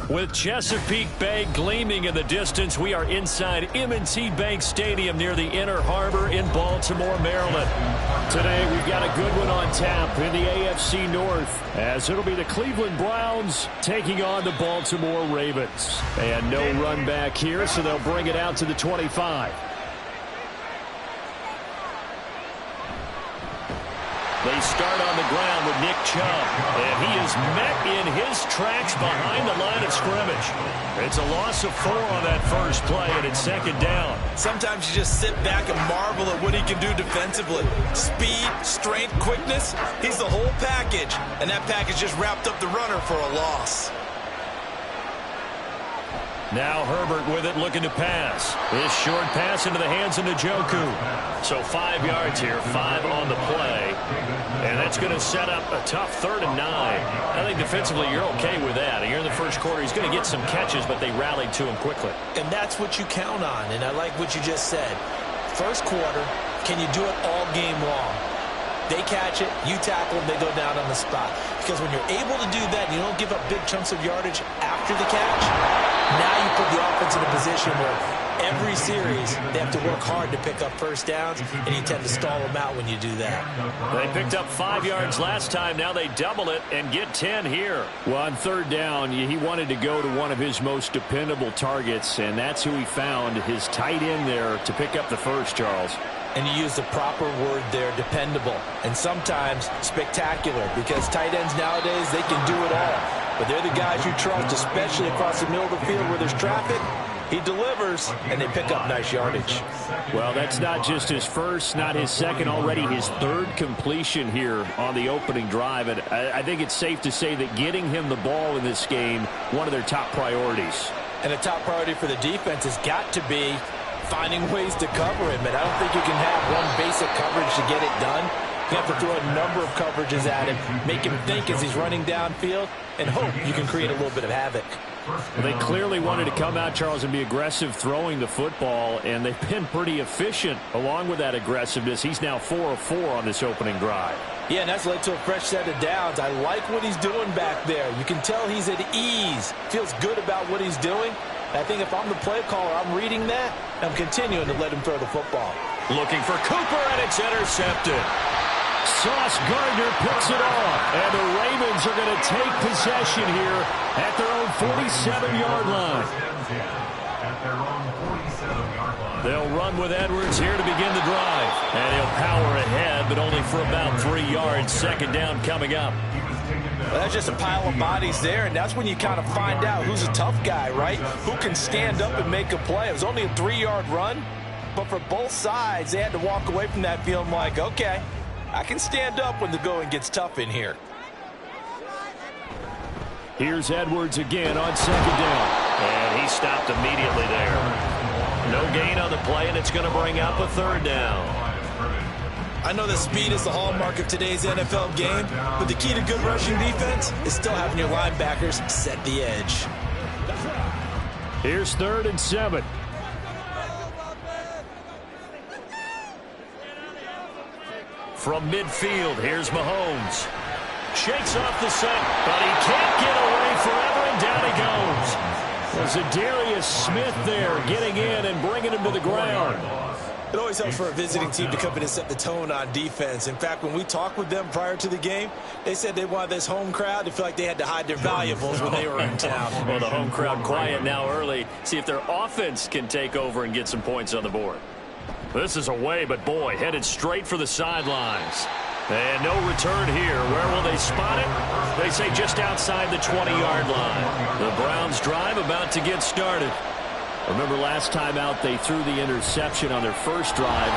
With Chesapeake Bay gleaming in the distance, we are inside M&T Bank Stadium near the Inner Harbor in Baltimore, Maryland. Today, we've got a good one on tap in the AFC North, as it'll be the Cleveland Browns taking on the Baltimore Ravens. And no run back here, so they'll bring it out to the 25. They start on the ground with Nick Chubb, and he is met in his tracks behind the line of scrimmage. It's a loss of 4 on that first play, and it's second down. Sometimes you just sit back and marvel at what he can do defensively. Speed, strength, quickness, he's the whole package, and that package just wrapped up the runner for a loss. Now Herbert with it, looking to pass. This short pass into the hands of Njoku. So 5 yards here, 5 on the play. And that's going to set up a tough 3rd and 9. I think defensively you're okay with that. Here in the first quarter, he's going to get some catches, but they rallied to him quickly. And that's what you count on, and I like what you just said. First quarter, can you do it all game long? They catch it, you tackle them, they go down on the spot. Because when you're able to do that, you don't give up big chunks of yardage after the catch. Now you put the offense in a position where every series they have to work hard to pick up first downs, and you tend to stall them out when you do that. They picked up 5 yards last time. Now they double it and get 10 here. Well, on 3rd down, he wanted to go to one of his most dependable targets, and that's who he found, his tight end there, to pick up the first, Charles. And you use the proper word there, dependable, and sometimes spectacular, because tight ends nowadays, they can do it all. But they're the guys you trust, especially across the middle of the field where there's traffic. He delivers, and they pick up nice yardage. Well, that's not just his first, not his second, already his 3rd completion here on the opening drive. And I think it's safe to say that getting him the ball in this game, one of their top priorities. And a top priority for the defense has got to be finding ways to cover him. And I don't think you can have one basic coverage to get it done. You have to throw a number of coverages at him, make him think as he's running downfield, and hope you can create a little bit of havoc. Well, they clearly wanted to come out, Charles, and be aggressive throwing the football, and they've been pretty efficient along with that aggressiveness. He's now 4 of 4 on this opening drive. Yeah, and that's led to a fresh set of downs. I like what he's doing back there. You can tell he's at ease, feels good about what he's doing. I think if I'm the play caller, I'm reading that, I'm continuing to let him throw the football. Looking for Cooper, and it's intercepted. Sauce Gardner picks it off, and the Ravens are going to take possession here at their own 47-yard line. They'll run with Edwards here to begin the drive, and he'll power ahead, but only for about 3 yards. Second down coming up. Well, that's just a pile of bodies there, and that's when you kind of find out who's a tough guy, right? Who can stand up and make a play. It was only a 3-yard run, but for both sides, they had to walk away from that feeling like, okay, I can stand up when the going gets tough in here. Here's Edwards again on second down. And he stopped immediately there. No gain on the play, and it's going to bring up a 3rd down. I know that speed is the hallmark of today's NFL game, but the key to good rushing defense is still having your linebackers set the edge. Here's 3rd and 7. From midfield, here's Mahomes. Shakes off the set, but he can't get away forever, and down he goes. There's a Darius Smith there getting in and bringing him to the ground. It always helps for a visiting team to come in and set the tone on defense. In fact, when we talked with them prior to the game, they said they wanted this home crowd to feel like they had to hide their valuables when they were in town. Well, the home crowd quiet now early. See if their offense can take over and get some points on the board. This is away, but boy, headed straight for the sidelines. And no return here. Where will they spot it? They say just outside the 20-yard line. The Browns drive about to get started. Remember last time out, they threw the interception on their first drive.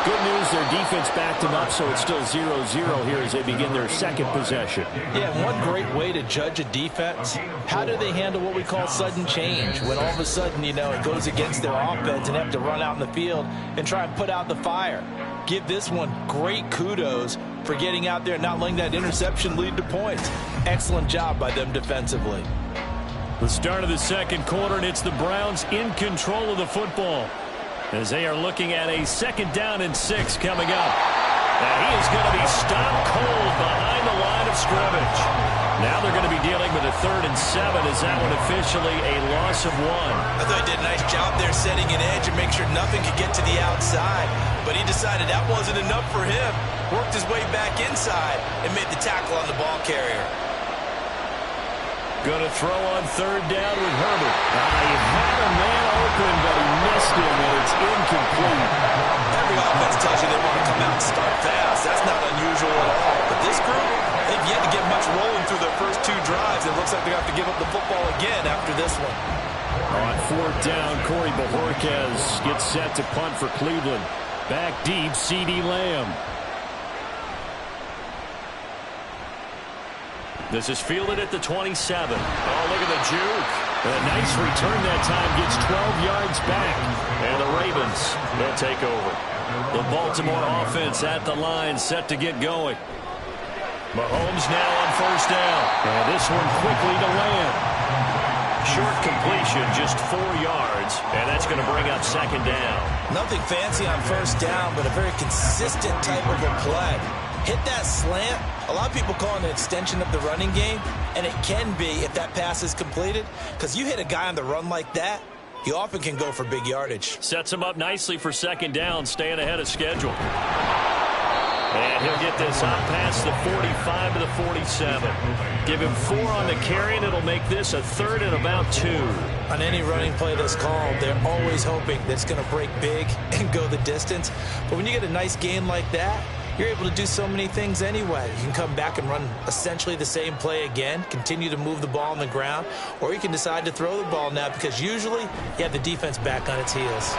Good news, their defense backed them up, so it's still 0-0 here as they begin their second possession. Yeah, one great way to judge a defense, how do they handle what we call sudden change? When all of a sudden, you know, it goes against their offense and they have to run out in the field and try and put out the fire. Give this one great kudos for getting out there and not letting that interception lead to points. Excellent job by them defensively. The start of the second quarter, and it's the Browns in control of the football as they are looking at a 2nd down and 6 coming up. And he is going to be stopped cold behind the line of scrimmage. Now they're going to be dealing with a 3rd and 7. Is that one officially a loss of 1? I thought he did a nice job there setting an edge and make sure nothing could get to the outside. But he decided that wasn't enough for him. Worked his way back inside and made the tackle on the ball carrier. Going to throw on 3rd down with Herbert. He had a man open, but he missed him, and it's incomplete. Every offense tells you they want to come out and start fast. That's not unusual at all. But this group, they've yet to get much rolling through their first 2 drives. It looks like they have to give up the football again after this one. On 4th down, Corey Bojorquez gets set to punt for Cleveland. Back deep, CeeDee Lamb. This is fielded at the 27. Oh, look at the juke. A nice return that time. Gets 12 yards back. And the Ravens, they'll take over. The Baltimore offense at the line, set to get going. Mahomes now on 1st down. And this one quickly to Lamb. Short completion, just 4 yards. And that's going to bring up 2nd down. Nothing fancy on 1st down, but a very consistent type of a play. Hit that slant. A lot of people call it an extension of the running game, and it can be if that pass is completed, because you hit a guy on the run like that, he often can go for big yardage. Sets him up nicely for 2nd down, staying ahead of schedule. And he'll get this out past the 45 to the 47. Give him 4 on the carry, and it'll make this a 3rd and about 2. On any running play that's called, they're always hoping that it's going to break big and go the distance. But when you get a nice gain like that, you're able to do so many things anyway. You can come back and run essentially the same play again, continue to move the ball on the ground, or you can decide to throw the ball now because usually you have the defense back on its heels.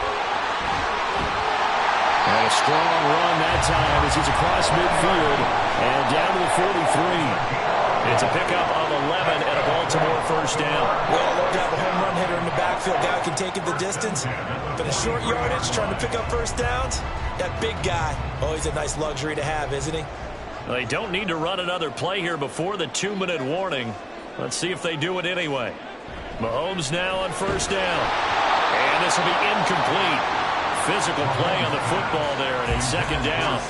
And a strong run that time as he's across midfield and down to the 43. It's a pickup of 11 and a Baltimore 1st down. We all love to have a home run hitter in the backfield. Guy who can take it the distance. But in short yardage, trying to pick up 1st downs, that big guy, oh, he's a nice luxury to have, isn't he? They don't need to run another play here before the 2-minute warning. Let's see if they do it anyway. Mahomes now on 1st down. And this will be incomplete. Physical play on the football there, and it's 2nd down.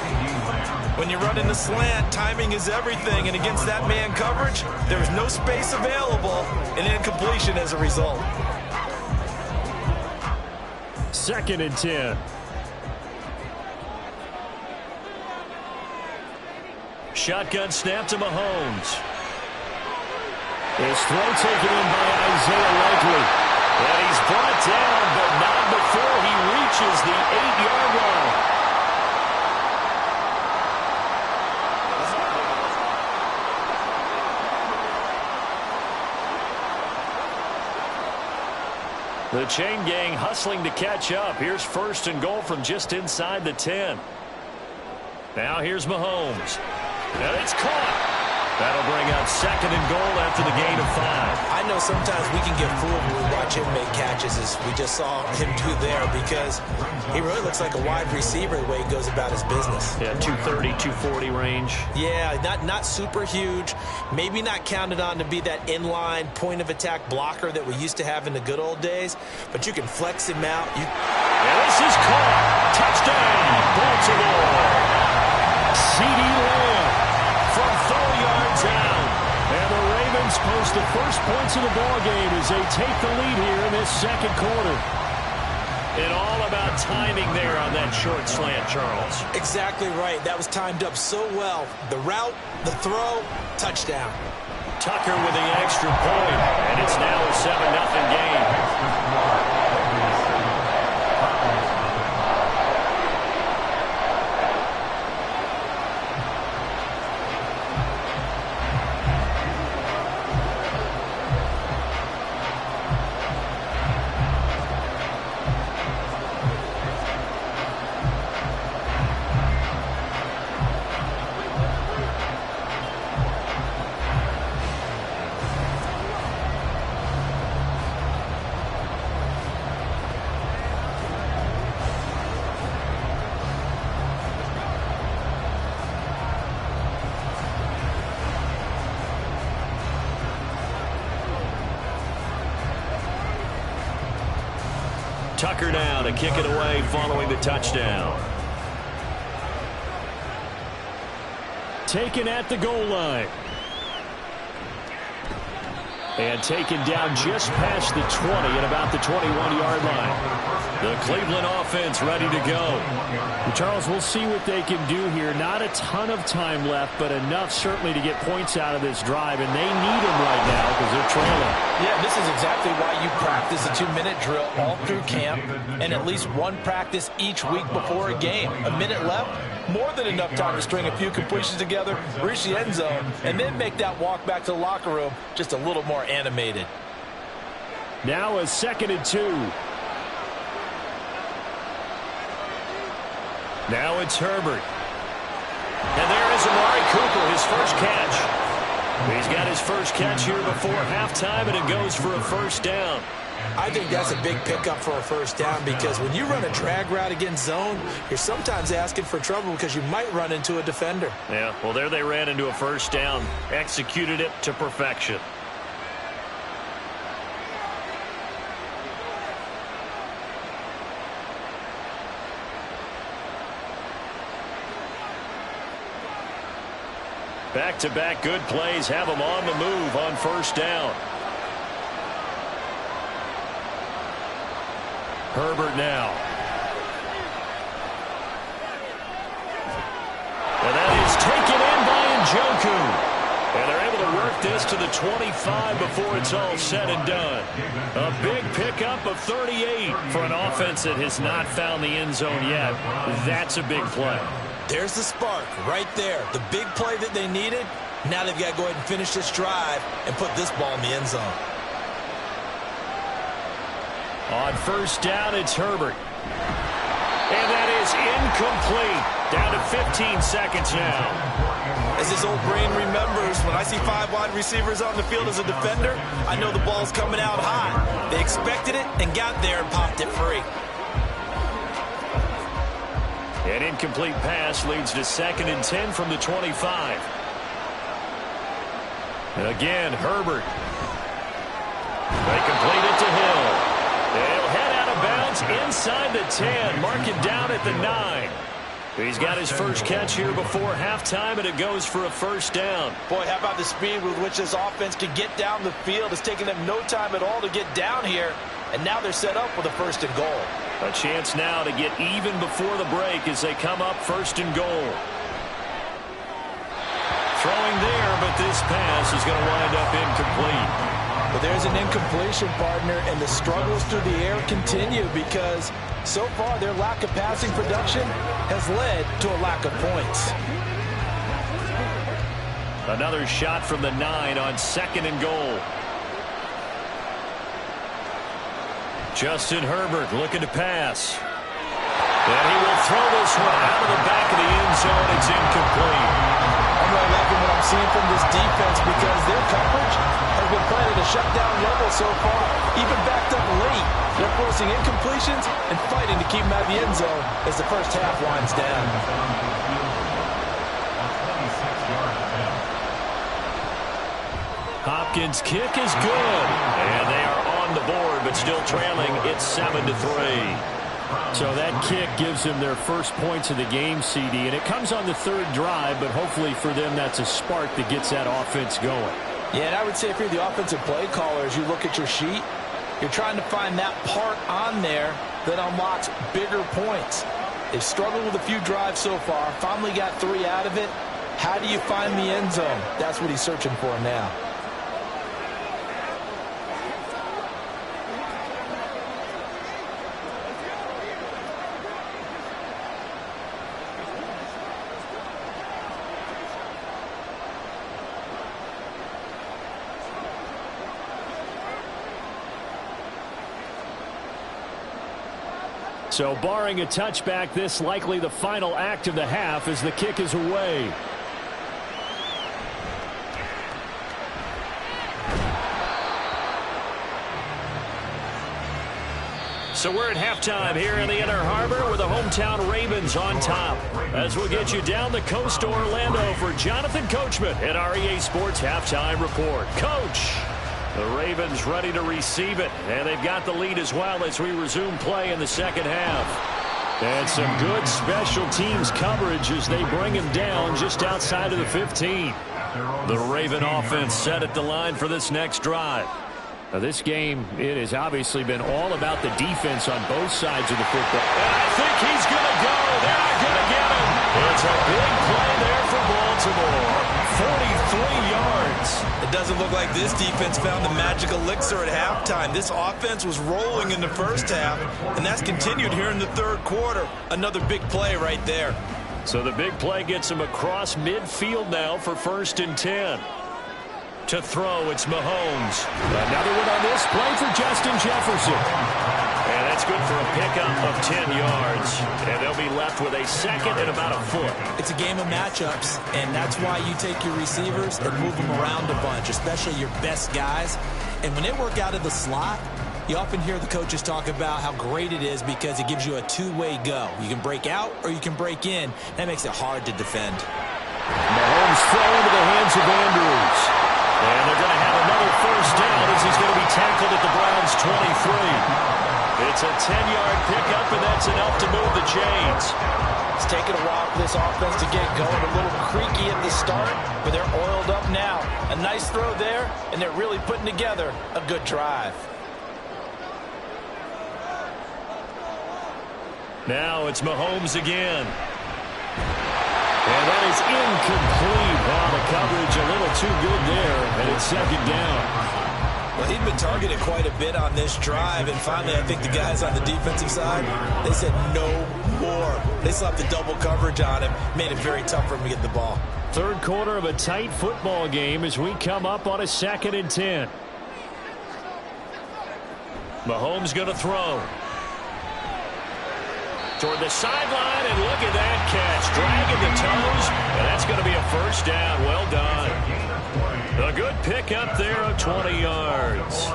When you run in the slant, timing is everything, and against that man coverage, there is no space available, and incompletion as a result. 2nd and 10. Shotgun snap to Mahomes. His throw taken in by Isaiah Likely. And he's brought down, but not before he reaches the 8-yard line. The chain gang hustling to catch up. Here's 1st and goal from just inside the 10. Now here's Mahomes. And it's caught. That'll bring up 2nd and goal after the gain of 5. I know sometimes we can get fooled when we watch him make catches, as we just saw him do there, because he really looks like a wide receiver the way he goes about his business. Yeah, 230, 240 range. Yeah, not super huge. Maybe not counted on to be that inline point-of-attack blocker that we used to have in the good old days, but you can flex him out. And this is caught. Touchdown, Baltimore. CeeDee Lamb from 4 yards out. And the Ravens post the first points of the ballgame as they take the lead here in this 2nd quarter. And all about timing there on that short slant, Charles. Exactly right. That was timed up so well. The route, the throw, touchdown. Tucker with the extra point, and it's now a 7-0 game. Tucker now to kick it away following the touchdown. Taken at the goal line. And taken down just past the 20 at about the 21-yard line. The Cleveland offense ready to go. Well, Charles, we'll see what they can do here. Not a ton of time left, but enough certainly to get points out of this drive, and they need them right now because they're trailing. Yeah, this is exactly why you practice a 2-minute drill all through camp and at least one practice each week before a game. A minute left, more than enough time to string a few completions together, reach the end zone, and then make that walk back to the locker room just a little more animated. Now a 2nd and 2. Now it's Herbert. And there is Amari Cooper, his first catch. He's got his first catch here before halftime, and it goes for a first down. I think that's a big pickup for a first down because when you run a drag route against zone, you're sometimes asking for trouble because you might run into a defender. Yeah, well, there they ran into a first down, executed it to perfection. Back-to-back good plays have them on the move on first down. Herbert now. And that is taken in by Njoku. And they're able to work this to the 25 before it's all said and done. A big pickup of 38 for an offense that has not found the end zone yet. That's a big play. There's the spark right there. The big play that they needed. Now they've got to go ahead and finish this drive and put this ball in the end zone. On first down, it's Herbert. And that is incomplete. Down to 15 seconds now. As his old brain remembers, when I see 5 wide receivers on the field as a defender, I know the ball's coming out high. They expected it and got there and popped it free. An incomplete pass leads to 2nd and 10 from the 25. Again, Herbert. They complete it to Hill. They'll head out of bounds inside the 10. Mark it down at the 9. He's got his first catch here before halftime, and it goes for a first down. Boy, how about the speed with which this offense can get down the field? It's taken them no time at all to get down here, and now they're set up with a 1st and goal. A chance now to get even before the break as they come up 1st and goal. Throwing there, but this pass is going to wind up incomplete. But there's an incompletion, partner, and the struggles through the air continue because so far their lack of passing production has led to a lack of points. Another shot from the 9 on 2nd and goal. Justin Herbert looking to pass. And he will throw this one out of the back of the end zone. It's incomplete. I'm really liking what I'm seeing from this defense because their coverage has been playing at a shutdown level so far, even backed up late. They're forcing incompletions and fighting to keep them out of the end zone as the first half winds down. Hopkins' kick is good. And they are on the board, but still trailing. It's 7-3. So that kick gives them their first points of the game, CD, and it comes on the 3rd drive, but hopefully for them that's a spark that gets that offense going. Yeah, and I would say if you're the offensive play caller, as you look at your sheet, you're trying to find that part on there that unlocks bigger points. They've struggled with a few drives so far, finally got 3 out of it. How do you find the end zone? That's what he's searching for now. So barring a touchback, this likely the final act of the half as the kick is away. So we're at halftime here in the Inner Harbor with the hometown Ravens on top. As we'll get you down the coast to Orlando for Jonathan Coachman at our EA Sports Halftime Report. Coach, the Ravens ready to receive it, and they've got the lead as well as we resume play in the second half. And some good special teams coverage as they bring him down just outside of the 15. The Raven offense set at the line for this next drive. Now this game, it has obviously been all about the defense on both sides of the football. And I think he's going to go. They're not going to get him. It's a big play there for Baltimore. 43 yards. It doesn't look like this defense found the magic elixir at halftime. This offense was rolling in the first half, and that's continued here in the third quarter. Another big play right there. So the big play gets him across midfield now for 1st and 10. To throw, it's Mahomes. Another one on this play for Justin Jefferson. And that's good for a pickup of 10 yards. And they'll be left with a second and about a foot. It's a game of matchups, and that's why you take your receivers and move them around a bunch, especially your best guys. And when they work out of the slot, you often hear the coaches talk about how great it is because it gives you a two-way go. You can break out or you can break in. That makes it hard to defend. Mahomes throw into the hands of Andrews. And they're going to have another first down as he's going to be tackled at the Browns' 23. It's a 10-yard pickup, and that's enough to move the chains. It's taken a while for this offense to get going. A little creaky at the start, but they're oiled up now. A nice throw there, and they're really putting together a good drive. Now it's Mahomes again. And that is incomplete. Wow, the coverage a little too good there, and it's second down. Well, he'd been targeted quite a bit on this drive, and finally I think the guys on the defensive side, they said no more. They slapped the double coverage on him, made it very tough for him to get the ball. Third quarter of a tight football game as we come up on a 2nd and 10. Mahomes going to throw. Toward the sideline, and look at that catch. Dragging the toes, and that's going to be a first down. Well done. A good pickup there of 20 yards.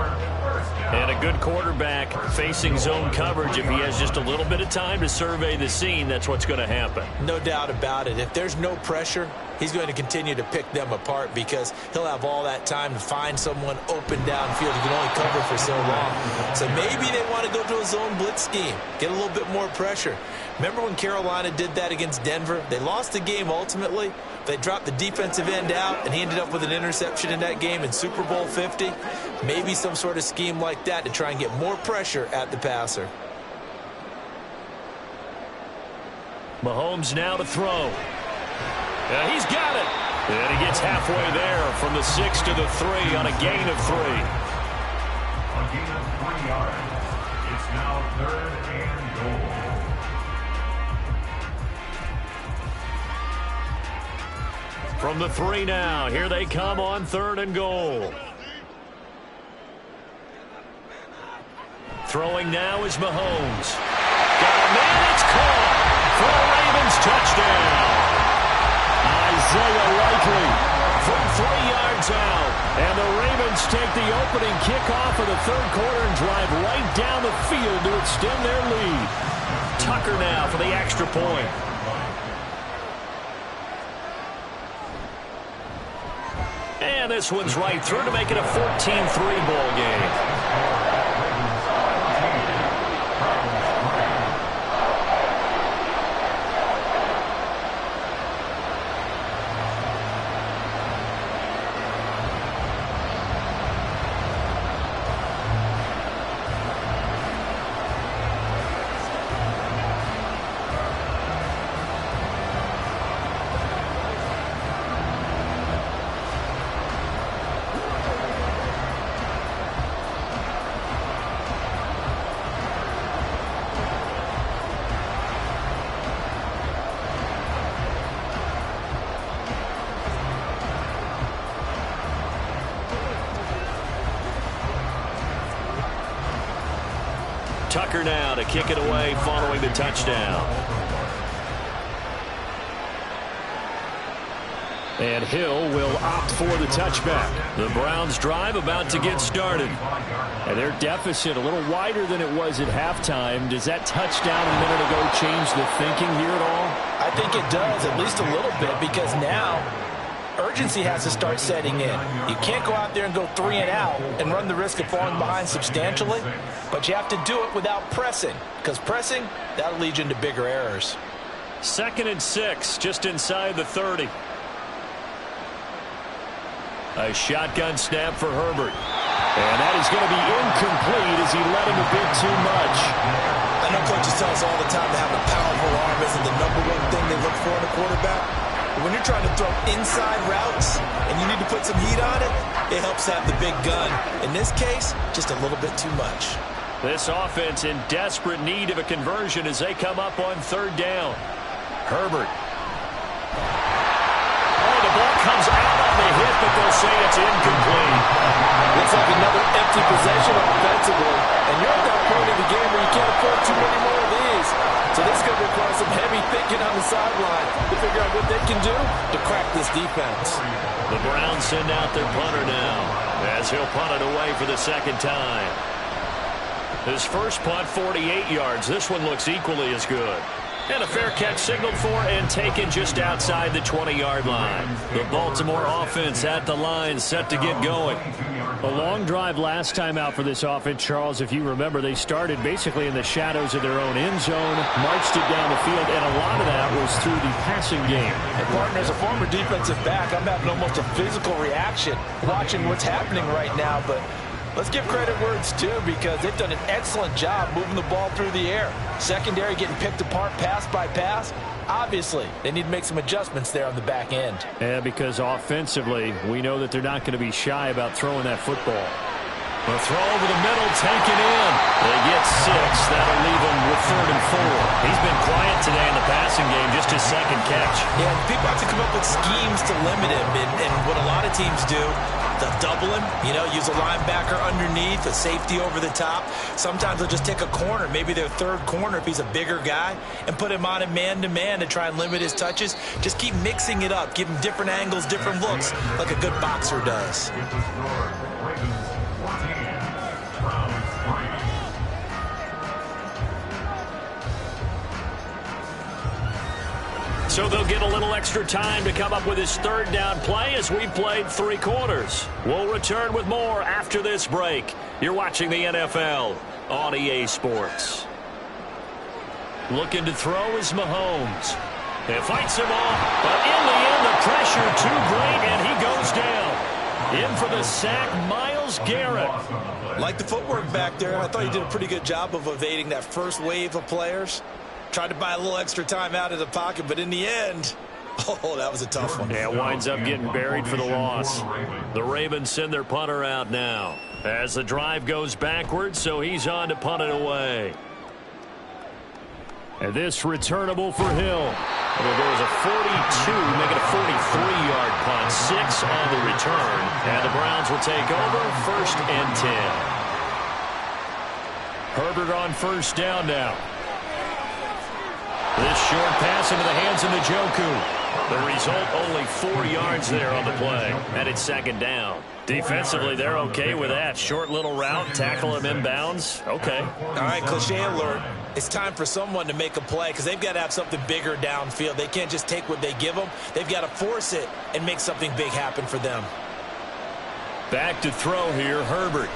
And a good quarterback facing zone coverage. If he has just a little bit of time to survey the scene, that's what's going to happen. No doubt about it. If there's no pressure, he's going to continue to pick them apart because he'll have all that time to find someone open downfield. He can only cover for so long. So maybe they want to go to a zone blitz scheme, get a little bit more pressure. Remember when Carolina did that against Denver? They lost the game ultimately. They dropped the defensive end out, and he ended up with an interception in that game in Super Bowl 50. Maybe some sort of scheme like that to try and get more pressure at the passer. Mahomes now to throw. He's got it. And he gets halfway there from the 6 to the 3 on a gain of 3. A gain of 3 yards. It's now 3rd and goal. From the 3 now, here they come on 3rd and goal. Throwing now is Mahomes. Got a man, it's caught for a Ravens touchdown. Isaiah Likely from 3 yards out. And the Ravens take the opening kickoff of the third quarter and drive right down the field to extend their lead. Tucker now for the extra point. And this one's right through to make it a 14-3 ball game. Tucker now to kick it away following the touchdown. And Hill will opt for the touchback. The Browns drive about to get started. And their deficit a little wider than it was at halftime. Does that touchdown a minute ago change the thinking here at all? I think it does, at least a little bit, because now urgency has to start setting in. You can't go out there and go 3 and out and run the risk of falling behind substantially, but you have to do it without pressing, because pressing, that'll lead you into bigger errors. 2nd and 6, just inside the 30. A shotgun snap for Herbert. And that is going to be incomplete as he led him a bit too much. I know coaches tell us all the time to have a powerful arm isn't the number one thing they look for in a quarterback. But when you're trying to throw inside routes and you need to put some heat on it, it helps have the big gun. In this case, just a little bit too much. This offense in desperate need of a conversion as they come up on third down. Herbert. Oh, the ball comes out on the hit, but they'll say it's incomplete. Looks like another empty possession offensively. And you're at that point in the game where you can't afford too many more of these. So this is going to require some heavy thinking on the sideline to figure out what they can do to crack this defense. The Browns send out their punter now as he'll punt it away for the second time. His first punt, 48 yards. This one looks equally as good. And a fair catch signaled for and taken just outside the 20-yard line. The Baltimore offense at the line, set to get going. A long drive last time out for this offense, Charles. If you remember, they started basically in the shadows of their own end zone, marched it down the field, and a lot of that was through the passing game. And partner, as a former defensive back, I'm having almost a physical reaction watching what's happening right now, but let's give credit where it's due because they've done an excellent job moving the ball through the air. Secondary getting picked apart pass by pass. Obviously, they need to make some adjustments there on the back end. Yeah, because offensively, we know that they're not going to be shy about throwing that football. A throw over the middle, taken in. They get 6. That'll leave them with 3rd and 4. He's been quiet today in the passing game, just his second catch. Yeah, people have to come up with schemes to limit him, and what a lot of teams do, they'll double him, use a linebacker underneath, a safety over the top. Sometimes they'll just take a corner, maybe their third corner if he's a bigger guy, and put him on a man-to-man to try and limit his touches. Just keep mixing it up, give him different angles, different looks, like a good boxer does. So they'll get a little extra time to come up with his third down play as we've played 3 quarters. We'll return with more after this break. You're watching the NFL on EA Sports. Looking to throw is Mahomes. It fights him off, but in the end, the pressure too great, and he goes down. In for the sack, Myles Garrett. Like the footwork back there, I thought he did a pretty good job of evading that first wave of players. Tried to buy a little extra time out of the pocket, but in the end, that was a tough one. Yeah, winds up getting buried for the loss. The Ravens send their punter out now as the drive goes backwards, so he's on to punt it away. And this returnable for Hill. And there goes a 42, make it a 43-yard punt, 6 on the return, and the Browns will take over 1st and 10. Herbert on first down now. This short pass into the hands of Njoku. The result, only 4 yards there on the play. And it's 2nd down. Defensively, they're okay with that. Short little route, tackle him inbounds. Okay. All right, cliche alert. It's time for someone to make a play because they've got to have something bigger downfield. They can't just take what they give them. They've got to force it and make something big happen for them. Back to throw here, Herbert.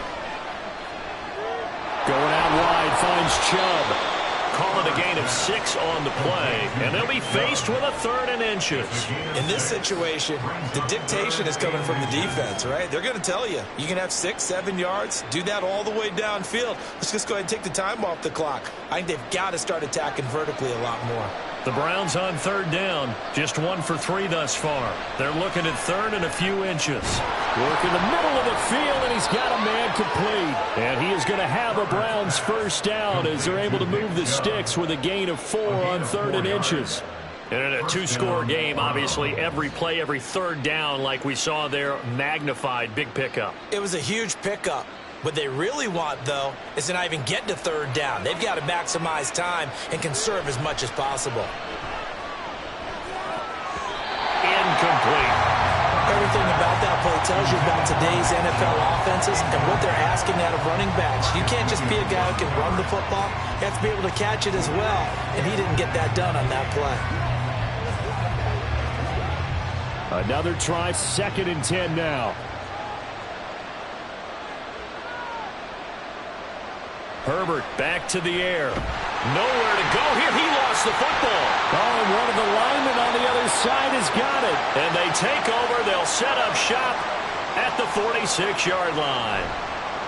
Going out wide, finds Chubb. Call it a gain of 6 on the play, and they'll be faced with a 3rd and inches. In this situation, the dictation is coming from the defense, right? They're going to tell you, you can have 6, 7 yards, do that all the way downfield. Let's just go ahead and take the time off the clock. I think they've got to start attacking vertically a lot more. The Browns on 3rd down, just 1 for 3 thus far. They're looking at 3rd and a few inches. Work in the middle of the field, and he's got a man complete. And he is going to have a Browns first down as they're able to move the sticks with a gain of 4 on 3rd and inches. And in a 2-score game, obviously, every play, every 3rd down, like we saw there, magnified, big pickup. It was a huge pickup. What they really want, though, is to not even get to 3rd down. They've got to maximize time and conserve as much as possible. Incomplete. Everything about that play tells you about today's NFL offenses and what they're asking out of running backs. You can't just be a guy who can run the football. You have to be able to catch it as well, and he didn't get that done on that play. Another try, 2nd and 10 now. Herbert back to the air. Nowhere to go here. He lost the football. Oh, and one of the linemen on the other side has got it. And they take over. They'll set up shop at the 46-yard line.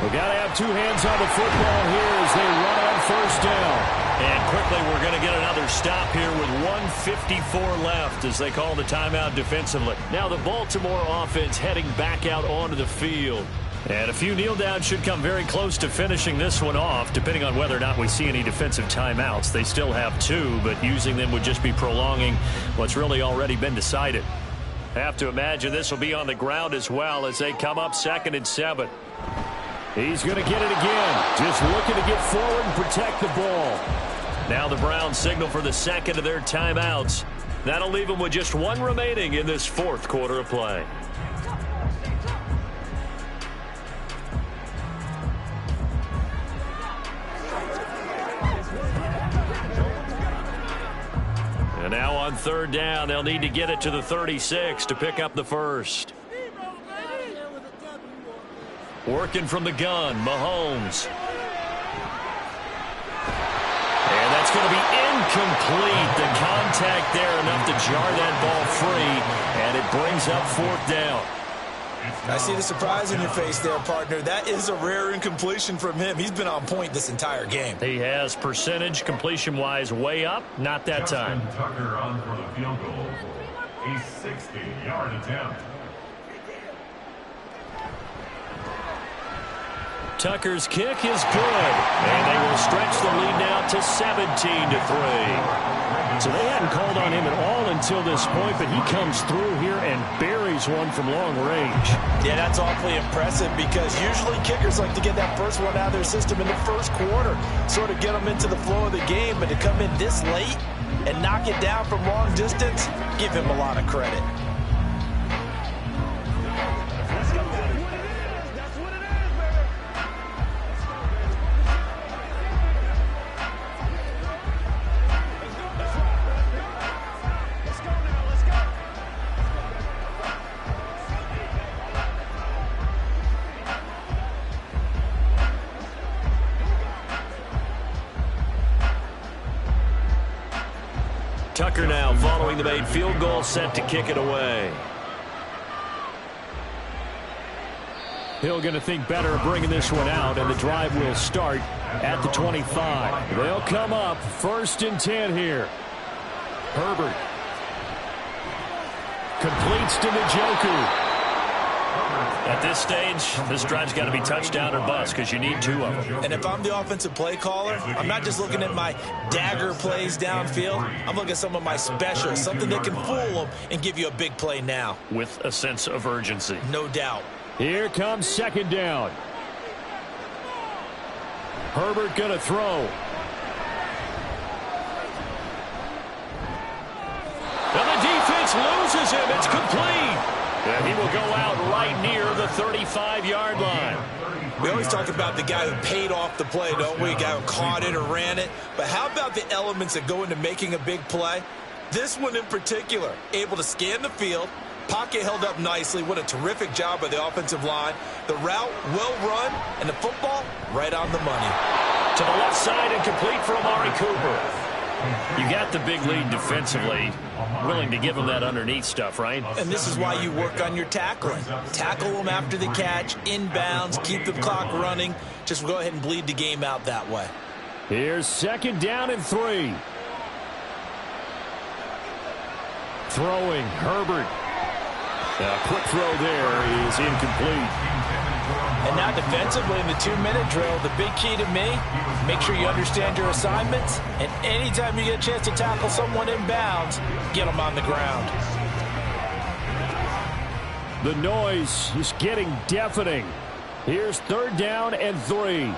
We got to have two hands on the football here as they run on first down. And quickly, we're going to get another stop here with 1:54 left as they call the timeout defensively. Now the Baltimore offense heading back out onto the field. And a few kneel downs should come very close to finishing this one off, depending on whether or not we see any defensive timeouts. They still have two, but using them would just be prolonging what's really already been decided. Have to imagine this will be on the ground as well as they come up 2nd and 7. He's going to get it again. Just looking to get forward and protect the ball. Now the Browns signal for the second of their timeouts. That'll leave them with just one remaining in this 4th quarter of play. And now on 3rd down, they'll need to get it to the 36 to pick up the first. Working from the gun, Mahomes. And that's going to be incomplete. The contact there enough to jar that ball free, and it brings up 4th down. I see the surprise in your face there, partner. That is a rare incompletion from him. He's been on point this entire game. He has percentage completion-wise way up. Not that time. Tucker on for the field goal. A 60-yard attempt. Tucker's kick is good, and they will stretch the lead now to 17-3. So they hadn't called on him at all until this point, but he comes through here and buries one from long range. Yeah, that's awfully impressive because usually kickers like to get that first one out of their system in the first quarter, sort of get them into the flow of the game, but to come in this late and knock it down from long distance, give him a lot of credit. Tucker now following the made field goal, set to kick it away. Hill going to think better of bringing this one out, and the drive will start at the 25. They'll come up 1st and 10 here. Herbert completes to Njoku. At this stage, this drive's got to be touchdown or bust because you need 2 of them. And if I'm the offensive play caller, I'm not just looking at my dagger plays downfield. I'm looking at some of my specials, something that can fool them and give you a big play now. With a sense of urgency. No doubt. Here comes 2nd down. Herbert going to throw. And the defense loses him. It's complete. And he will go out right near the 35-yard line. We always talk about the guy who paid off the play, don't we? The guy who caught it or ran it. But how about the elements that go into making a big play? This one in particular, able to scan the field, pocket held up nicely. What a terrific job by the offensive line. The route well run, and the football right on the money. To the left side and complete for Amari Cooper. You got the big lead defensively, willing to give them that underneath stuff, right? And this is why you work on your tackling. Tackle them after the catch, inbounds, keep the clock running. Just go ahead and bleed the game out that way. Here's 2nd down and 3. Throwing, Herbert. A quick throw there is incomplete. And now defensively in the 2-minute drill, the big key to me, make sure you understand your assignments, and anytime you get a chance to tackle someone in bounds, get them on the ground. The noise is getting deafening. Here's 3rd down and 3.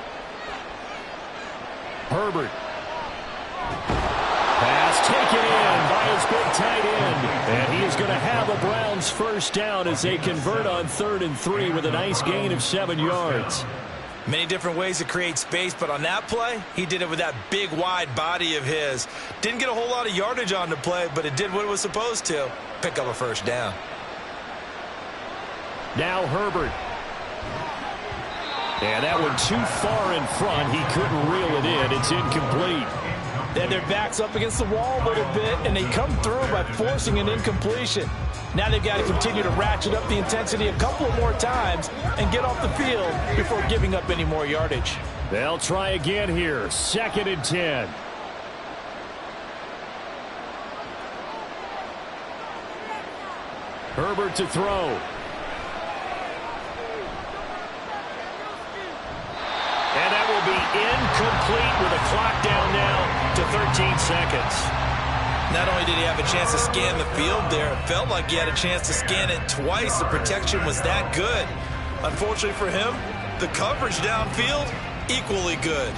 Herbert. Pass taken in by his big tight end. And he is going to have a Browns first down as they convert on 3rd and 3 with a nice gain of 7 yards. Many different ways to create space, but on that play, he did it with that big, wide body of his. Didn't get a whole lot of yardage on the play, but it did what it was supposed to. Pick up a first down. Now Herbert. And that one too far in front. He couldn't reel it in. It's incomplete. They had their backs up against the wall a little bit, and they come through by forcing an incompletion. Now they've got to continue to ratchet up the intensity a couple of more times and get off the field before giving up any more yardage. They'll try again here. 2nd and 10. Herbert to throw. And that will be incomplete with a clock down now to 13 seconds. Not only did he have a chance to scan the field there, it felt like he had a chance to scan it twice. The protection was that good. Unfortunately for him, the coverage downfield, equally good.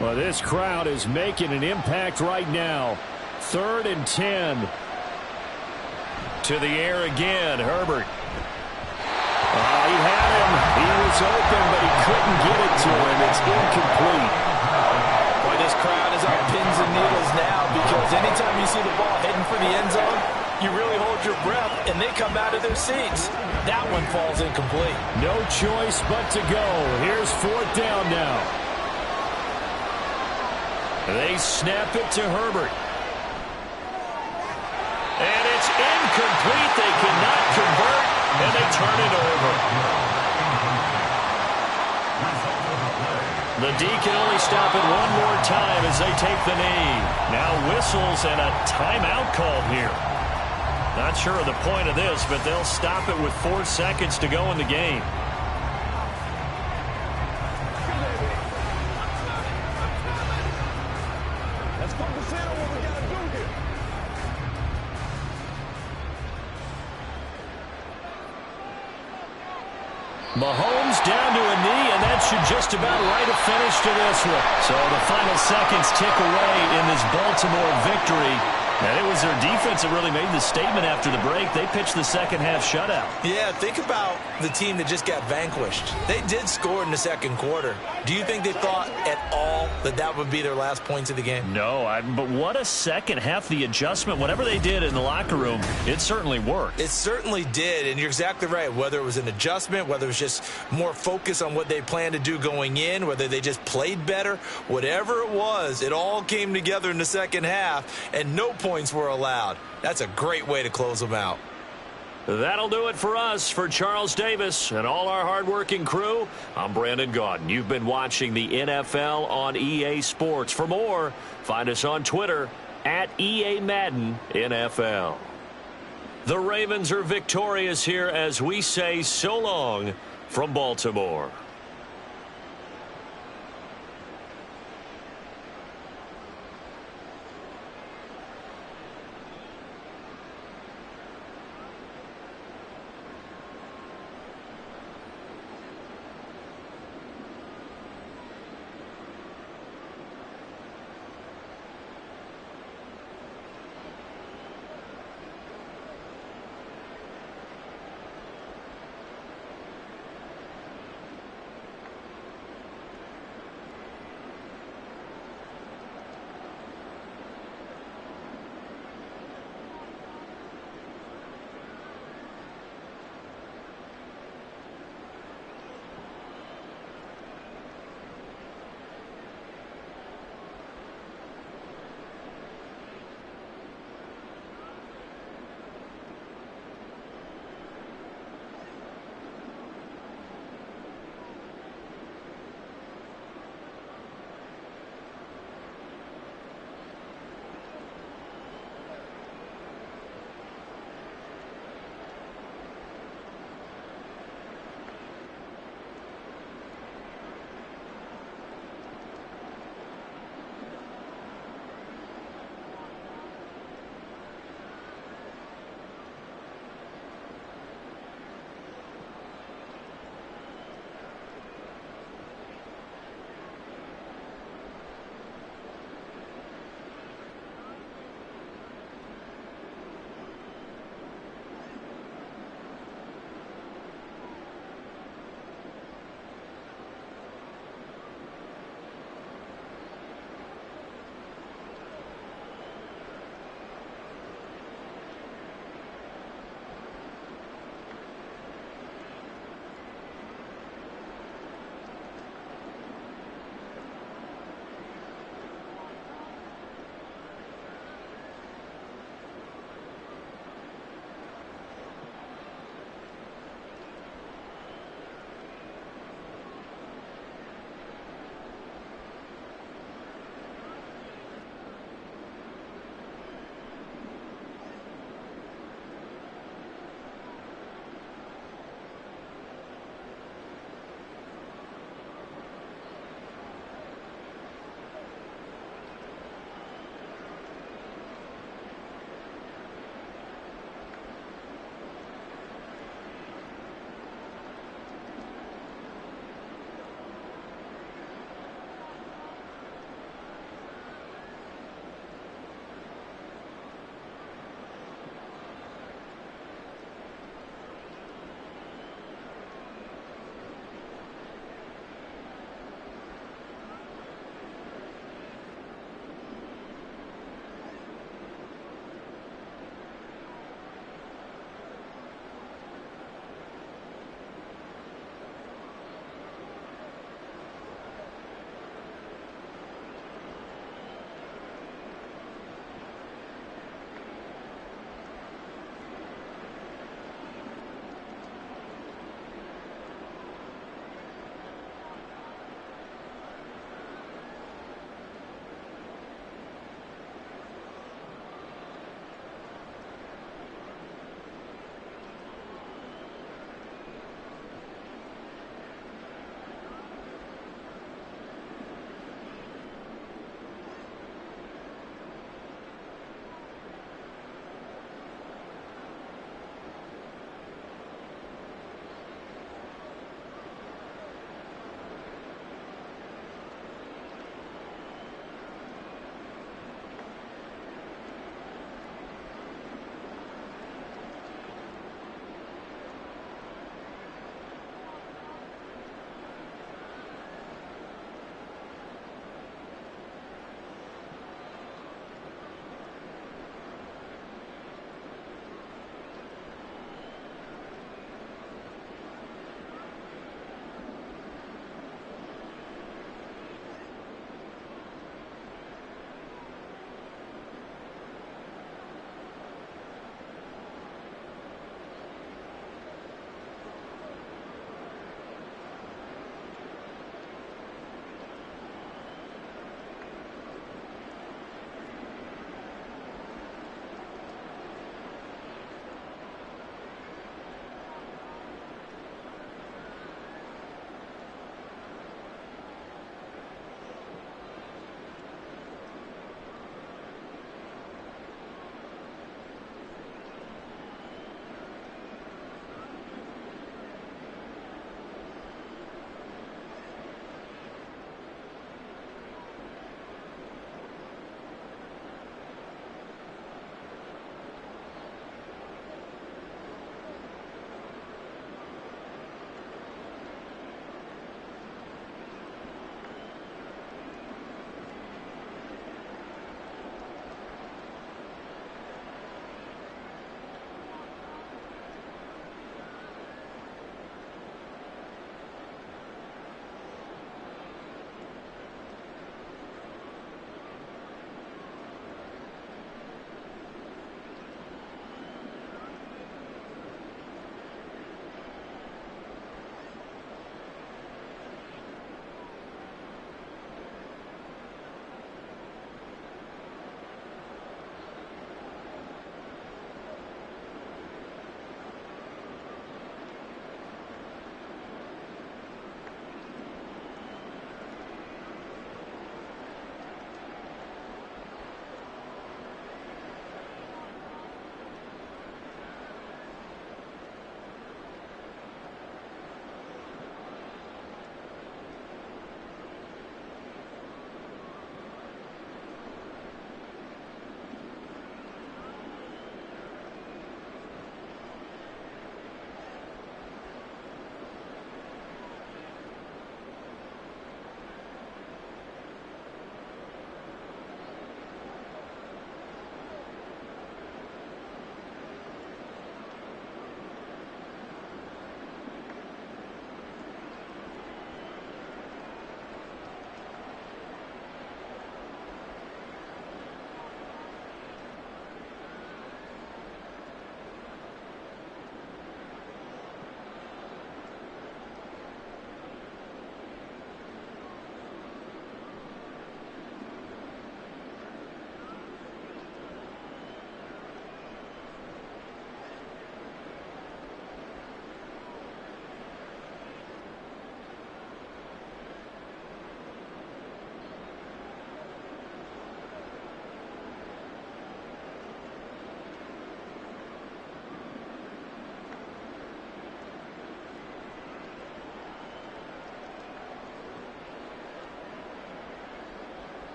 Well, this crowd is making an impact right now. 3rd and 10. To the air again, Herbert. He had him. He was open, but he couldn't get it to him. It's incomplete. Boy, this crowd is on pins and needles now because anytime you see the ball heading for the end zone, you really hold your breath, and they come out of their seats. That one falls incomplete. No choice but to go. Here's 4th down now. They snap it to Herbert. And it's incomplete. They cannot convert, and they turn it over. The D can only stop it one more time as they take the knee. Now whistles and a timeout called here. Not sure of the point of this, but they'll stop it with 4 seconds to go in the game. Mahomes down to a knee, and that should just about write a finish to this one. So the final seconds tick away in this Baltimore victory. And it was their defense that really made the statement after the break. They pitched the second half shutout. Yeah, think about the team that just got vanquished. They did score in the second quarter. Do you think they thought at all that that would be their last points of the game? No, but what a second half. The adjustment, whatever they did in the locker room, it certainly worked. It certainly did, and you're exactly right. Whether it was an adjustment, whether it was just more focus on what they planned to do going in, whether they just played better, whatever it was, it all came together in the second half, and no points were allowed. That's a great way to close them out. That'll do it for us. For Charles Davis and all our hardworking crew, I'm Brandon Gaudin. You've been watching the NFL on EA Sports. For more, find us on Twitter at EA Madden NFL. The Ravens are victorious here as we say so long from Baltimore.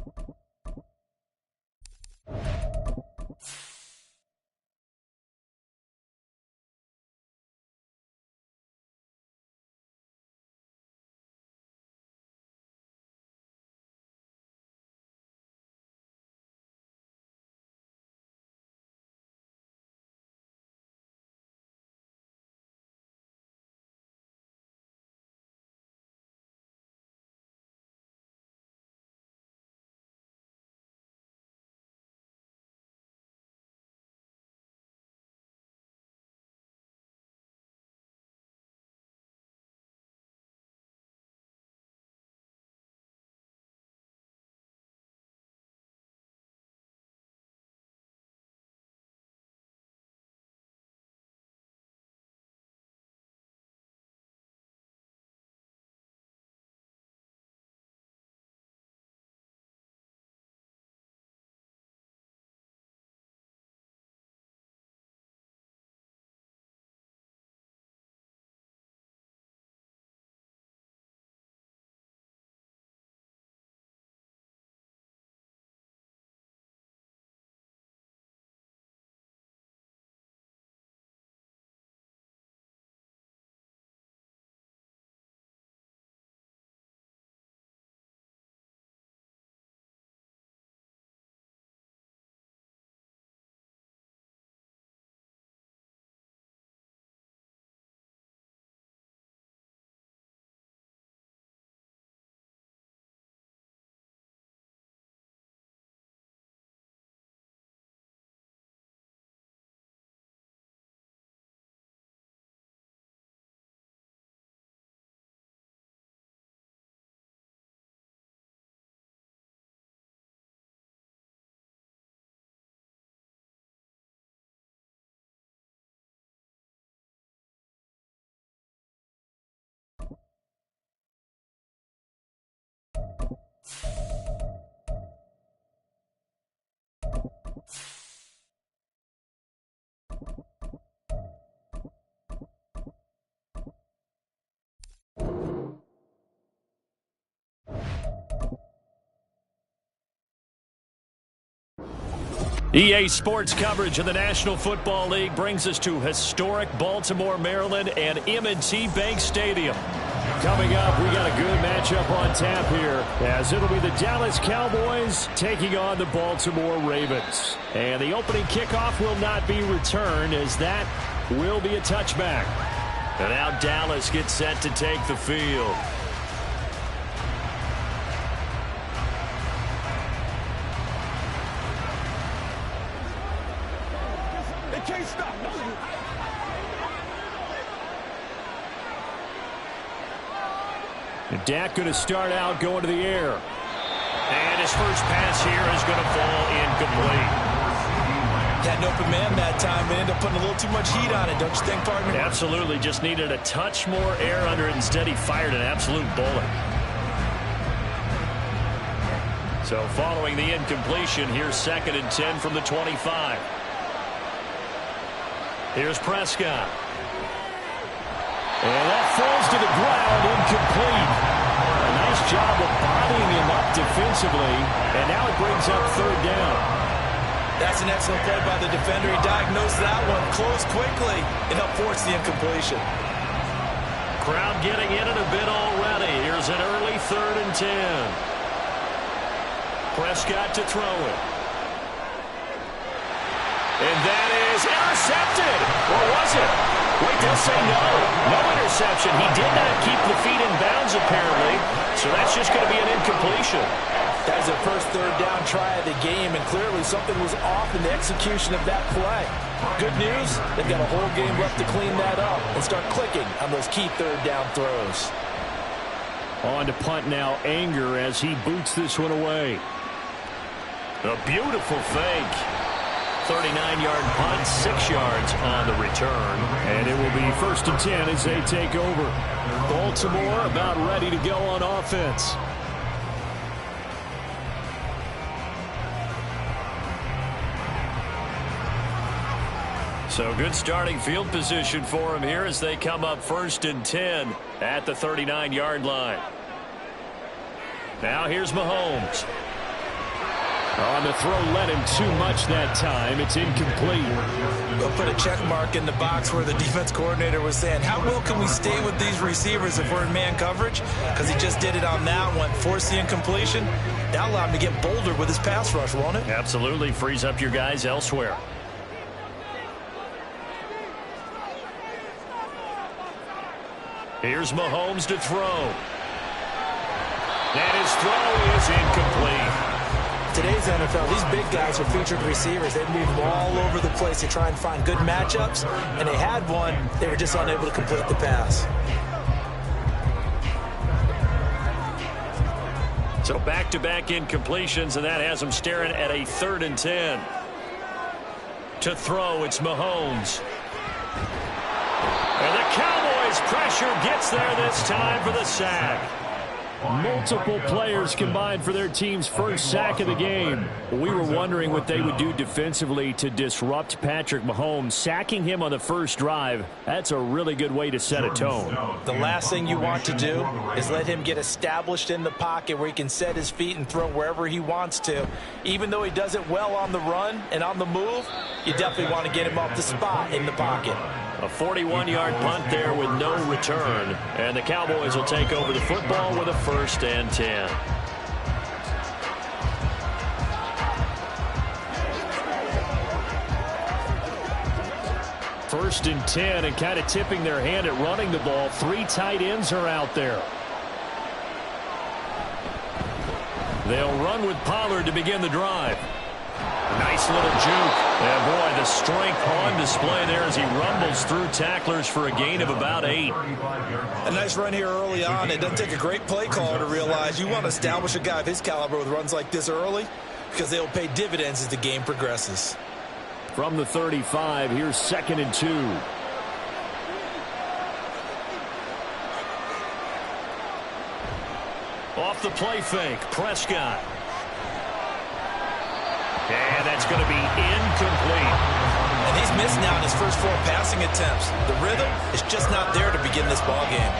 you EA Sports coverage of the National Football League brings us to historic Baltimore, Maryland, and M&T Bank Stadium. Coming up, we got a good matchup on tap here, as it'll be the Dallas Cowboys taking on the Baltimore Ravens. And the opening kickoff will not be returned, as that will be a touchback. And now Dallas gets set to take the field. Dak going to start out going to the air. And his first pass here is going to fall incomplete. Had an open man that time and ended up putting a little too much heat on it, don't you think, partner? Absolutely. Just needed a touch more air under it. Instead, he fired an absolute bullet. So following the incompletion, here's 2nd and 10 from the 25. Here's Prescott. And that falls to the ground, incomplete. A nice job of bodying him up defensively, and now it brings up 3rd down. That's an excellent play by the defender. He diagnosed that one, closed quickly, and helped force the incompletion. Crowd getting in it a bit already. Here's an early 3rd and 10. Prescott to throw it. And that is intercepted. Or was it? Wait, they'll say no. No interception. He did not keep the feet in bounds, apparently. So that's just going to be an incompletion. That is their first 3rd down try of the game, and clearly something was off in the execution of that play. Good news, they've got a whole game left to clean that up and start clicking on those key 3rd down throws. On to punt now, Anger, as he boots this one away. A beautiful fake. 39-yard punt, 6 yards on the return. And it will be 1st and 10 as they take over. Baltimore about ready to go on offense. So good starting field position for him here as they come up 1st and 10 at the 39-yard line. Now here's Mahomes. On the throw, led him too much that time. It's incomplete. They'll put a check mark in the box where the defense coordinator was saying, how well can we stay with these receivers if we're in man coverage? Because he just did it on that one. Forced the incompletion. That allowed him to get bolder with his pass rush, won't it? Absolutely. Frees up your guys elsewhere. Here's Mahomes to throw. And his throw is incomplete. Today's NFL, these big guys are featured receivers. They move all over the place to try and find good matchups, and they had one. They were just unable to complete the pass. So back-to-back incompletions, and that has them staring at a 3rd and 10. To throw, it's Mahomes. And the Cowboys' pressure gets there this time for the sack. Multiple players combined for their team's first sack of the game. We were wondering what they would do defensively to disrupt Patrick Mahomes. Sacking him on the first drive, that's a really good way to set a tone. The last thing you want to do is let him get established in the pocket where he can set his feet and throw wherever he wants to. Even though he does it well on the run and on the move, you definitely want to get him off the spot in the pocket. A 41-yard punt there with no return. And the Cowboys will take over the football with a 1st and 10. First and 10, and kind of tipping their hand at running the ball. 3 tight ends are out there. They'll run with Pollard to begin the drive. Nice little juke. And boy, the strength on display there as he rumbles through tacklers for a gain of about 8. A nice run here early on. It doesn't take a great play caller to realize you want to establish a guy of his caliber with runs like this early, because they'll pay dividends as the game progresses. From the 35, here's 2nd and 2. Off the play fake, Prescott. And that's going to be incomplete. And he's missed now in his first 4 passing attempts. The rhythm is just not there to begin this ball game.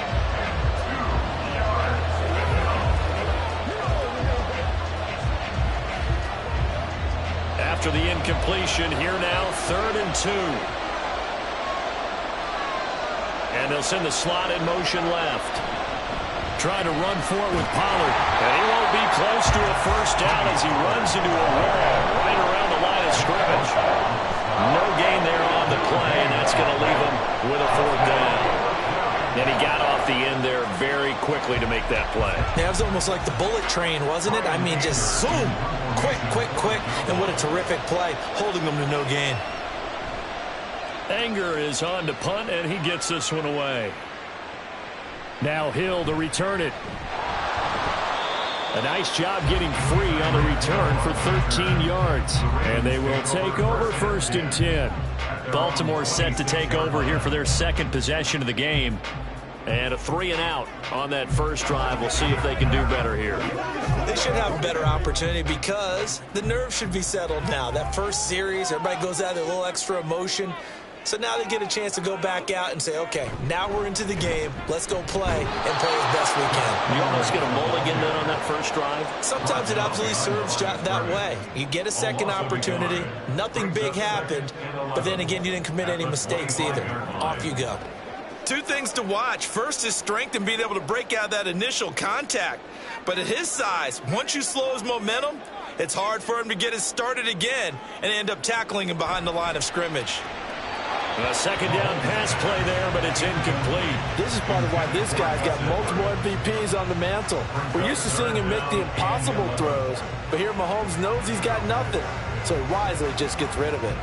after the incompletion. Here now, 3rd and 2. And they'll send the slot in motion left. Trying to run for it with Pollard. And he won't be close to a first down as he runs into a wall right around the line of scrimmage. No gain there on the play, and that's going to leave him with a 4th down. And he got off the end there very quickly to make that play. Yeah, it was almost like the bullet train, wasn't it? I mean, just zoom. Quick, quick, quick. And what a terrific play, holding them to no gain. Anger is on to punt, and he gets this one away. Now Hill to return it. A nice job getting free on the return for 13 yards. And they will take over 1st and 10. Baltimore set to take over here for their 2nd possession of the game. And a 3-and-out on that first drive. We'll see if they can do better here. They should have a better opportunity because the nerves should be settled now. That first series, everybody goes out with a little extra emotion. So now they get a chance to go back out and say, okay, now we're into the game. Let's go play and play as best we can. You almost get a mulligan then on that first drive? Sometimes it absolutely serves that way. You get a second opportunity. Nothing big happened. But then again, you didn't commit any mistakes either. Off you go. Two things to watch. First is strength and being able to break out that initial contact. But at his size, once you slow his momentum, it's hard for him to get it started again and end up tackling him behind the line of scrimmage. A 2nd down pass play there, but it's incomplete. This is part of why this guy's got multiple MVPs on the mantle. We're used to seeing him make the impossible throws, but here Mahomes knows he's got nothing, so he wisely just gets rid of it.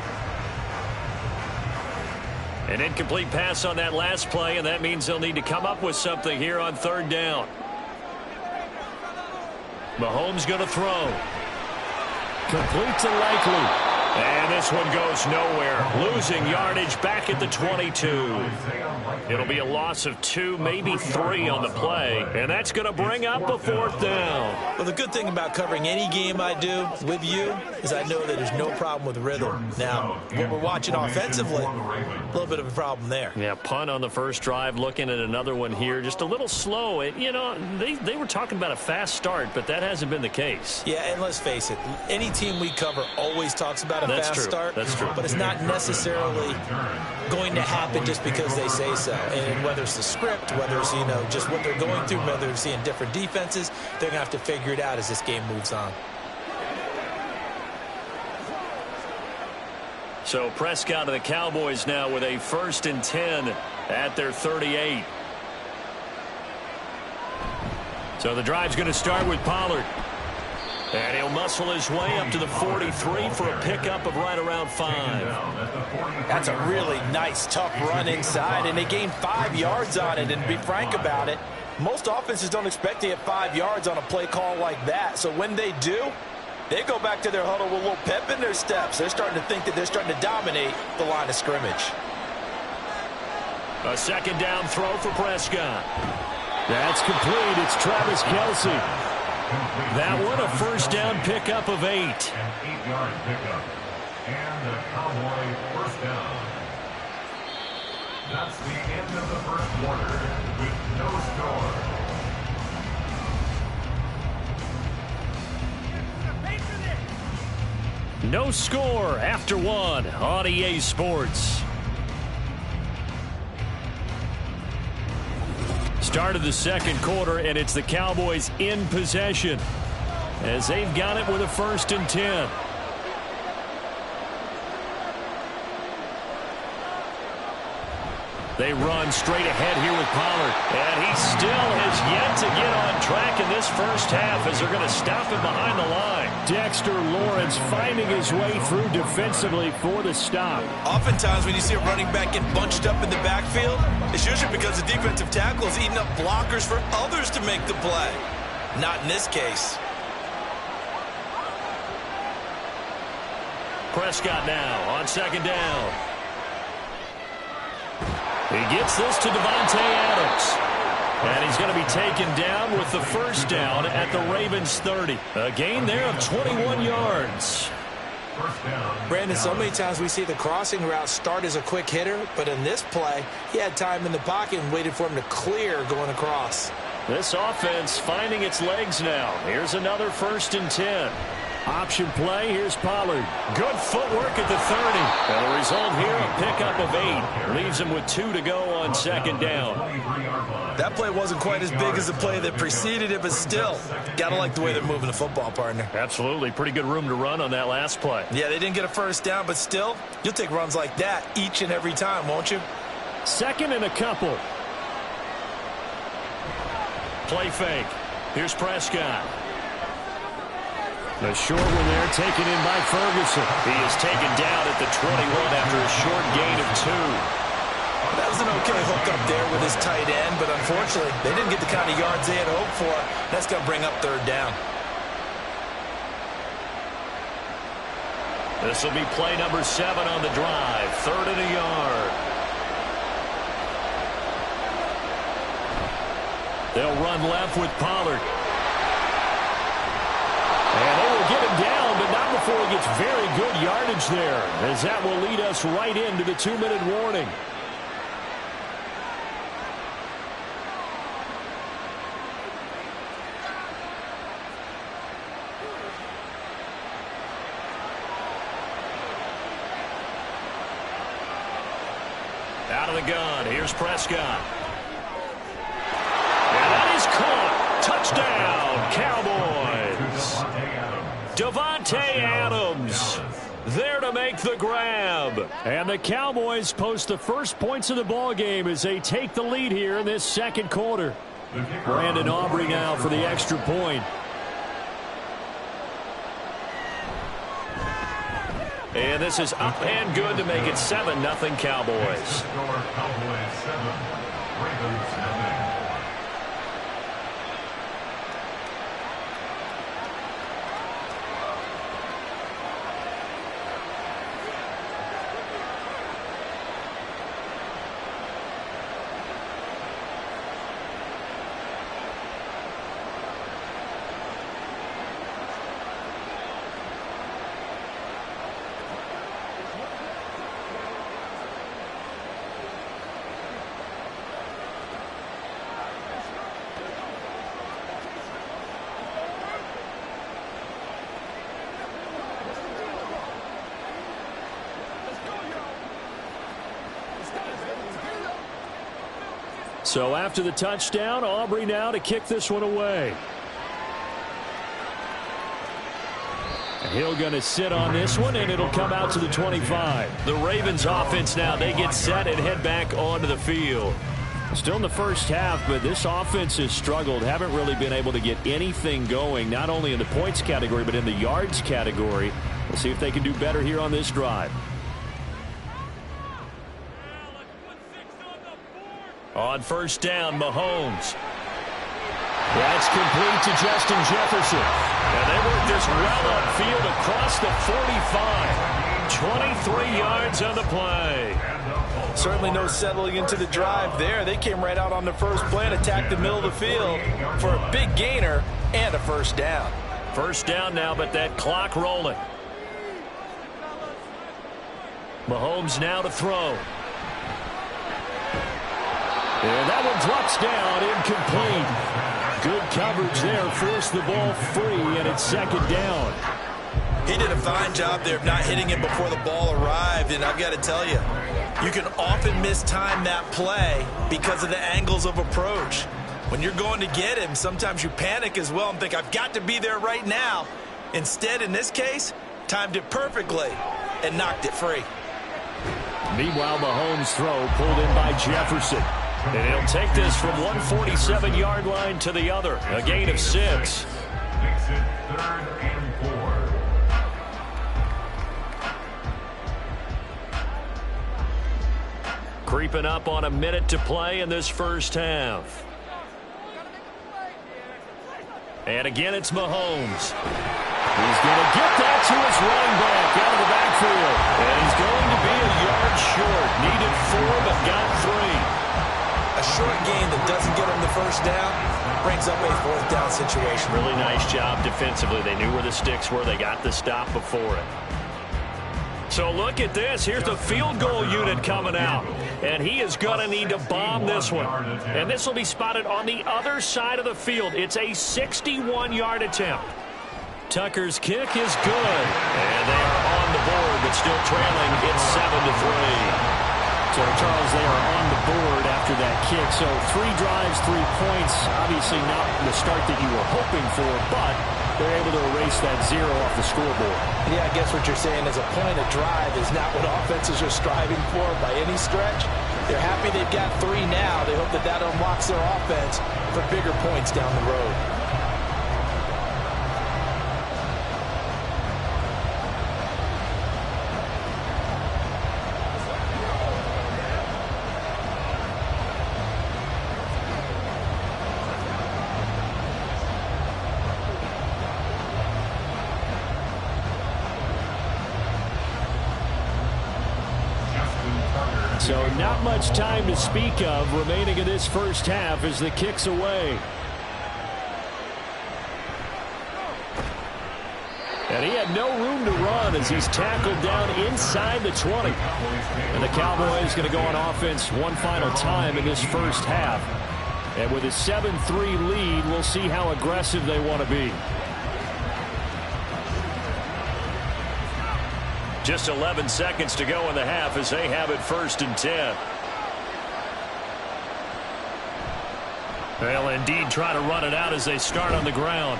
An incomplete pass on that last play, and that means they'll need to come up with something here on 3rd down. Mahomes going to throw. Complete to Likely. And this one goes nowhere. Losing yardage back at the 22. It'll be a loss of 2, maybe 3 on the play. And that's going to bring up a 4th down. Well, the good thing about covering any game I do with you is I know that there's no problem with rhythm. Now, when we're watching offensively, a little bit of a problem there. Yeah, punt on the first drive, looking at another one here. Just a little slow. You know, they were talking about a fast start, but that hasn't been the case. Yeah, and let's face it, any team we cover always talks about a fast start. That's true. But it's not necessarily going to happen just because they say so. And whether it's the script, whether it's, you know, just what they're going through, whether they're seeing different defenses, they're going to have to figure it out as this game moves on. So Prescott of the Cowboys now with a 1st and 10 at their 38. So the drive's going to start with Pollard. And he'll muscle his way up to the 43 for a pickup of right around 5. That's a really nice, tough run inside, and they gained 5 yards on it. And to be frank about it, most offenses don't expect to get 5 yards on a play call like that. So when they do, they go back to their huddle with a little pep in their steps. They're starting to think that they're starting to dominate the line of scrimmage. A 2nd down throw for Prescott. That's complete. It's Travis Kelce. That one a 1st down pickup of 8. An 8-yard pickup. And the Cowboy 1st down. That's the end of the first quarter with no score. No score after 1 on EA Sports. Start of the 2nd quarter, and it's the Cowboys in possession as they've got it with a 1st and 10. They run straight ahead here with Pollard, and he still has yet to get on track in this first half as they're going to stop him behind the line. Dexter Lawrence finding his way through defensively for the stop. Oftentimes when you see a running back get bunched up in the backfield, it's usually because the defensive tackle is eating up blockers for others to make the play. Not in this case. Prescott now on 2nd down. He gets this to Davante Adams. And he's going to be taken down with the 1st down at the Ravens 30. A gain there of 21 yards. Brandon, so many times we see the crossing route start as a quick hitter, but in this play, he had time in the pocket and waited for him to clear going across. This offense finding its legs now. Here's another 1st and 10. Option play. Here's Pollard. Good footwork at the 30. And the result here, a pickup of 8. Leaves him with 2 to go on second down. That play wasn't quite as big as the play that preceded it, but still, got to like the way they're moving the football, partner. Absolutely. Pretty good room to run on that last play. Yeah, they didn't get a first down, but still, you'll take runs like that each and every time, won't you? Second and a couple. Play fake. Here's Prescott. The short one there taken in by Ferguson. He is taken down at the 21 after a short gain of 2. That was an okay hook up there with his tight end, but unfortunately, they didn't get the kind of yards they had hoped for. That's going to bring up third down. This will be play number 7 on the drive. 3rd and a yard. They'll run left with Pollard. And they will get him down, but not before he gets very good yardage there, as that will lead us right into the 2-minute warning. Out of the gun, here's Prescott. And that is caught. Touchdown, Cowboys. Davante Adams there to make the grab. And the Cowboys post the first points of the ball game as they take the lead here in this second quarter. Brandon Aubrey now for the extra point. And this is up and good to make it 7-0 Cowboys. Cowboys 7, Ravens 7. So after the touchdown, Aubrey now to kick this one away. Hill going to sit on this one, and it'll come out to the 25. The Ravens offense now, they get set and head back onto the field. Still in the first half, but this offense has struggled. Haven't really been able to get anything going, not only in the points category, but in the yards category. We'll see if they can do better here on this drive. On first down, Mahomes. That's complete to Justin Jefferson. And they work this well upfield across the 45. 23 yards on the play. Certainly no settling into the drive there. They came right out on the first play and attacked the middle of the field for a big gainer and a first down. First down now, but that clock rolling. Mahomes now to throw. And that one drops down, incomplete. Good coverage there, forced the ball free, and it's second down. He did a fine job there of not hitting it before the ball arrived, and I've got to tell you, you can often mistime that play because of the angles of approach. When you're going to get him, sometimes you panic as well and think, I've got to be there right now. Instead, in this case, timed it perfectly and knocked it free. Meanwhile, Mahomes' throw pulled in by Jefferson. And he'll take this from 147-yard line to the other. A gain of 6. Makes it 3rd and 4. Creeping up on a minute to play in this first half. And again, it's Mahomes. He's going to get that to his running back out of the backfield. And he's going to be a yard short. Needed 4, but got 3. A short gain that doesn't get him the first down brings up a fourth down situation. Really nice job defensively. They knew where the sticks were. They got the stop before it. So look at this. Here's the field goal unit coming out. And he is going to need to bomb this one. And this will be spotted on the other side of the field. It's a 61-yard attempt. Tucker's kick is good. And they are on the board, but still trailing. It's 7-3. So, Charles, they are on the board after that kick. So 3 drives, 3 points. Obviously not the start that you were hoping for, but they're able to erase that 0 off the scoreboard. Yeah, I guess what you're saying is a point of drive is not what offenses are striving for by any stretch. They're happy they've got 3 now. They hope that that unlocks their offense for bigger points down the road. So not much time to speak of remaining in this first half as the kick's away. And he had no room to run as he's tackled down inside the 20. And the Cowboys going to go on offense one final time in this first half. And with a 7-3 lead, we'll see how aggressive they want to be. Just 11 seconds to go in the half as they have it 1st and 10. They'll indeed try to run it out as they start on the ground.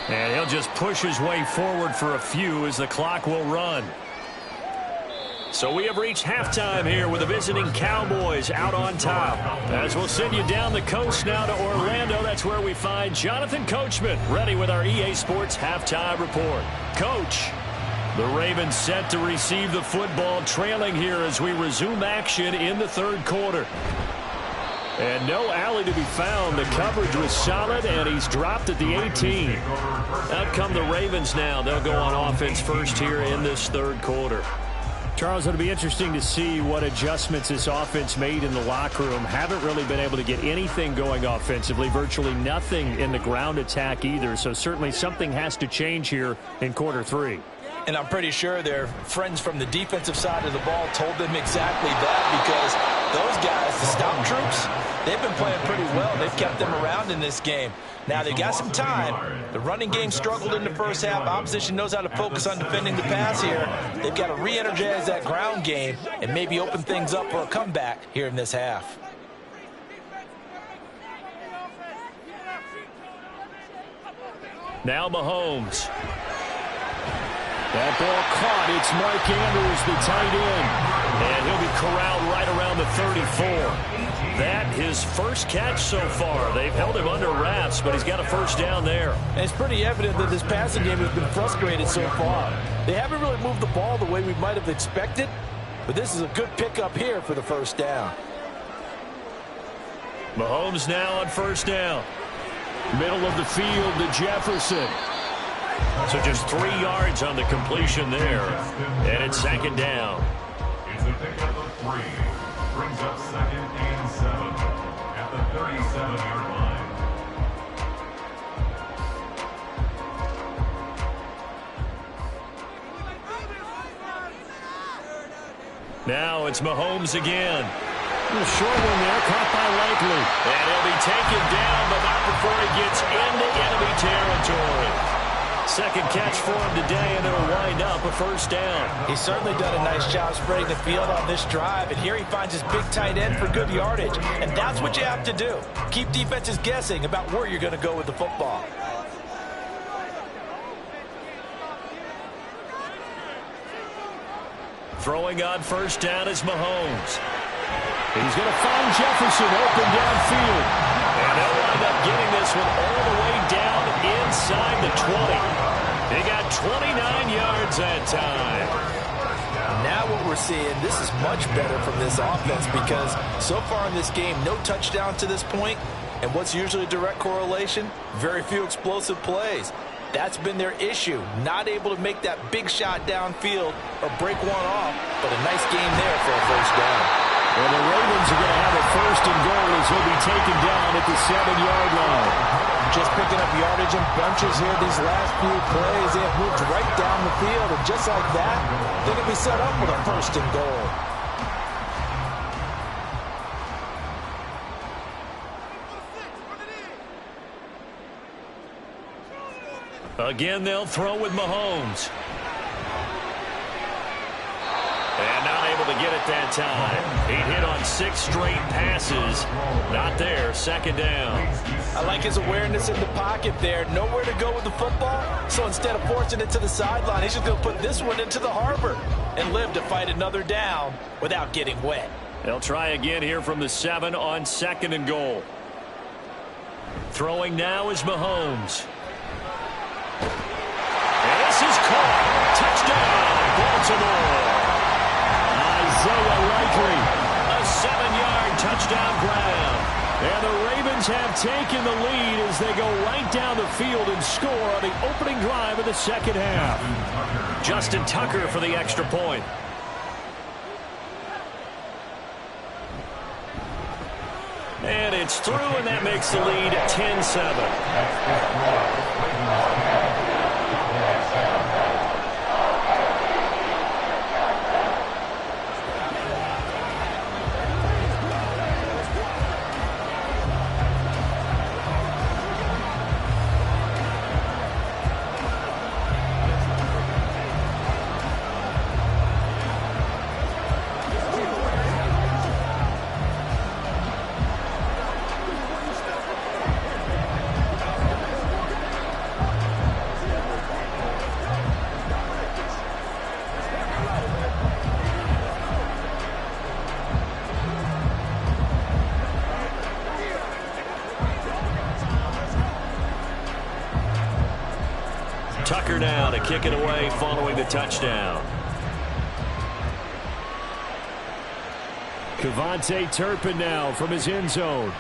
And he'll just push his way forward for a few as the clock will run. So we have reached halftime here with the visiting Cowboys out on top. As we'll send you down the coast now to Orlando, that's where we find Jonathan Coachman ready with our EA Sports halftime report. Coach. The Ravens set to receive the football, trailing here as we resume action in the 3rd quarter. And no alley to be found. The coverage was solid, and he's dropped at the 18. Out come the Ravens now. They'll go on offense first here in this 3rd quarter. Charles, it'll be interesting to see what adjustments this offense made in the locker room. Haven't really been able to get anything going offensively, virtually nothing in the ground attack either. So certainly something has to change here in quarter 3. And I'm pretty sure their friends from the defensive side of the ball told them exactly that, because those guys, the stop troops, they've been playing pretty well. They've kept them around in this game. Now, they got some time. The running game struggled in the first half. Opposition knows how to focus on defending the pass here. They've got to re-energize that ground game and maybe open things up for a comeback here in this half. Now Mahomes. That ball caught. It's Mark Andrews, the tight end. And he'll be corralled right around the 34. That his first catch so far. They've held him under wraps, but he's got a first down there. And it's pretty evident that this passing game has been frustrated so far. They haven't really moved the ball the way we might have expected, but this is a good pickup here for the first down. Mahomes now on first down. Middle of the field to Jefferson. So just 3 yards on the completion there. And it's 2nd down. It's a pickup of 3. Brings up 2nd and 7 at the 37-yard line. Now it's Mahomes again. A short one there, caught by Likely. And he'll be taken down, but not before he gets into enemy territory. Second catch for him today, and it'll wind up a first down. He's certainly done a nice job spreading the field on this drive, and here he finds his big tight end for good yardage. And that's what you have to do. Keep defenses guessing about where you're going to go with the football. Throwing on first down is Mahomes. He's going to find Jefferson open downfield. And they'll wind up getting this one all the way down inside the 20. They got 29 yards that time. Now what we're seeing, this is much better from this offense, because so far in this game, no touchdown to this point, and what's usually a direct correlation? Very few explosive plays. That's been their issue, not able to make that big shot downfield or break one off, but a nice game there for a first down. Well, the Ravens are going to have a 1st and goal as he'll be taken down at the 7-yard line. Just picking up yardage in bunches here these last few plays. They have moved right down the field, and just like that, they're going to be set up with a 1st and goal. Again, they'll throw with Mahomes. And not able to get it that time. He hit on 6 straight passes. Not there. Second down. I like his awareness in the pocket there. Nowhere to go with the football. So instead of forcing it to the sideline, he's just going to put this one into the harbor and live to fight another down without getting wet. They'll try again here from the 7 on 2nd and goal. Throwing now is Mahomes. And this is caught. Touchdown, Baltimore. Isaiah Likely. A 7-yard touchdown ground. And the Ravens have taken the lead as they go right down the field and score on the opening drive of the second half. Justin Tucker for the extra point. And it's through, and that makes the lead 10-7. Tucker now to kick it away following the touchdown. KaVontae Turpin now from his end zone.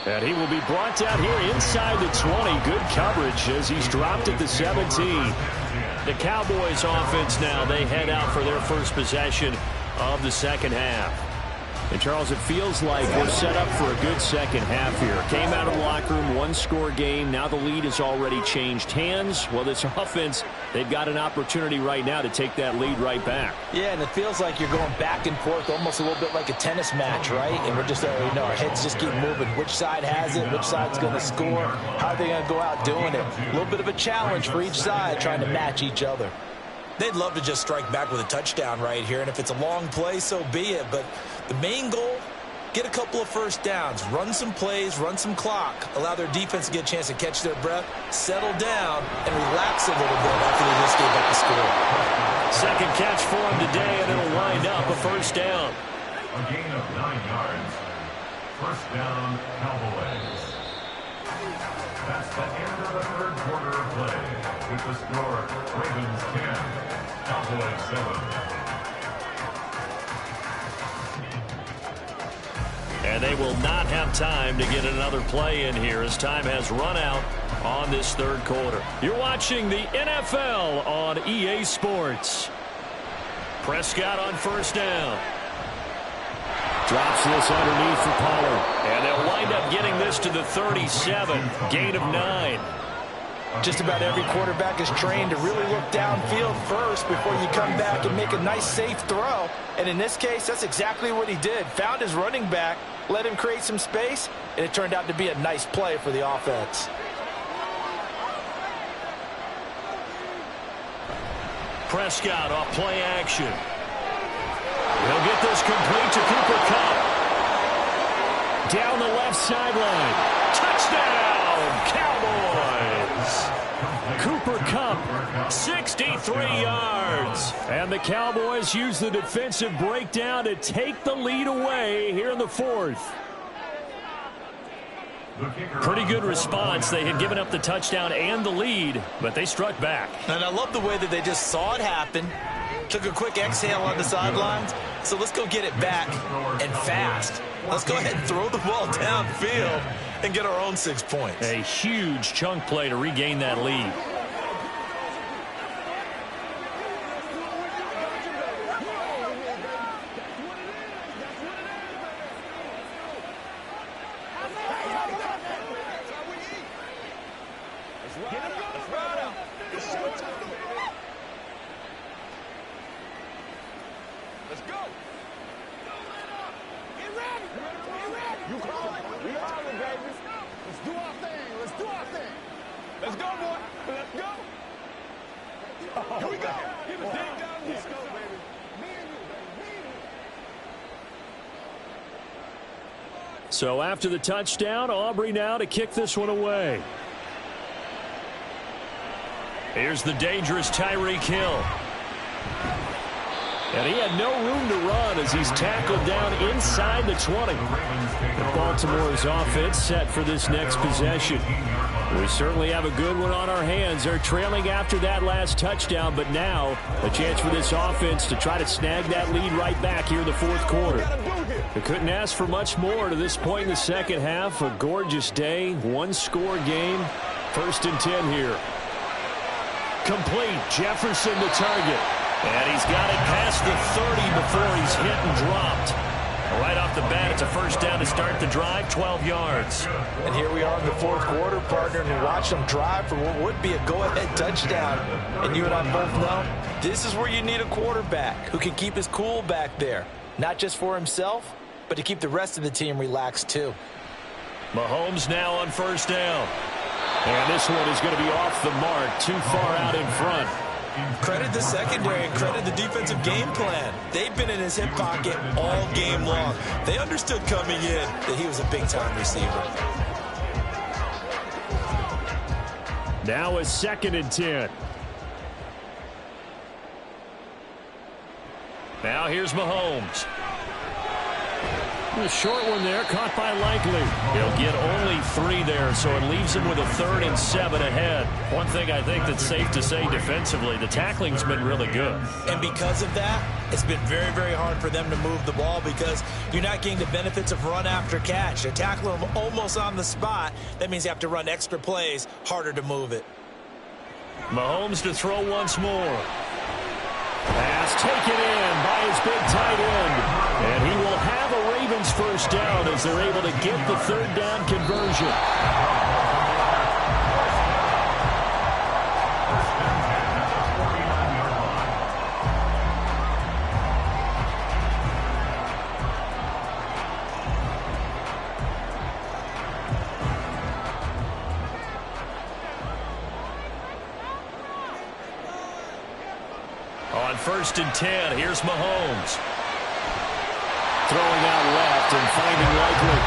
And he will be brought down here inside the 20. Good coverage as he's dropped at the 17. The Cowboys offense now, they head out for their first possession of the second half. And, Charles, it feels like we're set up for a good second half here. Came out of the locker room, one-score game. Now the lead has already changed hands. Well, this offense, they've got an opportunity right now to take that lead right back. Yeah, and it feels like you're going back and forth almost a little bit like a tennis match, right? And we're just, our heads just keep moving. Which side has it? Which side's going to score? How are they going to go out doing it? A little bit of a challenge for each side trying to match each other. They'd love to just strike back with a touchdown right here, and if it's a long play, so be it. But the main goal, get a couple of first downs, run some plays, run some clock, allow their defense to get a chance to catch their breath, settle down, and relax a little bit after they just gave up the score. Second catch for him today, and it'll wind up a first down. A gain of 9 yards. First down, Cowboys. That's the end of the third quarter of play. With the score, Ravens 10, Cowboys 7. And they will not have time to get another play in here as time has run out on this third quarter. You're watching the NFL on EA Sports. Prescott on first down. Drops this underneath for Pollard. And they'll wind up getting this to the 37. Gain of 9. Just about every quarterback is trained to really look downfield first before you come back and make a nice, safe throw. And in this case, that's exactly what he did. Found his running back, let him create some space, and it turned out to be a nice play for the offense. Prescott off play action. He'll get this complete to Cooper Kupp. Down the left sideline. Touchdown, Cowboys! Cooper Kupp, 63 yards. and the Cowboys use the defensive breakdown to take the lead away here in the fourth. Pretty good response. They had given up the touchdown and the lead, but they struck back. And I love the way that they just saw it happen, took a quick exhale on the sidelines. So let's go get it back and fast. Let's go ahead and throw the ball downfield and get our own 6 points. A huge chunk play to regain that lead. Let's go. Get ready. Get ready. You call it. We are the baby. Let's do our thing. Let's do our thing. Let's go, boy. Let's go. Here we go. Dig down this go, baby. So after the touchdown, Aubrey now to kick this one away. Here's the dangerous Tyreek Hill. And he had no room to run as he's tackled down inside the 20. And Baltimore's offense set for this next possession. We certainly have a good one on our hands. They're trailing after that last touchdown, but now a chance for this offense to try to snag that lead right back here in the fourth quarter. They couldn't ask for much more to this point in the second half. A gorgeous day, one-score game. 1st and 10 here. Complete. Jefferson the target. And he's got it past the 30 before he's hit and dropped. Right off the bat, it's a first down to start the drive, 12 yards. And here we are in the fourth quarter, partner, and we watch them drive for what would be a go-ahead touchdown. And you and I both know this is where you need a quarterback who can keep his cool back there. Not just for himself, but to keep the rest of the team relaxed too. Mahomes now on first down. And this one is going to be off the mark, too far out in front. Credit the secondary and credit the defensive game plan. They've been in his hip pocket all game long. They understood coming in that he was a big-time receiver. Now a 2nd and 10. Now here's Mahomes. A short one there, caught by Likely. He'll get only 3 there, so it leaves him with a 3rd and 7 ahead. One thing I think that's safe to say defensively, the tackling's been really good. And because of that, it's been very, very hard for them to move the ball because you're not getting the benefits of run after catch. They're tackling them almost on the spot. That means you have to run extra plays, harder to move it. Mahomes to throw once more. Pass taken in by his big tight end. And he will have a Ravens first down as they're able to get the 3rd down conversion. On 1st and 10, here's Mahomes. Throwing out left and finding Likely.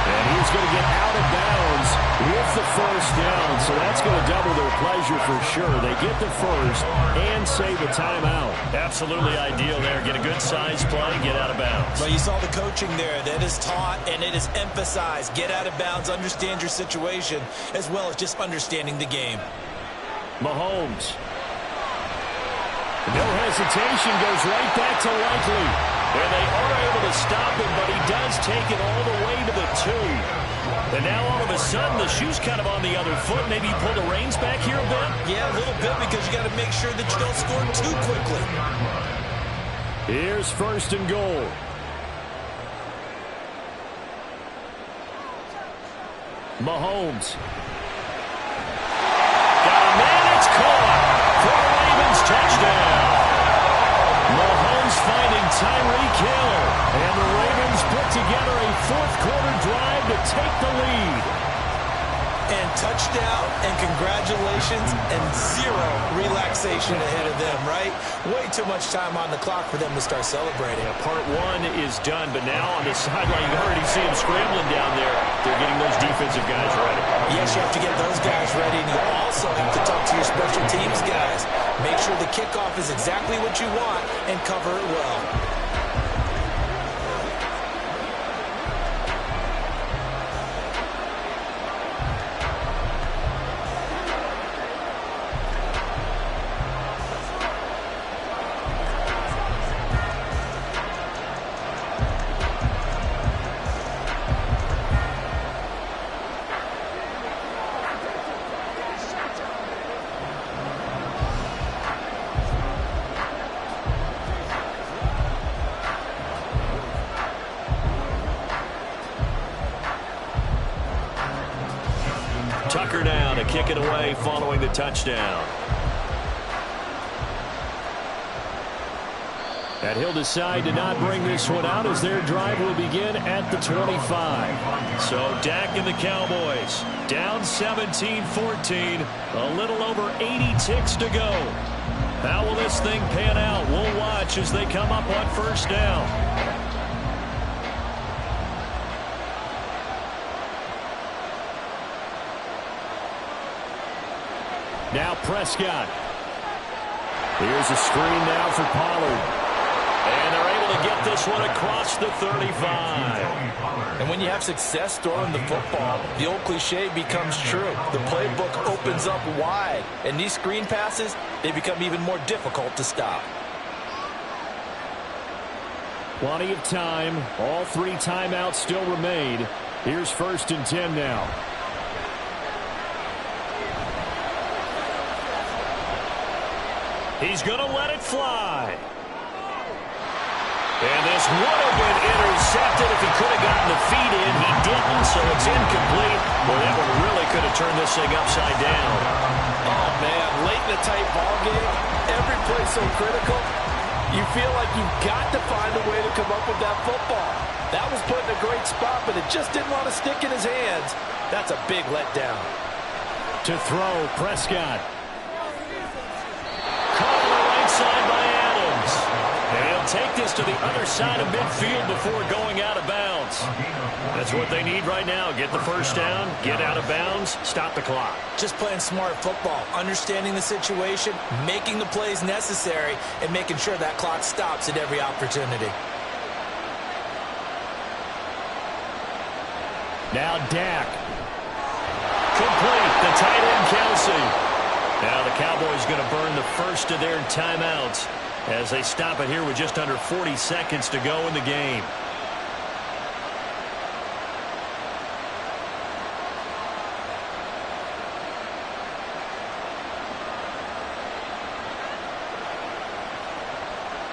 And he's going to get out of bounds with the first down. So that's going to double their pleasure for sure. They get the first and save a timeout. Absolutely ideal there. Get a good size play, get out of bounds. But you saw the coaching there. That is taught and it is emphasized. Get out of bounds, understand your situation, as well as just understanding the game. Mahomes. No hesitation, goes right back to Likely. And they are able to stop him, but he does take it all the way to the 2. And now all of a sudden, the shoe's kind of on the other foot. Maybe you pull the reins back here a bit? Yeah, a little bit because you got to make sure that you don't score too quickly. Here's 1st and goal. Mahomes. Got a man, it's caught for a Ravens touchdown. Mahomes finding Tyreek Hill. And the Ravens put together a fourth quarter drive to take the lead. And touchdown and congratulations and zero relaxation ahead of them, right? Way too much time on the clock for them to start celebrating. Part 1 is done, but now on the sideline, you already see them scrambling down there. They're getting those defensive guys ready. Yes, you have to get those guys ready, and you also have to talk to your special teams guys. Make sure the kickoff is exactly what you want and cover it well. Tucker now to kick it away following the touchdown. And he'll decide to not bring this one out as their drive will begin at the 25. So Dak and the Cowboys down 17-14. A little over 80 ticks to go. How will this thing pan out? We'll watch as they come up on first down. Now Prescott. Here's a screen now for Pollard. And they're able to get this one across the 35. And when you have success throwing the football, the old cliche becomes true. The playbook opens up wide. And these screen passes, they become even more difficult to stop. Plenty of time. All 3 timeouts still remain. Here's 1st and 10 now. He's going to let it fly. And this would have been intercepted if he could have gotten the feet in. He didn't, so it's incomplete. Boy, that one really could have turned this thing upside down. Oh, man, late in a tight ball game, every play so critical. You feel like you've got to find a way to come up with that football. That was put in a great spot, but it just didn't want to stick in his hands. That's a big letdown. To throw, Prescott. Caught on the right side by Adams. And he'll take this to the other side of midfield before going out of bounds. That's what they need right now. Get the first down, get out of bounds, stop the clock. Just playing smart football, understanding the situation, making the plays necessary, and making sure that clock stops at every opportunity. Now Dak. Complete. The tight end, Kelsey. Now the Cowboys going to burn the first of their timeouts as they stop it here with just under 40 seconds to go in the game.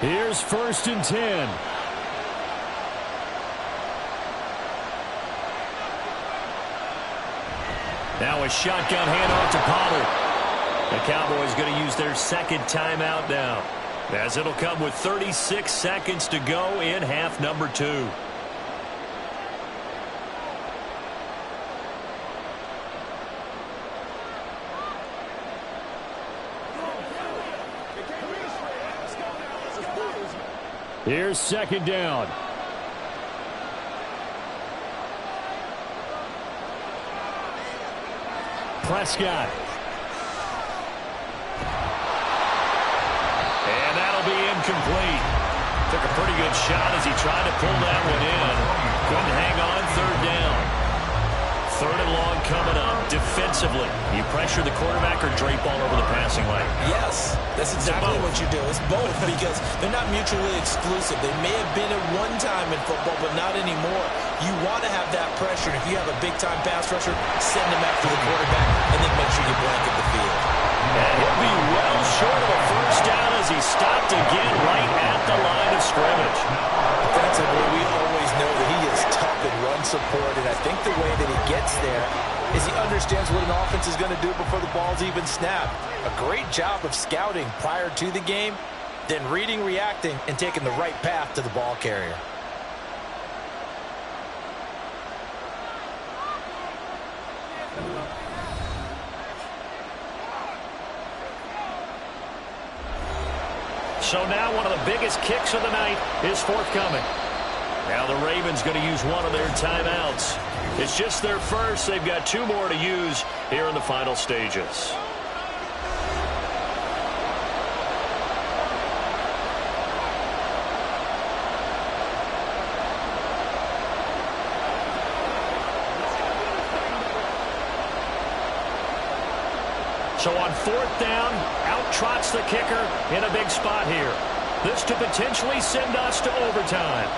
Here's 1st and 10. Now a shotgun handoff to Pollard. The Cowboys going to use their second timeout now, as it'll come with 36 seconds to go in half number 2. Here's 2nd down. Prescott. And that'll be incomplete. Took a pretty good shot as he tried to pull that one in. Couldn't hang on. 3rd down. 3rd and long coming up. Defensively, you pressure the quarterback or drape all over the passing lane? Yes, that's exactly what you do. It's both because they're not mutually exclusive. They may have been at one time in football, but not anymore. You want to have that pressure. And if you have a big-time pass rusher, send him after the quarterback and then make sure you blanket the field. And he'll be well short of a first down as he stopped again right at the line of scrimmage. Defensively, we always know that he is tough in run support, and I think the way that he gets there is he understands what an offense is going to do before the ball's even snapped. A great job of scouting prior to the game, then reading, reacting, and taking the right path to the ball carrier. So now one of the biggest kicks of the night is forthcoming. Now the Ravens going to use one of their timeouts. It's just their first. They've got 2 more to use here in the final stages. So on 4th down, out trots the kicker in a big spot here. This to potentially send us to overtime.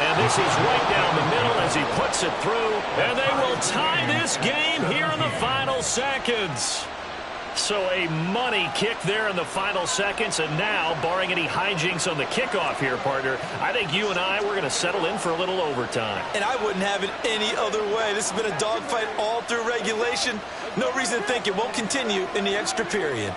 And this is right down the middle as he puts it through. And they will tie this game here in the final seconds. So a money kick there in the final seconds. And now, barring any hijinks on the kickoff here, partner, I think you and I, we're going to settle in for a little overtime. And I wouldn't have it any other way. This has been a dogfight all through regulation. No reason to think it won't continue in the extra period.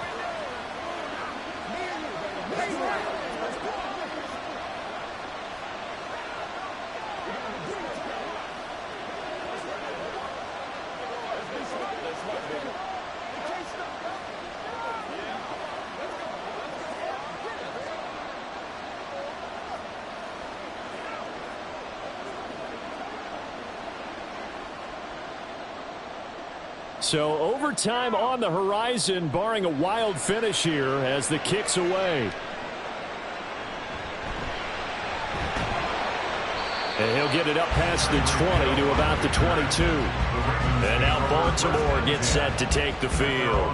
So overtime on the horizon, barring a wild finish here as the kick's away. And he'll get it up past the 20 to about the 22. And now Baltimore gets set to take the field.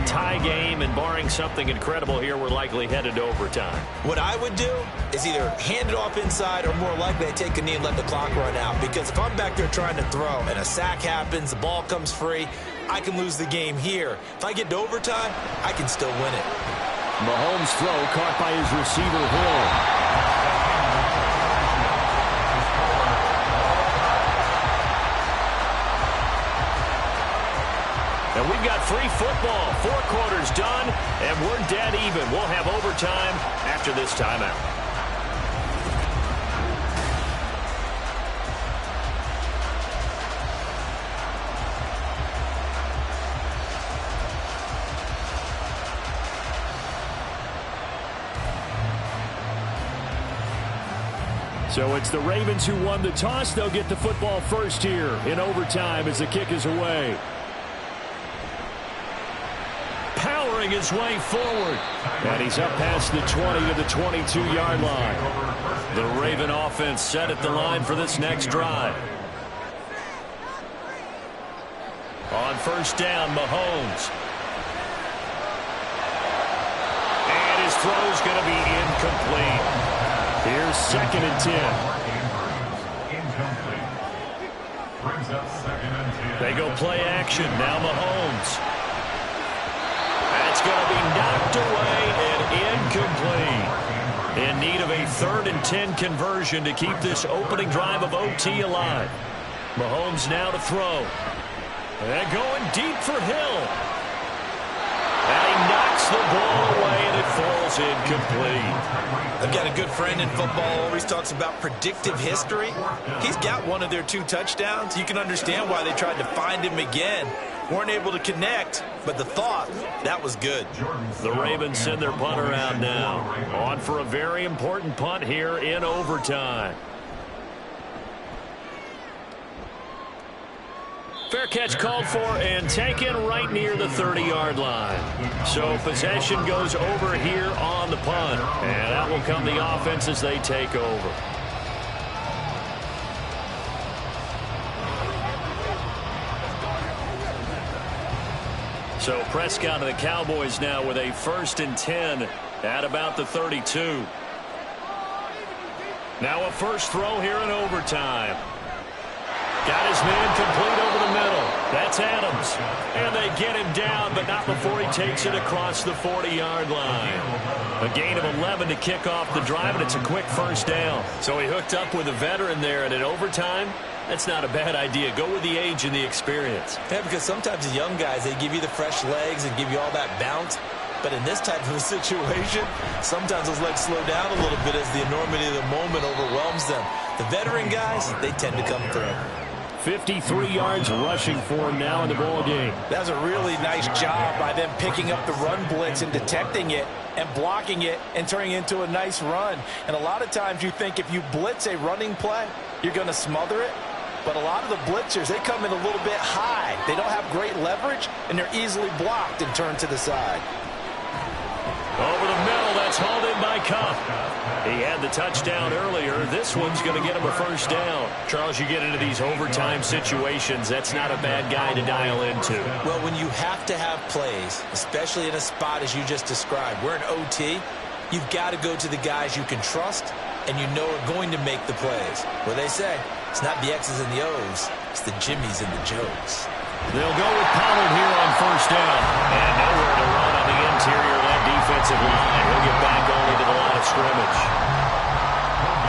Tie game, and barring something incredible here, we're likely headed to overtime. What I would do is either hand it off inside or more likely I take a knee and let the clock run out. Because if I'm back there trying to throw and a sack happens, the ball comes free, I can lose the game here. If I get to overtime, I can still win it. Mahomes' throw caught by his receiver, Hill. And we've got free football. 4 quarters done, and we're dead even. We'll have overtime after this timeout. So it's the Ravens who won the toss. They'll get the football first here in overtime as the kick is away. Powering his way forward. And he's up past the 20 to the 22-yard line. The Raven offense set at the line for this next drive. On first down, Mahomes. And his throw's going to be incomplete. Here's 2nd and 10. Brings up 2nd and 10. They go play action. Now Mahomes. That's going to be knocked away and incomplete. In need of a 3rd and 10 conversion to keep this opening drive of OT alive. Mahomes now to throw. And going deep for Hill. And he knocks the ball away and it falls incomplete. I've got a good friend in football, always talks about predictive history. He's got one of their 2 touchdowns. You can understand why they tried to find him again. Weren't able to connect, but the thought, that was good. The Ravens send their punter out now. On for a very important punt here in overtime. Fair catch called for and taken right near the 30-yard line. So possession goes over here on the punt. And out will come the offense as they take over. So Prescott and the Cowboys now with a 1st and 10 at about the 32. Now a first throw here in overtime. Got his man complete over the middle. That's Adams. And they get him down, but not before he takes it across the 40-yard line. A gain of 11 to kick off the drive, and it's a quick first down. So he hooked up with a veteran there, and in overtime, that's not a bad idea. Go with the age and the experience. Yeah, because sometimes the young guys, they give you the fresh legs and give you all that bounce. But in this type of a situation, sometimes those legs slow down a little bit as the enormity of the moment overwhelms them. The veteran guys, they tend to come through. 53 yards rushing for him now in the ball game. That was a really nice job by them picking up the run blitz and detecting it and blocking it and turning it into a nice run. And a lot of times you think if you blitz a running play, you're going to smother it. But a lot of the blitzers, they come in a little bit high. They don't have great leverage, and they're easily blocked and turned to the side. Over the middle, that's hauled in by Kupp. He had the touchdown earlier. This one's going to get him a first down. Charles, you get into these overtime situations, that's not a bad guy to dial into. Well, when you have to have plays, especially in a spot as you just described, we're in OT, you've got to go to the guys you can trust and you know are going to make the plays. Where they say, it's not the X's and the O's, it's the Jimmies and the Joes. They'll go with Pollard here on first down. And nowhere to run on the interior of that defensive line. He'll get back only to the line of scrimmage.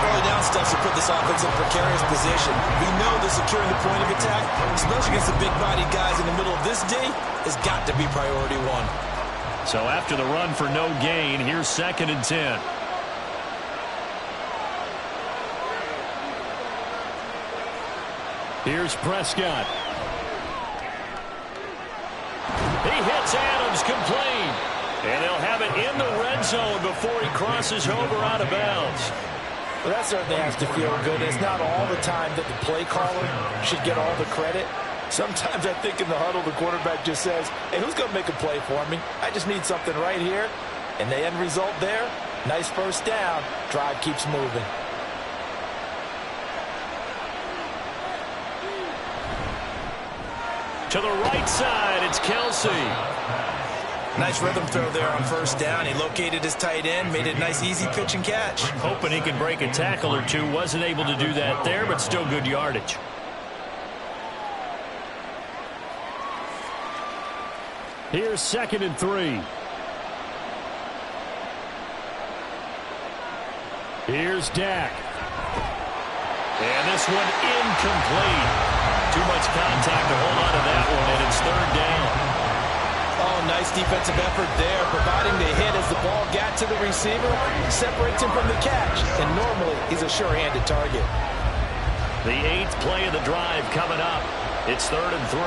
Early down stuff to put this offense in a precarious position. We know that securing the point of attack, especially against the big-bodied guys in the middle of this D, has got to be priority 1. So after the run for no gain, here's 2nd and 10. Here's Prescott. He hits Adams complete. And they'll have it in the red zone before he crosses over out of bounds. Well, that certainly has to feel good. It's not all the time that the play caller should get all the credit. Sometimes I think in the huddle, the quarterback just says, hey, who's going to make a play for me? I just need something right here. And the end result there, nice first down. Drive keeps moving. To the right side, it's Kelsey. Nice rhythm throw there on first down. He located his tight end, made it a nice, easy pitch and catch. Hoping he could break a tackle or two. Wasn't able to do that there, but still good yardage. Here's 2nd and 3. Here's Dak. And this one incomplete. Too much contact to hold on to that one, and it's 3rd down. Oh, nice defensive effort there, providing the hit as the ball got to the receiver, separates him from the catch, and normally he's a sure-handed target. The 8th play of the drive coming up. It's 3rd and 3.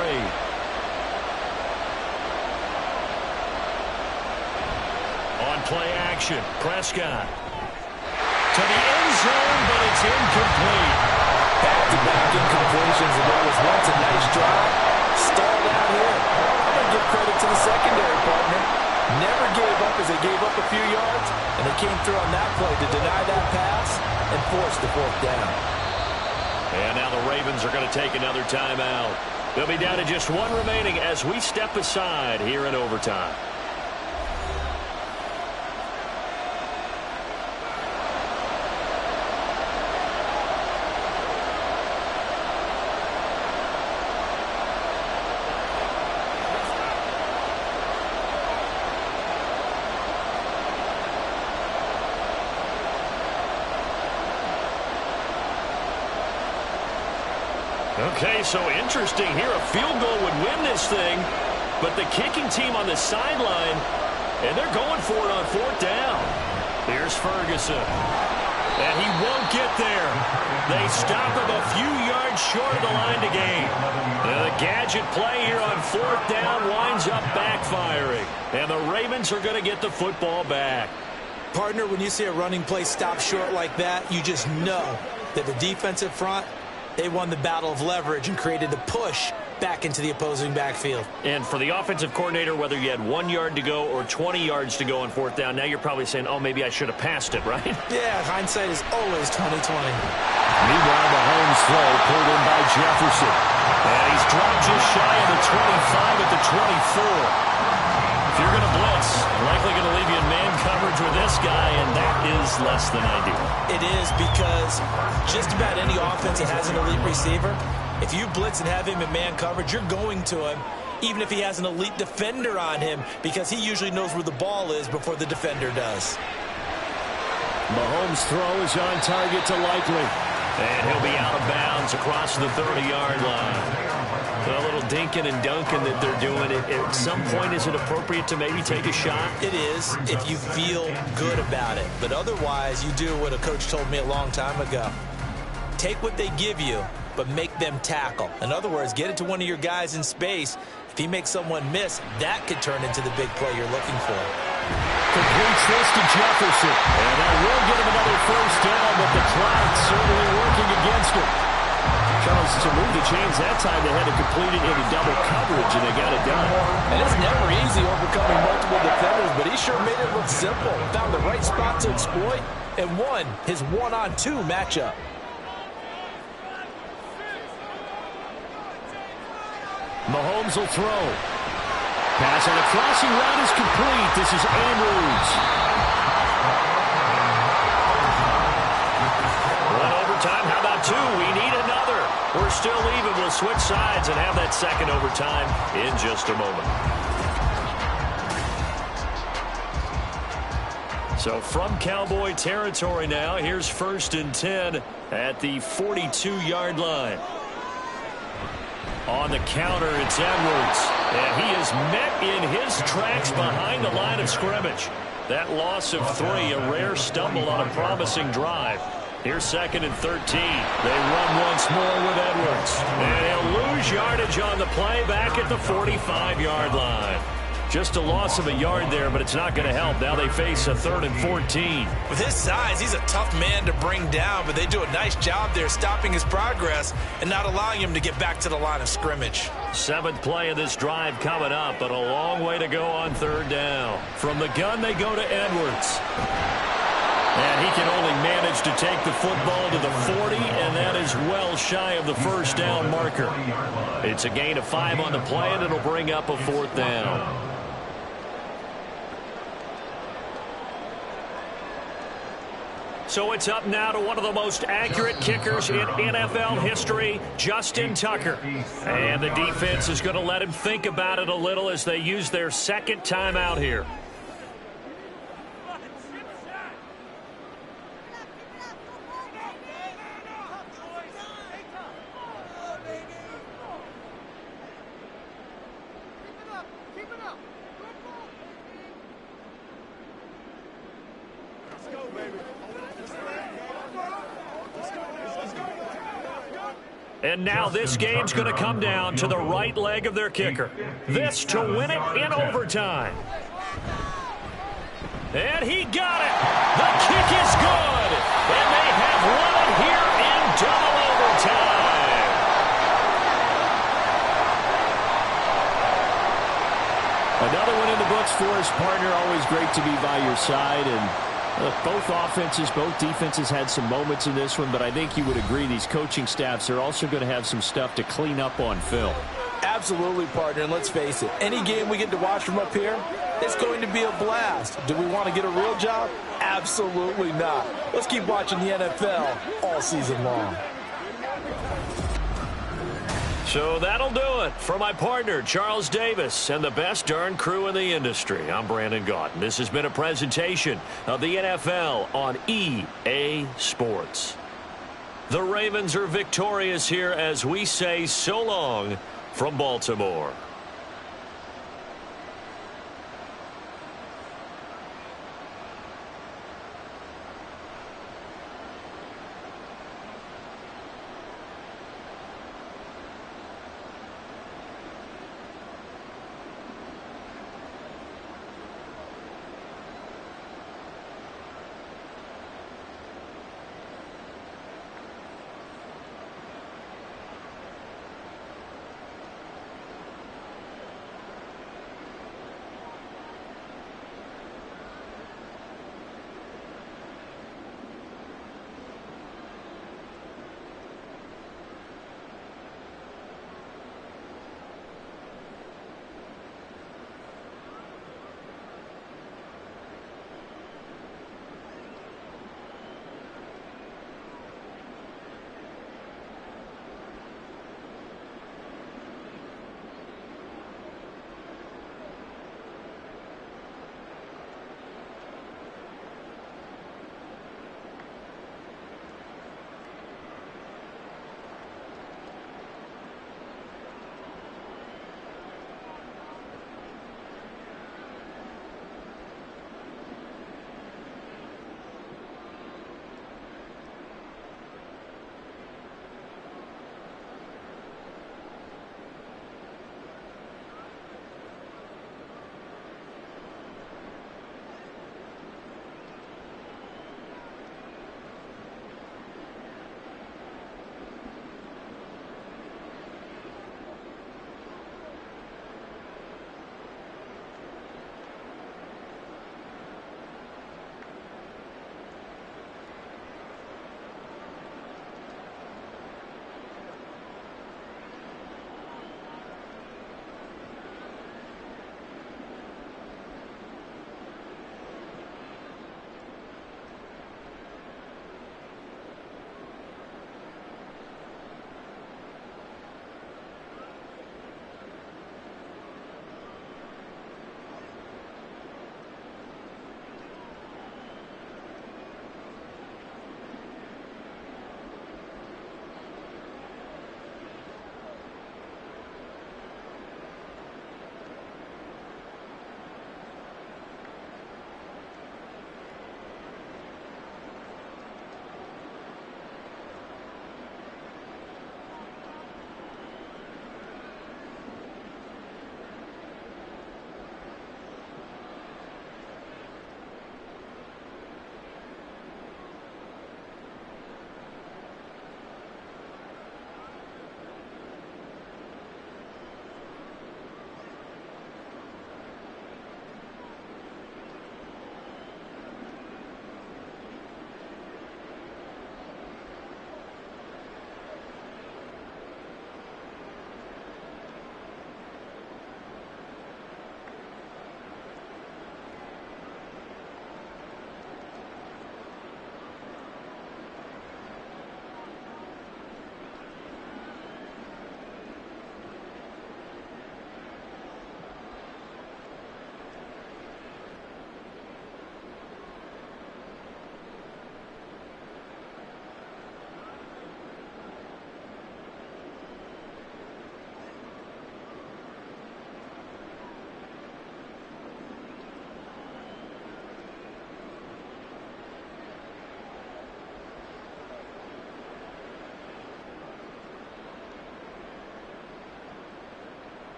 On play action, Prescott. To the end zone, but it's incomplete. Back-to-back incompletions, and what was once a nice drive, stalled out here. I'm going to give credit to the secondary partner. Never gave up as they gave up a few yards, and they came through on that play to deny that pass and force the 4th down. And now the Ravens are going to take another timeout. They'll be down to just one remaining as we step aside here in overtime. Okay, so interesting here. A field goal would win this thing, but the kicking team on the sideline, and they're going for it on 4th down. Here's Ferguson, and he won't get there. They stop him a few yards short of the line to gain. And the gadget play here on 4th down winds up backfiring, and the Ravens are going to get the football back. Partner, when you see a running play stop short like that, you just know that the defensive front, they won the battle of leverage and created a push back into the opposing backfield. And for the offensive coordinator, whether you had 1 yard to go or 20 yards to go on 4th down, now you're probably saying, oh, maybe I should have passed it, right? Yeah, hindsight is always 20/20. Meanwhile, Mahomes' throw pulled in by Jefferson. And he's dropped just shy of the 25 at the 24. If you're going to blitz, likely going to leave you in man coverage with this guy, and that is less than ideal. It is, because just about any offense that has an elite receiver, if you blitz and have him in man coverage, you're going to him, even if he has an elite defender on him, because he usually knows where the ball is before the defender does. Mahomes' throw is on target to Likely. And he'll be out of bounds across the 30-yard line. A little dinking and dunking that they're doing. At some point, is it appropriate to maybe take a shot? It is, if you feel good about it. But otherwise, you do what a coach told me a long time ago. Take what they give you, but make them tackle. In other words, get it to one of your guys in space. If he makes someone miss, that could turn into the big play you're looking for. Completes this to Jefferson. And that will get him another first down, but the clock certainly working against him. Charles, to move the chains that time, they had to complete it into double coverage, and they got it done. And it's never easy overcoming multiple defenders, but he sure made it look simple. Found the right spot to exploit and won his 1-on-2 matchup. Mahomes will throw. Pass on a crossing route is complete. This is Andrews. One overtime. How about 2? We need another. We're still even. We'll switch sides and have that second overtime in just a moment. So from Cowboy territory now, here's 1st and 10 at the 42-yard line. On the counter, it's Edwards. And he is met in his tracks behind the line of scrimmage. That loss of 3, a rare stumble on a promising drive. Here's 2nd and 13. They run once more with Edwards. And he'll lose yardage on the play back at the 45-yard line. Just a loss of a yard there, but it's not going to help. Now they face a 3rd and 14. With his size, he's a tough man to bring down, but they do a nice job there stopping his progress and not allowing him to get back to the line of scrimmage. 7th play of this drive coming up, but a long way to go on 3rd down. From the gun, they go to Edwards. And he can only manage to take the football to the 40, and that is well shy of the first down marker. It's a gain of 5 on the play, and it'll bring up a 4th down. So it's up now to one of the most accurate kickers in NFL history, Justin Tucker. And the defense is going to let him think about it a little as they use their 2nd timeout here. And now this game's going to come down to the right leg of their kicker. This to win it in overtime. And he got it. The kick is good. And they have won it here in double overtime. Another one in the books for his partner. Always great to be by your side. And both offenses, both defenses had some moments in this one, but I think you would agree these coaching staffs are also going to have some stuff to clean up on film. Absolutely, partner, and let's face it, any game we get to watch from up here, it's going to be a blast. Do we want to get a real job? Absolutely not. Let's keep watching the NFL all season long. So that'll do it for my partner, Charles Davis, and the best darn crew in the industry. I'm Brandon Gaudin. This has been a presentation of the NFL on EA Sports. The Ravens are victorious here as we say so long from Baltimore.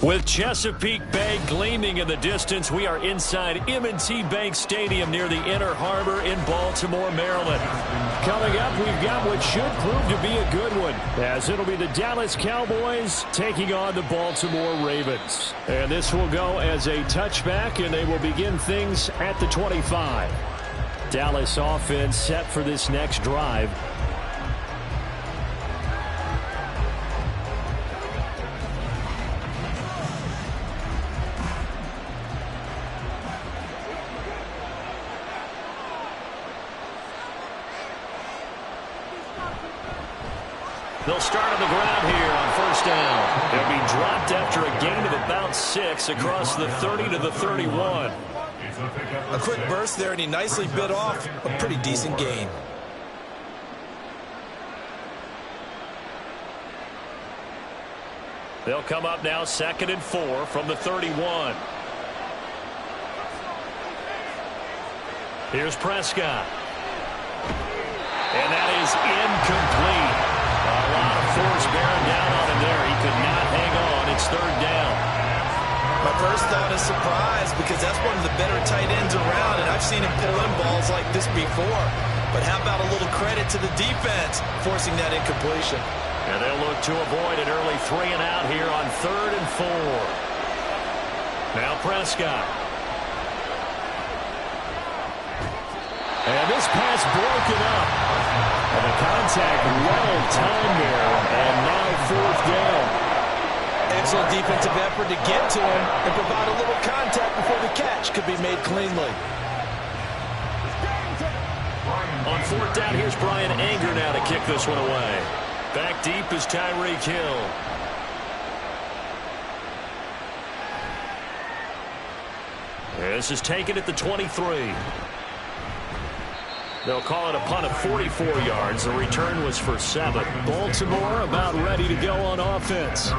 With Chesapeake Bay gleaming in the distance, we are inside M&T Bank Stadium near the Inner Harbor in Baltimore, Maryland. Coming up, we've got what should prove to be a good one, as it'll be the Dallas Cowboys taking on the Baltimore Ravens. And this will go as a touchback, and they will begin things at the 25. Dallas offense set for this next drive. They'll start on the ground here on first down. They'll be dropped after a gain of about 6 across the 30 to the 31. A quick burst there, and he nicely bit off a pretty decent gain. They'll come up now 2nd and 4 from the 31. Here's Prescott. And that is incomplete. A lot of force bearing down on him there. He could not hang on. It's 3rd down. My first thought is surprise, because that's one of the better tight ends around, and I've seen him pull in balls like this before. But how about a little credit to the defense forcing that incompletion? And they'll look to avoid an early 3 and out here on 3rd and 4. Now Prescott. And this pass broken up. And the contact well timed there, and now 4th down. Excellent defensive effort to get to him and provide a little contact before the catch could be made cleanly. On 4th down, here's Brian Anger now to kick this one away. Back deep is Tyreek Hill. This is taken at the 23. They'll call it a punt of 44 yards. The return was for 7. Baltimore about ready to go on offense.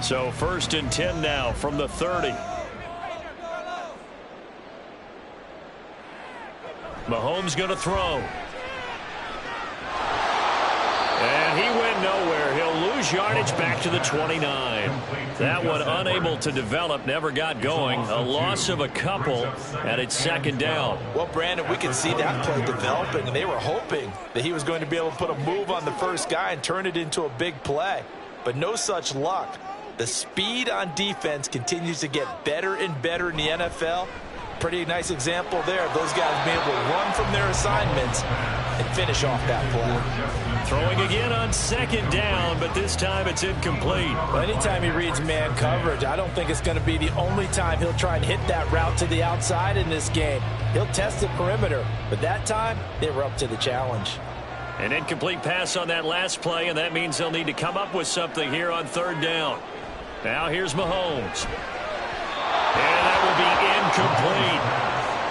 So 1st and 10 now from the 30. Mahomes going to throw. And he went nowhere. He'll lose yardage back to the 29. That one unable to develop, never got going. A loss of a couple, and it's 2nd down. Well, Brandon, we can see that play developing, and they were hoping that he was going to be able to put a move on the first guy and turn it into a big play. But no such luck. The speed on defense continues to get better and better in the NFL. Pretty nice example there of those guys being able to run from their assignments and finish off that play. Throwing again on second down, but this time it's incomplete. Well, anytime he reads man coverage, I don't think it's going to be the only time he'll try and hit that route to the outside in this game. He'll test the perimeter, but that time they were up to the challenge. An incomplete pass on that last play, and that means they'll need to come up with something here on third down. Now here's Mahomes. And that will be incomplete.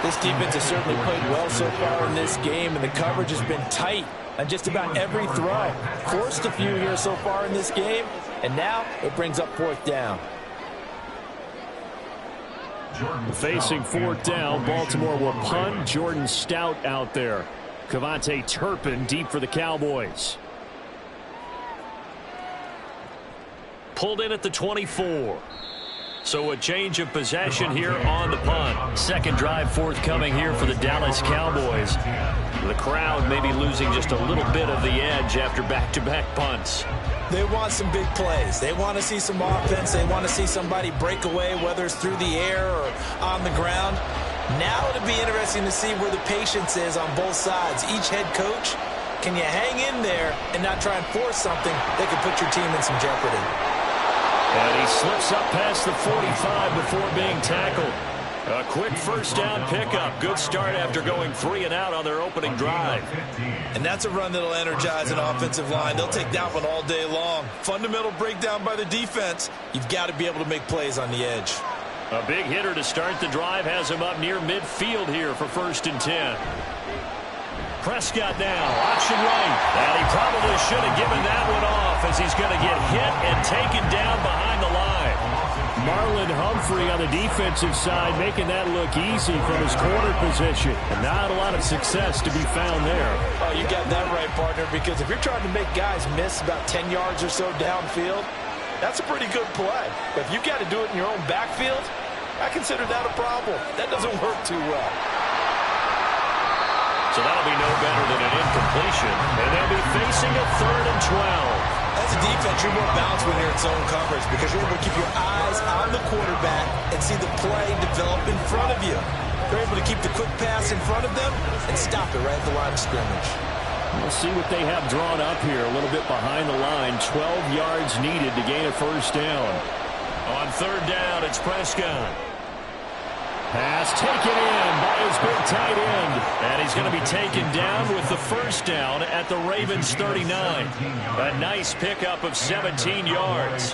This defense has certainly played well so far in this game, and the coverage has been tight on just about every throw. Forced a few here so far in this game, and now it brings up fourth down. Facing fourth down, Baltimore will punt. Jordan Stout out there. Kevontae Turpin deep for the Cowboys. Pulled in at the 24. So a change of possession here on the punt. Second drive forthcoming here for the Dallas Cowboys. The crowd may be losing just a little bit of the edge after back-to-back punts. They want some big plays. They want to see some offense. They want to see somebody break away, whether it's through the air or on the ground. Now it'll be interesting to see where the patience is on both sides. Each head coach, can you hang in there and not try and force something that could put your team in some jeopardy? And he slips up past the 45 before being tackled. A quick first down pickup. Good start after going 3 and out on their opening drive. And that's a run that'll energize an offensive line. They'll take that one all day long. Fundamental breakdown by the defense. You've got to be able to make plays on the edge. A big hitter to start the drive has him up near midfield here for 1st and 10. Prescott now, option right. And he probably should have given that one off as he's going to get hit and taken down behind the line. Marlon Humphrey on the defensive side making that look easy from his corner position. And not a lot of success to be found there. Oh, you got that right, partner, because if you're trying to make guys miss about 10 yards or so downfield, that's a pretty good play. But if you got to do it in your own backfield, I consider that a problem. That doesn't work too well. So that'll be no better than an incompletion. And they'll be facing a 3rd and 12. As a defense, you're more balanced when you're in zone coverage because you're able to keep your eyes on the quarterback and see the play develop in front of you. They're able to keep the quick pass in front of them and stop it right at the line of scrimmage. We'll see what they have drawn up here. A little bit behind the line. 12 yards needed to gain a first down. On 3rd down, it's Prescott. Pass taken in by his big tight end. And he's going to be taken down with the first down at the Ravens 39. A nice pickup of 17 yards.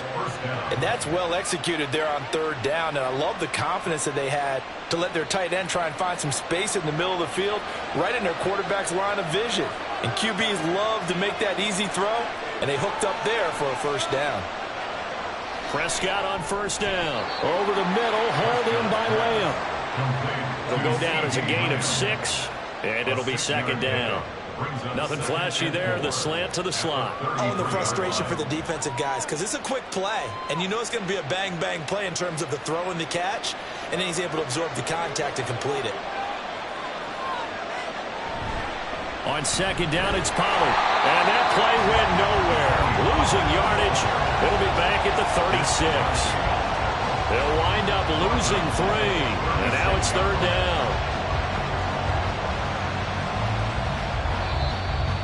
And that's well executed there on 3rd down. And I love the confidence that they had to let their tight end try and find some space in the middle of the field, right in their quarterback's line of vision. And QBs love to make that easy throw, and they hooked up there for a first down. Prescott on 1st down. Over the middle, hauled in by Lamb. It'll go down as a gain of 6, and it'll be 2nd down. Nothing flashy there, the slant to the slot. Oh, and the frustration for the defensive guys, because it's a quick play, and you know it's going to be a bang-bang play in terms of the throw and the catch, and then he's able to absorb the contact and complete it. On 2nd down, it's Pollard. And that play went nowhere. Losing yardage. It'll be back at the 36. They'll wind up losing 3. And now it's 3rd down.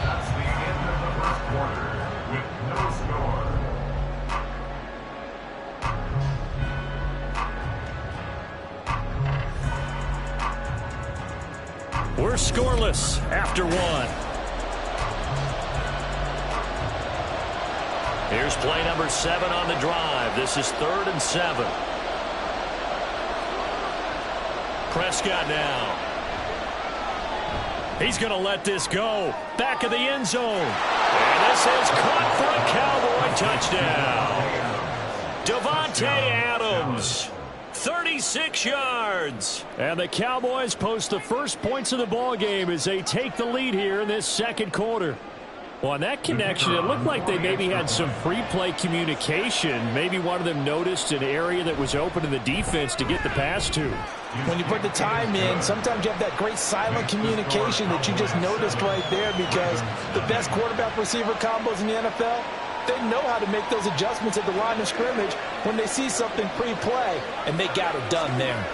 That's the end of the first quarter with no score. We're scoreless after 1. Here's play number 7 on the drive. This is 3rd and 7. Prescott now. He's going to let this go. Back of the end zone. And this is caught for a Cowboy touchdown. Davante Adams. 36 yards. And the Cowboys post the first points of the ball game as they take the lead here in this 2nd quarter. Well, on that connection, it looked like they maybe had some pre-play communication. Maybe one of them noticed an area that was open in the defense to get the pass to. When you put the time in, sometimes you have that great silent communication that you just noticed right there, because the best quarterback-receiver combos in the NFL, they know how to make those adjustments at the line of scrimmage when they see something pre-play, and they got it done there.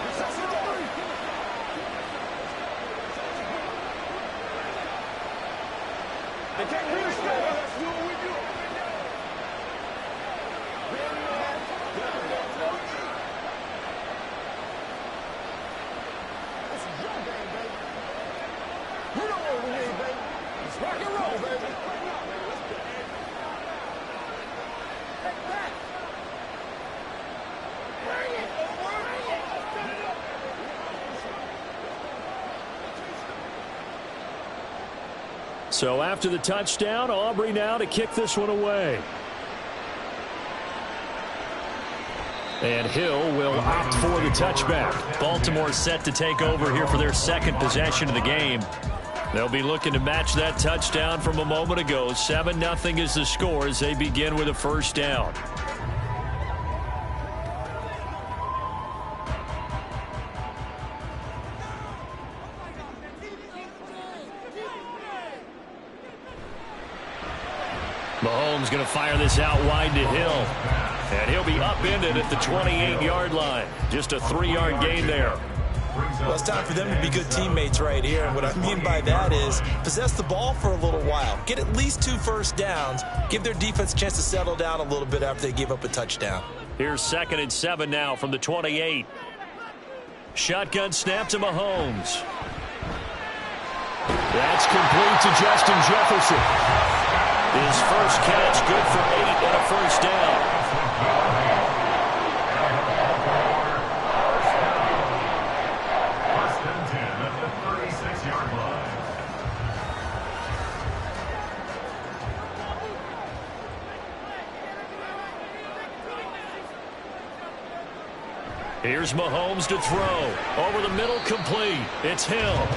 Rock and roll, baby. So after the touchdown, Aubrey now to kick this one away. And Hill will opt for the touchback. Baltimore set to take over here for their second possession of the game. They'll be looking to match that touchdown from a moment ago. 7-0 is the score as they begin with a first down. Mahomes going to fire this out wide to Hill. And he'll be upended at the 28-yard line. Just a 3-yard gain there. Well, it's time for them to be good teammates right here. And what I mean by that is possess the ball for a little while. Get at least 2 first downs. Give their defense a chance to settle down a little bit after they give up a touchdown. Here's 2nd and 7 now from the 28. Shotgun snap to Mahomes. That's complete to Justin Jefferson. His first catch, good for 8 and a first down. First and 10 at the 36-yard line. Here's Mahomes to throw. Over the middle, complete. It's Hill.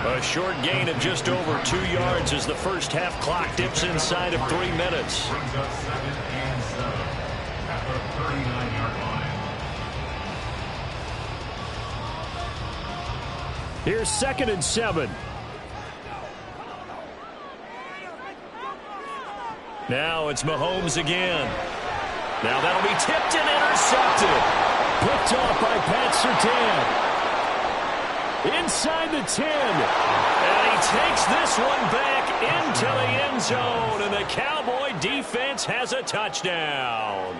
A short gain of just over 2 yards as the first half clock dips inside of 3 minutes. Brings up 2nd and 7 at the 39-yard line. Here's 2nd and 7. Now it's Mahomes again. Now that'll be tipped and intercepted. Picked off by Pat Surtain. Inside the 10. And he takes this one back into the end zone. And the Cowboy defense has a touchdown.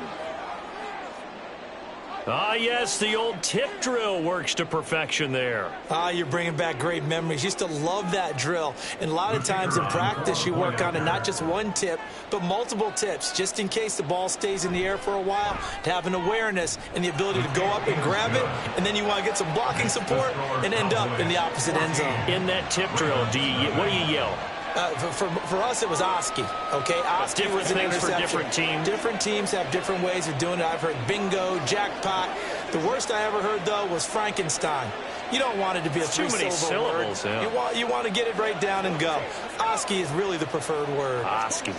Ah, yes, the old tip drill works to perfection there. You're bringing back great memories. Used to love that drill. And a lot of times in practice, you work on it, not just one tip, but multiple tips, just in case the ball stays in the air for a while, to have an awareness and the ability to go up and grab it, and then you want to get some blocking support and end up in the opposite end zone. In that tip drill, what do you yell? For us, it was Oski. Okay, Oski was an things interception. for different teams. Different teams have different ways of doing it. I've heard bingo, jackpot. The worst I ever heard, though, was Frankenstein. You don't want it to be a too many three-syllable word. syllables. Yeah. You want to get it right down and go. Oski is really the preferred word. Oski.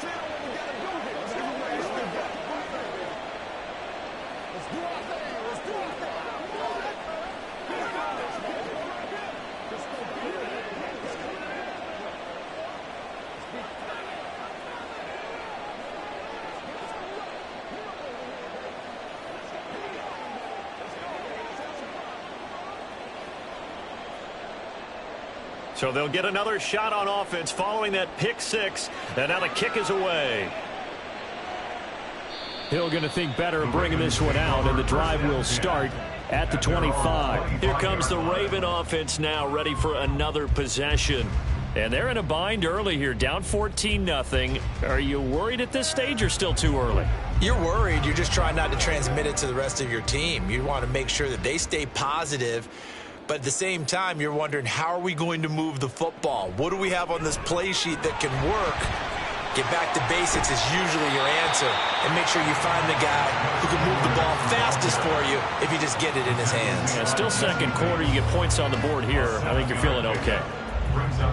So they'll get another shot on offense following that pick 6. And now the kick is away. Hill going to think better of bringing this one out, and the drive will start at the 25. Here comes the Raven offense now, ready for another possession. And they're in a bind early here, down 14-0. Are you worried at this stage or still too early? You're worried. You're just trying not to transmit it to the rest of your team. You want to make sure that they stay positive. But at the same time, you're wondering, how are we going to move the football? What do we have on this play sheet that can work? Get back to basics is usually your answer. And make sure you find the guy who can move the ball fastest for you if you just get it in his hands. Yeah, still second quarter. You get points on the board here. I think you're feeling okay.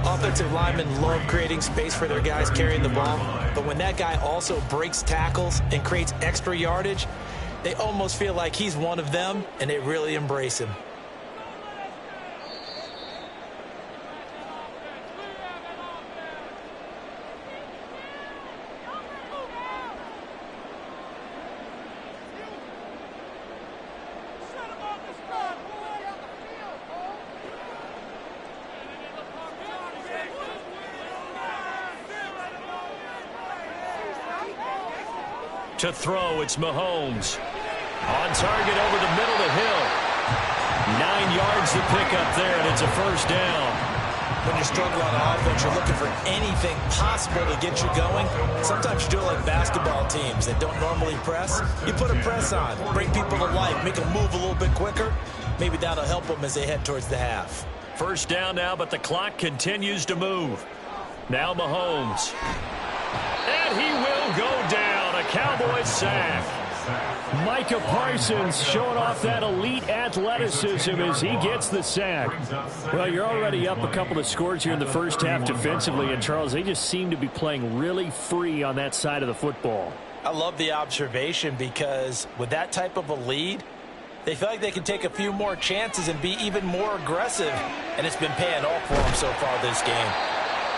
Offensive linemen love creating space for their guys carrying the ball. But when that guy also breaks tackles and creates extra yardage, they almost feel like he's one of them, and they really embrace him. To throw, it's Mahomes. On target over the middle to Hill. 9 yards to pick up there, and it's a first down. When you're struggling on offense, you're looking for anything possible to get you going. Sometimes you do it like basketball teams that don't normally press. You put a press on, bring people to life, make them move a little bit quicker. Maybe that'll help them as they head towards the half. First down now, but the clock continues to move. Now Mahomes. And he will go down. A Cowboys sack. Micah Parsons showing off that elite athleticism as he gets the sack. Well, you're already up a couple of scores here in the first half defensively, and Charles, they just seem to be playing really free on that side of the football. I love the observation because with that type of a lead, they feel like they can take a few more chances and be even more aggressive, and it's been paying off for them so far this game.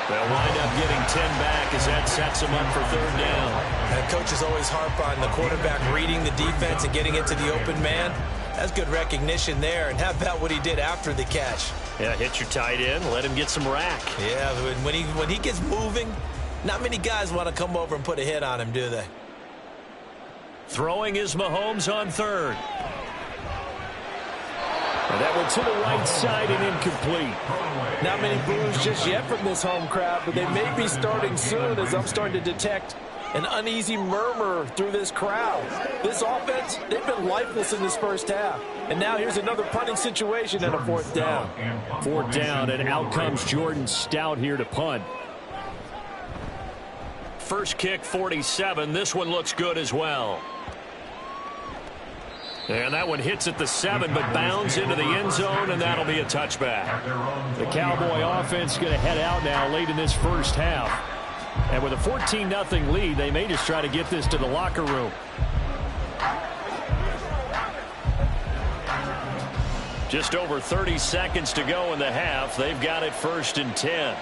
They'll wind up getting 10 back as that sets them up for third down. And coaches always harp on the quarterback reading the defense and getting it to the open man. That's good recognition there. And how about what he did after the catch? Yeah, hit your tight end, let him get some rack. Yeah, when he gets moving, not many guys want to come over and put a hit on him, do they? Throwing is Mahomes on third. And that one to the right side and incomplete. Not many boos just yet from this home crowd, but they may be starting soon as I'm starting to detect an uneasy murmur through this crowd. This offense, they've been lifeless in this first half. And now here's another punting situation and a fourth down. Fourth down, and out comes Jordan Stout here to punt. First kick, 47. This one looks good as well. And that one hits at the 7, but bounds into the end zone, and that'll be a touchback. The Cowboy offense going to head out now late in this first half. And with a 14-0 lead, they may just try to get this to the locker room. Just over 30 seconds to go in the half. They've got it 1st and 10.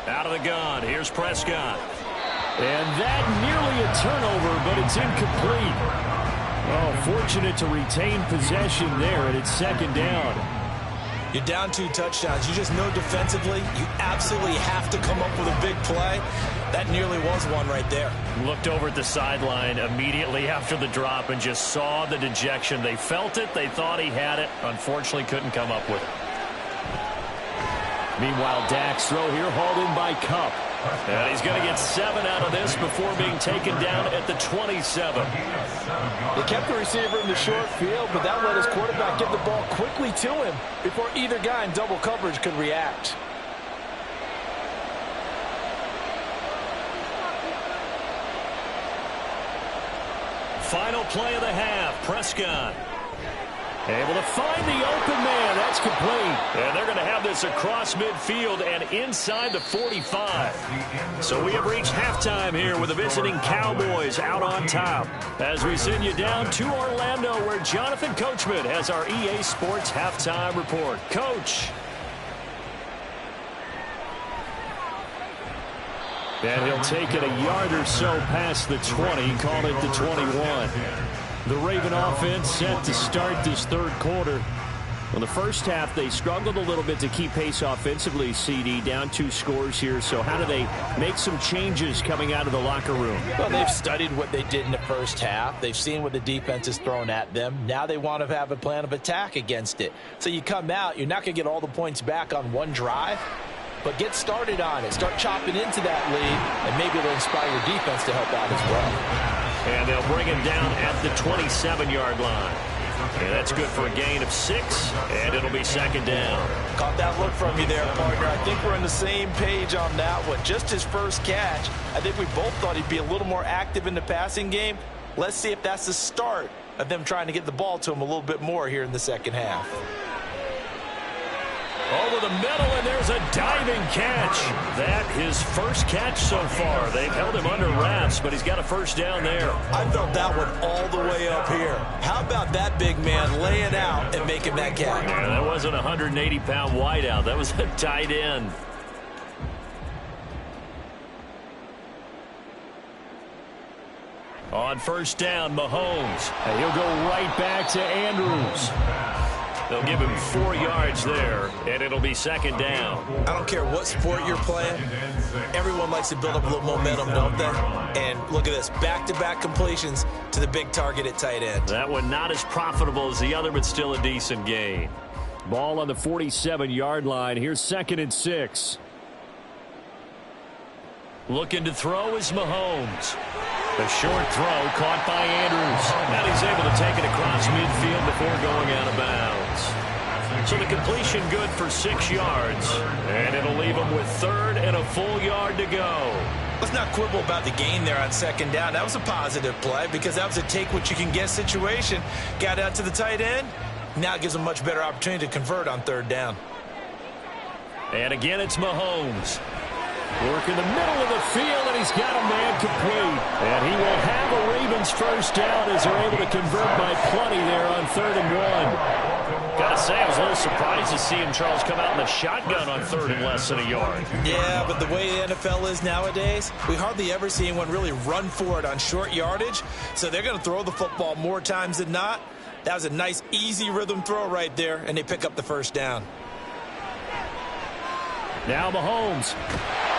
Out of the gun, here's Prescott. And that nearly a turnover, but it's incomplete. Oh, fortunate to retain possession there, and it's 2nd down. You're down 2 touchdowns. You just know defensively you absolutely have to come up with a big play. That nearly was one right there. Looked over at the sideline immediately after the drop and just saw the dejection. They felt it. They thought he had it. Unfortunately, couldn't come up with it. Meanwhile, Dak's throw here hauled in by Kupp. And he's going to get 7 out of this before being taken down at the 27. They kept the receiver in the short field, but that let his quarterback get the ball quickly to him before either guy in double coverage could react. Final play of the half, Prescott. Able to find the open man. That's complete. And they're going to have this across midfield and inside the 45. So we have reached halftime here with the visiting Cowboys out on top. As we send you down to Orlando, where Jonathan Coachman has our EA Sports halftime report. Coach. And he'll take it a yard or so past the 20. Call it the 21. The Raven offense set to start this third quarter. Well, the first half, they struggled a little bit to keep pace offensively, CD, down 2 scores here. So how do they make some changes coming out of the locker room? Well, they've studied what they did in the first half. They've seen what the defense has thrown at them. Now they want to have a plan of attack against it. So you come out, you're not going to get all the points back on one drive, but get started on it. Start chopping into that lead, and maybe it'll inspire your defense to help out as well. And they'll bring him down at the 27-yard line. And that's good for a gain of 6, and it'll be 2nd down. Caught that look from you there, partner. I think we're on the same page on that one. Just his first catch. I think we both thought he'd be a little more active in the passing game. Let's see if that's the start of them trying to get the ball to him a little bit more here in the second half. Over the middle, and there's a diving catch. That his first catch so far. They've held him under wraps, but he's got a first down there. I felt that one all the way up here. How about that big man laying out and making that catch? Yeah, that wasn't a 180-pound wideout. That was a tight end. On first down, Mahomes. And he'll go right back to Andrews. They'll give him 4 yards there, and it'll be second down. I don't care what sport you're playing. Everyone likes to build up a little momentum, don't they? And look at this, back-to-back completions to the big target at tight end. That one not as profitable as the other, but still a decent gain. Ball on the 47-yard line. Here's 2nd and 6. Looking to throw is Mahomes. A short throw caught by Andrews. And he's able to take it across midfield before going out of bounds. So the completion good for 6 yards. And it'll leave him with 3rd and a full yard to go. Let's not quibble about the gain there on 2nd down. That was a positive play because that was a take-what-you-can-get situation. Got out to the tight end. Now it gives him a much better opportunity to convert on 3rd down. And again, it's Mahomes. Work in the middle of the field, and he's got a man complete. And he will have a Ravens first down as they're able to convert by plenty there on 3rd and 1. Gotta say, I was a little surprised to see him, Charles, come out in the shotgun on 3rd and less than a yard. Yeah, but the way the NFL is nowadays, we hardly ever see anyone really run for it on short yardage. So they're going to throw the football more times than not. That was a nice, easy rhythm throw right there, and they pick up the first down. Now Mahomes.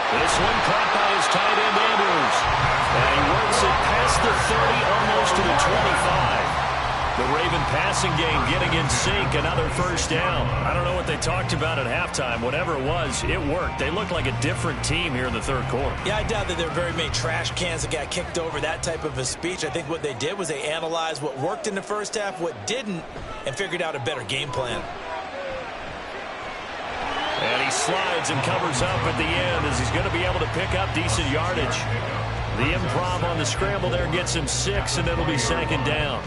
This one caught by his tight end, Andrews. And he works it past the 30, almost to the 25. The Raven passing game getting in sync, another first down. I don't know what they talked about at halftime. Whatever it was, it worked. They look like a different team here in the 3rd quarter. Yeah, I doubt that there are very many trash cans that got kicked over, that type of a speech. I think what they did was they analyzed what worked in the first half, what didn't, and figured out a better game plan. And he slides and covers up at the end as he's going to be able to pick up decent yardage. The improv on the scramble there gets him 6, and it'll be 2nd down.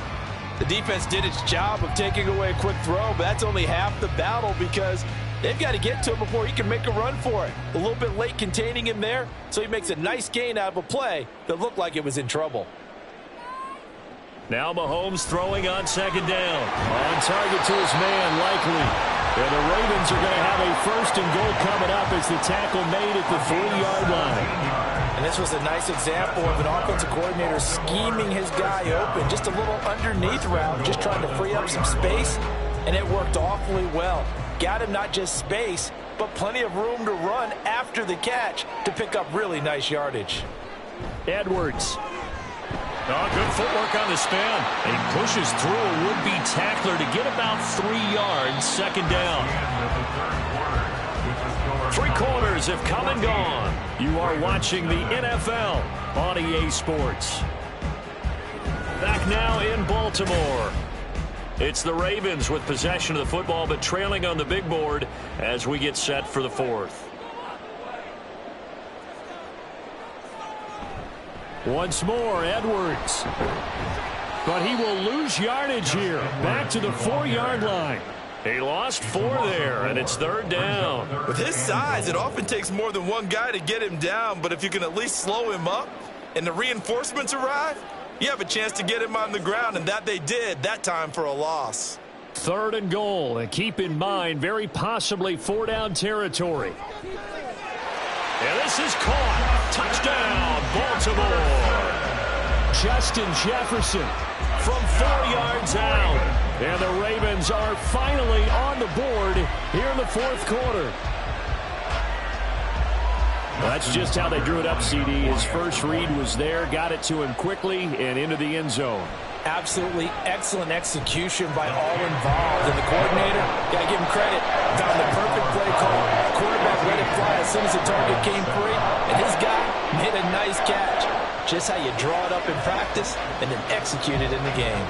The defense did its job of taking away a quick throw, but that's only half the battle because they've got to get to him before he can make a run for it. A little bit late containing him there, so he makes a nice gain out of a play that looked like it was in trouble. Now Mahomes throwing on 2nd down. On target to his man, likely. And the Ravens are going to have a 1st and goal coming up as the tackle made at the 3-yard line. And this was a nice example of an offensive coordinator scheming his guy open. Just a little underneath route, just trying to free up some space, and it worked awfully well. Got him not just space, but plenty of room to run after the catch to pick up really nice yardage. Edwards. Oh, good footwork on the spin. And he pushes through a would-be tackler to get about 3 yards, 2nd down. 3 quarters have come and gone. You are watching the NFL on EA Sports. Back now in Baltimore. It's the Ravens with possession of the football, but trailing on the big board as we get set for the 4th. Once more, Edwards. But he will lose yardage here. Back to the 4-yard line. He lost 4 there, and it's 3rd down. With his size, it often takes more than one guy to get him down, but if you can at least slow him up and the reinforcements arrive, you have a chance to get him on the ground, and that they did, that time for a loss. 3rd and goal, and keep in mind, very possibly 4-down territory. And this is caught. Touchdown, Baltimore. Justin Jefferson from 4 yards out. And the Ravens are finally on the board here in the 4th quarter. Well, that's just how they drew it up, CD. His first read was there, got it to him quickly and into the end zone. Absolutely excellent execution by all involved. And the coordinator, got to give him credit, found the perfect play call. Quarterback let it fly as soon as the target came free. And his guy made a nice catch. Just how you draw it up in practice and then execute it in the game.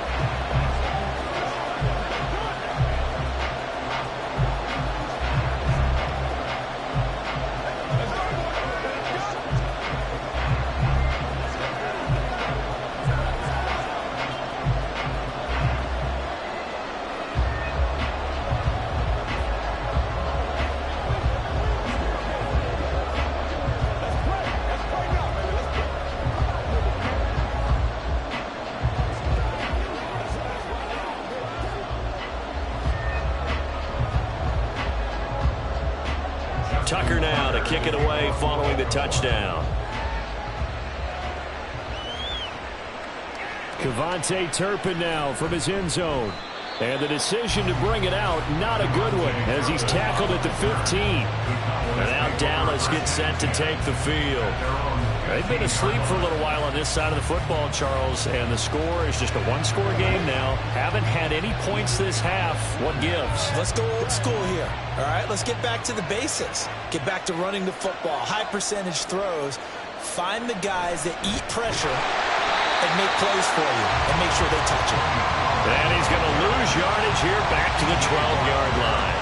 Tucker now to kick it away following the touchdown. KaVontae Turpin now from his end zone. And the decision to bring it out, not a good one, as he's tackled at the 15. And now Dallas gets set to take the field. They've been asleep for a little while on this side of the football, Charles, and the score is just a one-score game now. Haven't had any points this half. What gives? Let's go old school here. All right, let's get back to the basics. Get back to running the football, high percentage throws. Find the guys that eat pressure and make plays for you and make sure they touch it. And he's going to lose yardage here back to the 12-yard line.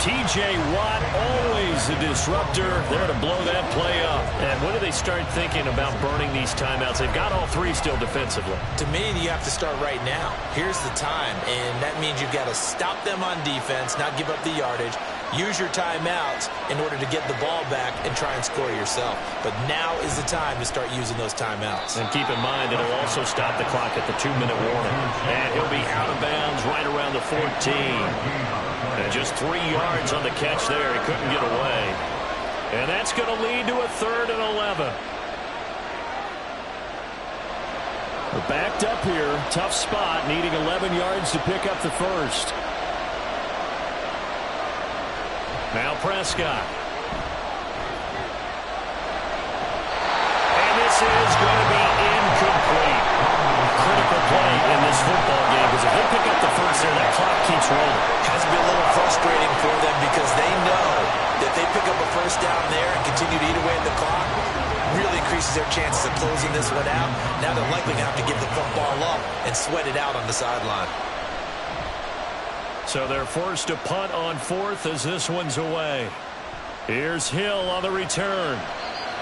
T.J. Watt, always a disruptor, there to blow that play up. And when do they start thinking about burning these timeouts? They've got all three still defensively. To me, you have to start right now. Here's the time, and that means you've got to stop them on defense, not give up the yardage, use your timeouts in order to get the ball back and try and score yourself. But now is the time to start using those timeouts. And keep in mind, it'll also stop the clock at the 2-minute warning. And he'll be out of bounds right around the 14. And just 3 yards on the catch there. He couldn't get away. And that's going to lead to a 3rd and 11. We're backed up here. Tough spot, needing 11 yards to pick up the first. Now Prescott. And this is going to be incomplete. Critical play in this football game, because if they pick up the first there, that clock keeps rolling. Has to be a little frustrating for them because they know that they pick up a first down there and continue to eat away at the clock, really increases their chances of closing this one out. Now they're likely going to have to give the football up and sweat it out on the sideline. So they're forced to punt on 4th as this one's away. Here's Hill on the return.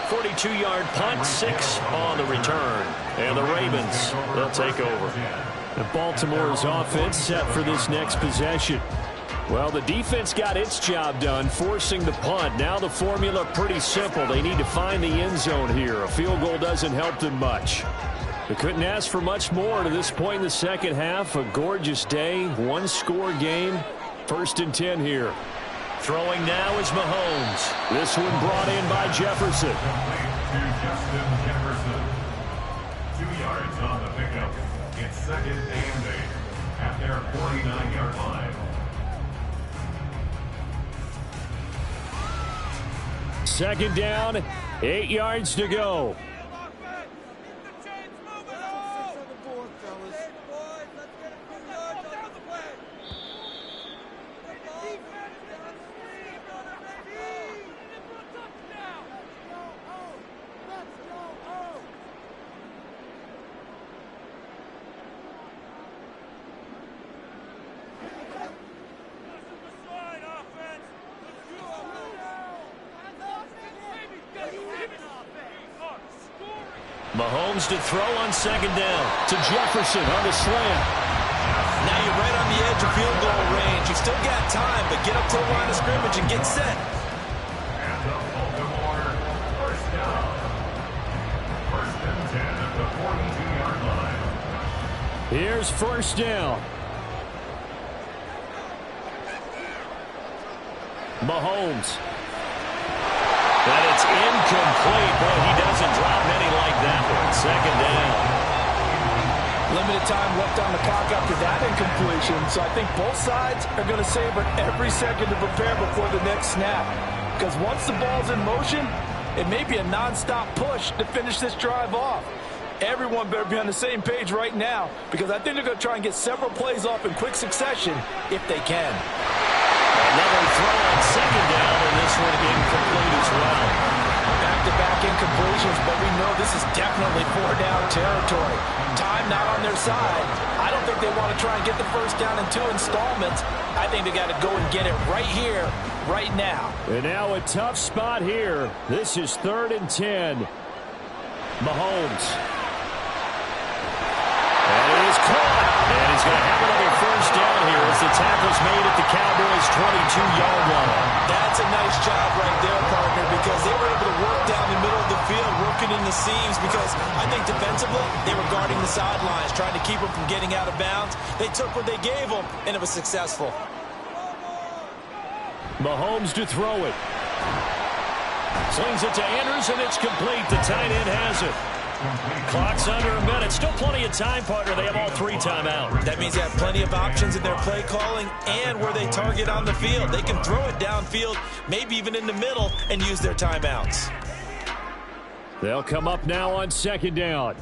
42-yard punt, 6 on the return. And the Ravens, they'll take over. The Baltimore's offense set for this next possession. Well, the defense got its job done, forcing the punt. Now the formula pretty simple. They need to find the end zone here. A field goal doesn't help them much. They couldn't ask for much more to this point in the second half. A gorgeous day, one-score game. 1st and 10 here. Throwing now is Mahomes. This one brought in by Jefferson. To Justin Jefferson. 2 yards on the pickup. It's 2nd and 8 at their 49-yard line. Second down, 8 yards to go. Mahomes to throw on 2nd down. To Jefferson on the slant. Now you're right on the edge of field goal range. You've still got time, but get up to the line of scrimmage and get set. And the Baltimore first down. 1st and 10 at the 42-yard line. Here's 1st down. Mahomes. And it's incomplete. Boy, he doesn't drop many like that one. 2nd down. Limited time left on the clock after that incompletion, so I think both sides are going to savor every second to prepare before the next snap. Because once the ball's in motion, it may be a non-stop push to finish this drive off. Everyone better be on the same page right now, because I think they're going to try and get several plays off in quick succession if they can. Another throw on 2nd down, and this one incomplete as well. Back-to-back incompletions, but we know this is definitely 4-down territory. Time not on their side. I don't think they want to try and get the first down in 2 installments. I think they got to go and get it right here, right now. And now a tough spot here. This is 3rd and 10. Mahomes. And it is caught. And he's going to have another first down here as the tackle's made at the Cowboys' 22-yard line. That's a nice job right there, partner, because they were able to work down the middle of the field, working in the seams, because I think defensively they were guarding the sidelines, trying to keep them from getting out of bounds. They took what they gave them, and it was successful. Mahomes to throw it. Slings it to Andrews, and it's complete. The tight end has it. Clock's under a minute. Still plenty of time, partner. They have all 3 timeouts. That means they have plenty of options in their play calling and where they target on the field. They can throw it downfield, maybe even in the middle, and use their timeouts. They'll come up now on 2nd down.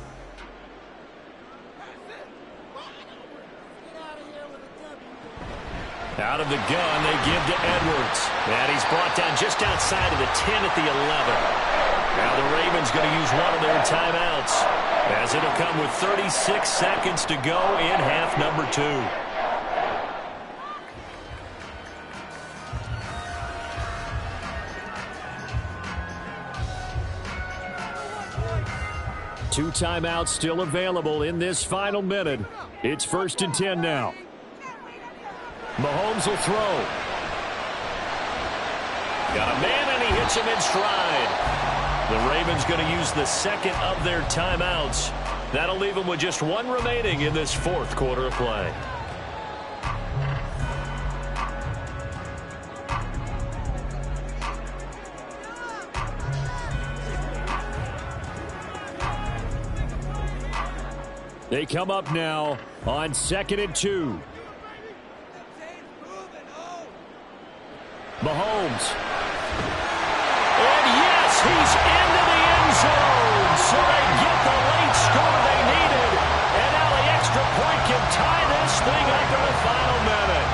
Out of the gun, they give to Edwards. And he's brought down just outside of the 10 at the 11. Now the Ravens going to use one of their timeouts, as it'll come with 36 seconds to go in half number 2. 2 timeouts still available in this final minute. It's 1st and 10 now. Mahomes will throw. Got a man, and he hits him in stride. The Ravens going to use the 2nd of their timeouts. That'll leave them with just 1 remaining in this 4th quarter of play. They come up now on 2nd and 2. Mahomes. And yes, he's into the end zone. So they get the late score they needed. And now the extra point can tie this thing up in the final minute.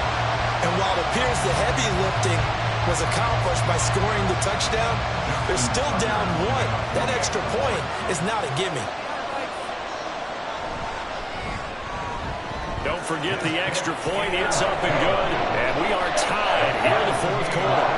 And while it appears the heavy lifting was accomplished by scoring the touchdown, they're still down 1. That extra point is not a gimme. Don't forget the extra point. It's up and good. And we are tied here in the 4th quarter.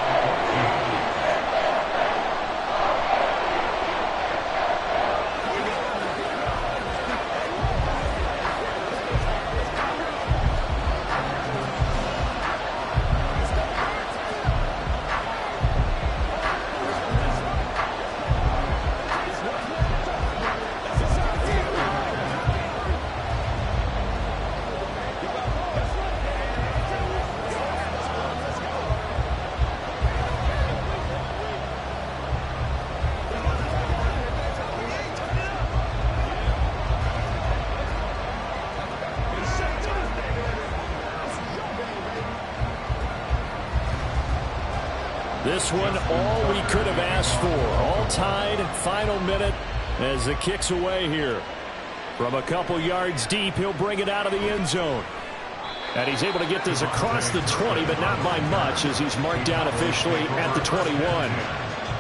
This one, all we could have asked for. All tied, final minute as the kick's away here. From a couple yards deep, he'll bring it out of the end zone. And he's able to get this across the 20, but not by much, as he's marked down officially at the 21.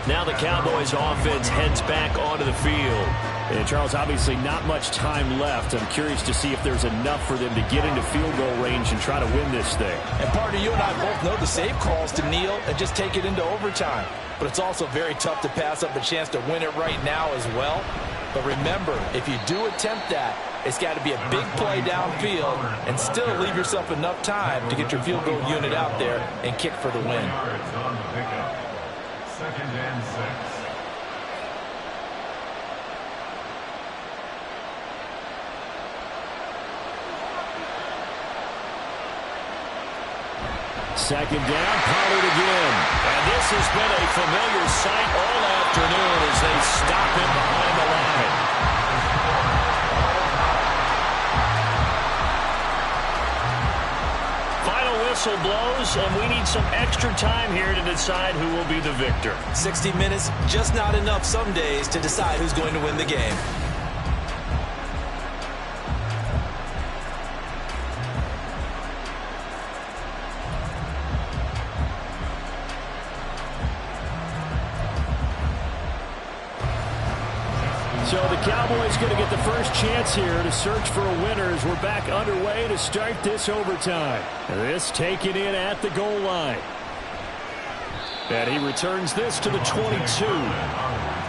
Now the Cowboys offense heads back onto the field. And Charles, obviously not much time left. I'm curious to see if there's enough for them to get into field goal range and try to win this thing. And partner, you and I both know the safe calls to kneel and just take it into overtime. But it's also very tough to pass up a chance to win it right now as well. But remember, if you do attempt that, it's got to be a big play downfield and still leave yourself enough time to get your field goal unit out there and kick for the win. 2nd and 6. Second down, Pollard again. And this has been a familiar sight all afternoon as they stop him behind the line. Final whistle blows, and we need some extra time here to decide who will be the victor. 60 minutes, just not enough some days to decide who's going to win the game. So the Cowboys going to get the first chance here to search for a winner as we're back underway to start this overtime. This taken in at the goal line. And he returns this to the 22.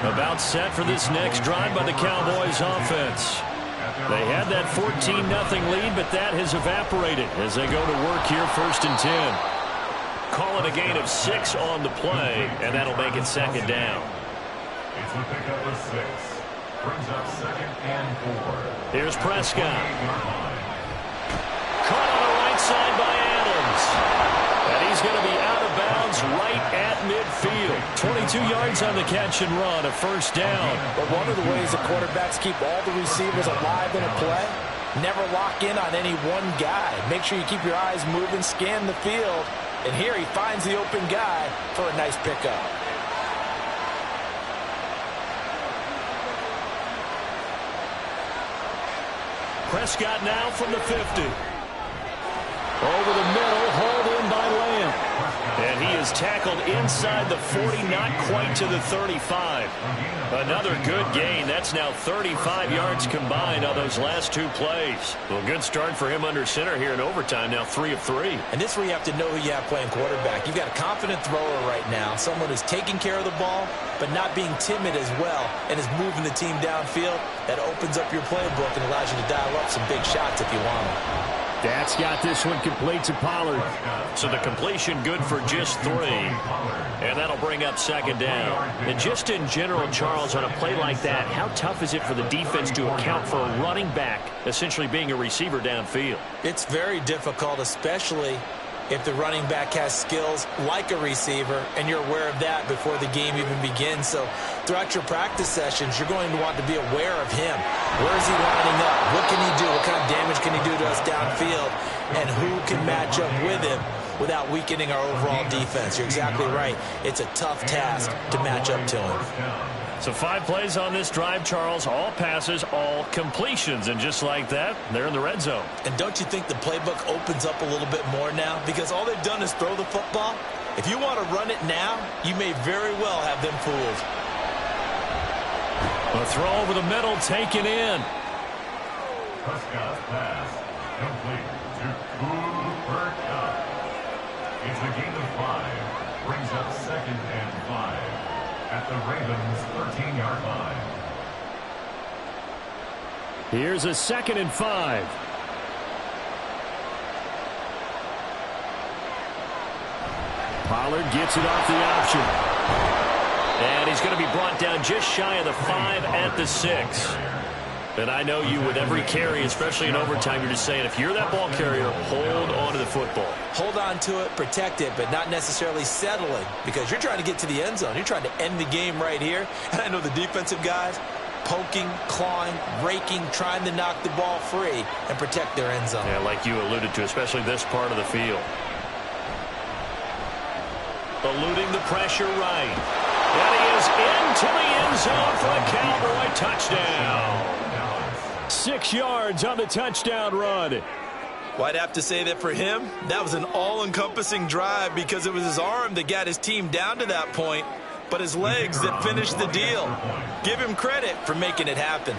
About set for this next drive by the Cowboys offense. They had that 14-0 lead, but that has evaporated as they go to work here 1st and 10. Call it a gain of 6 on the play, and that'll make it 2nd down. It's a pickup of 6. Brings up 2nd and 4. Here's Prescott. Caught on the right side by Adams. And he's going to be out of bounds is right at midfield. 22 yards on the catch and run, a first down. But one of the ways the quarterbacks keep all the receivers alive in a play, never lock in on any one guy. Make sure you keep your eyes moving, scan the field. And here he finds the open guy for a nice pickup. Prescott now from the 50. Over the middle, hauled in by Lamb. And he is tackled inside the 40, not quite to the 35. Another good gain. That's now 35 yards combined on those last two plays. Well, good start for him under center here in overtime, now 3 of 3. And this is where you have to know who you have playing quarterback. You've got a confident thrower right now, someone who's taking care of the ball, but not being timid as well, and is moving the team downfield. That opens up your playbook and allows you to dial up some big shots if you want them. That's got this one complete to Pollard. So the completion good for just 3. And that'll bring up second down. And just in general, Charles, on a play like that, how tough is it for the defense to account for a running back essentially being a receiver downfield? It's very difficult, especially if the running back has skills like a receiver, and you're aware of that before the game even begins. So throughout your practice sessions, you're going to want to be aware of him. Where is he lining up? What can he do? What kind of damage can he do to us downfield? And who can match up with him without weakening our overall defense? You're exactly right. It's a tough task to match up to him. So 5 plays on this drive, Charles. All passes, all completions. And just like that, they're in the red zone. And don't you think the playbook opens up a little bit more now? Because all they've done is throw the football. If you want to run it now, you may very well have them fooled. A throw over the middle, taken in. Prescott's pass complete to Cooper Kupp. It's a gain of 5. Brings up 2nd and 5 at the Ravens' 13-yard line. Here's a 2nd and 5. Pollard gets it off the option. And he's going to be brought down just shy of the 5 at the 6. And I know you, with every carry, especially in overtime, you're just saying, if you're that ball carrier, hold on to the football. Hold on to it, protect it, but not necessarily settling, because you're trying to get to the end zone. You're trying to end the game right here. And I know the defensive guys poking, clawing, raking, trying to knock the ball free and protect their end zone. Yeah, like you alluded to, especially this part of the field. Eluding the pressure right. And he is into the end zone for a Cowboy touchdown. 6 yards on the touchdown run. Well, I'd have to say that for him, that was an all-encompassing drive, because it was his arm that got his team down to that point, but his legs that finished the deal. Give him credit for making it happen.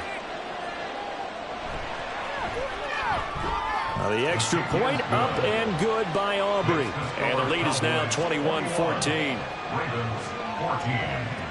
Now the extra point up and good by Aubrey. And the lead is now 21-14. Ravens 14.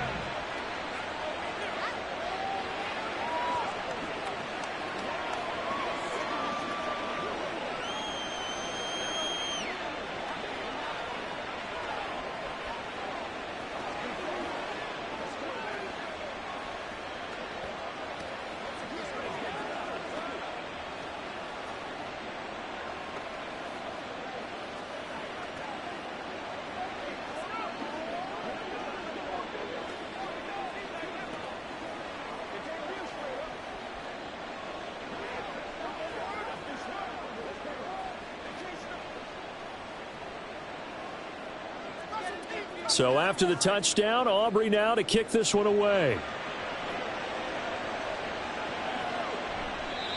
So after the touchdown, Aubrey now to kick this one away.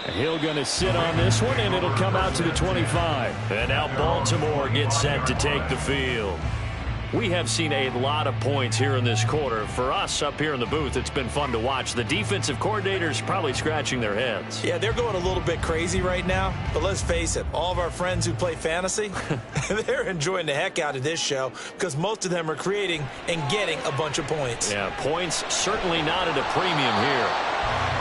Hill going to sit on this one, and it'll come out to the 25. And now Baltimore gets set to take the field. We have seen a lot of points here in this quarter. For us up here in the booth, it's been fun to watch. The defensive coordinators probably scratching their heads. Yeah, they're going a little bit crazy right now. But let's face it, all of our friends who play fantasy, they're enjoying the heck out of this show, because most of them are creating and getting a bunch of points. Yeah, points certainly not at a premium here.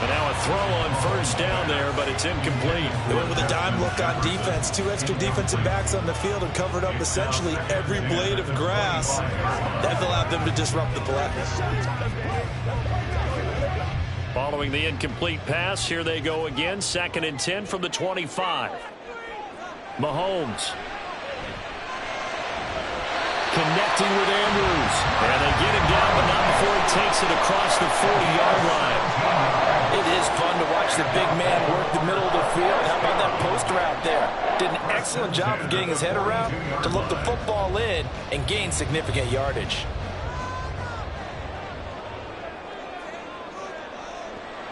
And now a throw on first down there, but it's incomplete. They went with a dime look on defense. 2 extra defensive backs on the field and covered up essentially every blade of grass. That allowed them to disrupt the play. Following the incomplete pass, here they go again. 2nd and 10 from the 25. Mahomes. Connected connecting with Andrews. And they get him down, but not before he takes it across the 40-yard line. It is fun to watch the big man work the middle of the field. How about that post route there? Did an excellent job of getting his head around to look the football in and gain significant yardage.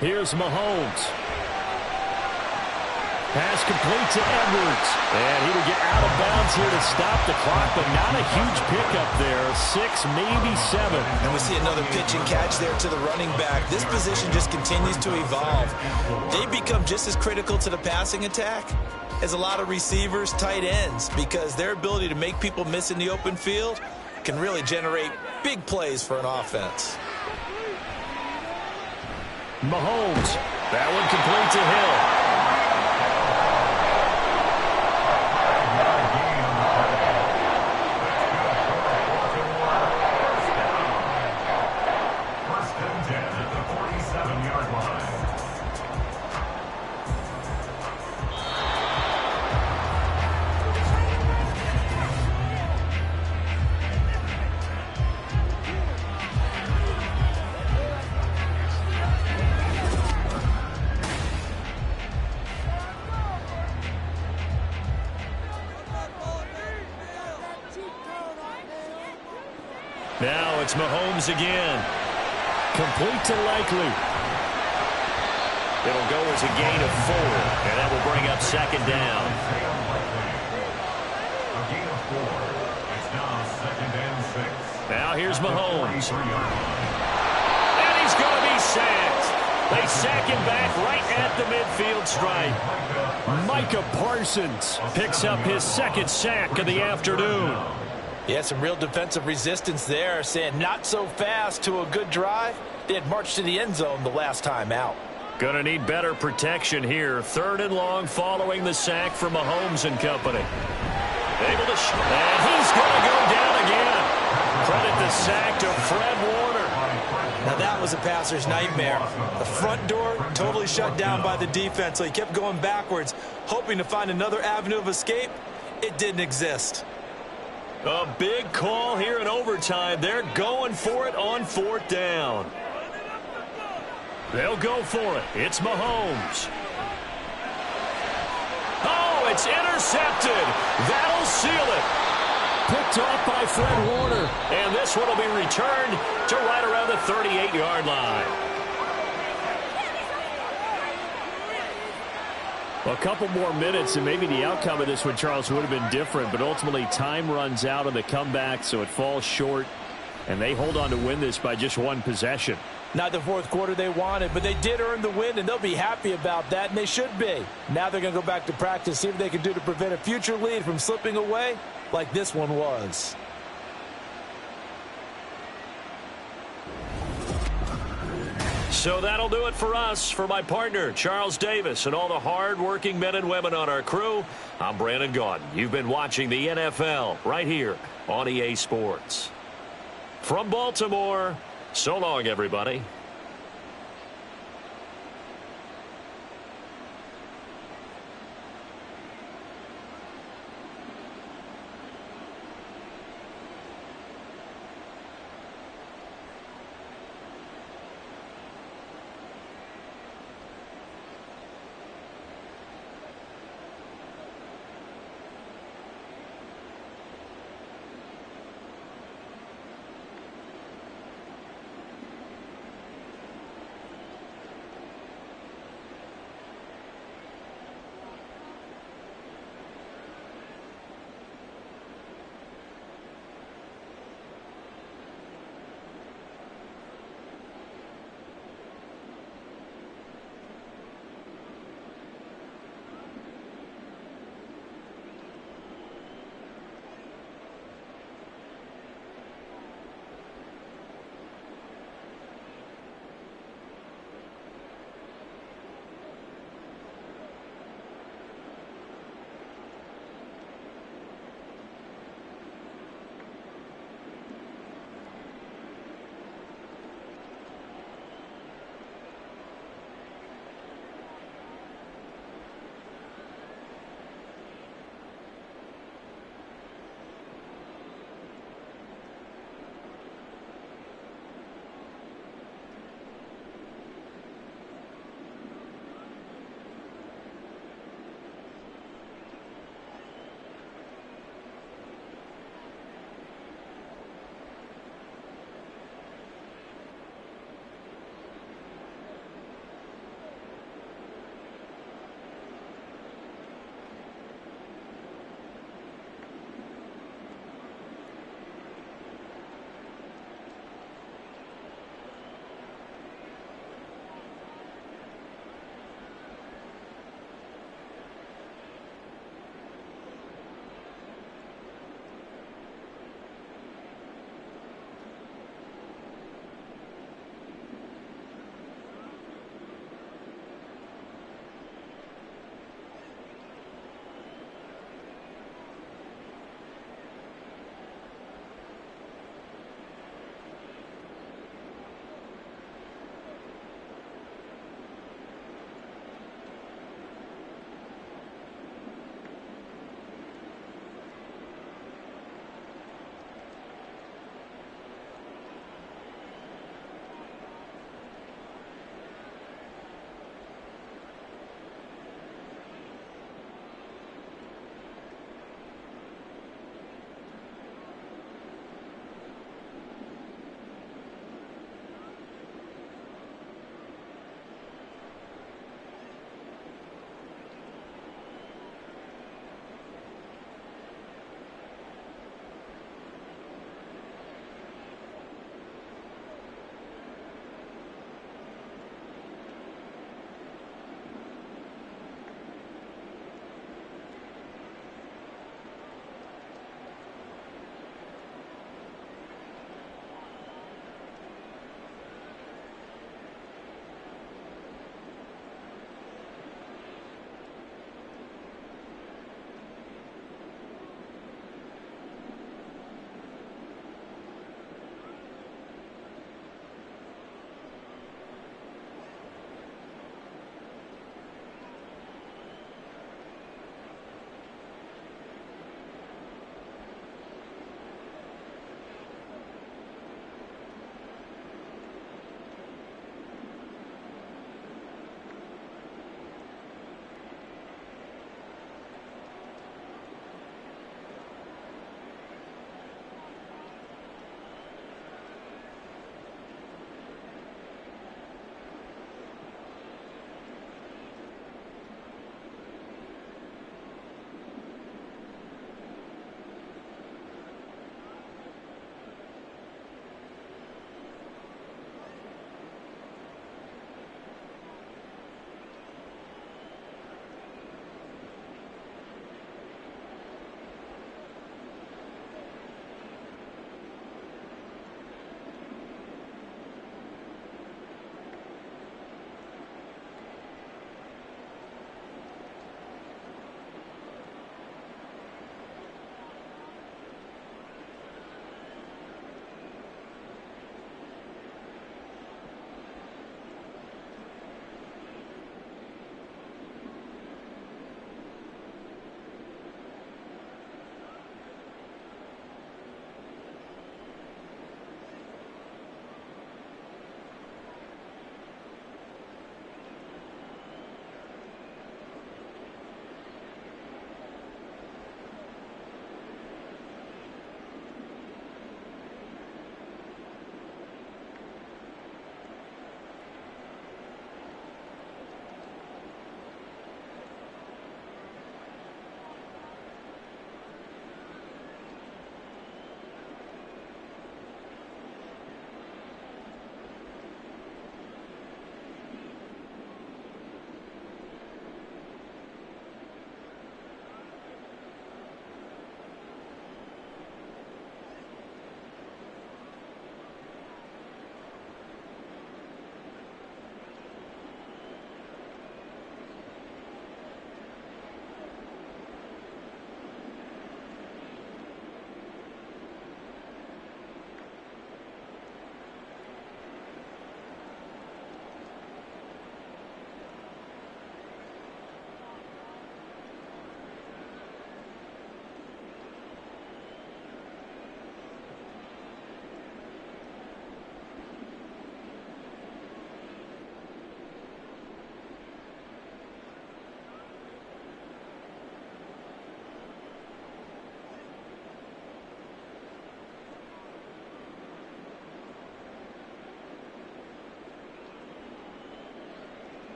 Here's Mahomes. Pass complete to Edwards. And he would get out of bounds here to stop the clock, but not a huge pickup there. 6, maybe 7. And we see another pitch and catch there to the running back. This position just continues to evolve. They become just as critical to the passing attack as a lot of receivers, tight ends, because their ability to make people miss in the open field can really generate big plays for an offense. Mahomes. That one complete to Hill. Now it's Mahomes again. Complete to Likely. It'll go as a gain of 4, and that will bring up second down. A gain of 4. It's now 2nd and 6. Now here's Mahomes. And he's going to be sacked. They sack him back right at the midfield stripe. Micah Parsons picks up his 2nd sack of the afternoon. Yeah, some real defensive resistance there, saying not so fast to a good drive. They had marched to the end zone the last time out. Going to need better protection here. 3rd and long following the sack from Mahomes and company. Able to and he's going to go down again. Credit the sack to Fred Warner. Now that was a passer's nightmare. The front door totally shut down by the defense, so he kept going backwards, hoping to find another avenue of escape. It didn't exist. A big call here in overtime. They're going for it on 4th down. They'll go for it. It's Mahomes. Oh, it's intercepted. That'll seal it. Picked off by Fred Warner. And this one will be returned to right around the 38-yard line. A couple more minutes, and maybe the outcome of this one, Charles, would have been different. But ultimately, time runs out on the comeback, so it falls short. And they hold on to win this by just 1 possession. Not the 4th quarter they wanted, but they did earn the win, and they'll be happy about that, and they should be. Now they're going to go back to practice, see what they can do to prevent a future lead from slipping away like this one was. So that'll do it for us. For my partner, Charles Davis, and all the hard-working men and women on our crew, I'm Brandon Gaudin. You've been watching the NFL right here on EA Sports. From Baltimore, so long, everybody.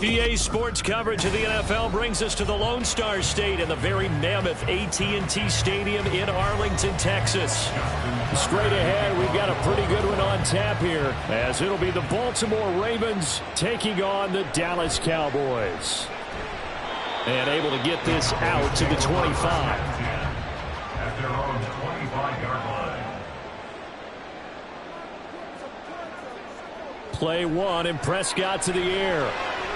EA Sports coverage of the NFL brings us to the Lone Star State and the very mammoth AT&T Stadium in Arlington, Texas. Straight ahead, we've got a pretty good one on tap here, as it'll be the Baltimore Ravens taking on the Dallas Cowboys. And able to get this out to the 25. At their own 25-yard line. Play one, and Prescott to the air.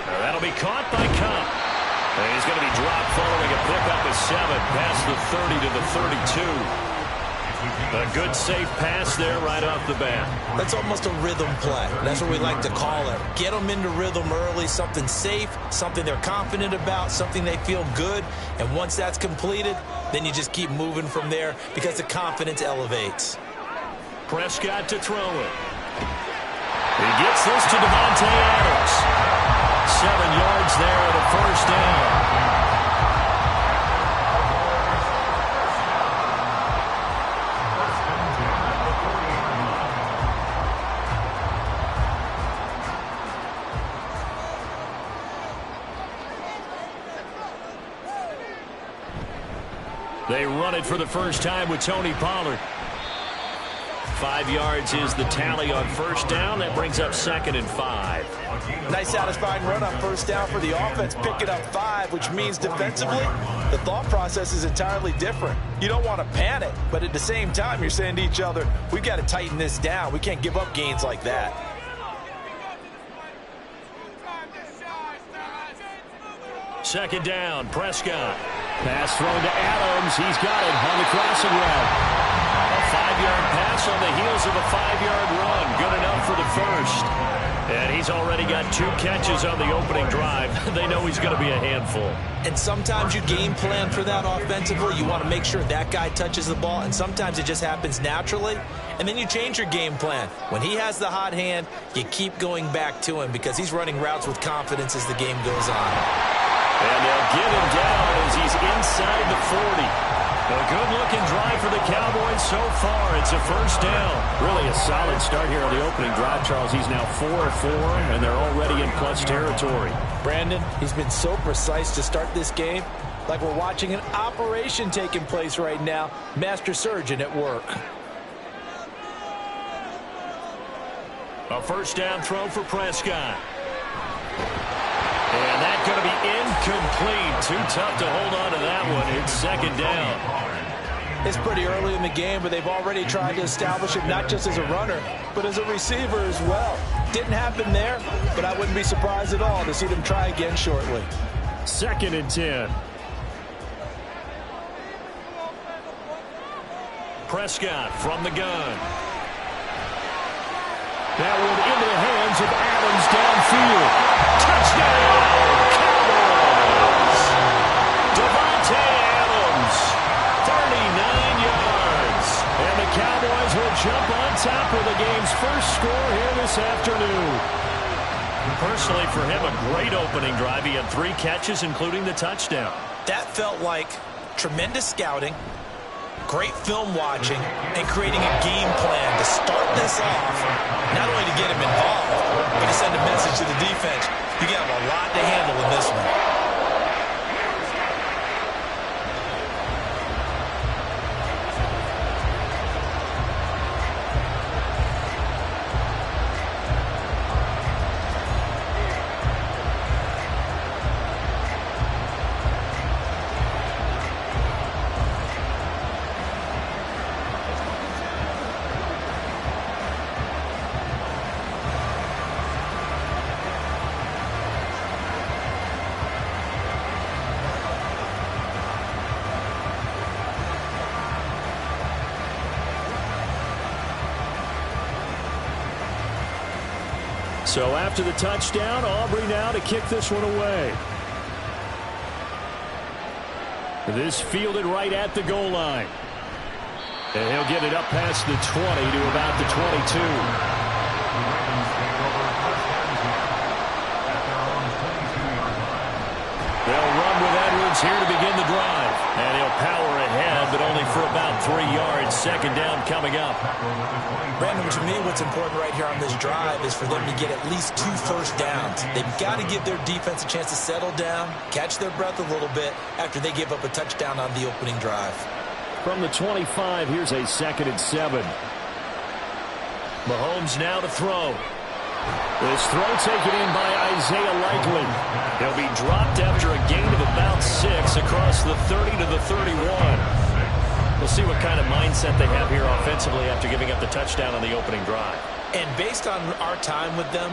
That'll be caught by Cobb. And he's going to be dropped following a pickup of 7 past the 30 to the 32. A good safe pass there right off the bat. That's almost a rhythm play. That's what we like to call it. Get them into rhythm early, something safe, something they're confident about, something they feel good. And once that's completed, then you just keep moving from there because the confidence elevates. Prescott to throw it. He gets this to Davante Adams. 7 yards there at a first down. They run it for the first time with Tony Pollard. 5 yards is the tally on first down. That brings up 2nd and 5. Nice satisfying run on first down for the offense, picking up 5, which means defensively, the thought process is entirely different. You don't want to panic, but at the same time, you're saying to each other, we've got to tighten this down. We can't give up gains like that. Second down, Prescott. Pass thrown to Adams. He's got it on the crossing route. A 5-yard pass on the heels of a 5-yard run. Good enough for the first. And he's already got 2 catches on the opening drive. They know he's going to be a handful. And sometimes you game plan for that offensively. You want to make sure that guy touches the ball, and sometimes it just happens naturally. And then you change your game plan. When he has the hot hand, you keep going back to him because he's running routes with confidence as the game goes on. And they'll get him down as he's inside the 40. A good-looking drive for the Cowboys so far. It's a first down. Really a solid start here on the opening drive, Charles. He's now 4 of 4, and they're already in plus territory. Brandon, he's been so precise to start this game, like we're watching an operation taking place right now. Master surgeon at work. A first down throw for Prescott. And that's going to be incomplete. Too tough to hold on to that one. It's second down. It's pretty early in the game, but they've already tried to establish him not just as a runner, but as a receiver as well. Didn't happen there, but I wouldn't be surprised at all to see them try again shortly. 2nd and 10. Prescott from the gun. That one into the hands of Adams downfield. Touchdown, Cowboys! Davante Adams, 39 yards. And the Cowboys will jump on top of the game's first score here this afternoon. Personally, for him, a great opening drive. He had 3 catches, including the touchdown. That felt like tremendous scouting, great film watching, and creating a game plan to start this off, not only to get him involved, but to send a message to the defense. You got a lot to handle in this one. So after the touchdown, Aubrey now to kick this one away. This fielded right at the goal line. And he'll get it up past the 20 to about the 22. They'll run with Edwards here to begin the drive. And he'll power ahead, but only for about 3 yards. Second down coming up. Brandon, to me, what's important right here on this drive is for them to get at least 2 first downs. They've got to give their defense a chance to settle down, catch their breath a little bit after they give up a touchdown on the opening drive. From the 25, here's a 2nd and 7. Mahomes now to throw. This throw taken in by Isaiah Likely. He'll be dropped after a gain of about 6 across the 30 to the 31. We'll see what kind of mindset they have here offensively after giving up the touchdown on the opening drive. And based on our time with them,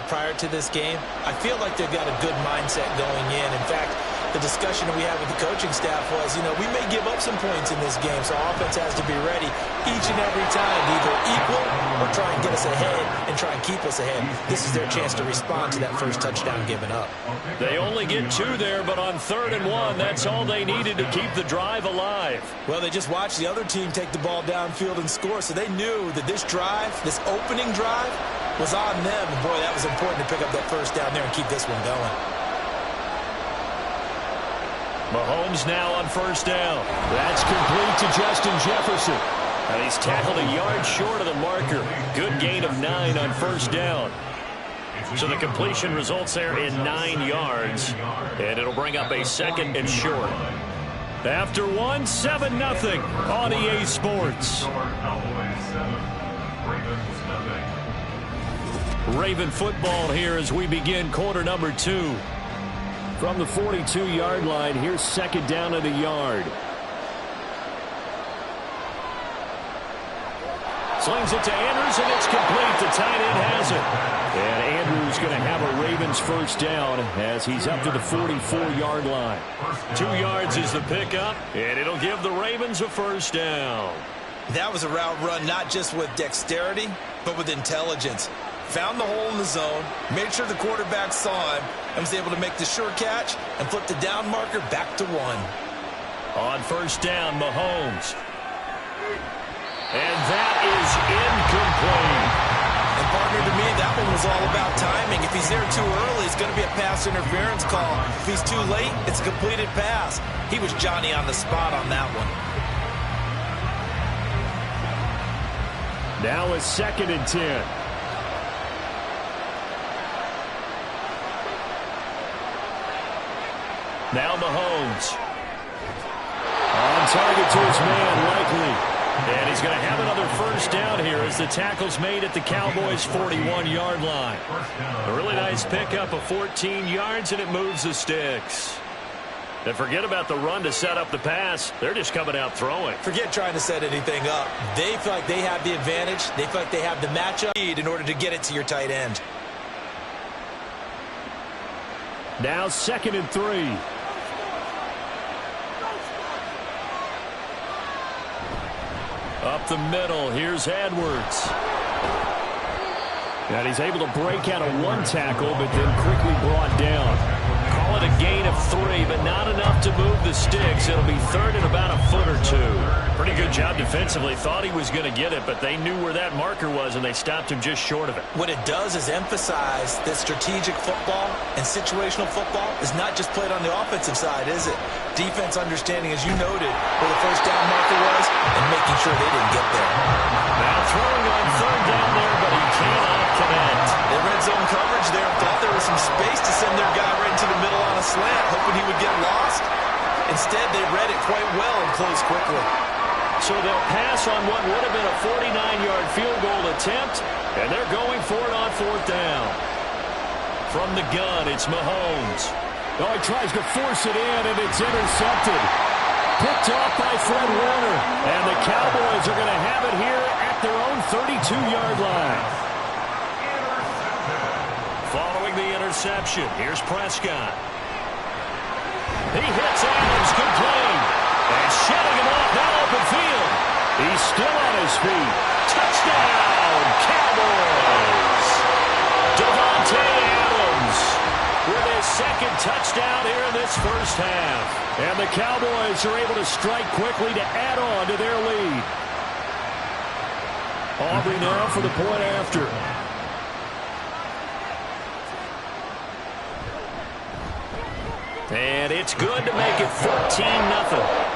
prior to this game, I feel like they've got a good mindset going in. In fact, the discussion that we had with the coaching staff was, we may give up some points in this game, so offense has to be ready each and every time to either equal or try and get us ahead and try and keep us ahead. This is their chance to respond to that first touchdown given up. They only get 2 there, but on 3rd and 1, that's all they needed to keep the drive alive. Well, they just watched the other team take the ball downfield and score, so they knew that this drive, this opening drive, was on them. And boy, that was important to pick up that first down there and keep this one going. Mahomes now on 1st down. That's complete to Justin Jefferson. And he's tackled a yard short of the marker. Good gain of 9 on 1st down. So the completion results there in 9 yards. And it'll bring up a 2nd and short. After 1, 7-0 on EA Sports. Raven football here as we begin quarter number 2. From the 42-yard line, here's 2nd down at a yard. Slings it to Andrews, and it's complete. The tight end has it. And Andrews going to have a Ravens 1st down as he's up to the 44-yard line. 2 yards is the pickup, and it'll give the Ravens a 1st down. That was a route run not just with dexterity, but with intelligence. Found the hole in the zone, made sure the quarterback saw him, and was able to make the sure catch and flip the down marker back to 1. On 1st down, Mahomes. And that is incomplete. And partner, to me, that one was all about timing. If he's there too early, it's going to be a pass interference call. If he's too late, it's a completed pass. He was Johnny on the spot on that one. Now a 2nd and 10. Now Mahomes. On target to his man, Likely. And he's going to have another 1st down here as the tackle's made at the Cowboys' 41-yard line. A really nice pickup of 14 yards, and it moves the sticks. And forget about the run to set up the pass. They're just coming out throwing. Forget trying to set anything up. They feel like they have the advantage. They feel like they have the matchup lead in order to get it to your tight end. Now 2nd and 3. Up the middle, here's Edwards. And he's able to break out of 1 tackle, but then quickly brought down. Call it a gain of 3, but not enough to move the sticks. It'll be 3rd and about a foot or 2. Pretty good job defensively. Thought he was going to get it, but they knew where that marker was, and they stopped him just short of it. What it does is emphasize that strategic football and situational football is not just played on the offensive side, is it? Defense understanding, as you noted, where the 1st down marker was and making sure they didn't get there. Now throwing on 3rd down there, but he cannot connect. They red zone coverage there and thought there was some space to send their guy right into the middle on a slant, hoping he would get lost. Instead, they read it quite well and closed quickly. So they'll pass on what would have been a 49-yard field goal attempt, and they're going for it on 4th down. From the gun, it's Mahomes. Oh, he tries to force it in, and it's intercepted. Picked off by Fred Warner. And the Cowboys are going to have it here at their own 32-yard line. Following the interception, here's Prescott. He hits Adams, good play. And shedding him off that open field. He's still on his feet. Touchdown, Cowboys. second touchdown here in this first half. And the Cowboys are able to strike quickly to add on to their lead. Aubrey now for the point after. And it's good to make it 14-0.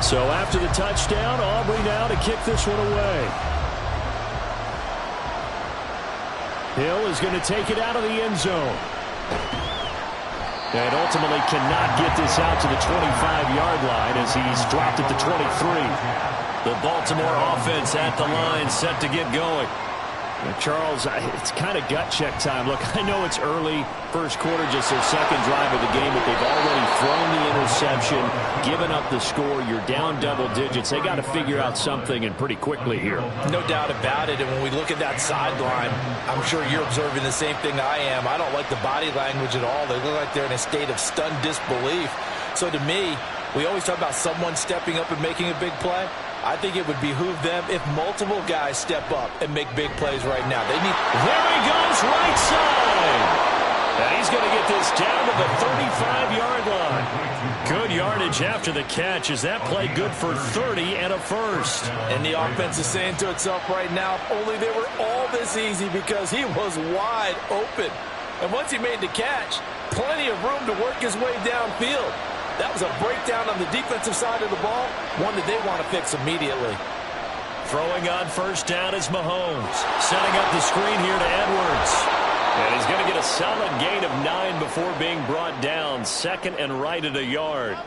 So after the touchdown, Aubrey now to kick this one away. Hill is going to take it out of the end zone. And ultimately cannot get this out to the 25-yard line as he's dropped at the 23. The Baltimore offense at the line, set to get going. Charles, it's kind of gut check time. Look, I know it's early, first quarter, just their second drive of the game, but they've already thrown the interception, given up the score. You're down double digits. They got to figure out something, and pretty quickly here. No doubt about it. And when we look at that sideline, I'm sure you're observing the same thing I am. I don't like the body language at all. They look like they're in a state of stunned disbelief. So to me, we always talk about someone stepping up and making a big play. I think it would behoove them if multiple guys step up and make big plays right now. They need. There he goes, right side. And he's going to get this down to the 35-yard line. Good yardage after the catch. Is that play good for 30 and a first? And the offense is saying to itself right now, if only they were all this easy, because he was wide open. And once he made the catch, plenty of room to work his way downfield. That was a breakdown on the defensive side of the ball, one that they want to fix immediately. Throwing on first down is Mahomes. Setting up the screen here to Edwards. And he's going to get a solid gain of 9 before being brought down. Second and right at a yard.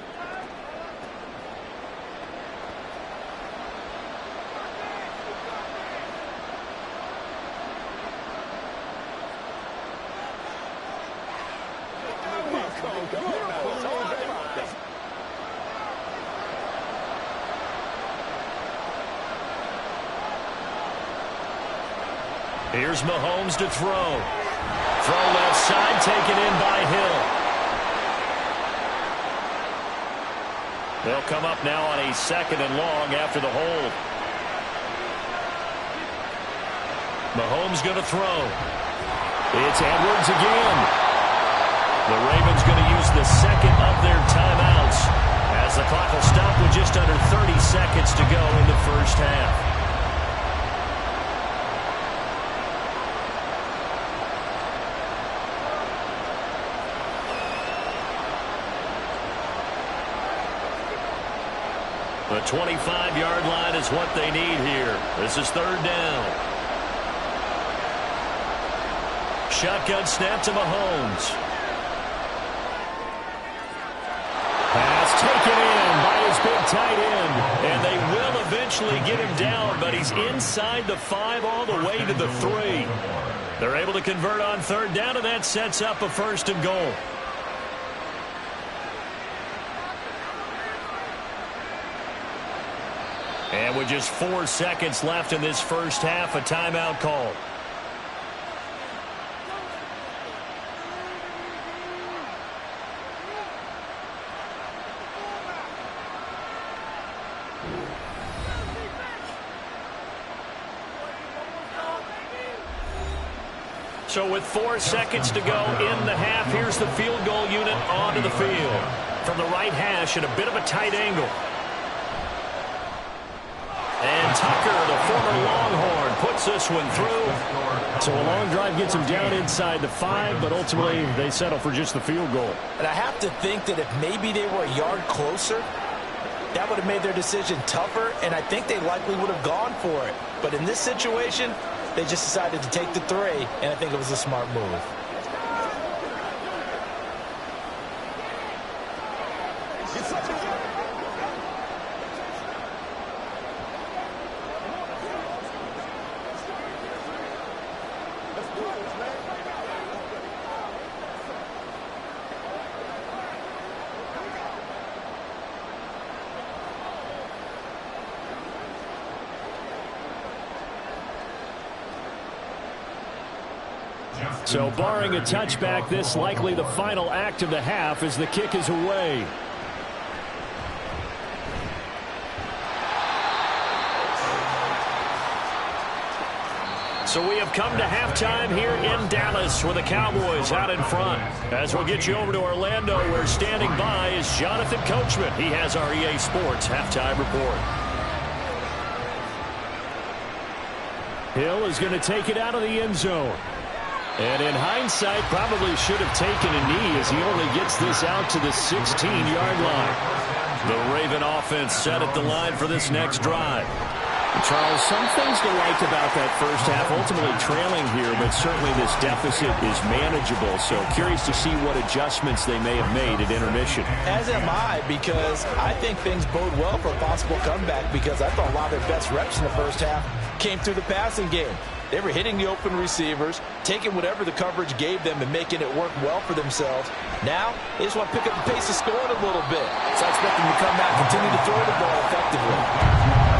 Here's Mahomes to throw. Throw left side, taken in by Hill. They'll come up now on a second and long after the hold. Mahomes going to throw. It's Edwards again. The Ravens going to use the second of their timeouts as the clock will stop with just under 30 seconds to go in the first half. The 25-yard line is what they need here. This is third down. Shotgun snap to Mahomes. Pass taken in by his big tight end. And they will eventually get him down, but he's inside the 5 all the way to the 3. They're able to convert on third down, and that sets up a first and goal. And with just 4 seconds left in this first half, a timeout call. So with 4 seconds to go in the half, here's the field goal unit onto the field. From the right hash at a bit of a tight angle. And Tucker, the former Longhorn, puts this one through. So a long drive gets him down inside the 5, but ultimately they settle for just the field goal. And I have to think that if maybe they were a yard closer, that would have made their decision tougher, and I think they likely would have gone for it. But in this situation, They just decided to take the 3, and I think it was a smart move. So barring a touchback, this likely the final act of the half as the kick is away. So we have come to halftime here in Dallas with the Cowboys out in front. As we'll get you over to Orlando, where standing by is Jonathan Coachman. He has our EA Sports halftime report. Hill is going to take it out of the end zone. And in hindsight, probably should have taken a knee as he only gets this out to the 16-yard line. The Raven offense set at the line for this next drive. Charles, some things to like about that first half. Ultimately trailing here, but certainly this deficit is manageable. So curious to see what adjustments they may have made at intermission. As am I, because I think things bode well for a possible comeback, because I thought a lot of their best reps in the first half came through the passing game. They were hitting the open receivers, taking whatever the coverage gave them and making it work well for themselves. Now, they just want to pick up the pace of scoring a little bit. So I expect them to come back and continue to throw the ball effectively.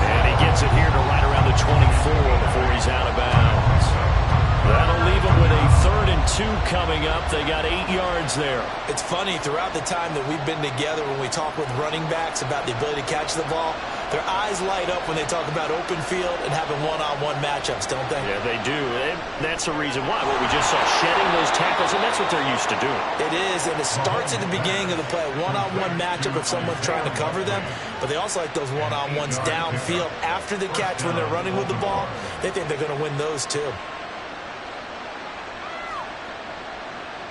And he gets it here to right around the 24 before he's out of bounds. That'll leave them with a 3rd and 2 coming up. They got 8 yards there. It's funny, throughout the time that we've been together, when we talk with running backs about the ability to catch the ball, their eyes light up when they talk about open field and having one-on-one matchups, don't they? Yeah, they do. And that's the reason why. What we just saw, shedding those tackles, and that's what they're used to doing. It is, and it starts at the beginning of the play, a one-on-one matchup with someone trying to cover them, but they also like those one-on-ones downfield after the catch when they're running with the ball. They think they're going to win those too.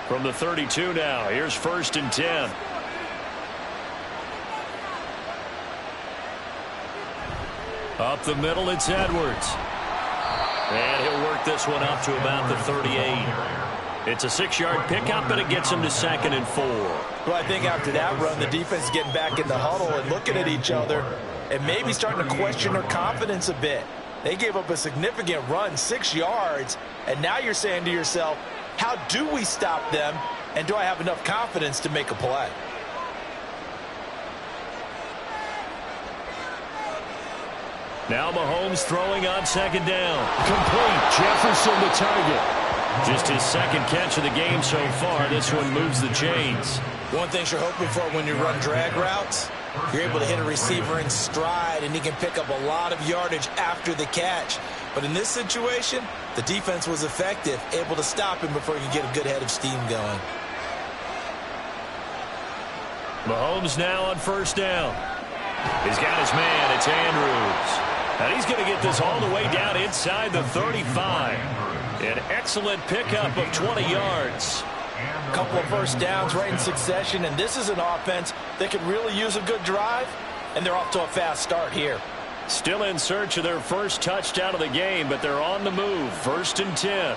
From the 32 now, here's 1st and 10. Up the middle, it's Edwards. And he'll work this one up to about the 38. It's a 6-yard pickup, and it gets him to 2nd and 4. Well, I think after that run, the defense is getting back in the huddle and looking at each other and maybe starting to question their confidence a bit. They gave up a significant run, 6 yards, and now you're saying to yourself, how do we stop them, and do I have enough confidence to make a play? Now Mahomes throwing on 2nd down. Complete. Jefferson the target. Just his 2nd catch of the game so far. This one moves the chains. One thing you're hoping for when you run drag routes, you're able to hit a receiver in stride, and he can pick up a lot of yardage after the catch. But in this situation, the defense was effective, able to stop him before he could get a good head of steam going. Mahomes now on 1st down. He's got his man. It's Andrews. And he's going to get this all the way down inside the 35. An excellent pickup of 20 yards. A couple of 1st downs right in succession, and this is an offense that could really use a good drive, and they're off to a fast start here. Still in search of their first touchdown of the game, but they're on the move. 1st and 10.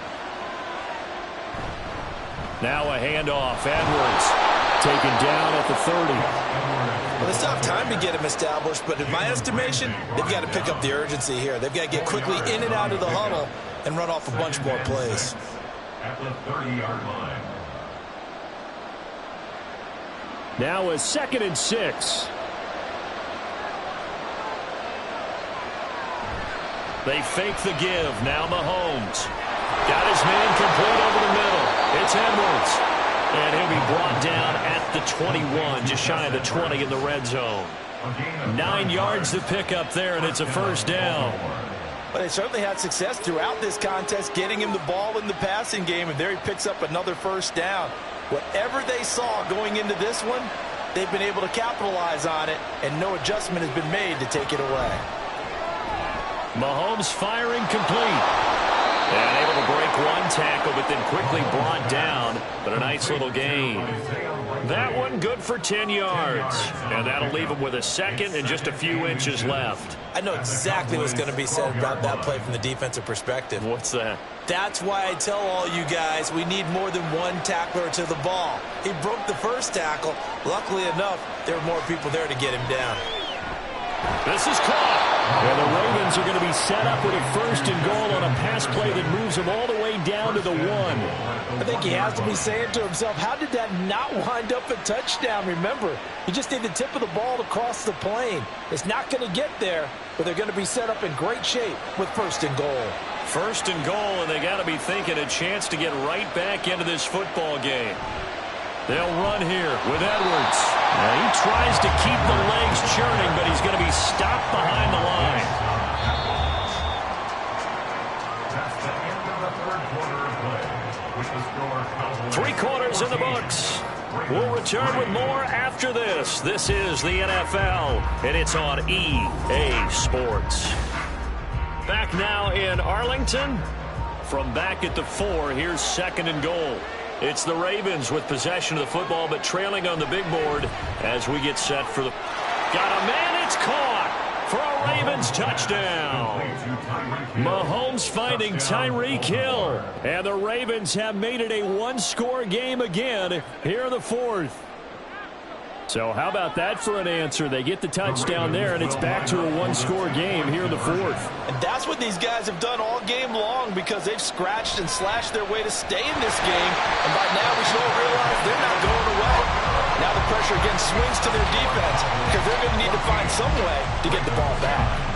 Now a handoff. Edwards taken down at the 30. Well, they still have time to get him established, but in my estimation, they've got to pick up the urgency here. They've got to get quickly in and out of the huddle and run off a bunch more plays. At the 30-yard line. Now a 2nd and 6. They fake the give. Now Mahomes. Got his man complete over the middle. It's Edwards. And he'll be brought down at the 21, just shy of the 20 in the red zone. 9 yards to pick up there, and it's a 1st down. But they certainly had success throughout this contest, getting him the ball in the passing game, and there he picks up another 1st down. Whatever they saw going into this one, they've been able to capitalize on it, and no adjustment has been made to take it away. Mahomes firing complete. And able to break one tackle, but then quickly brought down. But a nice little gain. That one good for 10 yards. And that'll leave him with a second and just a few inches left. I know exactly what's going to be said about that play from the defensive perspective. What's that? That's why I tell all you guys we need more than one tackler to the ball. He broke the first tackle. Luckily enough, there were more people there to get him down. This is caught. And the Ravens are going to be set up with a 1st and goal on a pass play that moves them all the way down to the 1. I think he has to be saying to himself, how did that not wind up a touchdown? Remember, you just need the tip of the ball to cross the plane. It's not going to get there, but they're going to be set up in great shape with 1st and goal. 1st and goal, and they got to be thinking a chance to get right back into this football game. They'll run here with Edwards. Now he tries to keep the legs churning, but he's going to be stopped behind the line. That's the end of the third quarter of play. With the score, Cowboys. 3 quarters in the books. We'll return with more after this. This is the NFL, and it's on EA Sports. Back now in Arlington. From back at the 4, here's 2nd and goal. It's the Ravens with possession of the football, but trailing on the big board as we get set for the... Got a man, it's caught for a Ravens touchdown. Mahomes finding Tyreek Hill. And the Ravens have made it a one-score game again here in the 4th. So how about that for an answer? They get the touchdown there, and it's back to a one-score game here in the 4th. And that's what these guys have done all game long because they've scratched and slashed their way to stay in this game. And by now we should all realize they're not going away. Now the pressure again swings to their defense because they're going to need to find some way to get the ball back.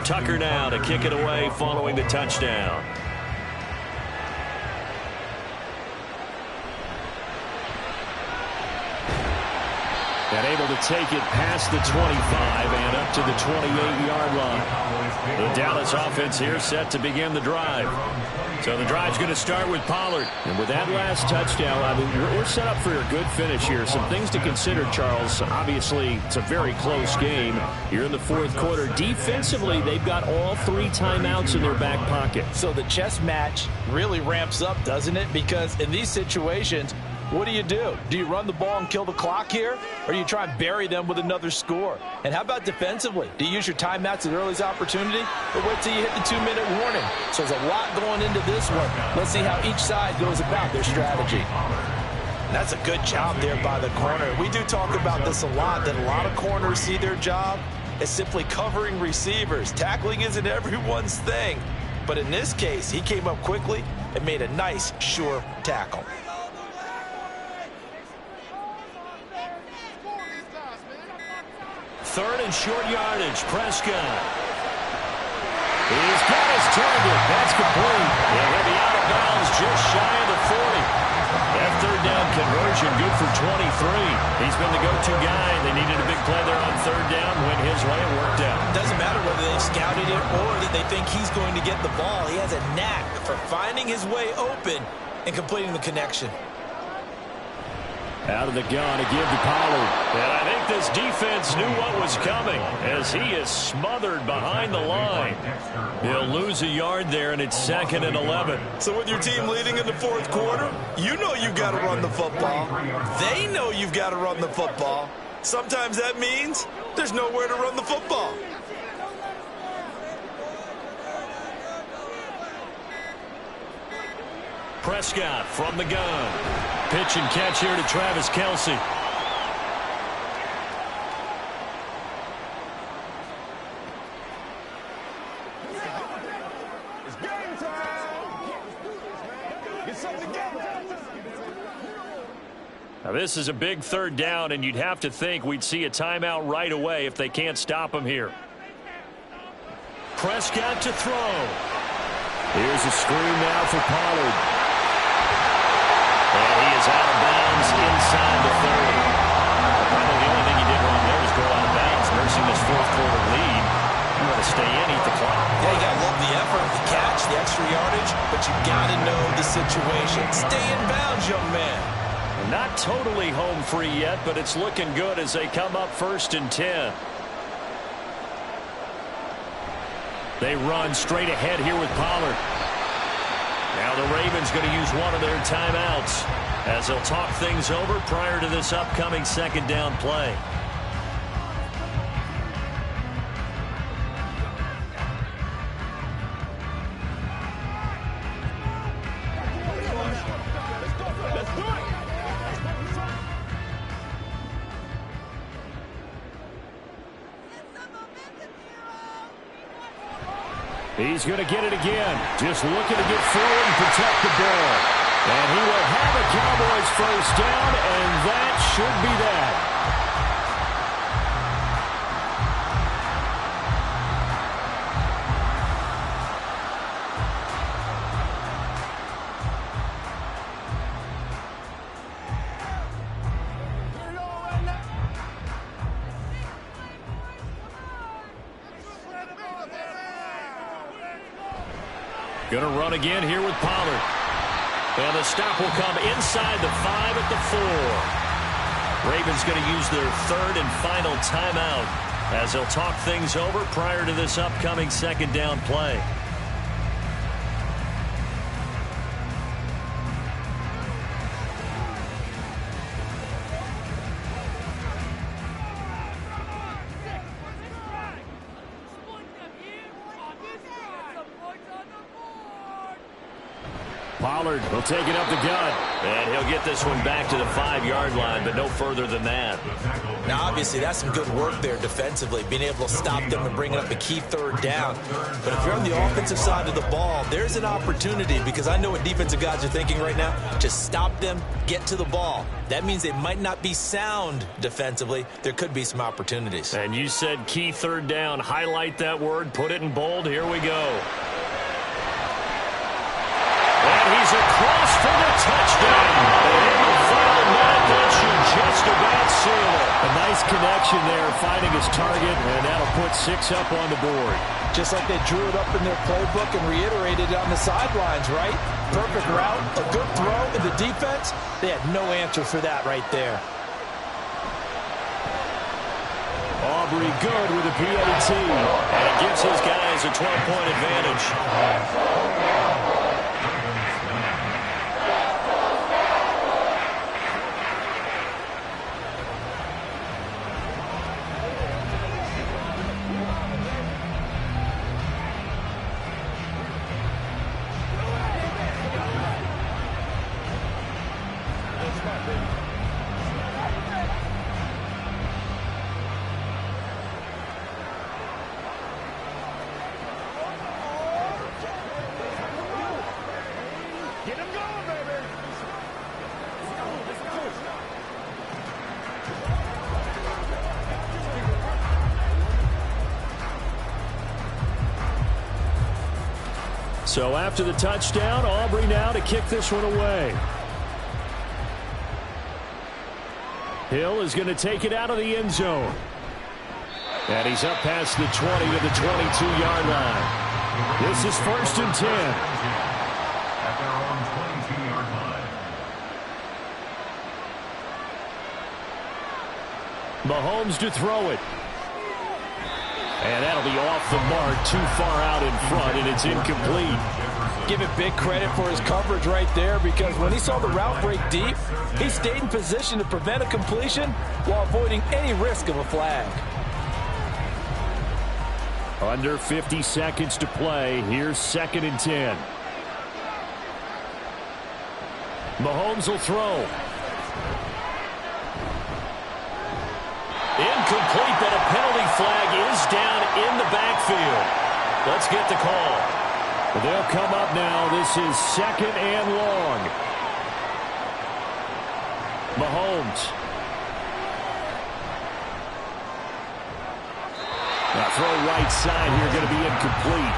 Tucker now to kick it away following the touchdown. And able to take it past the 25 and up to the 28-yard line. The Dallas offense here set to begin the drive. So the drive's going to start with Pollard. And with that last touchdown, I mean, we're set up for a good finish here. Some things to consider, Charles. Obviously, it's a very close game. You're in the 4th quarter. Defensively, they've got all 3 timeouts in their back pocket. So the chess match really ramps up, doesn't it? Because in these situations, what do? Do you run the ball and kill the clock here? Or do you try and bury them with another score? And how about defensively? Do you use your timeouts at earliest opportunity? Or wait till you hit the 2-minute warning? So there's a lot going into this one. Let's see how each side goes about their strategy. And that's a good job there by the corner. We do talk about this a lot, that a lot of corners see their job as simply covering receivers. Tackling isn't everyone's thing. But in this case, he came up quickly and made a nice, sure tackle. 3rd and short yardage. Prescott. He's got his target. That's complete. He'll be out of bounds just shy of the 40. That 3rd down conversion good for 23. He's been the go-to guy. They needed a big play there on 3rd down. Went his way and worked out. Doesn't matter whether they've scouted it or that they think he's going to get the ball. He has a knack for finding his way open and completing the connection. Out of the gun to give to Pollard. And I think this defense knew what was coming as he is smothered behind the line. He'll lose a yard there, and it's 2nd and 11. So with your team leading in the 4th quarter, you know you've got to run the football. They know you've got to run the football. Sometimes that means there's nowhere to run the football. Prescott from the gun. Pitch and catch here to Travis Kelce. It's game time. Get something together. Now, this is a big third down, and you'd have to think we'd see a timeout right away if they can't stop him here. Prescott to throw. Here's a screen now for Pollard. And he is out of bounds inside the 30. Probably the only thing he did wrong there was go out of bounds, nursing this fourth-quarter lead. You want to stay in, eat the clock. Yeah, you got to love the effort, the catch, the extra yardage, but you got to know the situation. Stay in bounds, young man. Not totally home free yet, but it's looking good as they come up 1st and 10. They run straight ahead here with Pollard. Now the Ravens going to use one of their timeouts as they'll talk things over prior to this upcoming second down play. He's going to get it again. Just looking to get forward and protect the ball. And he will have a Cowboys first down, and that should be that. Going to run again here with Pollard. And the stop will come inside the 5 at the 4. Ravens going to use their third and final timeout as they'll talk things over prior to this upcoming second down play. Pollard will take it up the gut. And he'll get this one back to the 5-yard line, but no further than that. Now, obviously, that's some good work there defensively, being able to stop them and bring up a key third down. But if you're on the offensive side of the ball, there's an opportunity, because I know what defensive guys are thinking right now. Just stop them, get to the ball. That means they might not be sound defensively. There could be some opportunities. And you said key third down. Highlight that word. Put it in bold. Here we go. And he's across for the touchdown. And in the final minute, that should just about seal it. A nice connection there, finding his target, and that'll put 6 up on the board. Just like they drew it up in their playbook and reiterated it on the sidelines, right? Perfect route, a good throw, and the defense, they had no answer for that right there. Aubrey good with a PAT. And it gives his guys a 12-point advantage. So after the touchdown, Aubrey now to kick this one away. Hill is going to take it out of the end zone. And he's up past the 20 to the 22-yard line. This is 1st and 10. At their own 22-yard line. Mahomes to throw it. And that'll be off the mark, too far out in front, and it's incomplete. Give it big credit for his coverage right there, because when he saw the route break deep, he stayed in position to prevent a completion while avoiding any risk of a flag. Under 50 seconds to play. Here's 2nd and 10. Mahomes will throw. Incomplete, but a penalty flag is down in the backfield. Let's get the call. They'll come up now. This is 2nd and long. Mahomes. Throw right side here going to be incomplete.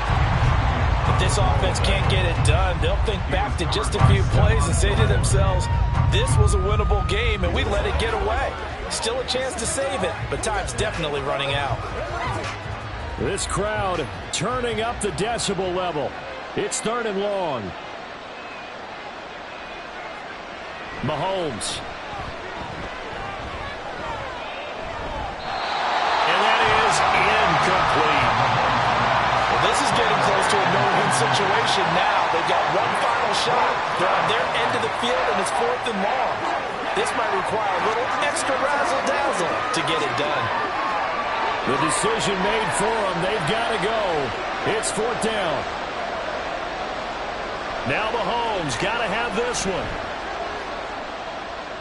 If this offense can't get it done, they'll think back to just a few plays and say to themselves, this was a winnable game and we let it get away. Still a chance to save it, but time's definitely running out. This crowd turning up the decibel level. It's 3rd and long. Mahomes. Incomplete. Well, this is getting close to a no-win situation now. They've got one final shot. They're on their end of the field, and it's 4th and long. This might require a little extra razzle-dazzle to get it done. The decision made for them. They've got to go. It's 4th down. Now Mahomes got to have this one.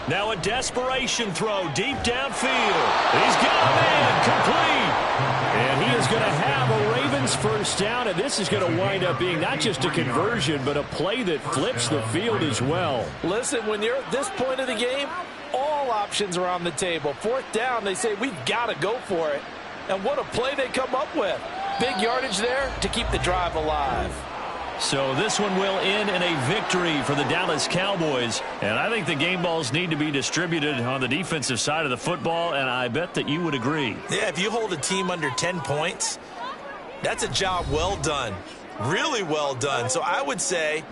Now a desperation throw deep downfield. He's got him in, complete. And he is going to have a Ravens first down, and this is going to wind up being not just a conversion, but a play that flips the field as well. Listen, when you're at this point of the game, all options are on the table. 4th down, they say, we've got to go for it. And what a play they come up with. Big yardage there to keep the drive alive. So this one will end in a victory for the Dallas Cowboys. And I think the game balls need to be distributed on the defensive side of the football, and I bet that you would agree. Yeah, if you hold a team under 10 points, that's a job well done. Really well done. So I would say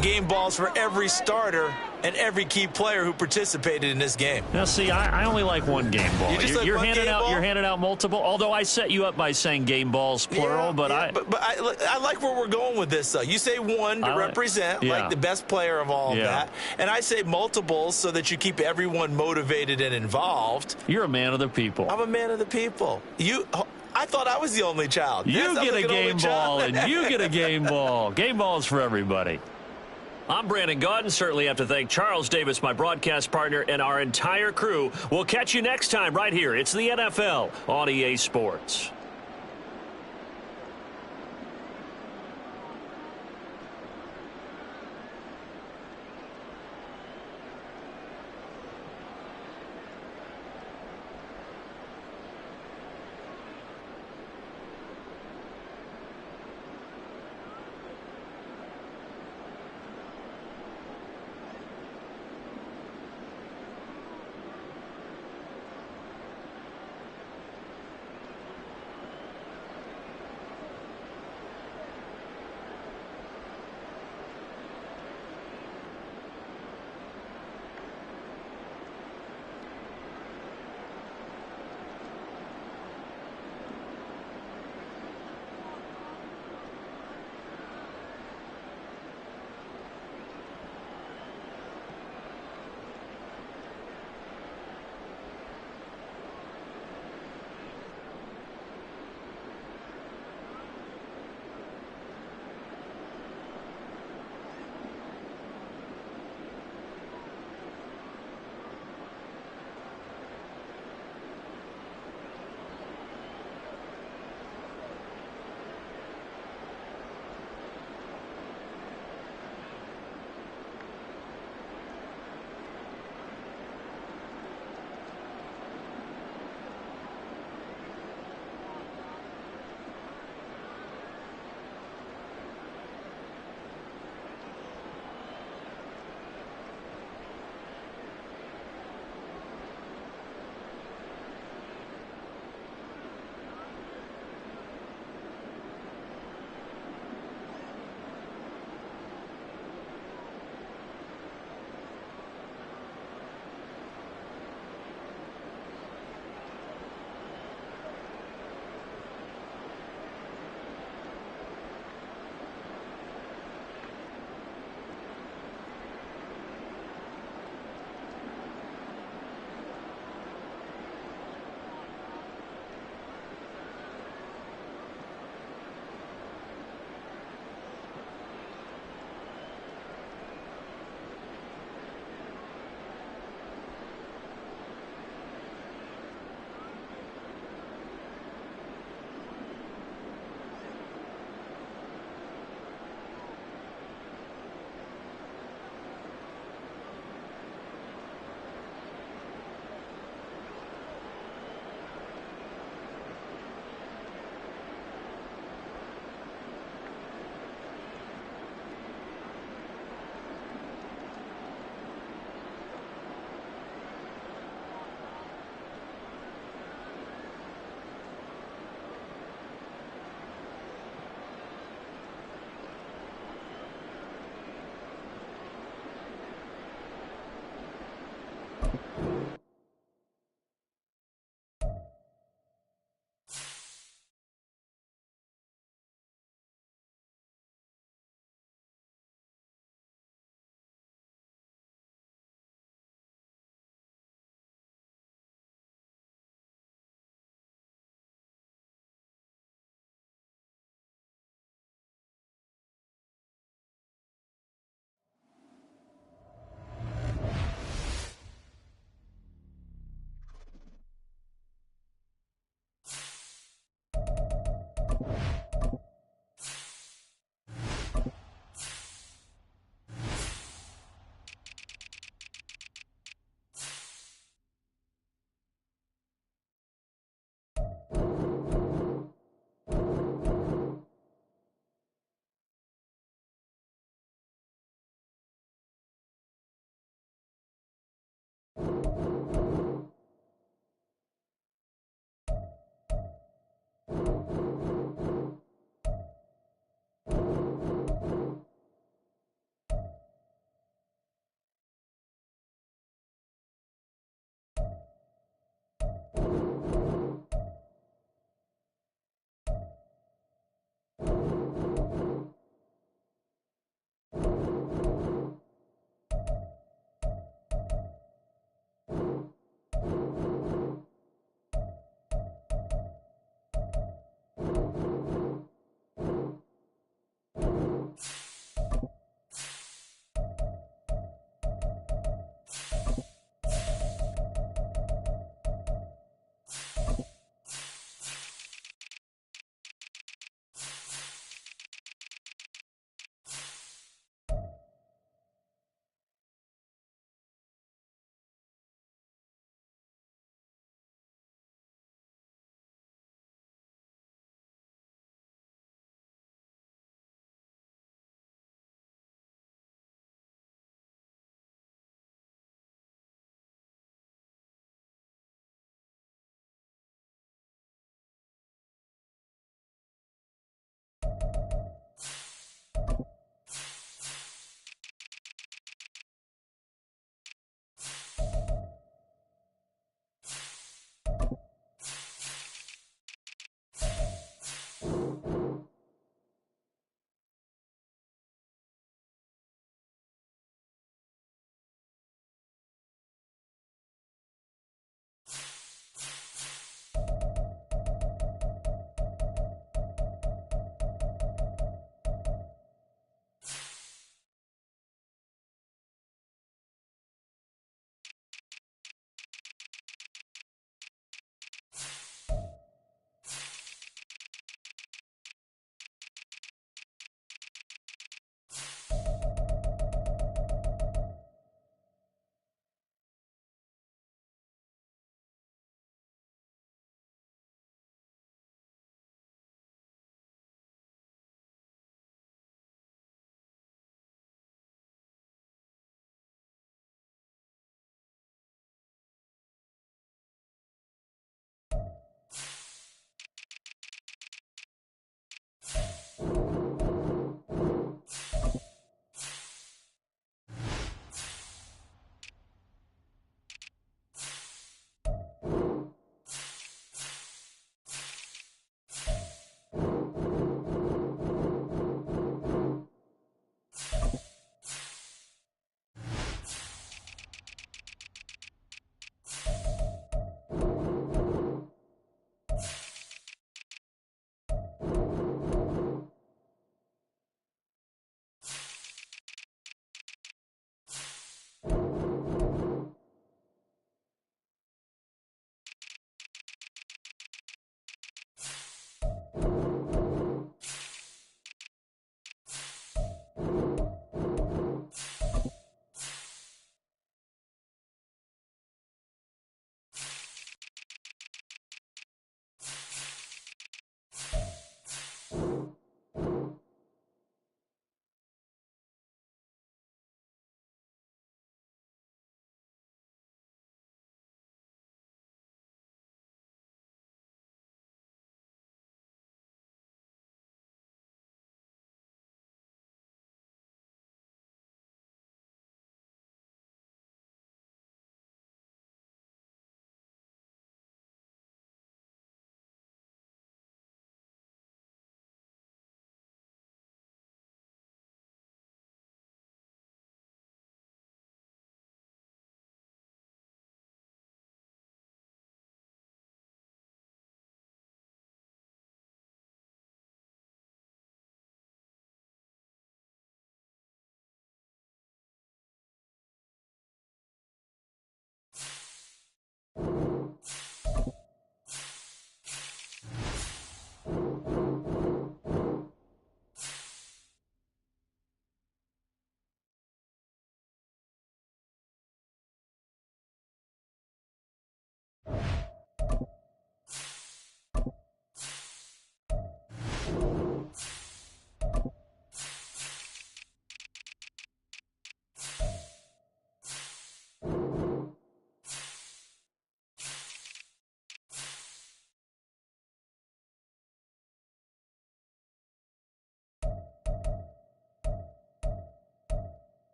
game balls for every starter and every key player who participated in this game. Now, see, I only like one game ball. You're handing out multiple. Although I set you up by saying game balls plural, but I like where we're going with this. Though you say one to represent like the best player of all of that, and I say multiples so that you keep everyone motivated and involved. You're a man of the people. I'm a man of the people. I thought I was the only child. You get a game ball, and you get a game ball. Game balls for everybody. I'm Brandon Gaudin. Certainly have to thank Charles Davis, my broadcast partner, and our entire crew. We'll catch you next time right here. It's the NFL on EA Sports.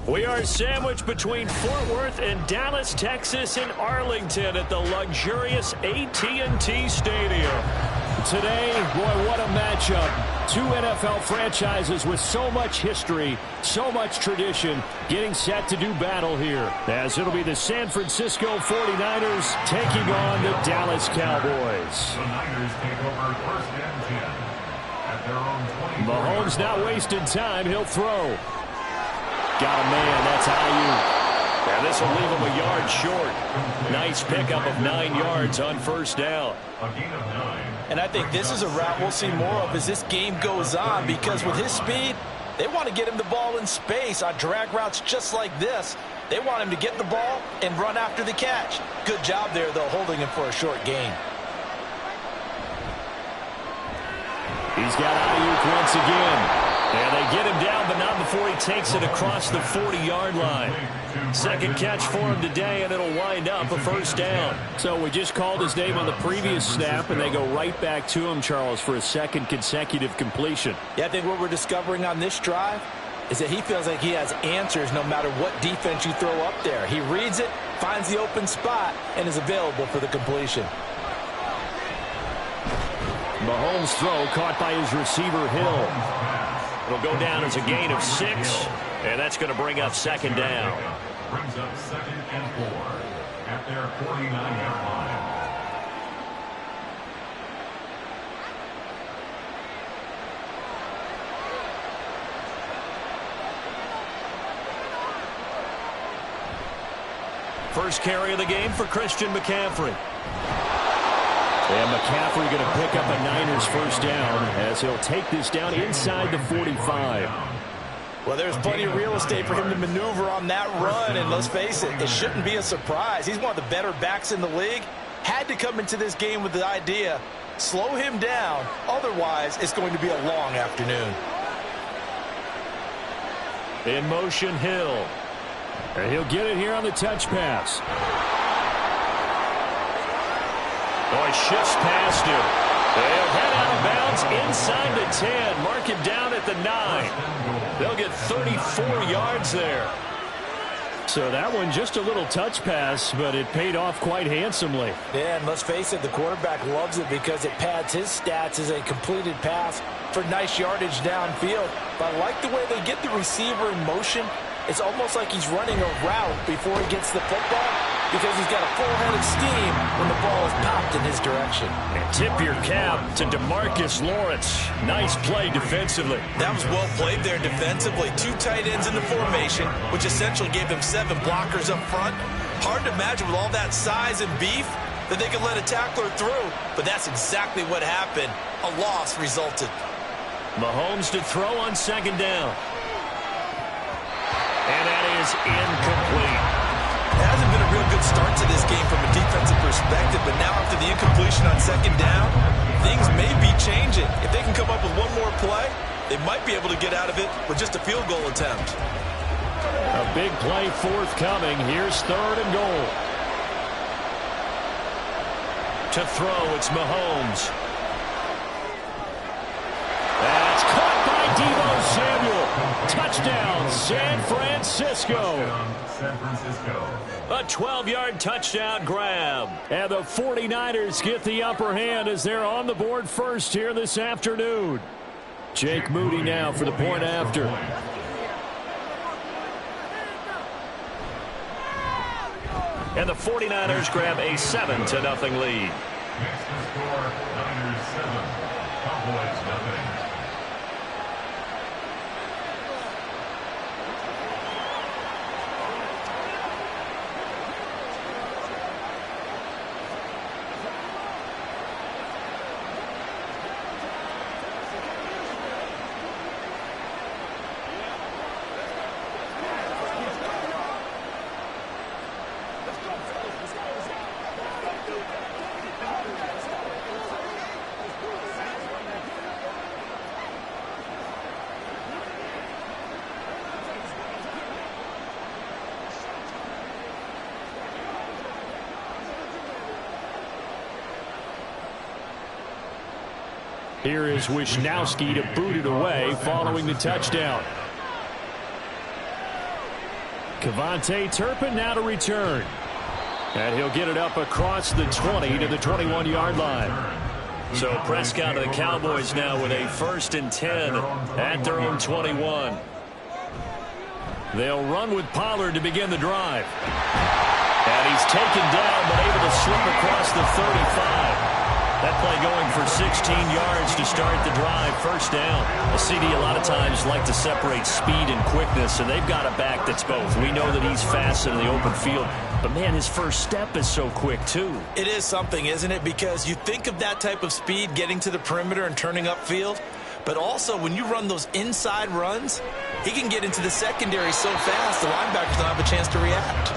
We are sandwiched between Fort Worth and Dallas, Texas, and Arlington at the luxurious AT&T Stadium. Today, boy, what a matchup. Two NFL franchises with so much history, so much tradition, getting set to do battle here. As it'll be the San Francisco 49ers taking on the Dallas Cowboys. The Niners take over first and 10 at their own 20. Mahomes not wasting time. He'll throw. Got a man. That's Ayuk. And this will leave him a yard short. Nice pickup of 9 yards on first down. A gain of 9. And I think this is a route we'll see more of as this game goes on, because with his speed, they want to get him the ball in space on drag routes just like this. They want him to get the ball and run after the catch. Good job there, though, holding him for a short gain. He's got Ayuk once again. And they get him down, but not before he takes it across the 40-yard line. Second catch for him today, and it'll wind up a first down. So we just called his name on the previous snap, and they go right back to him, Charles, for a second consecutive completion. Yeah, I think what we're discovering on this drive is that he feels like he has answers no matter what defense you throw up there. He reads it, finds the open spot, and is available for the completion. Mahomes' throw caught by his receiver, Hill. It'll go down as a gain of 6, and that's going to bring up second down. Brings up 2nd and 4 at their 49-yard line. First carry of the game for Christian McCaffrey. And McCaffrey going to pick up a Niners first down as he'll take this down inside the 45. Well, there's plenty of real estate for him to maneuver on that run, and let's face it, it shouldn't be a surprise. He's one of the better backs in the league. Had to come into this game with the idea, slow him down, otherwise it's going to be a long afternoon. In motion, Hill. And he'll get it here on the touch pass. Oh, he shifts past him. They'll head out of bounds inside the 10. Mark him down at the 9. They'll get 34 yards there. So that one just a little touch pass, but it paid off quite handsomely. Yeah, and let's face it, the quarterback loves it because it pads his stats as a completed pass for nice yardage downfield. But I like the way they get the receiver in motion. It's almost like he's running a route before he gets the football because he's got a full head of steam when the ball is popped in his direction. And tip your cap to DeMarcus Lawrence. Nice play defensively. That was well played there defensively. 2 tight ends in the formation, which essentially gave them 7 blockers up front. Hard to imagine with all that size and beef that they could let a tackler through, but that's exactly what happened. A loss resulted. Mahomes to throw on second down. And that is incomplete. It hasn't been a real good start to this game from a defensive perspective, but now after the incompletion on second down, things may be changing. If they can come up with one more play, they might be able to get out of it with just a field goal attempt. A big play forthcoming. Here's 3rd and goal. To throw, it's Mahomes. That's caught by Deebo Samuel. Touchdown, San Francisco. San Francisco. A 12-yard touchdown grab. And the 49ers get the upper hand as they're on the board first here this afternoon. Jake Moody now for the point after. And the 49ers grab a 7-0 lead. Next to score, Niners 7, Cowboys 0. Here is Wisnowski to boot it away following the touchdown. Kevontae Turpin now to return. And he'll get it up across the 20 to the 21-yard line. So Prescott and the Cowboys now with a 1st and 10 at their own 21. They'll run with Pollard to begin the drive. And he's taken down but able to slip across the 35. That play going for 16 yards to start the drive. First down. A CD a lot of times like to separate speed and quickness, and they've got a back that's both. We know that he's fast in the open field, but man, his first step is so quick too. It is something, isn't it? Because you think of that type of speed getting to the perimeter and turning upfield, but also when you run those inside runs, he can get into the secondary so fast the linebackers don't have a chance to react.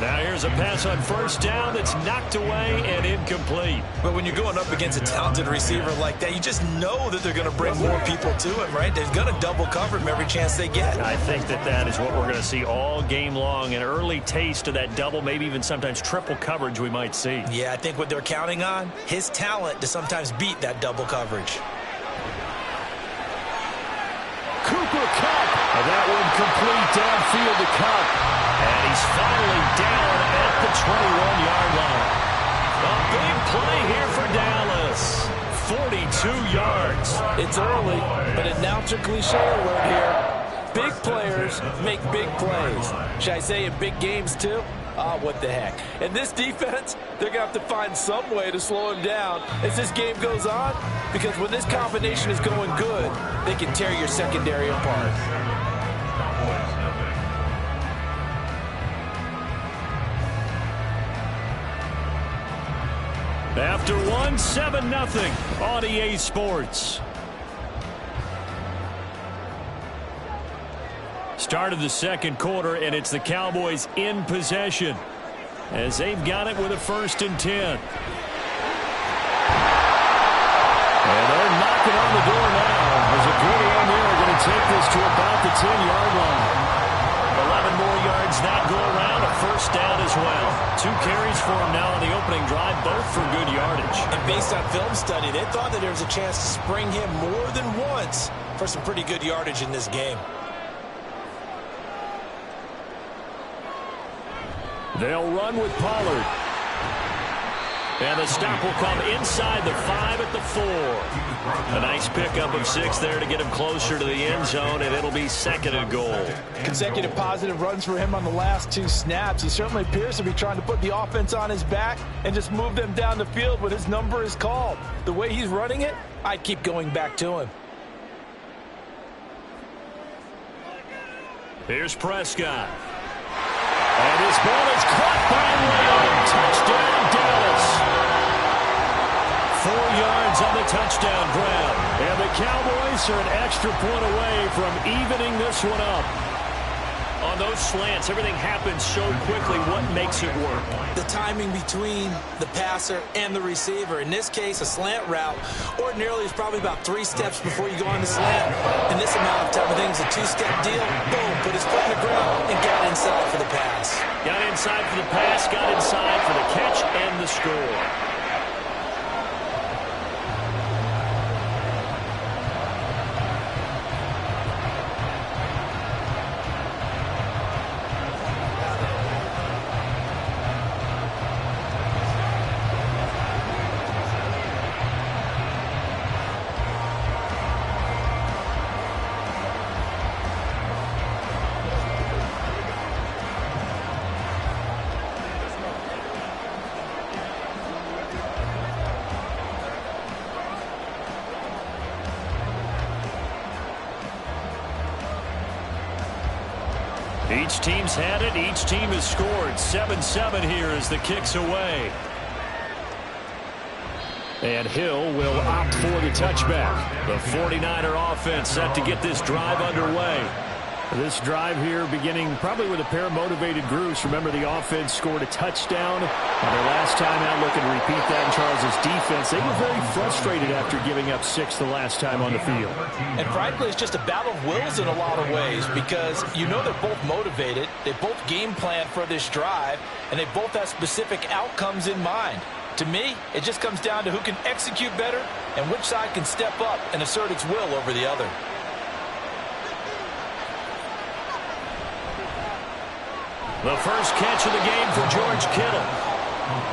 Now here's a pass on first down that's knocked away and incomplete. But when you're going up against a talented receiver like that, you just know that they're going to bring more people to him, right? They're going to double cover him every chance they get. I think that is what we're going to see all game long. An early taste of that double, maybe even sometimes triple coverage we might see. Yeah, I think what they're counting on, his talent to sometimes beat that double coverage. Cooper Kupp. That one complete downfield to Kupp. And he's finally down at the 21-yard line. A big play here for Dallas. 42 yards. It's early, but announcer cliche alert here. Big players make big plays. Should I say in big games too? What the heck. And this defense, they're going to have to find some way to slow him down as this game goes on, because when this combination is going good, they can tear your secondary apart. After one, 7-0 on EA Sports. Start of the second quarter, and it's the Cowboys in possession as they've got it with a 1st and 10. And they're knocking on the door now. There's a good one there. Going to take this to about the 10-yard line. 11 more yards that go around, a 1st down as well. 2 carries for him now on the opening drive, both for good yardage. And based on film study, they thought that there was a chance to spring him more than once for some pretty good yardage in this game. They'll run with Pollard. And the stop will come inside the 5 at the 4. A nice pickup of 6 there to get him closer to the end zone, and it'll be 2nd and goal. Consecutive positive runs for him on the last 2 snaps. He certainly appears to be trying to put the offense on his back and just move them down the field when his number is called. The way he's running it, I'd keep going back to him. Here's Prescott. And his ball is caught by Lamb. Touchdown, Dallas. 4 yards on the touchdown grab. And the Cowboys are an extra point away from evening this one up. On those slants, everything happens so quickly. What makes it work? The timing between the passer and the receiver. In this case, a slant route ordinarily is probably about 3 steps before you go on the slant. In this amount of time, I think it's a 2-step deal. Boom, put his foot in the ground and got inside for the pass. Got inside for the pass, got inside for the catch and the score. Each team's had it. Each team has scored. 7-7 here as the kick's away. And Hill will opt for the touchback. The 49er offense set to get this drive underway. This drive here beginning probably with a pair of motivated groups. Remember, the offense scored a touchdown on their last time out. Looking to repeat that in Charles's defense. They were very frustrated after giving up 6 the last time on the field. And frankly, it's just a battle of wills in a lot of ways, because you know they're both motivated. They both game plan for this drive, and they both have specific outcomes in mind. To me, it just comes down to who can execute better and which side can step up and assert its will over the other. The first catch of the game for George Kittle.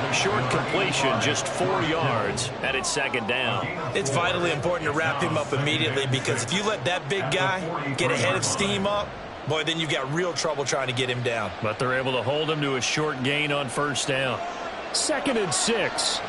A short completion, just 4 yards, and it's 2nd down. It's vitally important to wrap him up immediately, because if you let that big guy get ahead of steam up, boy, then you've got real trouble trying to get him down. But they're able to hold him to a short gain on 1st down. 2nd and 6.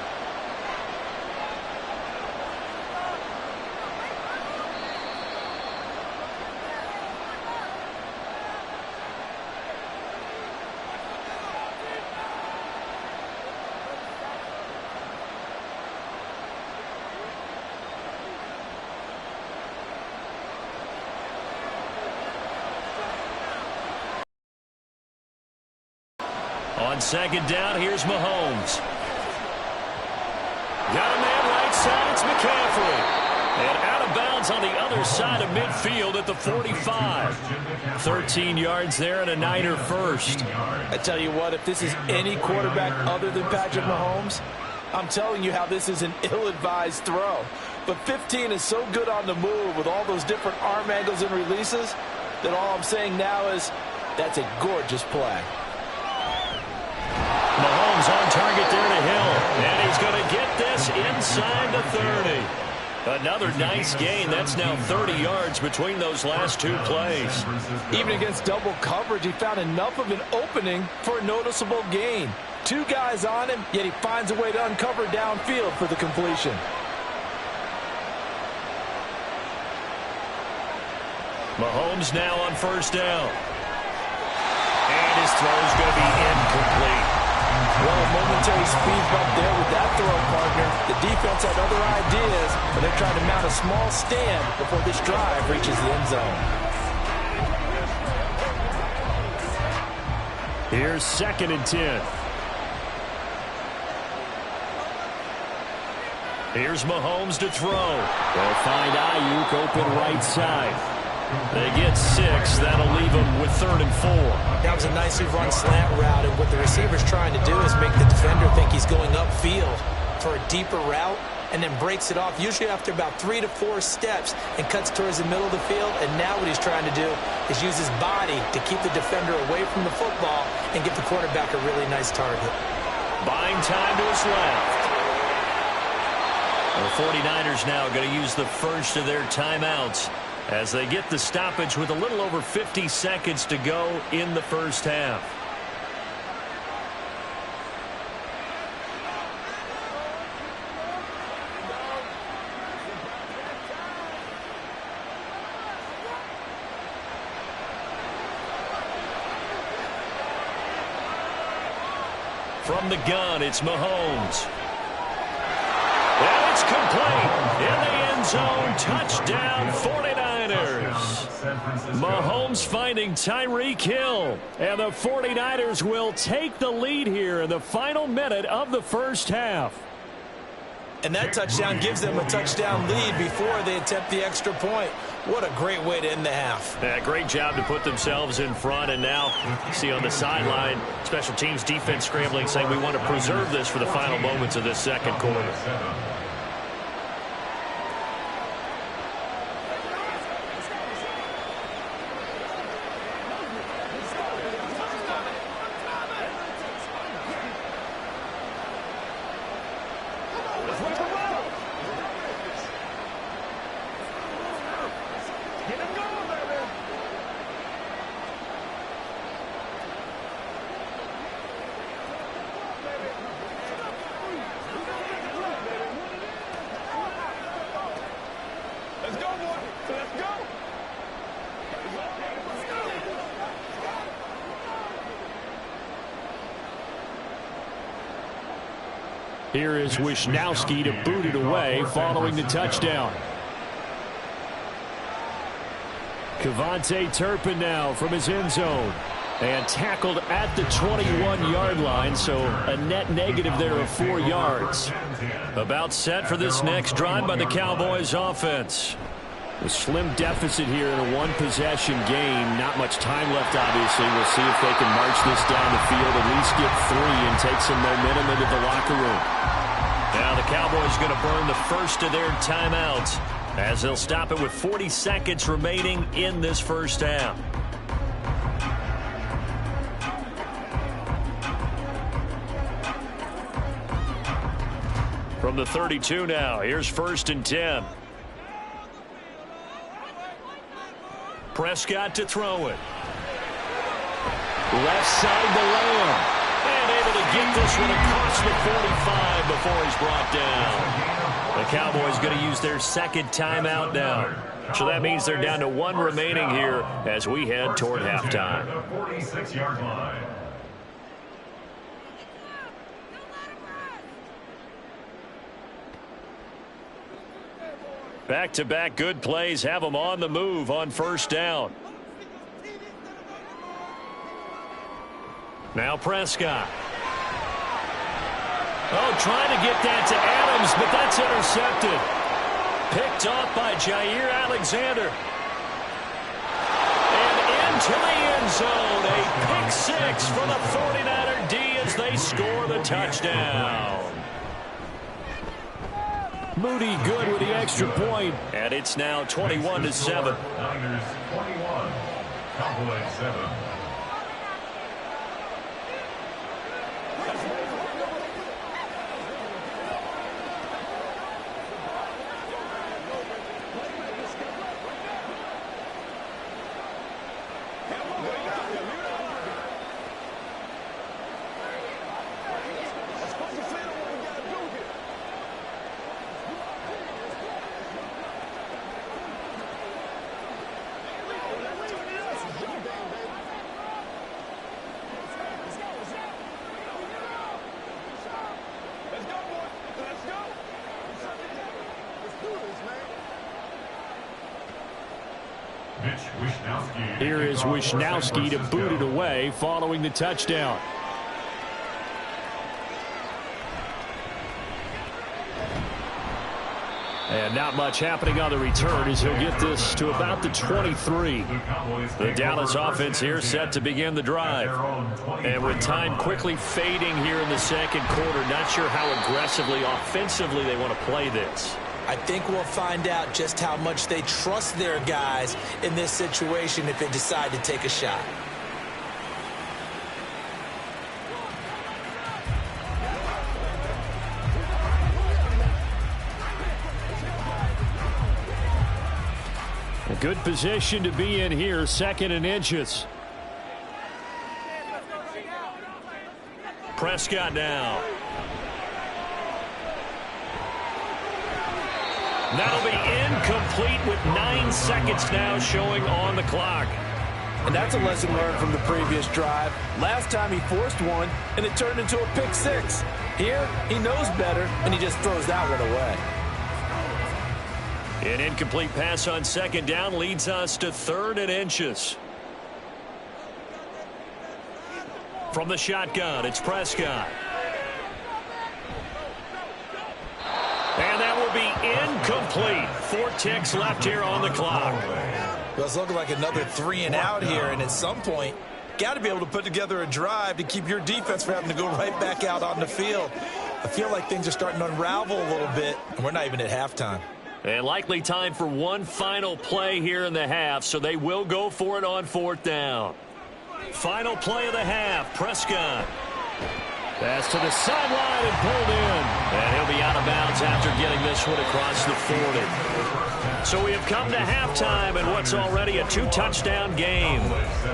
On 2nd down, here's Mahomes. Got a man right side, it's McCaffrey. And out of bounds on the other side of midfield at the 45. 13 yards there and a Niner first. I tell you what, if this is any quarterback other than Patrick Mahomes, I'm telling you how this is an ill-advised throw. But 15 is so good on the move with all those different arm angles and releases that all I'm saying now is that's a gorgeous play. Mahomes on target there to Hill. And he's going to get this inside the 30. Another nice gain. That's now 30 yards between those last two plays. Even against double coverage, he found enough of an opening for a noticeable gain. Two guys on him, yet he finds a way to uncover downfield for the completion. Mahomes now on first down. And his throw's going to be incomplete. Well, a momentary speed bump there with that throw, partner. The defense had other ideas, but they're trying to mount a small stand before this drive reaches the end zone. Here's 2nd and 10. Here's Mahomes to throw. They'll find Ayuk open right side. They get 6. That'll leave them with 3rd and 4. That was a nicely run slant route, and what the receiver's trying to do is make the defender think he's going upfield for a deeper route and then breaks it off, usually after about 3 to 4 steps, and cuts towards the middle of the field. And now what he's trying to do is use his body to keep the defender away from the football and give the quarterback a really nice target. Buying time to his left. The 49ers now going to use the first of their timeouts as they get the stoppage with a little over 50 seconds to go in the first half. From the gun, it's Mahomes. And it's complete in the end zone. Touchdown, 49ers. Mahomes finding Tyreek Hill. And the 49ers will take the lead here in the final minute of the first half. And that touchdown gives them a touchdown lead before they attempt the extra point. What a great way to end the half. Yeah, great job to put themselves in front. And now, you see on the sideline, special teams defense scrambling, saying we want to preserve this for the final moments of this second quarter. Here is Wisnowski to boot it away following the touchdown. Kevontae Turpin now from his end zone. And tackled at the 21-yard line, so a net negative there of 4 yards. About set for this next drive by the Cowboys offense. A slim deficit here in a one-possession game. Not much time left, obviously. We'll see if they can march this down the field, at least get 3 and take some momentum into the locker room. Now the Cowboys going to burn the first of their timeouts as they'll stop it with 40 seconds remaining in this first half. From the 32 now, here's 1st and 10. Prescott to throw it. Left side to Lamb. And able to get this one across the 45 before he's brought down. The Cowboys going to use their second timeout now. So that means they're down to 1 remaining here as we head toward halftime. 46-yard line. Back-to-back good plays have them on the move on first down. Now Prescott. Oh, trying to get that to Adams, but that's intercepted. Picked off by Jair Alexander. And into the end zone. A pick 6 for the 49er D as they score the touchdown. Moody good with the extra point. And it's now 21-7. Niners 21, Cowboys 7. Here is Wisnowski to boot it away following the touchdown. And not much happening on the return as he'll get this to about the 23. The Dallas offense here set to begin the drive. And with time quickly fading here in the second quarter, not sure how aggressively, offensively they want to play this. I think we'll find out just how much they trust their guys in this situation if they decide to take a shot. A good position to be in here, 2nd and inches. Prescott now. That'll be incomplete with 9 seconds now showing on the clock. And that's a lesson learned from the previous drive. Last time he forced one, and it turned into a pick 6. Here, he knows better, and he just throws that one away. An incomplete pass on 2nd down leads us to 3rd and inches. From the shotgun, it's Prescott. And that will be incomplete. 4 ticks left here on the clock. Well, it's looking like another 3 and out here, and at some point, got to be able to put together a drive to keep your defense from having to go right back out on the field. I feel like things are starting to unravel a little bit, and we're not even at halftime. And likely time for one final play here in the half, so they will go for it on 4th down. Final play of the half, Prescott. Pass to the sideline and pulled in. And he'll be out of bounds after getting this one across the 40. So we have come to halftime in what's already a 2-touchdown game.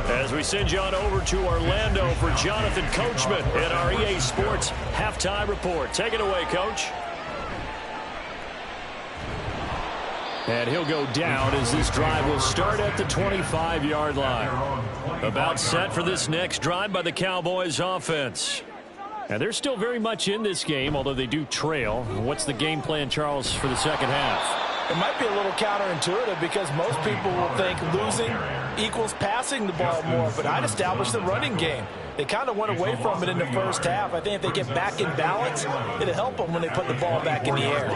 As we send you on over to Orlando for Jonathan Coachman in our EA Sports Halftime Report. Take it away, Coach. And he'll go down as this drive will start at the 25-yard line. About set for this next drive by the Cowboys offense. And they're still very much in this game, although they do trail. What's the game plan, Charles, for the second half? It might be a little counterintuitive because most people will think losing equals passing the ball more, but I'd establish the running game. They kind of went away from it in the first half. I think if they get back in balance, it'll help them when they put the ball back in the air.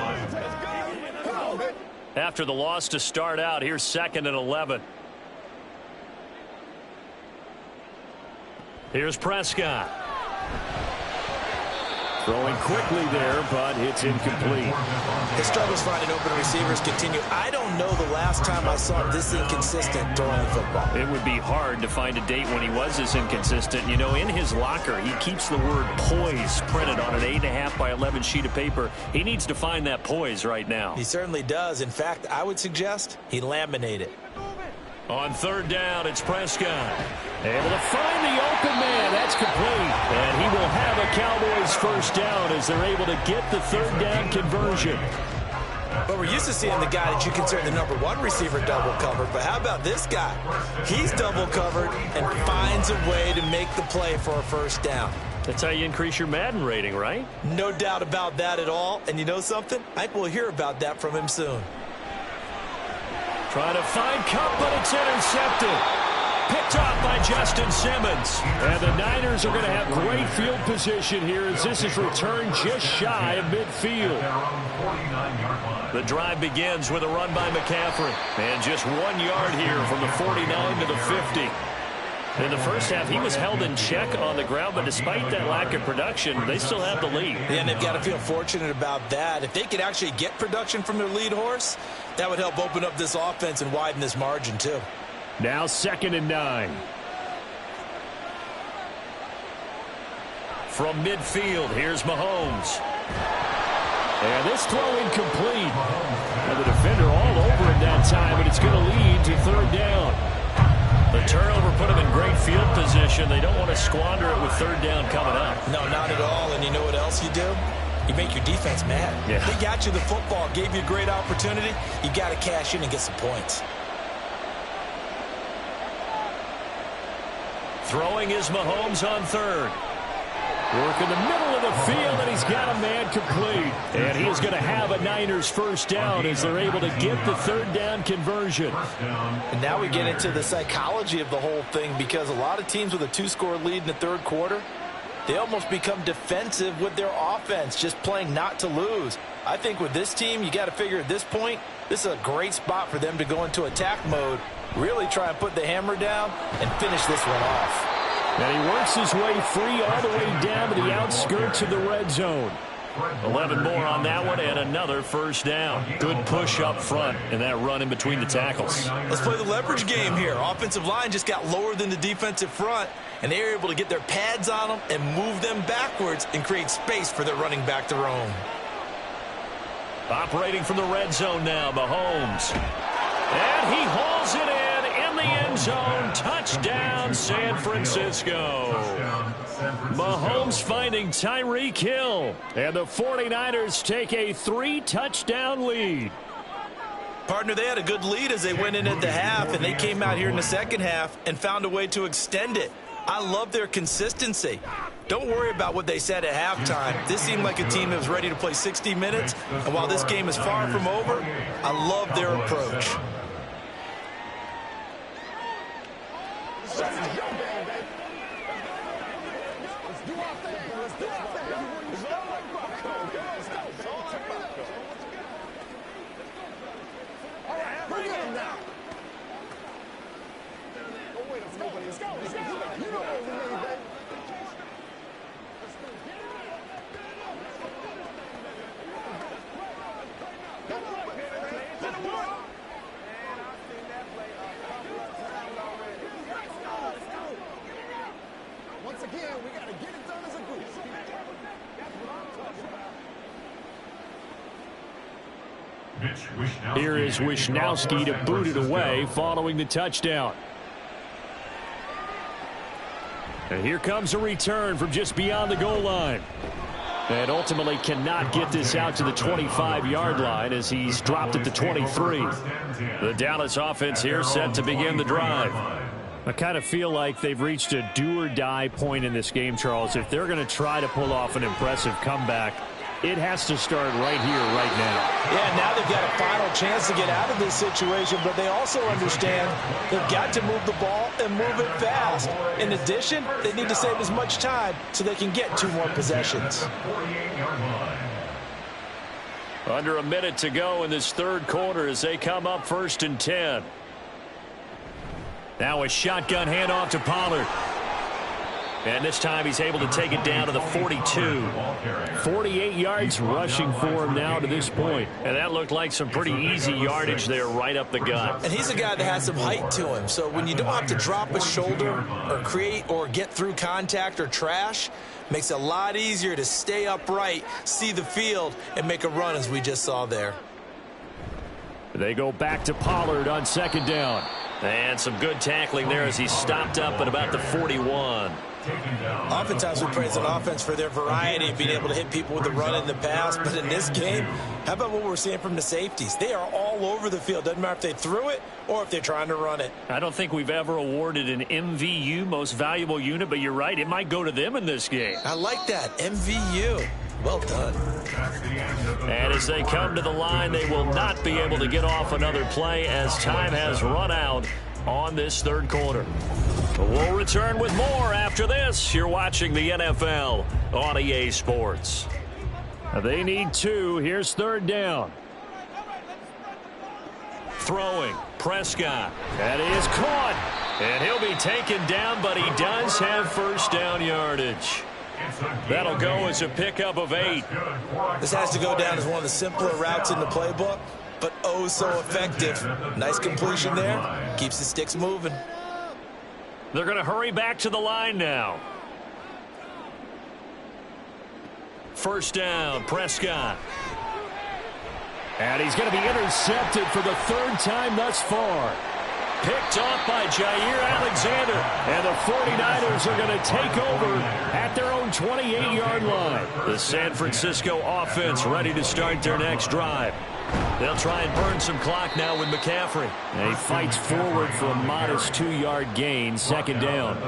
After the loss to start out, here's 2nd and 11. Here's Prescott. Throwing quickly there, but it's incomplete. His struggles finding open receivers continue. I don't know the last time I saw him this inconsistent throwing the football. It would be hard to find a date when he was this inconsistent. You know, in his locker, he keeps the word poise printed on an 8.5 by 11 sheet of paper. He needs to find that poise right now. He certainly does. In fact, I would suggest he laminate it. On 3rd down, it's Prescott. Able to find the open man. That's complete. And he will have a Cowboys first down as they're able to get the 3rd down conversion. But we're used to seeing the guy that you consider the #1 receiver double covered. But how about this guy? He's double covered and finds a way to make the play for a first down. That's how you increase your Madden rating, right? No doubt about that at all. And you know something? I think we'll hear about that from him soon. Trying to find Kupp, but it's intercepted. Picked off by Justin Simmons. And the Niners are going to have great field position here as this is returned just shy of midfield. The drive begins with a run by McCaffrey. And just 1 yard here from the 49 to the 50. In the first half, he was held in check on the ground, but despite that lack of production, they still have the lead. Yeah, and they've got to feel fortunate about that. If they could actually get production from their lead horse, that would help open up this offense and widen this margin, too. Now 2nd and 9. From midfield, here's Mahomes. And this throw incomplete. And the defender all over it that time, and it's going to lead to 3rd down. The turnover put them in great field position. They don't want to squander it with 3rd down coming up. No, not at all. And you know what else you do? You make your defense mad. Yeah. They got you the football, gave you a great opportunity. You got to cash in and get some points. Throwing is Mahomes on 3rd. Work in the middle of the field, and he's got a man complete. And he is going to have a Niners first down as they're able to get the third down conversion. And now we get into the psychology of the whole thing, because a lot of teams with a 2-score lead in the third quarter, they almost become defensive with their offense, just playing not to lose. I think with this team, you got to figure at this point, this is a great spot for them to go into attack mode, really try and put the hammer down and finish this one off. And he works his way free all the way down to the outskirts of the red zone. 11 more on that one and another first down. Good push up front and that run in between the tackles. Let's play the leverage game here. Offensive line just got lower than the defensive front, and they were able to get their pads on them and move them backwards and create space for their running back to roam. Operating from the red zone now, Mahomes. And he hauls it in the end zone. Touchdown, San Francisco. Mahomes finding Tyreek Hill. And the 49ers take a 3-touchdown lead. Partner, they had a good lead as they went in at the half, and they came out here in the second half and found a way to extend it. I love their consistency. Don't worry about what they said at halftime. This seemed like a team that was ready to play 60 minutes, and while this game is far from over, I love their approach. Once again, we got to get it done as a group. Here is Wishnowski to boot it away following the touchdown. And here comes a return from just beyond the goal line. And ultimately cannot get this out to the 25-yard line as he's dropped at the 23. The Dallas offense here set to begin the drive. I kind of feel like they've reached a do-or-die point in this game, Charles. If they're going to try to pull off an impressive comeback, it has to start right here, right now. Yeah, now they've got a final chance to get out of this situation, but they also understand they've got to move the ball and move it fast. In addition, they need to save as much time so they can get 2 more possessions. Under a minute to go in this third quarter as they come up 1st and 10. Now a shotgun handoff to Pollard. And this time he's able to take it down to the 42. 48 yards rushing for him now to this point. And that looked like some pretty easy yardage there right up the gut. And he's a guy that has some height to him. So when you don't have to drop a shoulder or create or get through contact or trash, makes it a lot easier to stay upright, see the field, and make a run as we just saw there. They go back to Pollard on 2nd down. And some good tackling there as he stopped up at about the 41. Oftentimes we praise an offense for their variety of being able to hit people with the run in the pass, but in this game, how about what we're seeing from the safeties? They are all over the field. Doesn't matter if they threw it or if they're trying to run it. I don't think we've ever awarded an MVU, most valuable unit, but you're right, it might go to them in this game. I like that, MVU. Well done. And as they come to the line, they will not be able to get off another play as time has run out on this third quarter. We'll return with more after this. You're watching the NFL on EA Sports. They need 2. Here's 3rd down. Throwing. Prescott. That is caught. And he'll be taken down, but he does have first down yardage. That'll go as a pickup of 8. This has to go down as one of the simpler routes in the playbook, but oh so effective. Nice completion there. Keeps the sticks moving. They're going to hurry back to the line now. First down, Prescott. And he's going to be intercepted for the 3rd time thus far. Picked off by Jair Alexander. And the 49ers are going to take over at their own 28-yard line. The San Francisco offense ready to start their next drive. They'll try and burn some clock now with McCaffrey. And he fights forward for a modest 2-yard gain, 2nd down.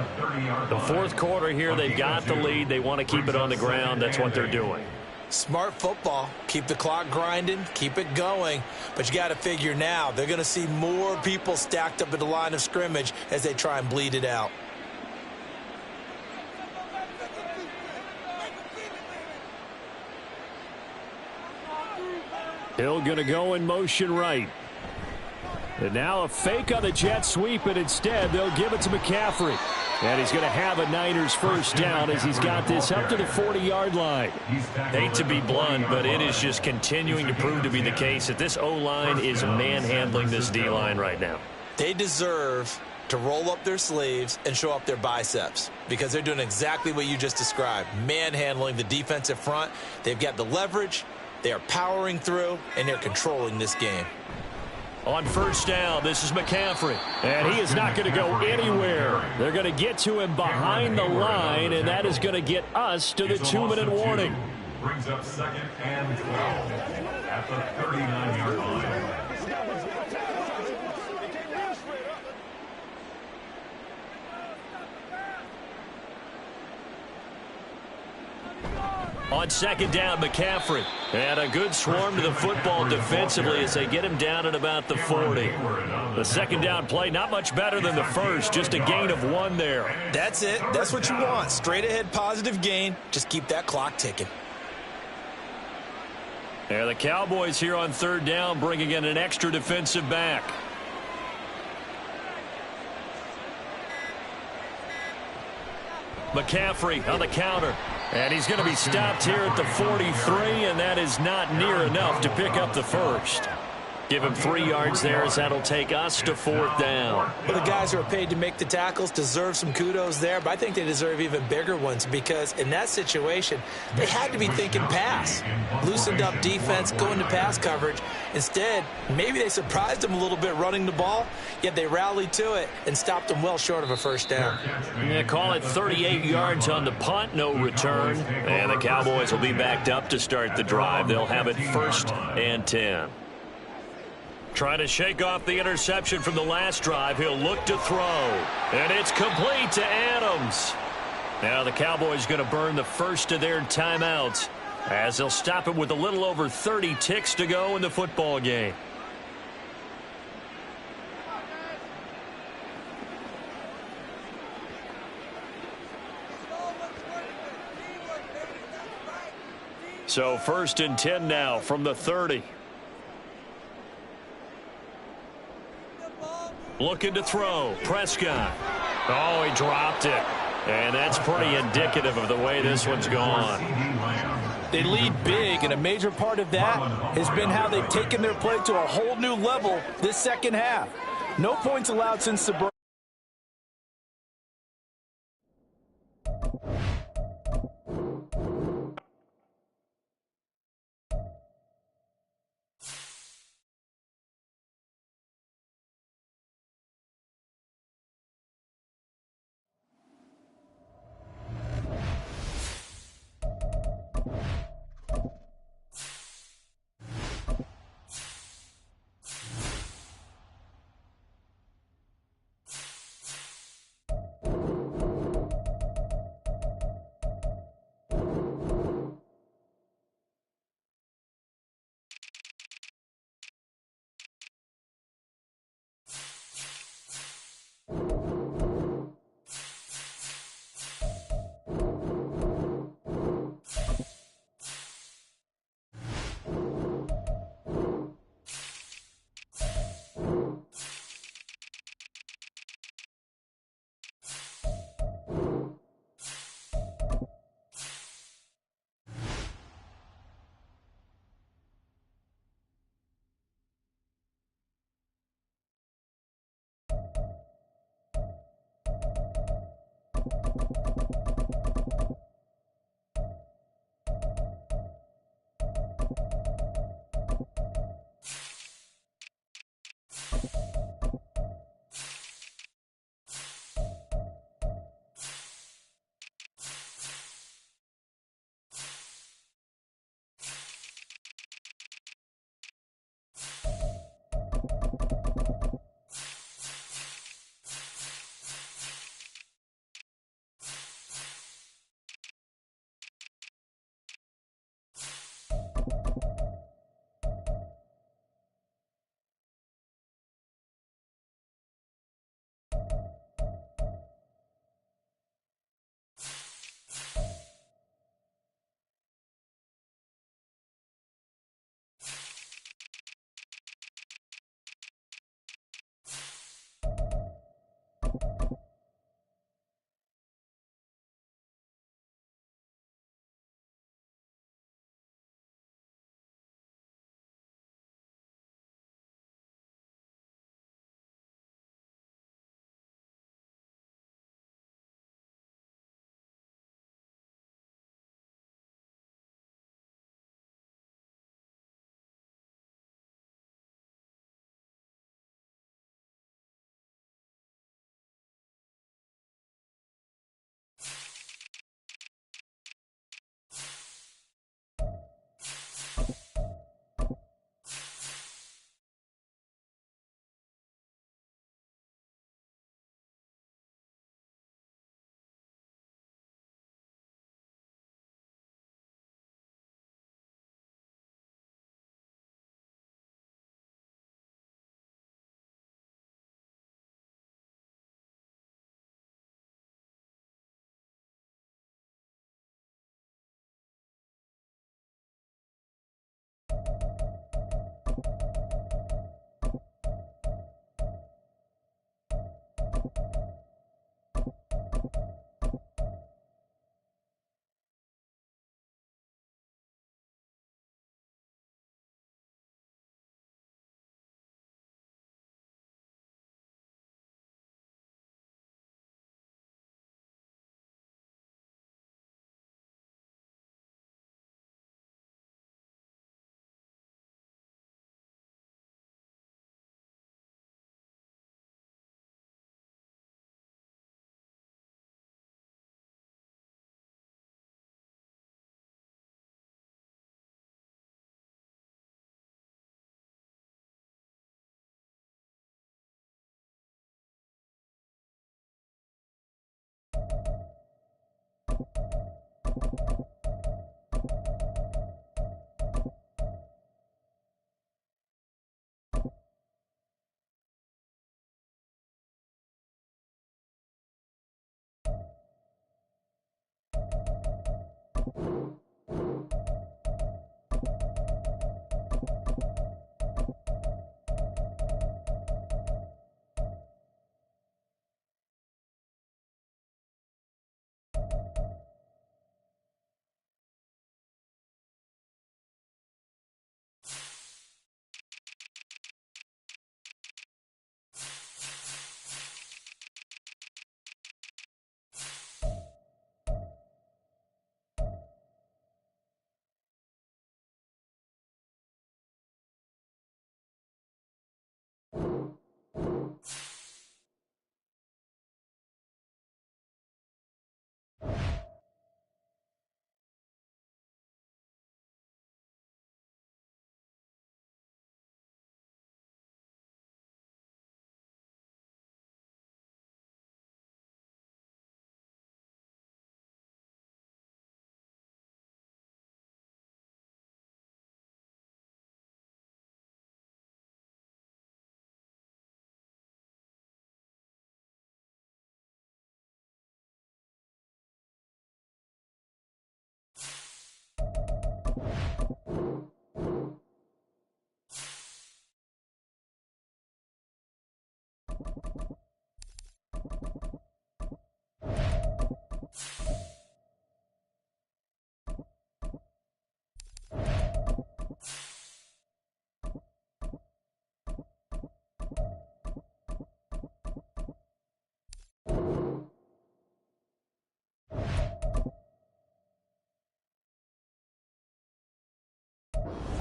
The fourth quarter here, they've got the lead. They want to keep it on the ground. That's what they're doing. Smart football. Keep the clock grinding, keep it going. But you got to figure now, they're going to see more people stacked up at the line of scrimmage as they try and bleed it out. Hill going to go in motion right. And now a fake on the jet sweep, and instead they'll give it to McCaffrey. And he's going to have a Niners first down as he's got this up to the 40-yard line. Hate to be blunt, but it is just continuing to prove to be the case that this O-line is manhandling this D-line right now. They deserve to roll up their sleeves and show up their biceps because they're doing exactly what you just described, manhandling the defensive front. They've got the leverage, they are powering through, and they're controlling this game. On first down, this is McCaffrey. And he is not going to go anywhere. They're going to get to him behind the line, and that is going to get us to the 2-minute warning. Brings up 2nd and 12 at the 39-yard line. On 2nd down, McCaffrey. And a good swarm to the football defensively as they get him down at about the 40. The 2nd down play, not much better than the first, just a gain of 1 there. That's it. That's what you want. Straight ahead positive gain. Just keep that clock ticking. And the Cowboys here on 3rd down bringing in an extra defensive back. McCaffrey on the counter. And he's going to be stopped here at the 43, and that is not near enough to pick up the first. Give him 3 yards there as that'll take us to 4th down. Well, the guys who are paid to make the tackles deserve some kudos there, but I think they deserve even bigger ones because in that situation, they had to be thinking pass. Loosened up defense, going to pass coverage. Instead, maybe they surprised them a little bit running the ball, yet they rallied to it and stopped them well short of a first down. Yeah, call it 38 yards on the punt, no return. And the Cowboys will be backed up to start the drive. They'll have it 1st and 10. Trying to shake off the interception from the last drive. He'll look to throw. And it's complete to Adams. Now the Cowboys going to burn the first of their timeouts as they'll stop it with a little over 30 ticks to go in the football game. So 1st and 10 now from the 30. Looking to throw. Prescott. Oh, he dropped it. And that's pretty indicative of the way this one's gone. They lead big, and a major part of that has been how they've taken their play to a whole new level this second half. No points allowed since the break.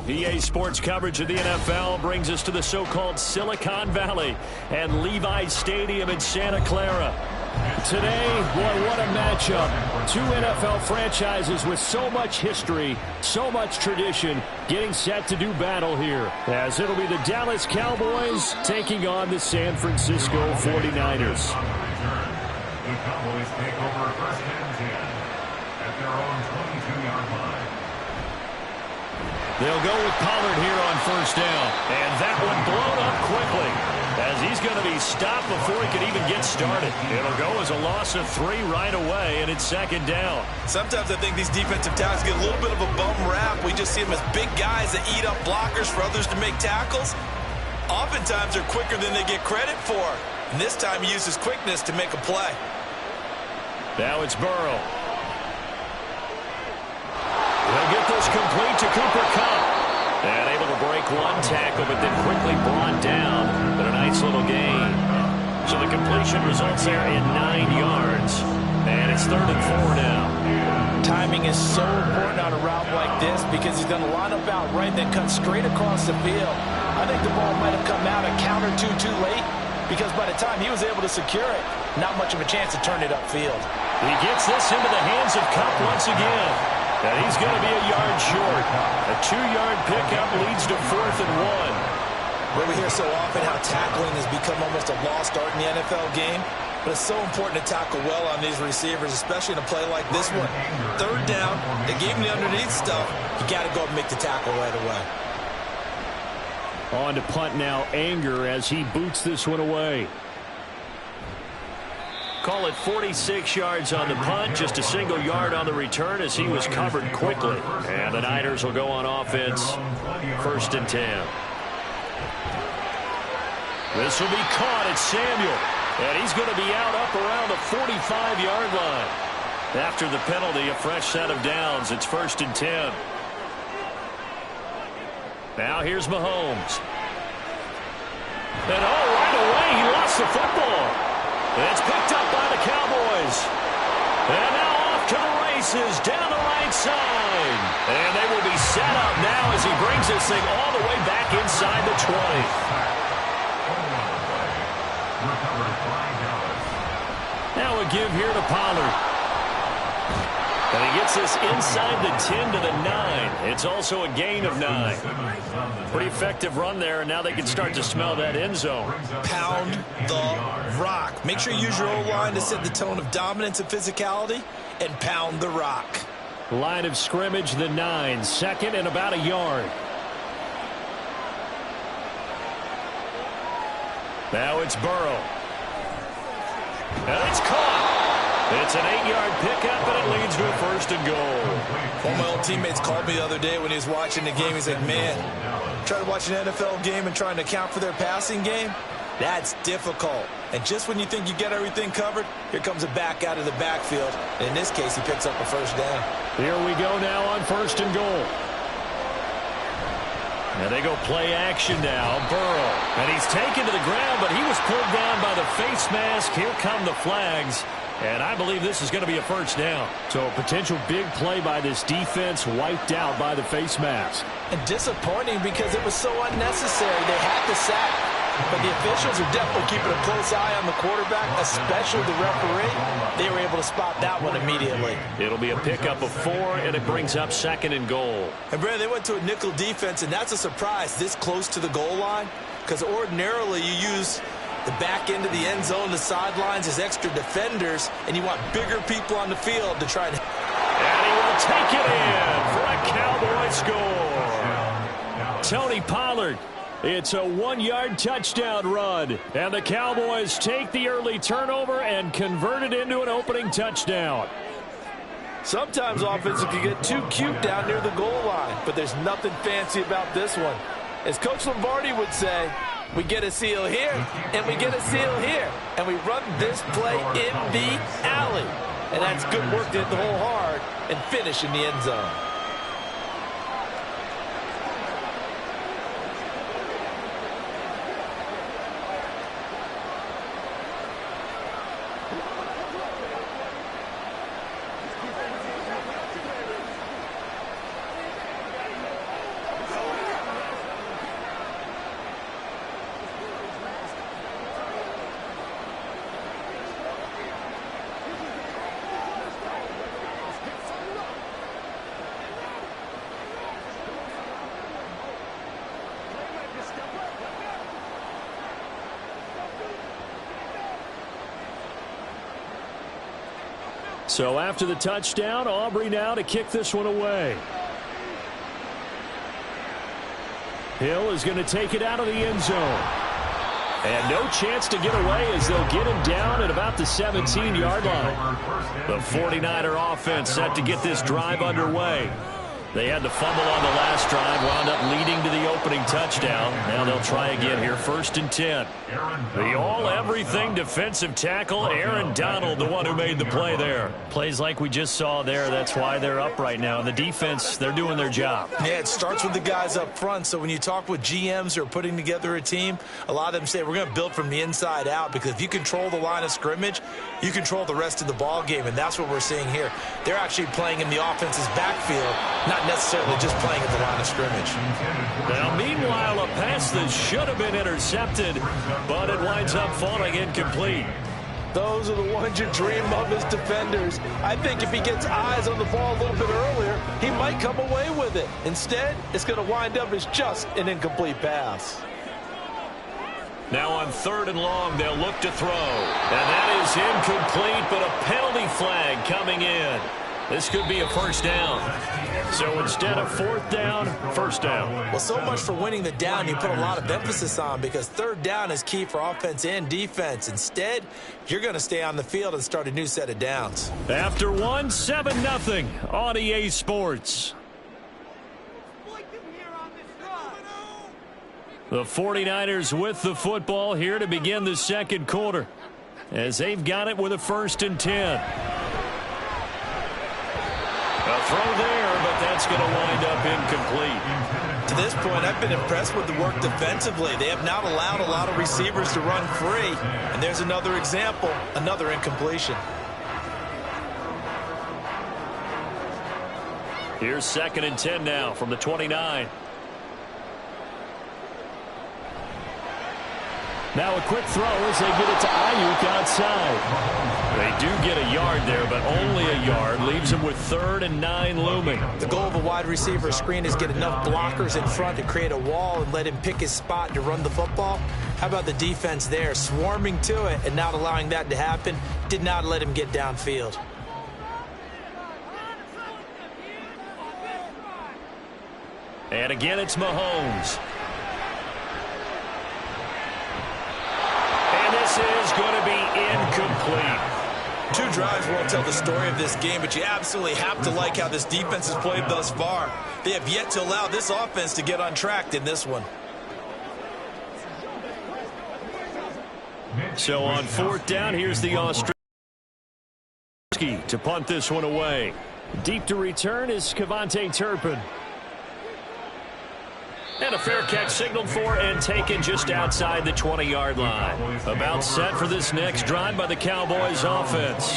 EA Sports coverage of the NFL brings us to the so-called Silicon Valley and Levi's Stadium in Santa Clara. Today, boy, what a matchup. Two NFL franchises with so much history, so much tradition, getting set to do battle here, as it'll be the Dallas Cowboys taking on the San Francisco 49ers. The Cowboys take over first and 10 at their own 22-yard line. They'll go with Pollard here on first down. And that one blown up quickly, as he's going to be stopped before he can even get started. It'll go as a loss of 3 right away, and it's second down. Sometimes I think these defensive tackles get a little bit of a bum rap. We just see them as big guys that eat up blockers for others to make tackles. Oftentimes they're quicker than they get credit for. And this time he uses quickness to make a play. Now it's Burrow. They'll get this complete to Cooper Kupp. And able to break one tackle, but then quickly brought down. But a nice little gain. So the completion results there in 9 yards. And it's 3rd and 4 now. Timing is so important on a route like this because he's going to line up out right, then cut straight across the field. I think the ball might have come out a count or two too late because by the time he was able to secure it, not much of a chance to turn it upfield. He gets this into the hands of Kupp once again. And he's going to be a yard short. A 2-yard pickup leads to 4th and 1. Well, we hear so often how tackling has become almost a lost art in the NFL game. But it's so important to tackle well on these receivers, especially in a play like this one. 3rd down, they gave him the underneath stuff. You got to go and make the tackle right away. On to punt now, Anger, as he boots this one away. Call it 46 yards on the punt, just a single yard on the return as he was covered quickly. And the Niners will go on offense, 1st and 10. This will be caught at Samuel. And he's going to be out up around the 45-yard line. After the penalty, a fresh set of downs. It's 1st and 10. Now here's Mahomes. And right away, he lost the football. It's picked up by the Cowboys. And now off to the races down the right side. And they will be set up now as he brings this thing all the way back inside the 20. Now a give here to Pollard. And he gets this inside the 10 to the 9. It's also a gain of 9. Pretty effective run there, and now they can start to smell that end zone. Pound the rock. Make sure you use your O-line to set the tone of dominance and physicality, and pound the rock. Line of scrimmage, the 9. 2nd and about a yard. Now it's Burrow. And it's caught. It's an 8-yard pickup, and it leads to a 1st and goal. One of my old teammates called me the other day when he was watching the game. He's like, man, trying to watch an NFL game and trying to account for their passing game, that's difficult. And just when you think you get everything covered, here comes a back out of the backfield. And in this case, he picks up a 1st down. Here we go now on 1st and goal. And they go play action now. Burrow. And he's taken to the ground, but he was pulled down by the face mask. Here come the flags. And I believe this is going to be a 1st down. So a potential big play by this defense wiped out by the face mask. And disappointing because it was so unnecessary. They had the sack. But the officials are definitely keeping a close eye on the quarterback, especially the referee. They were able to spot that one immediately. It'll be a pickup of 4, and it brings up 2nd and goal. And, Brad, they went to a nickel defense, and that's a surprise this close to the goal line because ordinarily you use the back end of the end zone, the sidelines as extra defenders, and you want bigger people on the field to try to... And he will take it in for a Cowboy score. Tony Pollard. It's a 1-yard touchdown run. And the Cowboys take the early turnover and convert it into an opening touchdown. Sometimes offenses can get too cute down near the goal line, but there's nothing fancy about this one. As Coach Lombardi would say, we get a seal here, and we get a seal here. And we run this play in the alley. And that's good work to hit the hole hard and finish in the end zone. So after the touchdown, Aubrey now to kick this one away. Hill is going to take it out of the end zone. And no chance to get away as they'll get him down at about the 17-yard line. The 49er offense set to get this drive underway. They had the fumble on the last drive, wound up leading to the opening touchdown. Now they'll try again here, 1st and 10. The all-everything defensive tackle, Aaron Donald, the one who made the play there. Plays like we just saw there, that's why they're up right now. The defense, they're doing their job. Yeah, it starts with the guys up front, so when you talk with GMs who are putting together a team, a lot of them say we're going to build from the inside out because if you control the line of scrimmage, you control the rest of the ball game, and that's what we're seeing here. They're actually playing in the offense's backfield, not necessarily just playing at the line of scrimmage. Now, meanwhile, a pass that should have been intercepted, but it winds up falling incomplete. Those are the ones you dream of as defenders. I think if he gets eyes on the ball a little bit earlier, he might come away with it. Instead, it's going to wind up as just an incomplete pass. Now on 3rd and long, they'll look to throw. And that is incomplete, but a penalty flag coming in. This could be a 1st down. So instead of 4th down, 1st down. Well, so much for winning the down you put a lot of emphasis on because 3rd down is key for offense and defense. Instead, you're going to stay on the field and start a new set of downs. After 7-0 on EA Sports. The 49ers with the football here to begin the second quarter, as they've got it with a 1st and 10. A throw there, but that's going to wind up incomplete. To this point, I've been impressed with the work defensively. They have not allowed a lot of receivers to run free. And there's another example, another incompletion. Here's 2nd and 10 now from the 29. Now a quick throw as they get it to Ayuk outside. They do get a yard there, but only a yard. Leaves them with 3rd and 9 looming. The goal of a wide receiver screen is get enough blockers in front to create a wall and let him pick his spot to run the football. How about the defense there, swarming to it and not allowing that to happen? Did not let him get downfield. And again, it's Mahomes. And this is going to be incomplete. 2 drives won't tell the story of this game, but you absolutely have to like how this defense has played thus far. They have yet to allow this offense to get untracked in this one. So on 4th down, here's the Australian to punt this one away. Deep to return is Kevontae Turpin. And a fair catch signaled for and taken just outside the 20-yard line. About set for this next drive by the Cowboys offense.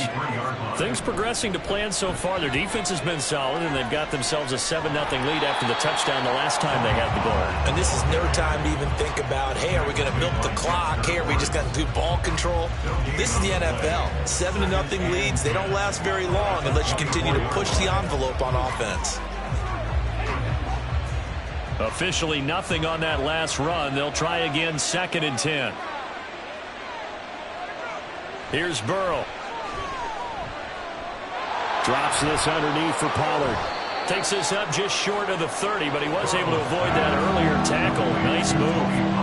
Things progressing to plan so far. Their defense has been solid, and they've got themselves a 7-0 lead after the touchdown the last time they had the ball. And this is no time to even think about, hey, are we going to milk the clock? Hey, are we just going to do ball control? This is the NFL. 7-0 leads. They don't last very long unless you continue to push the envelope on offense. Officially nothing on that last run. They'll try again, 2nd and 10. Here's Burrow. Drops this underneath for Pollard. Takes this up just short of the 30, but he was able to avoid that earlier tackle. Nice move.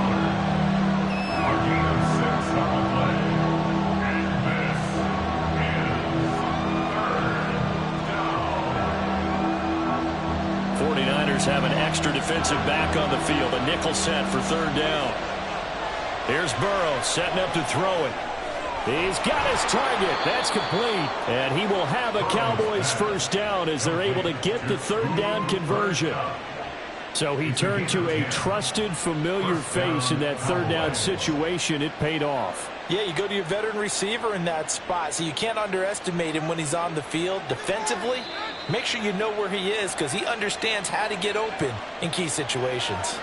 Have an extra defensive back on the field. A nickel set for 3rd down. Here's Burrow setting up to throw it. He's got his target. That's complete. And he will have a Cowboys 1st down as they're able to get the 3rd down conversion. So he turned to a trusted, familiar face in that 3rd down situation. It paid off. Yeah, you go to your veteran receiver in that spot, so you can't underestimate him when he's on the field. Defensively, make sure you know where he is because he understands how to get open in key situations.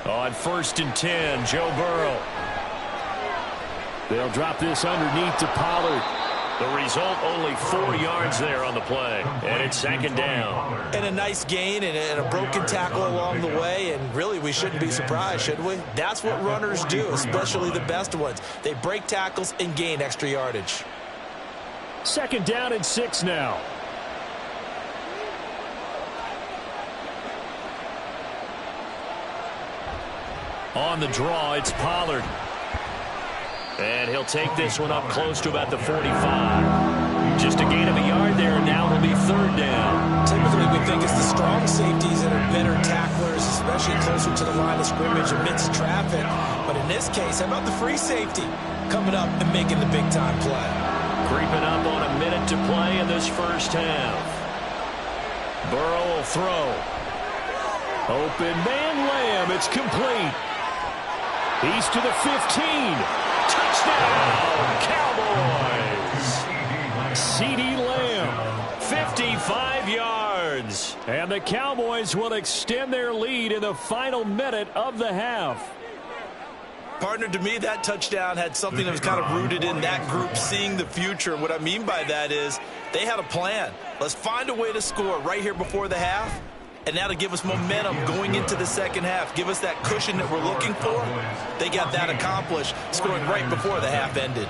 On 1st and 10, Joe Burrow. They'll drop this underneath to Pollard. The result, only 4 yards there on the play. And it's 2nd down. And a nice gain and a broken tackle along the way. And really, we shouldn't be surprised, should we? That's what runners do, especially the best ones. They break tackles and gain extra yardage. 2nd down and 6 now. On the draw, it's Pollard. And he'll take this one up close to about the 45. Just a gain of a yard there, and now it'll be 3rd down. Typically, we think it's the strong safeties that are better tacklers, especially closer to the line of scrimmage amidst traffic. But in this case, how about the free safety coming up and making the big-time play? Creeping up on a minute to play in this 1st half. Burrow will throw. Open man Lamb. It's complete. He's to the 15. Touchdown, Cowboys. CeeDee Lamb. 55 yards. And the Cowboys will extend their lead in the final minute of the half. Partner, to me, that touchdown had something that was kind of rooted in that group seeing the future. What I mean by that is they had a plan. Let's find a way to score right here before the half. And that'll give us momentum going into the 2nd half. Give us that cushion that we're looking for. They got that accomplished, scoring right before the half ended.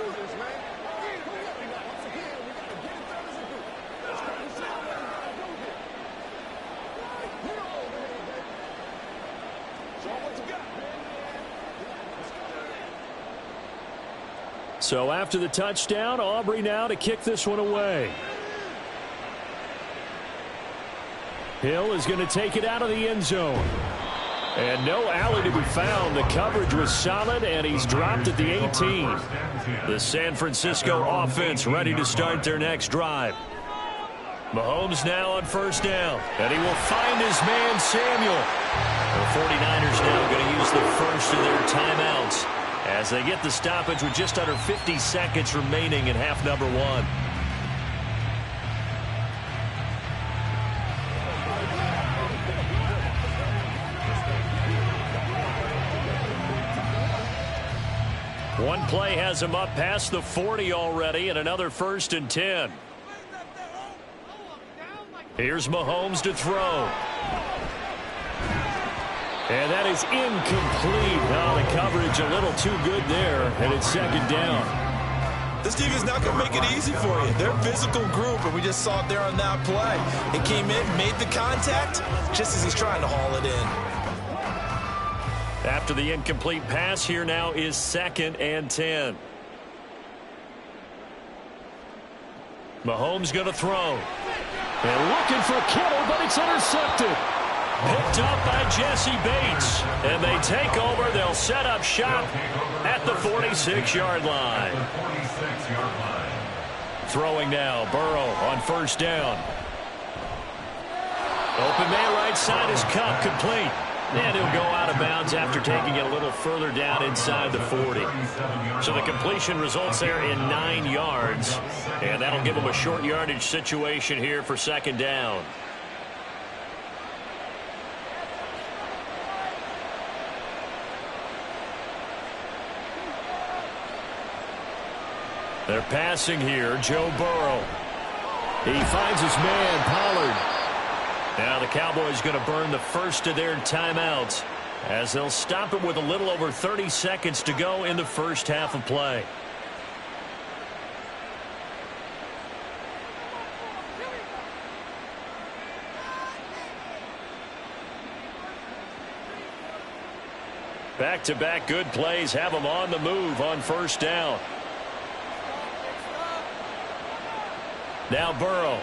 do this, man. Once again, we got to get it done as a group. Let's try to show what we got to do here. Get over there, baby. Show what you got, man. Let's go. So after the touchdown, Aubrey now to kick this one away. Hill is going to take it out of the end zone. And no alley to be found. The coverage was solid, and he's dropped at the 18. The San Francisco offense ready to start their next drive. Mahomes now on first down, and he will find his man Samuel. The 49ers now going to use the first of their timeouts as they get the stoppage with just under 50 seconds remaining in half number one. One play has him up past the 40 already, and another 1st and 10. Here's Mahomes to throw. And that is incomplete. Now the coverage a little too good there, and it's 2nd down. This team is not going to make it easy for you. They're a physical group, and we just saw it there on that play. It came in, made the contact, just as he's trying to haul it in. After the incomplete pass, here now is 2nd and 10. Mahomes going to throw. And looking for Kittle, but it's intercepted. Picked up by Jesse Bates. And they take over. They'll set up shop at the 46-yard line. Throwing now, Burrow on 1st down. Open man right side is Kupp, complete. And he'll go out of bounds after taking it a little further down inside the 40. So the completion results there in 9 yards. And that'll give him a short yardage situation here for 2nd down. They're passing here, Joe Burrow. He finds his man, Pollard. Now the Cowboys going to burn the first of their timeouts as they'll stop it with a little over 30 seconds to go in the first half of play. Back-to-back good plays have them on the move on 1st down. Now Burrow.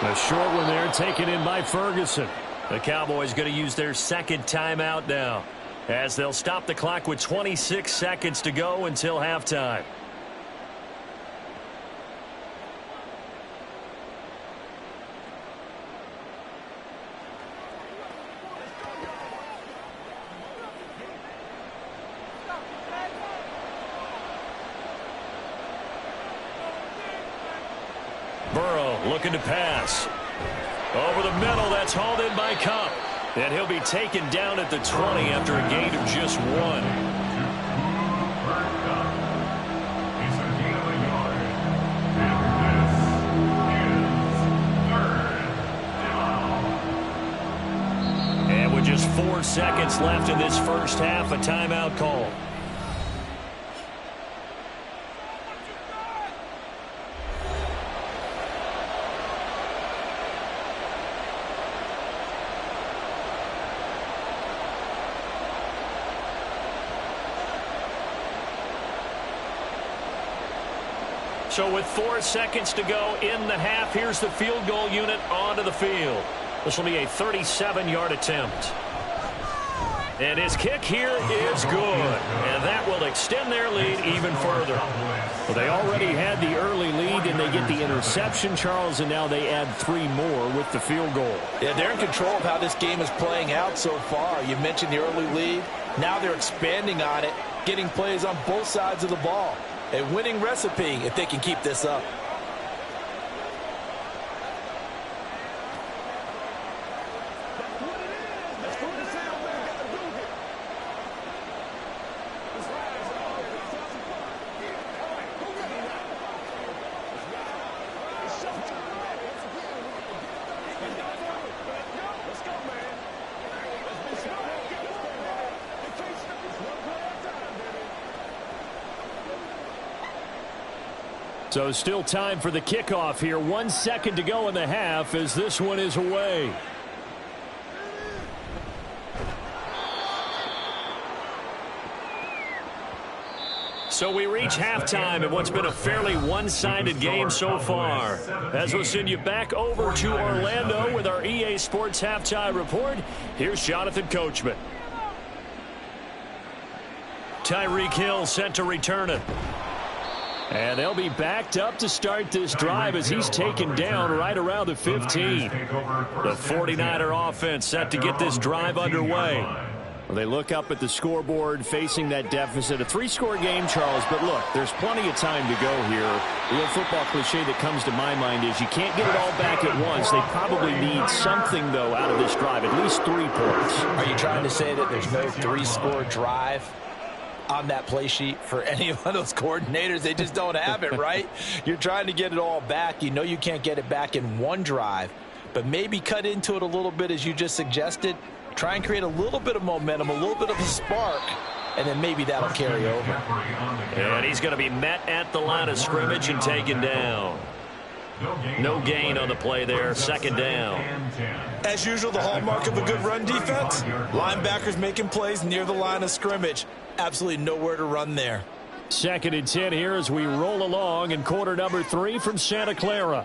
A short one there taken in by Ferguson. The Cowboys going to use their 2nd timeout now as they'll stop the clock with 26 seconds to go until halftime. Burrow looking to pass. Over the middle, that's hauled in by Kupp. And he'll be taken down at the 20 after a gain of just 1. It's a gain of a yard. And this is 3rd down. And with just 4 seconds left in this first half, a timeout call. So with 4 seconds to go in the half, here's the field goal unit onto the field. This will be a 37-yard attempt. And his kick here is good. And that will extend their lead even further. Well, they already had the early lead, and they get the interception, Charles, and now they add 3 more with the field goal. Yeah, they're in control of how this game is playing out so far. You mentioned the early lead. Now they're expanding on it, getting plays on both sides of the ball. A winning recipe if they can keep this up. So still time for the kickoff here. 1 second to go in the half as this one is away. So we reach halftime in what's been a fairly one-sided game so far. As we'll send you back over to Orlando with our EA Sports Halftime Report, here's Jonathan Coachman. Tyreek Hill set to return it. And they'll be backed up to start this drive as he's taken down right around the 15. The 49er offense set to get this drive underway. Well, they look up at the scoreboard facing that deficit. A 3-score game, Charles, but look, there's plenty of time to go here. The old football cliche that comes to my mind is you can't get it all back at once. They probably need something, though, out of this drive, at least 3 points. Are you trying to say that there's no 3-score drive on that play sheet for any of those coordinators? They just don't have it, right? You're trying to get it all back. You know you can't get it back in one drive, but maybe cut into it a little bit as you just suggested. Try and create a little bit of momentum, a little bit of a spark, and then maybe that'll carry over. And he's going to be met at the line of scrimmage and taken down. No gain on the play there, second down. As usual, the hallmark of a good run defense, linebackers making plays near the line of scrimmage. Absolutely nowhere to run there. 2nd and 10 here as we roll along in quarter number 3 from Santa Clara.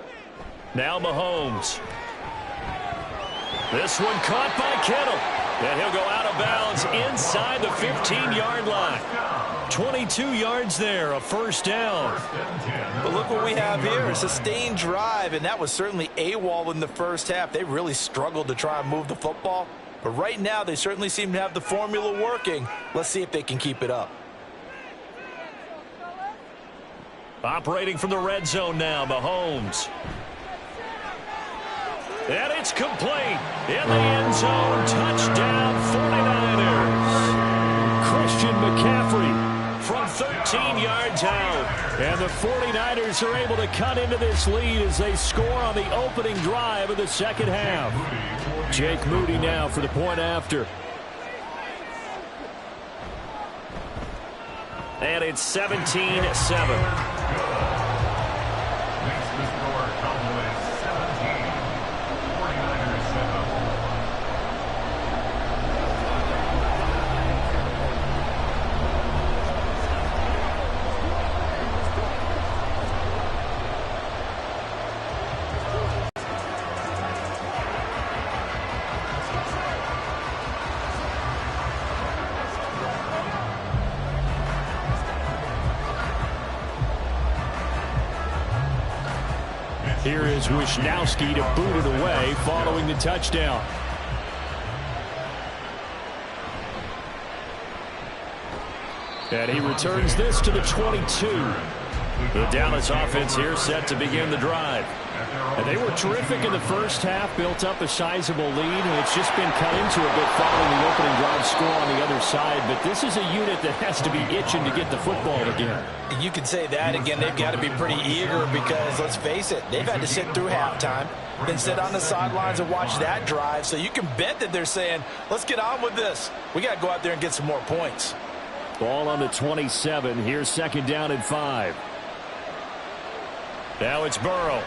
Now Mahomes. This one caught by Kittle. And he'll go out of bounds inside the 15-yard line. 22 yards there, a first down. But look what we have here, a sustained drive, and that was certainly AWOL in the first half. They really struggled to try and move the football. But right now, they certainly seem to have the formula working. Let's see if they can keep it up. Operating from the red zone now, Mahomes. And it's complete. In the end zone, touchdown 49ers. Christian McCaffrey from 13 yards out. And the 49ers are able to cut into this lead as they score on the opening drive of the second half. Jake Moody now for the point after. And it's 17-7. Here is Wisnowski to boot it away following the touchdown. And he returns this to the 22. The Dallas offense here set to begin the drive. And they were terrific in the first half, built up a sizable lead, and it's just been cut into a bit following the opening drive score on the other side. But this is a unit that has to be itching to get the football again. You could say that. Again, they've got to be pretty eager because, let's face it, they've had to sit through halftime, then sit on the sidelines and watch that drive. So you can bet that they're saying, let's get on with this. We got to go out there and get some more points. Ball on the 27. Here's second down and 5. Now it's Burrow.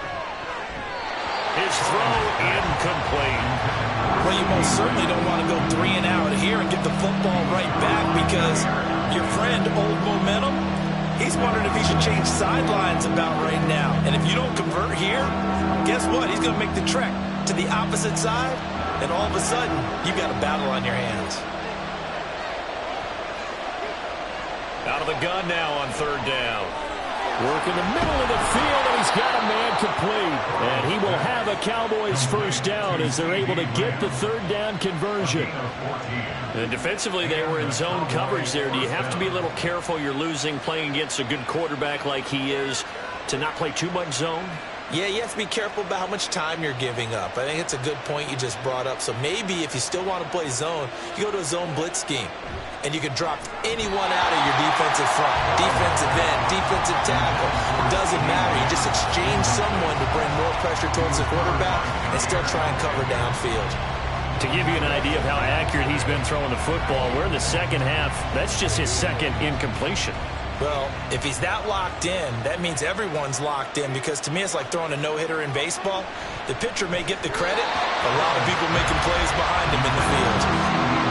His throw incomplete. Well, you most certainly don't want to go 3 and out here and get the football right back because your friend, Old Momentum, he's wondering if he should change sidelines about right now. And if you don't convert here, guess what? He's going to make the trek to the opposite side, and all of a sudden, you've got a battle on your hands. Out of the gun now on third down. Work in the middle of the field, and he's got a man complete. And he will have a Cowboys first down as they're able to get the third down conversion. And defensively, they were in zone coverage there. Do you have to be a little careful? You're losing, playing against a good quarterback like he is, to not play too much zone? Yeah, you have to be careful about how much time you're giving up. I think it's a good point you just brought up. So maybe if you still want to play zone, you go to a zone blitz scheme. And you can drop anyone out of your defensive front, defensive end, defensive tackle. It doesn't matter. You just exchange someone to bring more pressure towards the quarterback and still try and cover downfield. To give you an idea of how accurate he's been throwing the football, we're in the second half. That's just his second incompletion. Well, if he's that locked in, that means everyone's locked in, because to me it's like throwing a no-hitter in baseball. The pitcher may get the credit, a lot of people making plays behind him in the field.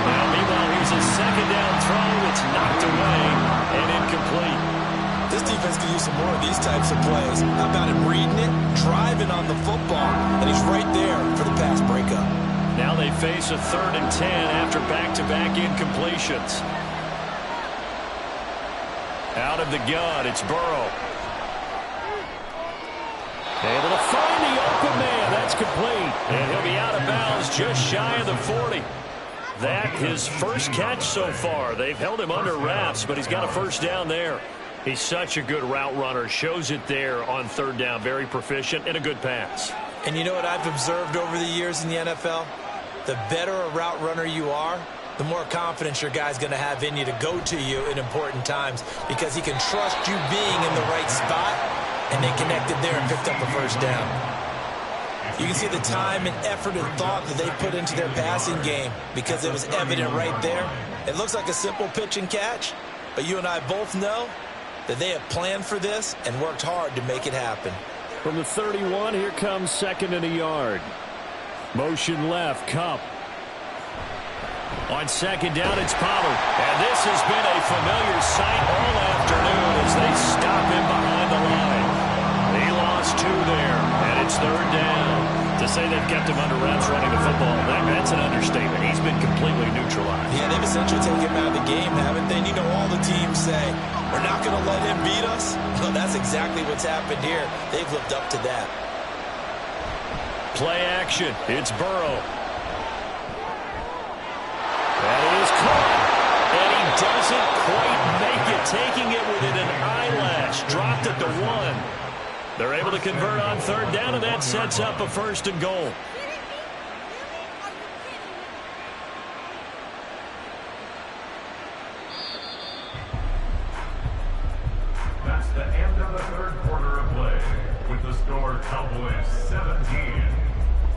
Well, meanwhile, here's a second down throw. It's knocked away and incomplete. This defense could use some more of these types of plays. How about him reading it, driving on the football, and he's right there for the pass breakup. Now they face a 3rd and 10 after back-to-back incompletions. Out of the gun, it's Burrow. Able to find the open man. That's complete. And he'll be out of bounds just shy of the 40. That his first catch so far. They've held him under wraps, but he's got a first down there. He's such a good route runner. Shows it there on 3rd down. Very proficient and a good pass. And you know what I've observed over the years in the NFL? The better a route runner you are, the more confidence your guy's going to have in you to go to you in important times, because he can trust you being in the right spot, and they connected there and picked up a first down. You can see the time and effort and thought that they put into their passing game, because it was evident right there. It looks like a simple pitch and catch, but you and I both know that they have planned for this and worked hard to make it happen. From the 31, here comes 2nd and a yard. Motion left, Kupp. On 2nd down, it's Pollard. And this has been a familiar sight all afternoon as they stop him behind the line. He lost 2 there, and it's 3rd down. To say they've kept him under wraps running the football, that's an understatement. He's been completely neutralized. Yeah, they've essentially taken him out of the game, haven't they? And you know, all the teams say, we're not going to let him beat us. Well, that's exactly what's happened here. They've lived up to that. Play action. It's Burrow. That is caught. And he doesn't quite make it. Taking it within an eyelash. Dropped at the 1. They're able to convert on 3rd down, and that sets up a 1st and goal. That's the end of the 3rd quarter of play, with the score Cowboys 17,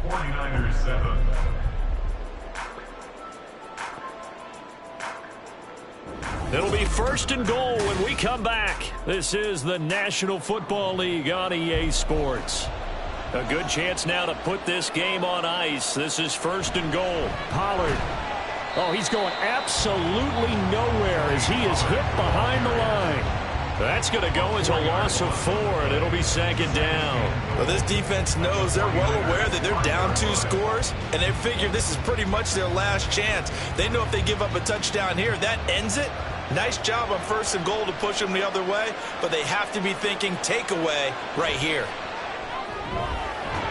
49ers 7. It'll be 1st and goal when we come back. This is the National Football League on EA Sports. A good chance now to put this game on ice. This is 1st and goal. Pollard. Oh, he's going absolutely nowhere as he is hit behind the line. That's going to go as a loss of 4, and it'll be 2nd down. Well, this defense knows, they're well aware that they're down 2 scores, and they figure this is pretty much their last chance. They know if they give up a touchdown here, that ends it. Nice job on 1st and goal to push them the other way, but they have to be thinking takeaway right here.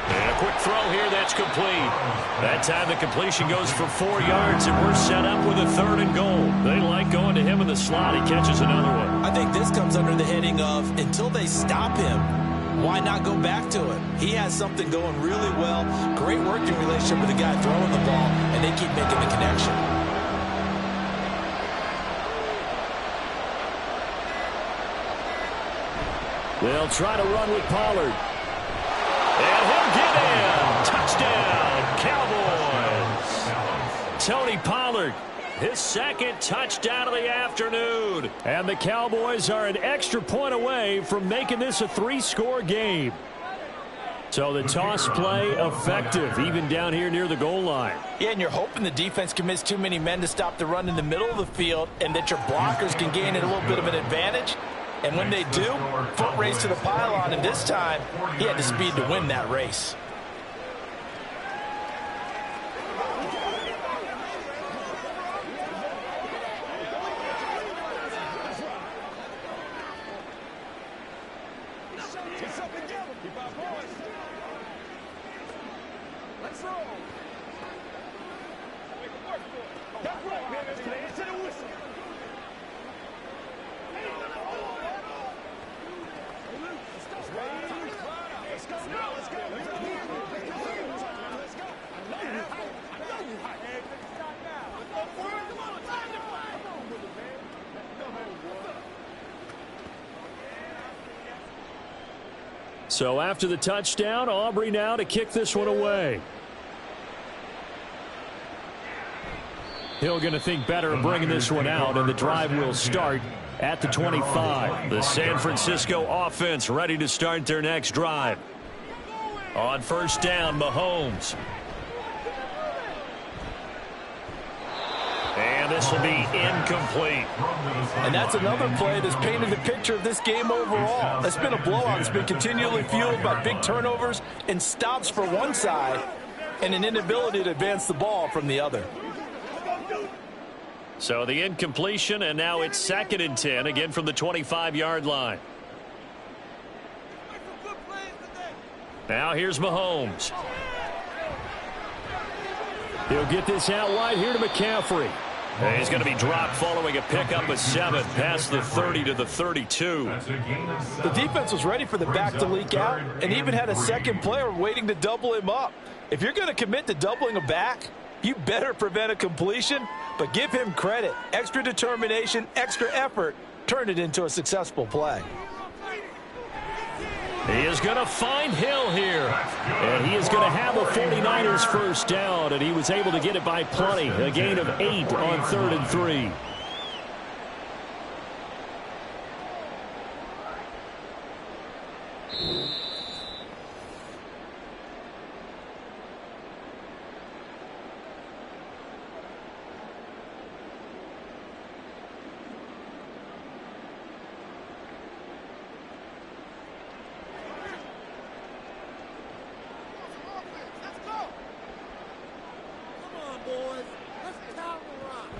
And a quick throw here, that's complete. That time the completion goes for 4 yards, and we're set up with a 3rd and goal. They like going to him in the slot. He catches another one. I think this comes under the heading of, until they stop him, why not go back to it? He has something going really well. Great working relationship with the guy throwing the ball, and they keep making the connection. They'll try to run with Pollard. And he'll get in. Touchdown, Cowboys. Tony Pollard, his 2nd touchdown of the afternoon. And the Cowboys are an extra point away from making this a 3-score game. So the toss play effective, even down here near the goal line. Yeah, and you're hoping the defense commits too many men to stop the run in the middle of the field and that your blockers can gain a little bit of an advantage. And when they do, foot race to the pylon, and this time, he had the speed to win that race. So after the touchdown, Aubrey now to kick this one away. Hill going to think better of bringing this one out, and the drive will start at the 25. The San Francisco offense ready to start their next drive. On first down, Mahomes. And this will be incomplete. And that's another play that's painted the picture of this game overall. It's been a blowout. It's been continually fueled by big turnovers and stops for one side and an inability to advance the ball from the other. So the incompletion, and now it's 2nd and 10, again from the 25-yard line. Now here's Mahomes. He'll get this out wide here to McCaffrey. And he's going to be dropped following a pickup of 7 past the 30 to the 32. The defense was ready for the back to leak out and even had a second player waiting to double him up. If you're going to commit to doubling a back, you better prevent a completion, but give him credit. Extra determination, extra effort, turn it into a successful play. He is going to find Hill here. And he is going to have a 49ers first down, and he was able to get it by plenty. A gain of 8 on 3rd and 3.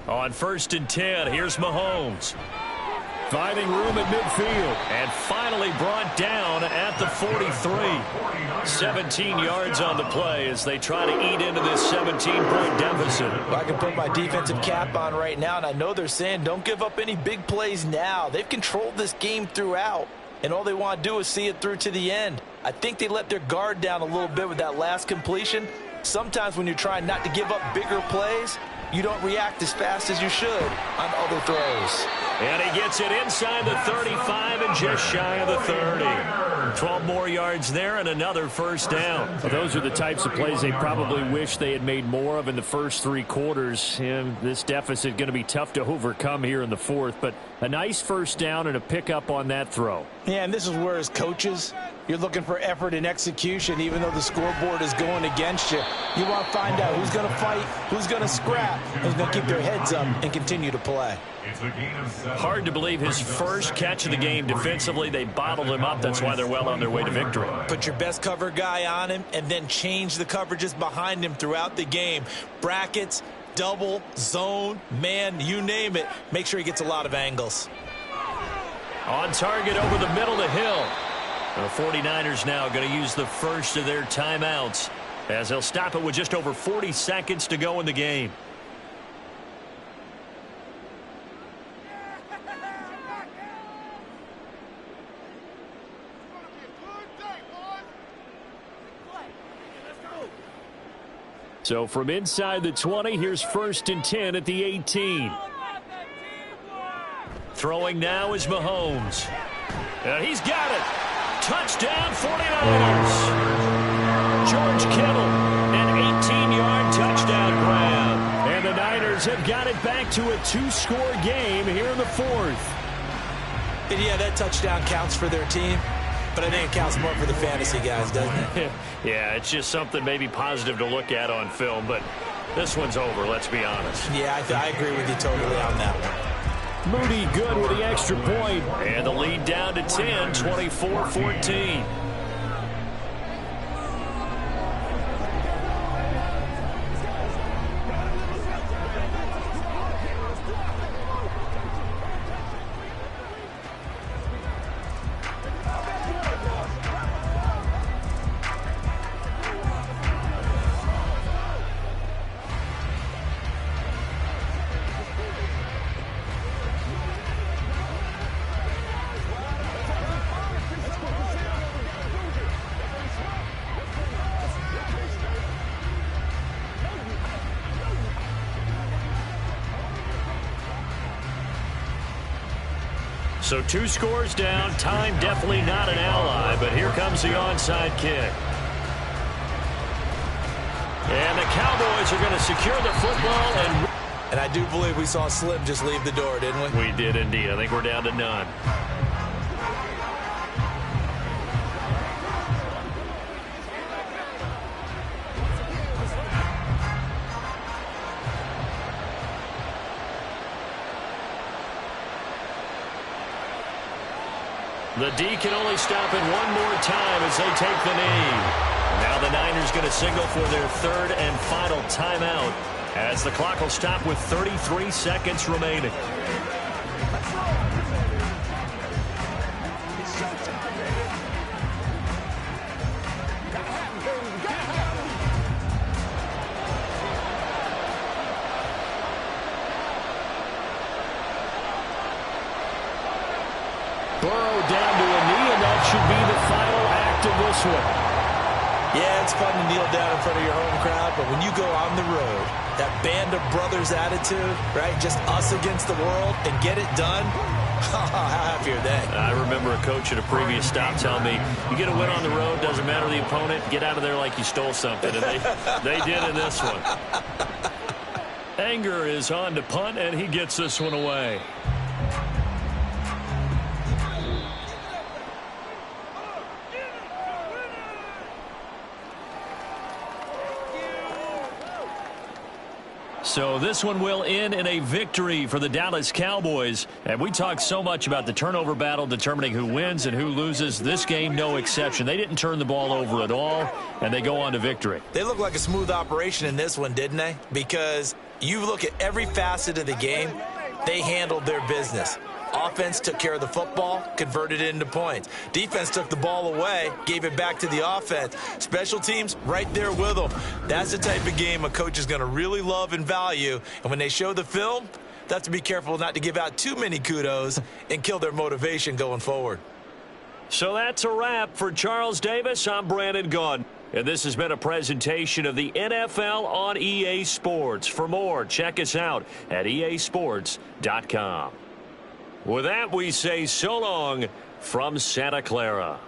On 1st and 10, here's Mahomes. Finding room at midfield. And finally brought down at the 43. 17 yards on the play as they try to eat into this 17-point deficit. Well, I can put my defensive cap on right now, and I know they're saying don't give up any big plays now. They've controlled this game throughout, and all they want to do is see it through to the end. I think they let their guard down a little bit with that last completion. Sometimes when you're trying not to give up bigger plays, you don't react as fast as you should on other throws. And he gets it inside the 35 and just shy of the 30. 12 more yards there and another first down. Well, those are the types of plays they probably wish they had made more of in the first 3 quarters. And this deficit going to be tough to overcome here in the 4th. But a nice first down and a pickup on that throw. Yeah, and this is where as coaches, you're looking for effort and execution, even though the scoreboard is going against you. You want to find out who's going to fight, who's going to scrap, who's going to keep their heads up and continue to play. Hard to believe his first catch of the game defensively. They bottled him up. That's why they're well on their way to victory. Put your best cover guy on him and then change the coverages behind him throughout the game. Brackets, double, zone, man, you name it. Make sure he gets a lot of angles. On target over the middle to Hill. The 49ers now going to use the first of their timeouts as they'll stop it with just over 40 seconds to go in the game. So from inside the 20, here's 1st and 10 at the 18. Throwing now is Mahomes. And he's got it. Touchdown 49ers. George Kittle, an 18-yard touchdown grab. And the Niners have got it back to a 2-score game here in the 4th. And yeah, that touchdown counts for their team. But I think it counts more for the fantasy guys, doesn't it? Yeah, it's just something maybe positive to look at on film, but this one's over, let's be honest. Yeah, I agree with you totally on that one. Moody good with the extra point. And the lead down to 10, 24-14. So 2 scores down. Time definitely not an ally, but here comes the onside kick. And the Cowboys are going to secure the football. And And I do believe we saw Slim just leave the door, didn't we? We did indeed. I think we're down to none. The D can only stop it one more time as they take the knee. Now the Niners going to signal for their third and final timeout as the clock will stop with 33 seconds remaining. Burrow down to a knee, and that should be the final act of this one. Yeah, it's fun to kneel down in front of your home crowd, but when you go on the road, that band of brothers attitude, right, just us against the world, and get it done, how happy are they? I remember a coach at a previous stop telling me, you get a win on the road, doesn't matter the opponent, get out of there like you stole something, and they did in this one. Anger is on to punt, and he gets this one away. So this one will end in a victory for the Dallas Cowboys. And we talked so much about the turnover battle determining who wins and who loses. This game, no exception. They didn't turn the ball over at all, and they go on to victory. They look like a smooth operation in this one, didn't they? Because you look at every facet of the game, they handled their business. Offense took care of the football, converted it into points. Defense took the ball away, gave it back to the offense. Special teams, right there with them. That's the type of game a coach is going to really love and value. And when they show the film, they have to be careful not to give out too many kudos and kill their motivation going forward. So that's a wrap for Charles Davis. I'm Brandon Gaudin. And this has been a presentation of the NFL on EA Sports. For more, check us out at easports.com. With that, we say so long from Santa Clara.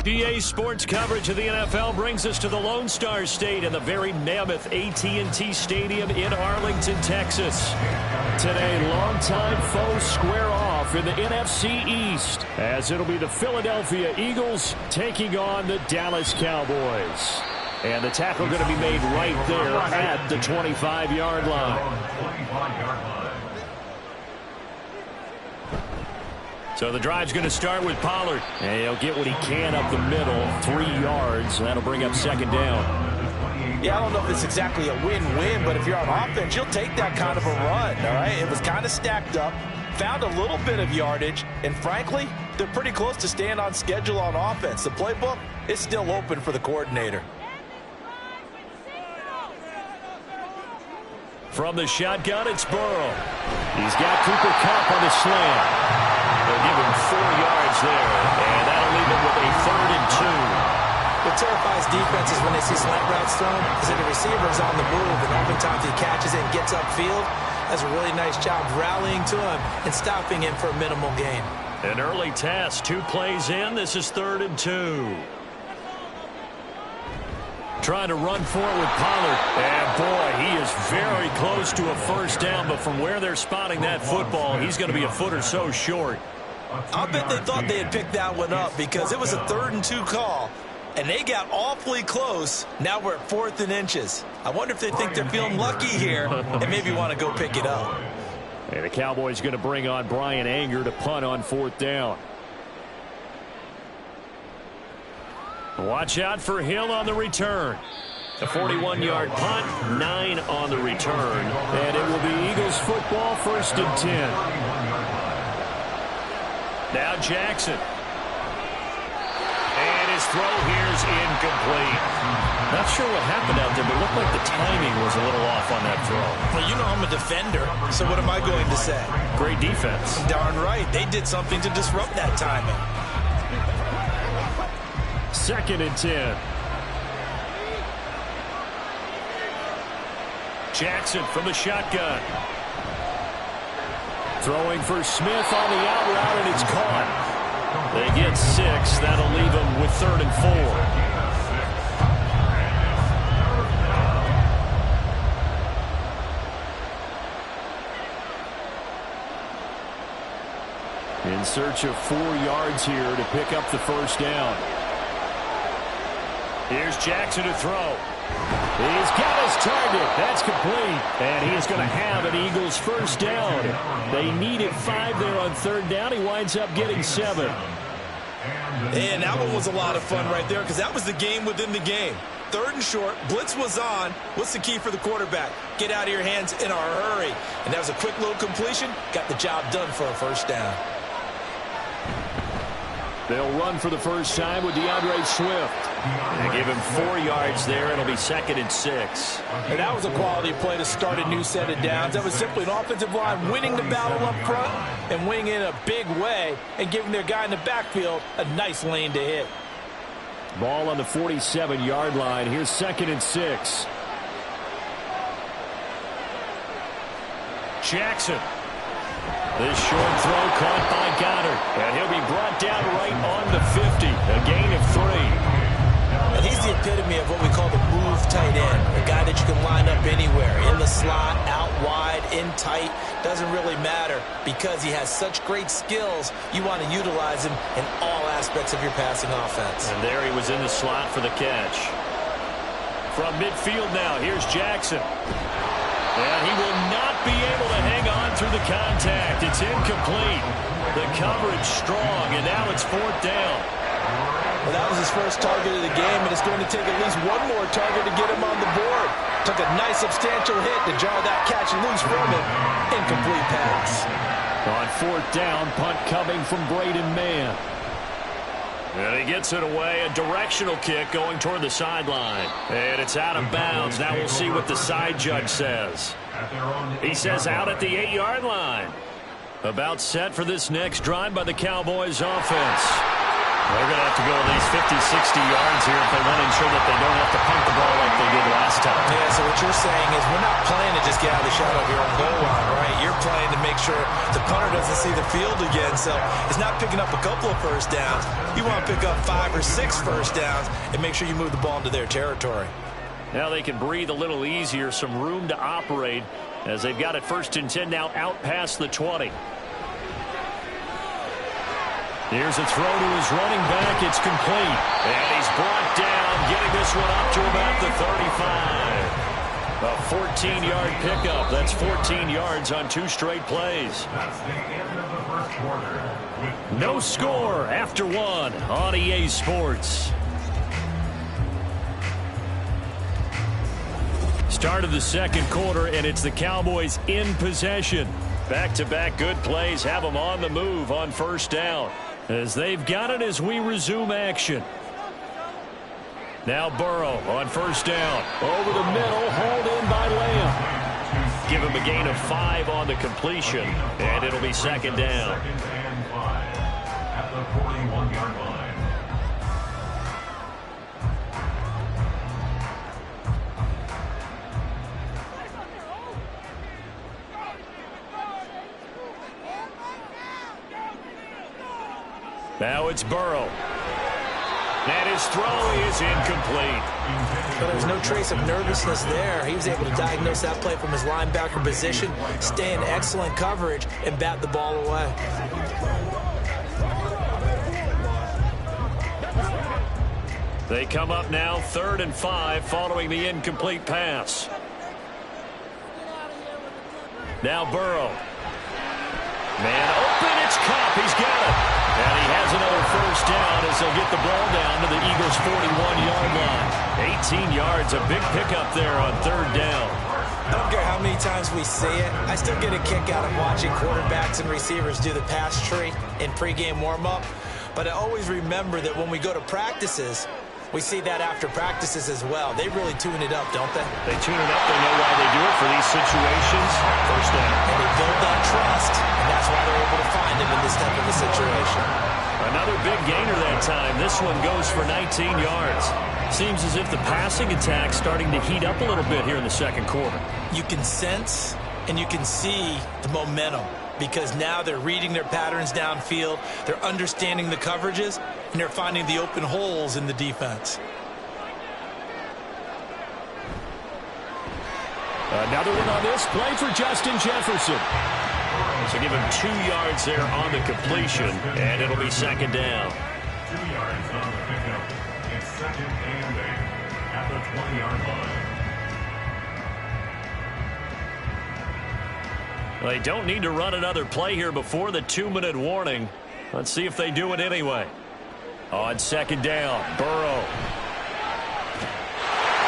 EA Sports coverage of the NFL brings us to the Lone Star State and the very mammoth AT&T Stadium in Arlington, Texas. Today, longtime foes square off in the NFC East, as it'll be the Philadelphia Eagles taking on the Dallas Cowboys. And the tackle going to be made right there at the 25-yard line. So the drive's going to start with Pollard. And he'll get what he can up the middle, 3 yards. And that'll bring up second down. Yeah, I don't know if it's exactly a win-win, but if you're on offense, you'll take that kind of a run, all right? It was kind of stacked up, found a little bit of yardage, and frankly, they're pretty close to staying on schedule on offense. The playbook is still open for the coordinator. From the shotgun, it's Burrow. He's got Cooper Kupp on the slant. They'll give him 4 yards there, and that'll leave him with a 3rd and 2. What terrifies defenses when they see slant routes thrown is that the receiver is on the move, and oftentimes he catches it and gets upfield. Does a really nice job rallying to him and stopping him for a minimal gain. An early test, 2 plays in. This is 3rd and 2. Trying to run for it with Pollard. And, boy, he is very close to a first down, but from where they're spotting that football, he's going to be a foot or so short. I'll bet they thought they had picked that one up because it was a 3rd and 2 call, and they got awfully close. Now we're at 4th and inches. I wonder if they think they're feeling lucky here and maybe want to go pick it up. And the Cowboys going to bring on Brian Anger to punt on 4th down. Watch out for Hill on the return. A 41-yard punt, 9 on the return. And it will be Eagles football, 1st and 10. Now Jackson. And his throw here's incomplete. Not sure what happened out there, but it looked like the timing was a little off on that throw. Well, you know I'm a defender, so what am I going to say? Great defense. Darn right. They did something to disrupt that timing. 2nd and 10. Jackson from the shotgun. Throwing for Smith on the out route, and it's caught. They get 6. That'll leave them with 3rd and 4. In search of 4 yards here to pick up the first down. Here's Jackson to throw. He's got his target. That's complete. And he is going to have an Eagles first down. They needed 5 there on 3rd down. He winds up getting 7. And that one was a lot of fun right there because that was the game within the game. 3rd and short. Blitz was on. What's the key for the quarterback? Get out of your hands in a hurry. And that was a quick little completion. Got the job done for a first down. They'll run for the first time with DeAndre Swift. They give him 4 yards there. It'll be 2nd and 6. And that was a quality play to start a new set of downs. That was simply an offensive line winning the battle up front and winning in a big way and giving their guy in the backfield a nice lane to hit. Ball on the 47-yard line. Here's 2nd and 6. Jackson. This short throw caught by Goddard. And he'll be brought down right on the 50. A gain of 3. And he's the epitome of what we call the move tight end. A guy that you can line up anywhere. In the slot, out wide, in tight. Doesn't really matter because he has such great skills. You want to utilize him in all aspects of your passing offense. And there he was in the slot for the catch. From midfield now, here's Jackson. And he will not be able to hang on through the contact. It's incomplete. The coverage strong, and now it's 4th down. Well, that was his first target of the game, and it's going to take at least one more target to get him on the board. Took a nice substantial hit to jar that catch loose from him. Incomplete pass. On 4th down, punt coming from Braden Mann. And he gets it away. A directional kick going toward the sideline. And it's out of bounds. Now we'll see what the side judge says. He says out at the 8-yard line. About set for this next drive by the Cowboys offense. They're going to have to go at least 50, 60 yards here if they want to ensure that they don't have to punt the ball like they did last time. Yeah, so what you're saying is we're not playing to just get out of the shadow of your own goal line, right? You're playing to make sure the punter doesn't see the field again. So it's not picking up a couple of first downs. You want to pick up 5 or 6 first downs and make sure you move the ball into their territory. Now they can breathe a little easier, some room to operate as they've got it 1st and 10 now out past the 20. Here's a throw to his running back. It's complete. And he's brought down, getting this one up to about the 35. A 14-yard pickup. That's 14 yards on 2 straight plays. That's the end of the first quarter. No score after 1 on EA Sports. Start of the second quarter, and it's the Cowboys in possession. Back-to-back good plays have them on the move on first down, as they've got it as we resume action. Now Burrow on first down. Over the middle, hauled in by Lamb. Give him a gain of 5 on the completion, and it'll be 2nd down. 2nd and 5 at the 41-yard line. Now it's Burrow. And his throw is incomplete. But there's no trace of nervousness there. He was able to diagnose that play from his linebacker position, stay in excellent coverage, and bat the ball away. They come up now 3rd and 5 following the incomplete pass. Now Burrow. Man open, it's Kupp. He's got it. And he has another first down as they'll get the ball down to the Eagles' 41-yard line. 18 yards, a big pickup there on 3rd down. I don't care how many times we see it. I still get a kick out of watching quarterbacks and receivers do the pass tree in pregame warm-up. But I always remember that when we go to practices, we see that after practices as well. They really tune it up, don't they? They tune it up. They know why they do it for these situations. First down. And they build that trust, and that's why they're able to find him in this type of a situation. Another big gainer that time. This one goes for 19 yards. Seems as if the passing attack's starting to heat up a little bit here in the second quarter. You can sense and you can see the momentum, because now they're reading their patterns downfield, they're understanding the coverages, and they're finding the open holes in the defense. Another one on this play for Justin Jefferson. So give him 2 yards there on the completion, and it'll be 2nd down. 2 yards on the pickup. It's 2nd and 8 at the 20-yard line. They don't need to run another play here before the 2-minute warning. Let's see if they do it anyway. On 2nd down, Burrow.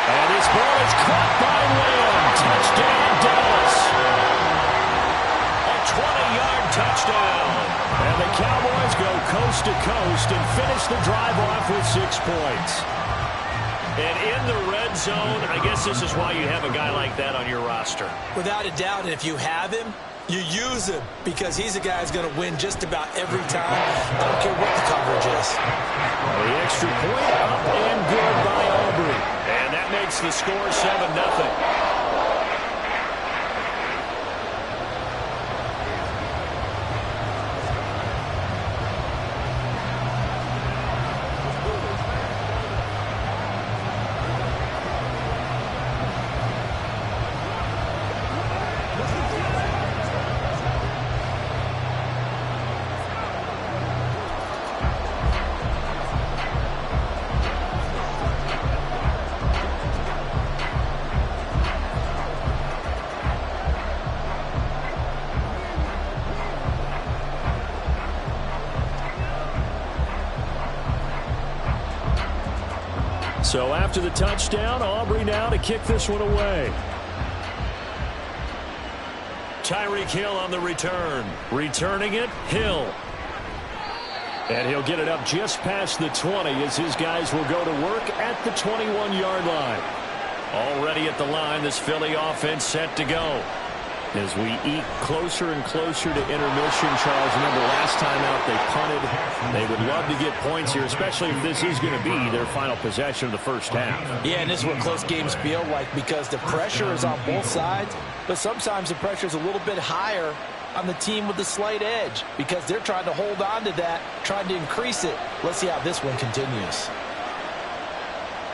And his ball is caught by Lamb. Touchdown, Dallas. A 20-yard touchdown. And the Cowboys go coast to coast and finish the drive off with 6 points. And in the red zone, I guess this is why you have a guy like that on your roster. Without a doubt, and if you have him, you use him, because he's a guy who's going to win just about every time. I don't care what the coverage is. The extra point up and good by Aubrey. And that makes the score 7-0. So after the touchdown, Aubrey now to kick this one away. Tyreek Hill on the return. Returning it, Hill. And he'll get it up just past the 20 as his guys will go to work at the 21-yard line. Already at the line, this Philly offense set to go. As we eke closer and closer to intermission, Charles, remember last time out they punted. They would love to get points here, especially if this is going to be their final possession of the first half. Yeah, and this is what close games feel like, because the pressure is on both sides, but sometimes the pressure is a little bit higher on the team with the slight edge because they're trying to hold on to that, trying to increase it. Let's see how this one continues.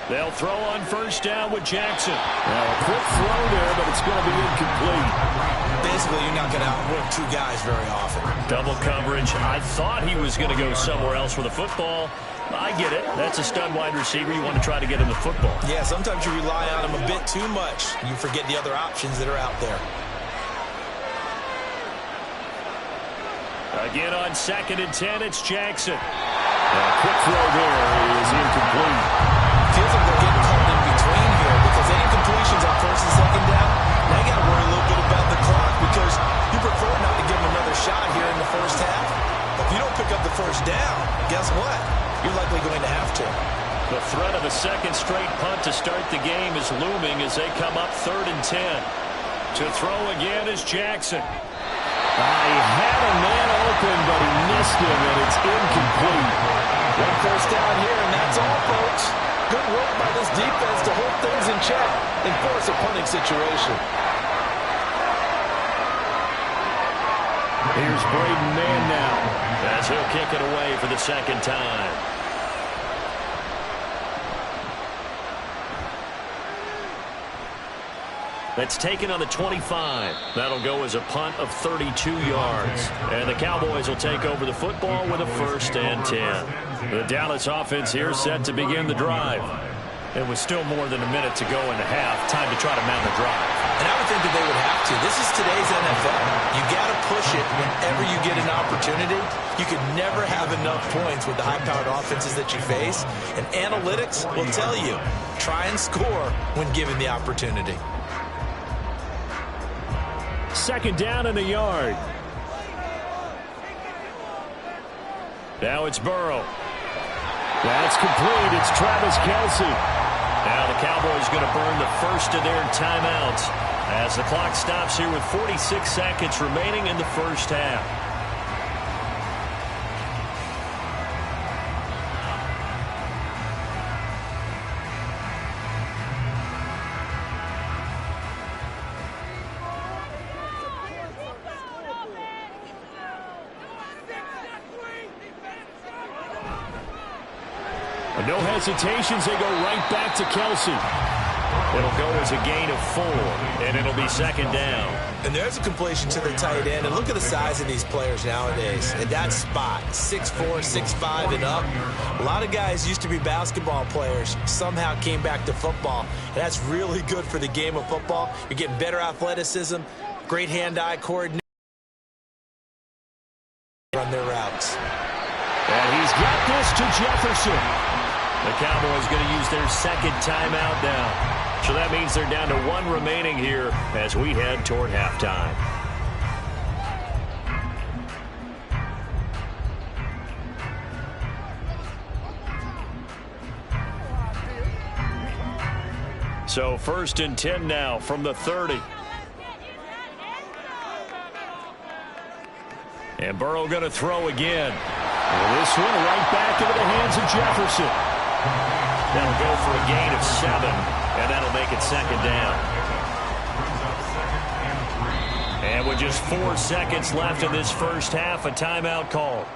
They'll throw on first down with Jackson. Now a quick throw there, but it's going to be incomplete. Basically, you're not going to outwork two guys very often. Double coverage. I thought he was going to go somewhere else with the football. I get it. That's a stud wide receiver. You want to try to get him the football. Yeah, sometimes you rely on him a bit too much. You forget the other options that are out there. Again on 2nd and 10, it's Jackson. A quick throw there is incomplete. Feels like they're getting called in between here because any completions on 1st and 2nd down, now you got to worry a little bit about the clock because you prefer not to give them another shot here in the first half. If you don't pick up the first down, guess what? You're likely going to have to. The threat of a second straight punt to start the game is looming as they come up 3rd and 10. To throw again is Jackson. He had a man open, but he missed him, and it's incomplete. One first down here, and that's all, folks. Good work by this defense to hold things in check and force a punting situation. Here's Braden Mann now. As he'll kick it away for the second time. That's taken on the 25. That'll go as a punt of 32 yards. And the Cowboys will take over the football with a 1st and 10. The Dallas offense here set to begin the drive. And with still more than a minute to go in the half, time to try to mount a drive. And I would think that they would have to. This is today's NFL. You got to push it whenever you get an opportunity. You could never have enough points with the high-powered offenses that you face. And analytics will tell you, try and score when given the opportunity. 2nd down and a yard. Now it's Burrow. That's complete. It's Travis Kelce. Now the Cowboys going to burn the first of their timeouts as the clock stops here with 46 seconds remaining in the first half. No hesitations. They go right back to Kelce. It'll go as a gain of 4, and it'll be 2nd down. And there's a completion to the tight end. And look at the size of these players nowadays. At that spot, 6'4", 6'5", and up. A lot of guys used to be basketball players, somehow came back to football. And that's really good for the game of football. You're getting better athleticism, great hand-eye coordination on their routes. And he's got this to Jefferson. The Cowboys going to use their 2nd timeout now. So that means they're down to 1 remaining here as we head toward halftime. So 1st and 10 now from the 30. And Burrow going to throw again. Well, this one right back into the hands of Jefferson. That'll go for a gain of 7, and that'll make it 2nd down. And with just 4 seconds left in this first half, a timeout call.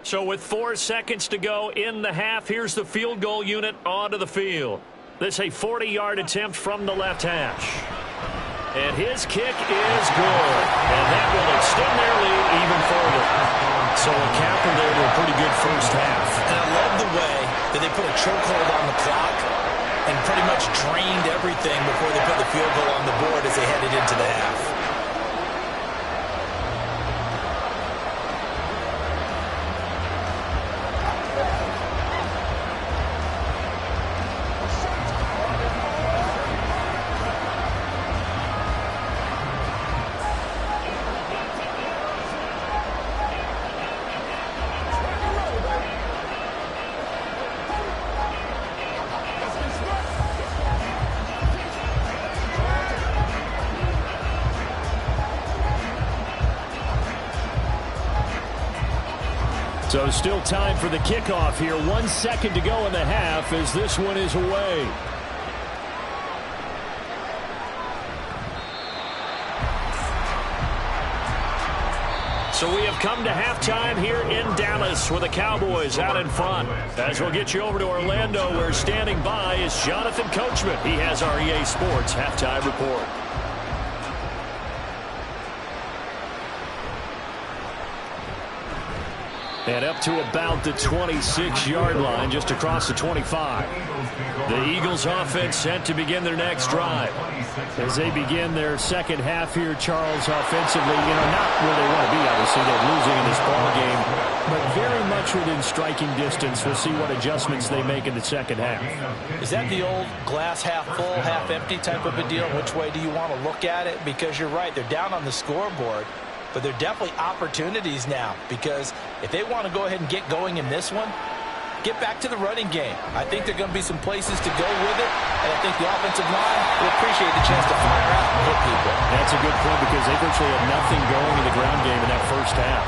So with 4 seconds to go in the half, here's the field goal unit onto the field. This a 40-yard attempt from the left hash. And his kick is good. And that will extend their lead even further. So a capper there to a pretty good first half. And I love the way that they put a chokehold on the clock and pretty much drained everything before they put the field goal on the board as they headed into the half. So still time for the kickoff here. 1 second to go in the half as this one is away. So we have come to halftime here in Dallas with the Cowboys out in front. As we'll get you over to Orlando, where standing by is Jonathan Coachman. He has our EA Sports halftime report. And up to about the 26-yard line, just across the 25. The Eagles offense set to begin their next drive. As they begin their second half here, Charles, offensively, not where they want to be, obviously. They're losing in this ball game, but very much within striking distance. We'll see what adjustments they make in the second half. Is that the old glass half full, half empty type of a deal? Which way do you want to look at it? Because you're right, they're down on the scoreboard. But they're definitely opportunities now, because if they want to go ahead and get going in this one, get back to the running game. I think there are going to be some places to go with it, and I think the offensive line will appreciate the chance to fire out and hit people. That's a good point, because they virtually had nothing going in the ground game in that first half.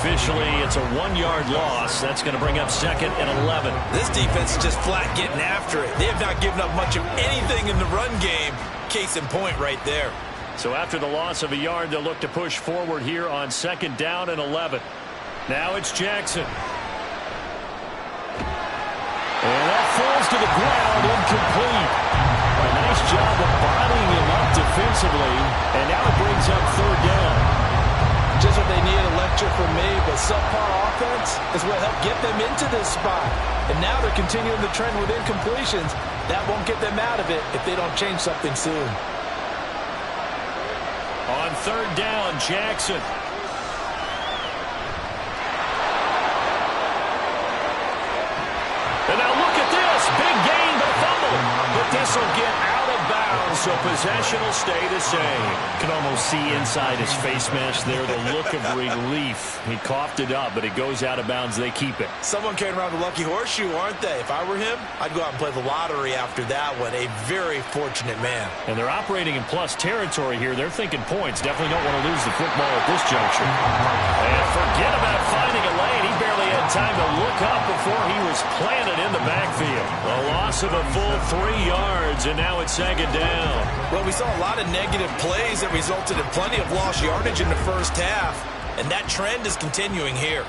Officially, it's a 1-yard loss. That's going to bring up 2nd and 11. This defense is just flat getting after it. They have not given up much of anything in the run game. Case in point right there. So after the loss of a yard, they'll look to push forward here on 2nd down and 11. Now it's Jackson. And that falls to the ground, incomplete. A nice job of bodying him up defensively, and now it brings up 3rd down. Just what they need, a lecture from me, but subpar offense is what helped get them into this spot. And now they're continuing the trend with incompletions. That won't get them out of it if they don't change something soon. On 3rd down, Jackson. And now look at this. Big gain, but a fumble. But this will get out of bounds, so possession will stay the same. Can almost see inside his face mask there the look of relief. He coughed it up, but it goes out of bounds. They keep it. Someone carrying around a lucky horseshoe, aren't they? If I were him, I'd go out and play the lottery after that one. A very fortunate man. And they're operating in plus territory here. They're thinking points. Definitely don't want to lose the football at this juncture. And forget about finding a lane. He barely had time to look up before he was planted in the backfield. A loss of a full 3 yards, and now it's 2nd down. Well, we saw a lot of negative plays that resulted in plenty of lost yardage in the first half, and that trend is continuing here.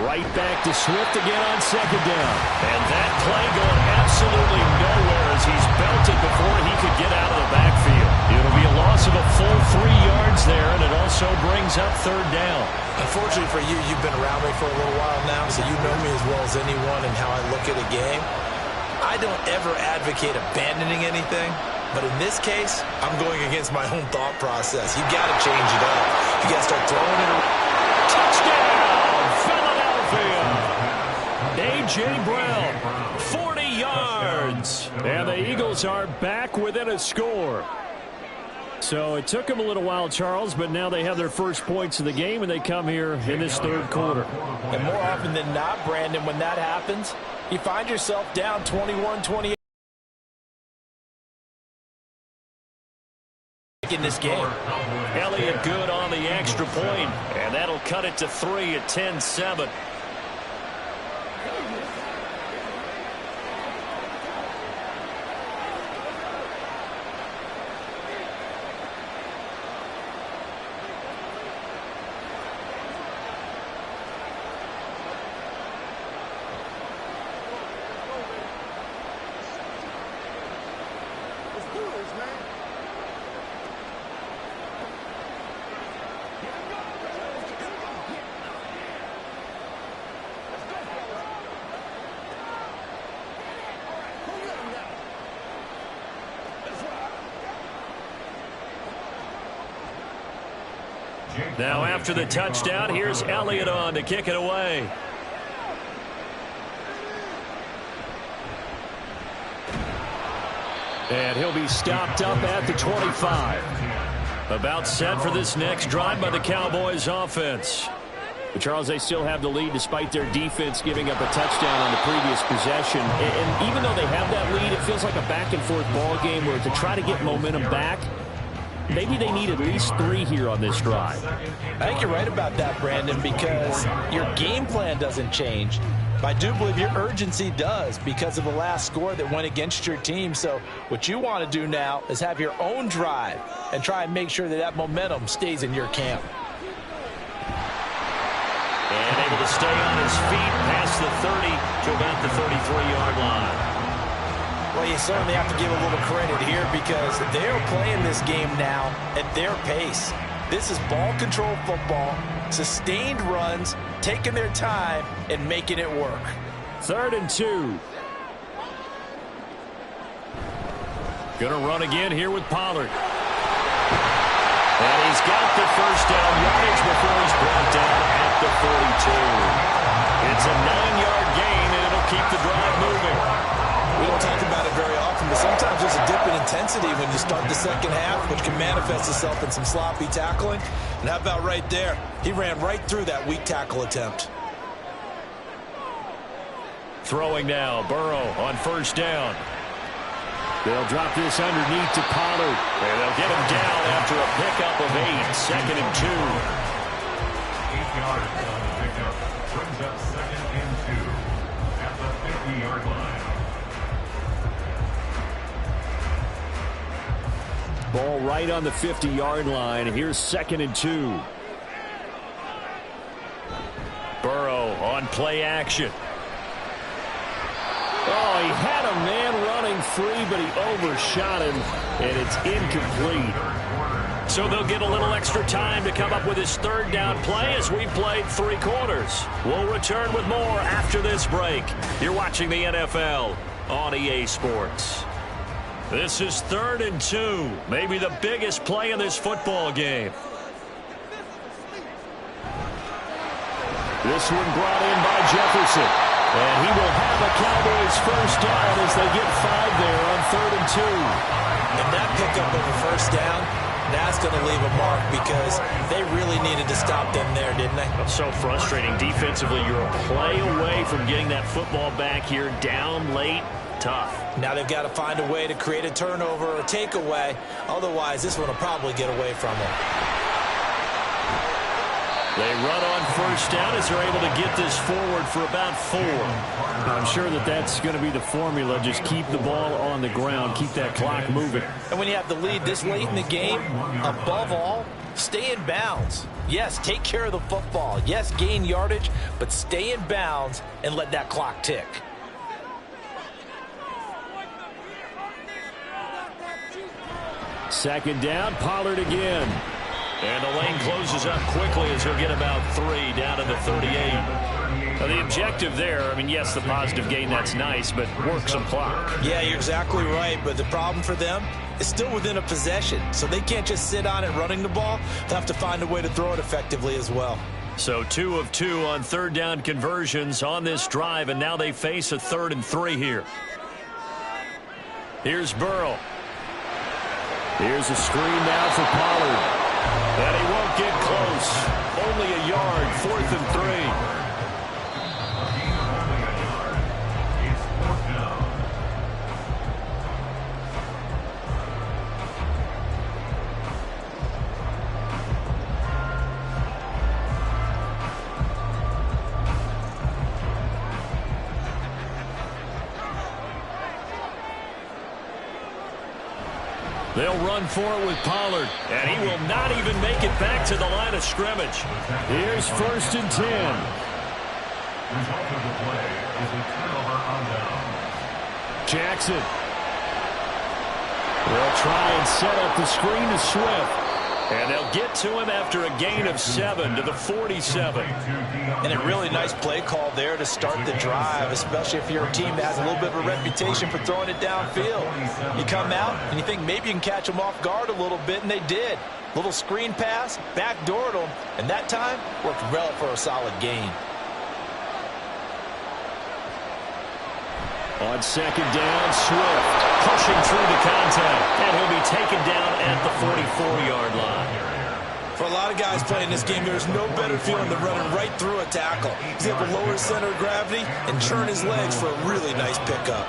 Right back to Swift again on 2nd down. And that play going absolutely nowhere as he's belted before he could get out of the backfield. It'll be a loss of a full 3 yards there, and it also brings up 3rd down. Unfortunately for you, you've been around me for a little while now, so you know me as well as anyone and how I look at a game. I don't ever advocate abandoning anything, but in this case, I'm going against my own thought process. You got to change it up. You got to start throwing it around. Touchdown, Philadelphia! A.J. Brown, 40 yards. And the Eagles are back within a score. So it took them a little while, Charles, but now they have their first points of the game, and they come here in this 3rd quarter. And more often than not, Brandon, when that happens, you find yourself down 21-28 in this game. Elliott good on the extra point, and that'll cut it to 3 at 10-7. Now after the touchdown, here's Elliott on to kick it away. And he'll be stopped up at the 25. About set for this next drive by the Cowboys offense. But Charles, they still have the lead despite their defense giving up a touchdown on the previous possession. And even though they have that lead, it feels like a back-and-forth ball game where to try to get momentum back, maybe they need at least 3 here on this drive. I think you're right about that, Brandon, because your game plan doesn't change. But I do believe your urgency does because of the last score that went against your team. So what you want to do now is have your own drive and try and make sure that that momentum stays in your camp. And able to stay on his feet past the 30 to about the 33-yard line. Well, you certainly have to give a little credit here because they're playing this game now at their pace. This is ball control football, sustained runs, taking their time and making it work. 3rd and 2. Gonna run again here with Pollard. And he's got the first down yardage before he's brought down at the 42. It's a 9-yard gain, and it'll keep the drive moving. We don't talk about it very often, but sometimes there's a dip in intensity when you start the second half, which can manifest itself in some sloppy tackling. And how about right there? He ran right through that weak tackle attempt. Throwing now, Burrow on first down. They'll drop this underneath to Pollard. And they'll get him down after a pickup of 8. 2nd and 2. 8 yards on the pickup. Brings up 2nd and 2 at the 50-yard line. Ball right on the 50-yard line. Here's 2nd and 2. Burrow on play action. Oh, he had a man running free, but he overshot him, and it's incomplete. So they'll get a little extra time to come up with his 3rd down play as we played 3 quarters. We'll return with more after this break. You're watching the NFL on EA Sports. This is 3rd and 2, maybe the biggest play in this football game. This one brought in by Jefferson. And he will have a Cowboys first down as they get 5 there on 3rd and 2. And that pickup of a first down, that's going to leave a mark because they really needed to stop them there, didn't they? So frustrating. Defensively, you're a play away from getting that football back here down late. Tough. Now they've got to find a way to create a turnover or a takeaway. Otherwise, this one will probably get away from them. They run on first down as they're able to get this forward for about 4. I'm sure that that's going to be the formula. Just keep the ball on the ground. Keep that clock moving. And when you have the lead this late in the game, above all, stay in bounds. Yes, take care of the football. Yes, gain yardage, but stay in bounds and let that clock tick. Second down, Pollard again. And the lane closes up quickly as he'll get about 3 down to the 38. Now the objective there, I mean, yes, the positive gain, that's nice, but work some clock. Yeah, you're exactly right, but the problem for them is still within a possession, so they can't just sit on it running the ball. They'll have to find a way to throw it effectively as well. So 2 of 2 on 3rd down conversions on this drive, and now they face a 3rd and 3 here. Here's Burrow. Here's a screen now for Pollard. And he won't get close. Only a yard, 4th and 3. It's 4th down. They'll run for it with Pollard, and he will not even make it back to the line of scrimmage. Here's 1st and 10. Result of the play is a turnover on down. Jackson. They'll try and set up the screen to Swift. And they'll get to him after a gain of 7 to the 47. And a really nice play call there to start the drive, especially if you're a team that has a little bit of a reputation for throwing it downfield. You come out and you think maybe you can catch them off guard a little bit, and they did. Little screen pass, backdoored them, and that time worked well for a solid gain. On 2nd down, Swift. Pushing through the contact, and he'll be taken down at the 44-yard line. For a lot of guys playing this game, there's no better feeling than running right through a tackle. He's able to lower his center of gravity and churn his legs for a really nice pickup.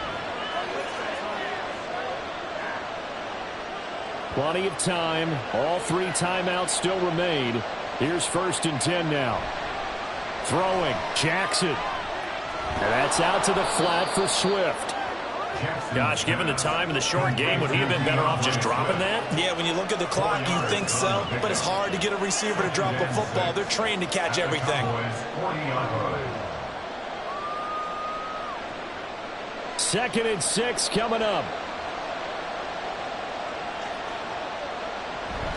Plenty of time. All 3 timeouts still remain. Here's 1st and 10 now. Throwing. Jackson. And that's out to the flat for Swift. Gosh, given the time in the short game, would he have been better off just dropping that? Yeah, when you look at the clock, you think so, but it's hard to get a receiver to drop a football. They're trained to catch everything. 2nd and 6 coming up.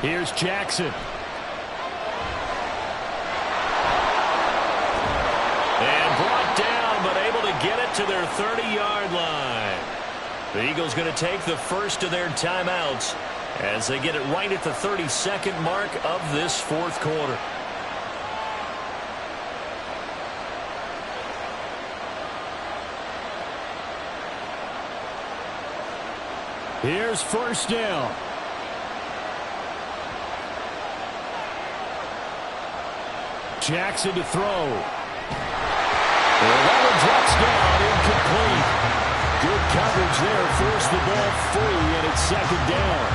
Here's Jackson. And brought down, but able to get it to their 30-yard line. The Eagles going to take the first of their timeouts as they get it right at the 32nd mark of this 4th quarter. Here's 1st down. Jackson to throw. And that one drops down, incomplete. Good coverage there, forced the ball free, and it's 2nd down.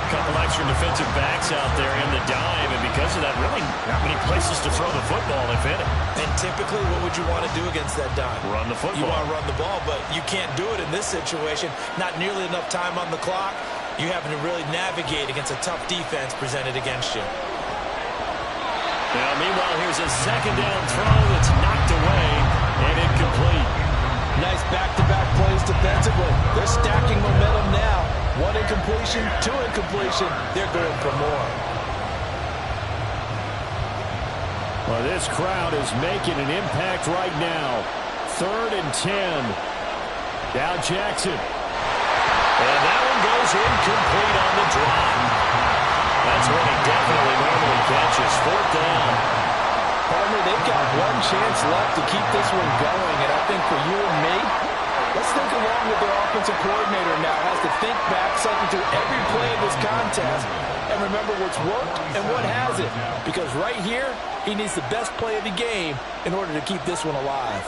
A couple extra defensive backs out there in the dime, and because of that, really not many places to throw the football, if any. And typically, what would you want to do against that dime? Run the football. You want to run the ball, but you can't do it in this situation. Not nearly enough time on the clock. You having to really navigate against a tough defense presented against you. Now, meanwhile, here's a 2nd down throw that's knocked away and incomplete. Nice back-to-back plays defensively. They're stacking momentum now. 1 incompletion, 2 incompletion. They're going for more. Well, this crowd is making an impact right now. 3rd and 10. Now Jackson. And that one goes incomplete on the drop. That's what he definitely normally catches. 4th down. Partner, they've got 1 chance left to keep this one going, and I think for you and me, let's think along with their offensive coordinator now. Has to think back, cycle through every play of this contest, and remember what's worked and what hasn't. Because right here, he needs the best play of the game in order to keep this one alive.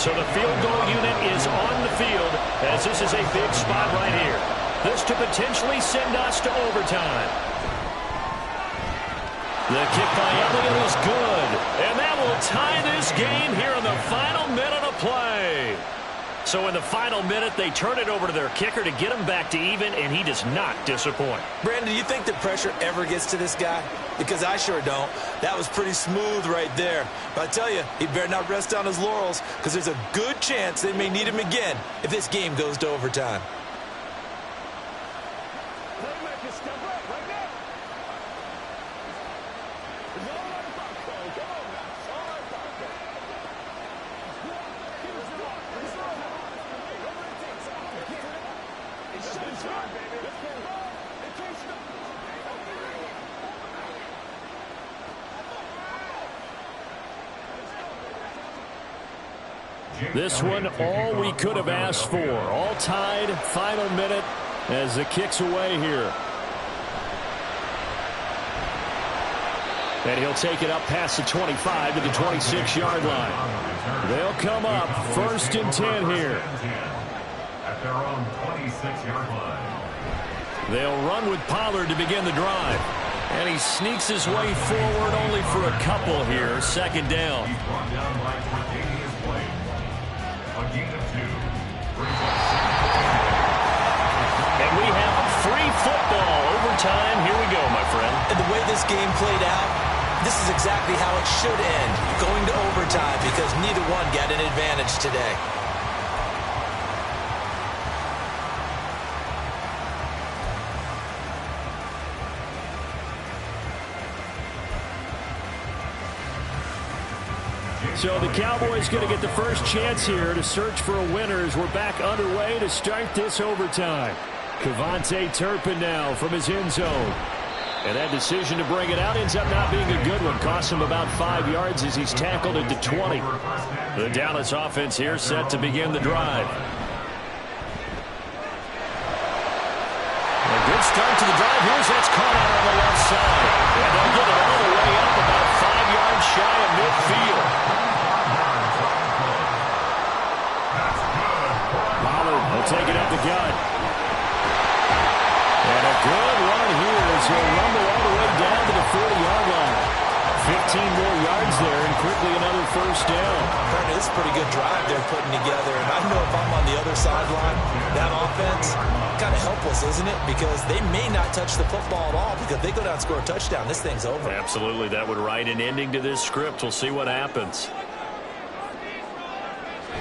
So the field goal unit is on the field as this is a big spot right here. This to potentially send us to overtime. The kick by Elliott is good. And that will tie this game here in the final minute of play. So in the final minute, they turn it over to their kicker to get him back to even, and he does not disappoint. Brandon, do you think the pressure ever gets to this guy? Because I sure don't. That was pretty smooth right there. But I tell you, he better not rest on his laurels because there's a good chance they may need him again if this game goes to overtime. Playmaker, step up right now. It's all right, popcorn. Come on now. It's all right, popcorn. It's right, baby. Let's get it. It can't stop. This one, all we could have asked for. All tied, final minute as the kick's away here. And he'll take it up past the 25 to the 26-yard line. They'll come up 1st and 10 here. At their own 26-yard line. They'll run with Pollard to begin the drive. And he sneaks his way forward only for a couple here. 2nd down. He's brought down by Cornelius Blake. A gain of 2. And we have free football overtime. Here we go, my friend. And the way this game played out, this is exactly how it should end, going to overtime because neither one got an advantage today. So the Cowboys going to get the first chance here to search for a winner as we're back underway to start this overtime. KaVontae Turpin now from his end zone. And that decision to bring it out ends up not being a good one. Costs him about 5 yards as he's tackled at the 20. The Dallas offense here set to begin the drive. A good start to the drive. Here's that's caught out on the left side. And they'll get it all the way quickly another first down. This is a pretty good drive they're putting together. And I know if I'm on the other sideline, that offense, kind of helpless, isn't it? Because they may not touch the football at all because they go down and score a touchdown. This thing's over. Absolutely. That would write an ending to this script. We'll see what happens.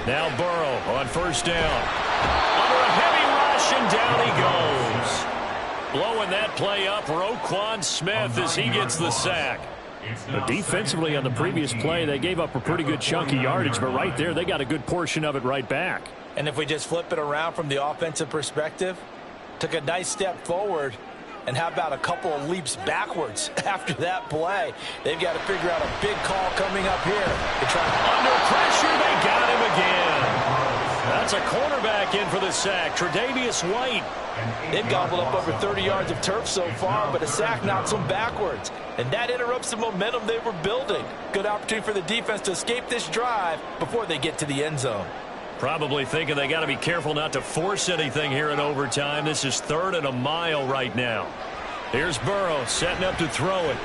Now Burrow on first down. Under a heavy rush, and down he goes. Blowing that play up, Roquan Smith as he gets the sack. Defensively on the previous play, they gave up a pretty good chunk of yardage, but right there, they got a good portion of it right back. And if we just flip it around from the offensive perspective, took a nice step forward, and how about a couple of leaps backwards after that play? They've got to figure out a big call coming up here. Under pressure, they got him again. That's a cornerback in for the sack, Tre'Davious White. They've gobbled up over 30 yards of turf so far, but a sack knocks them backwards. And that interrupts the momentum they were building. Good opportunity for the defense to escape this drive before they get to the end zone. Probably thinking they got to be careful not to force anything here in overtime. This is 3rd and a mile right now. Here's Burrow setting up to throw it.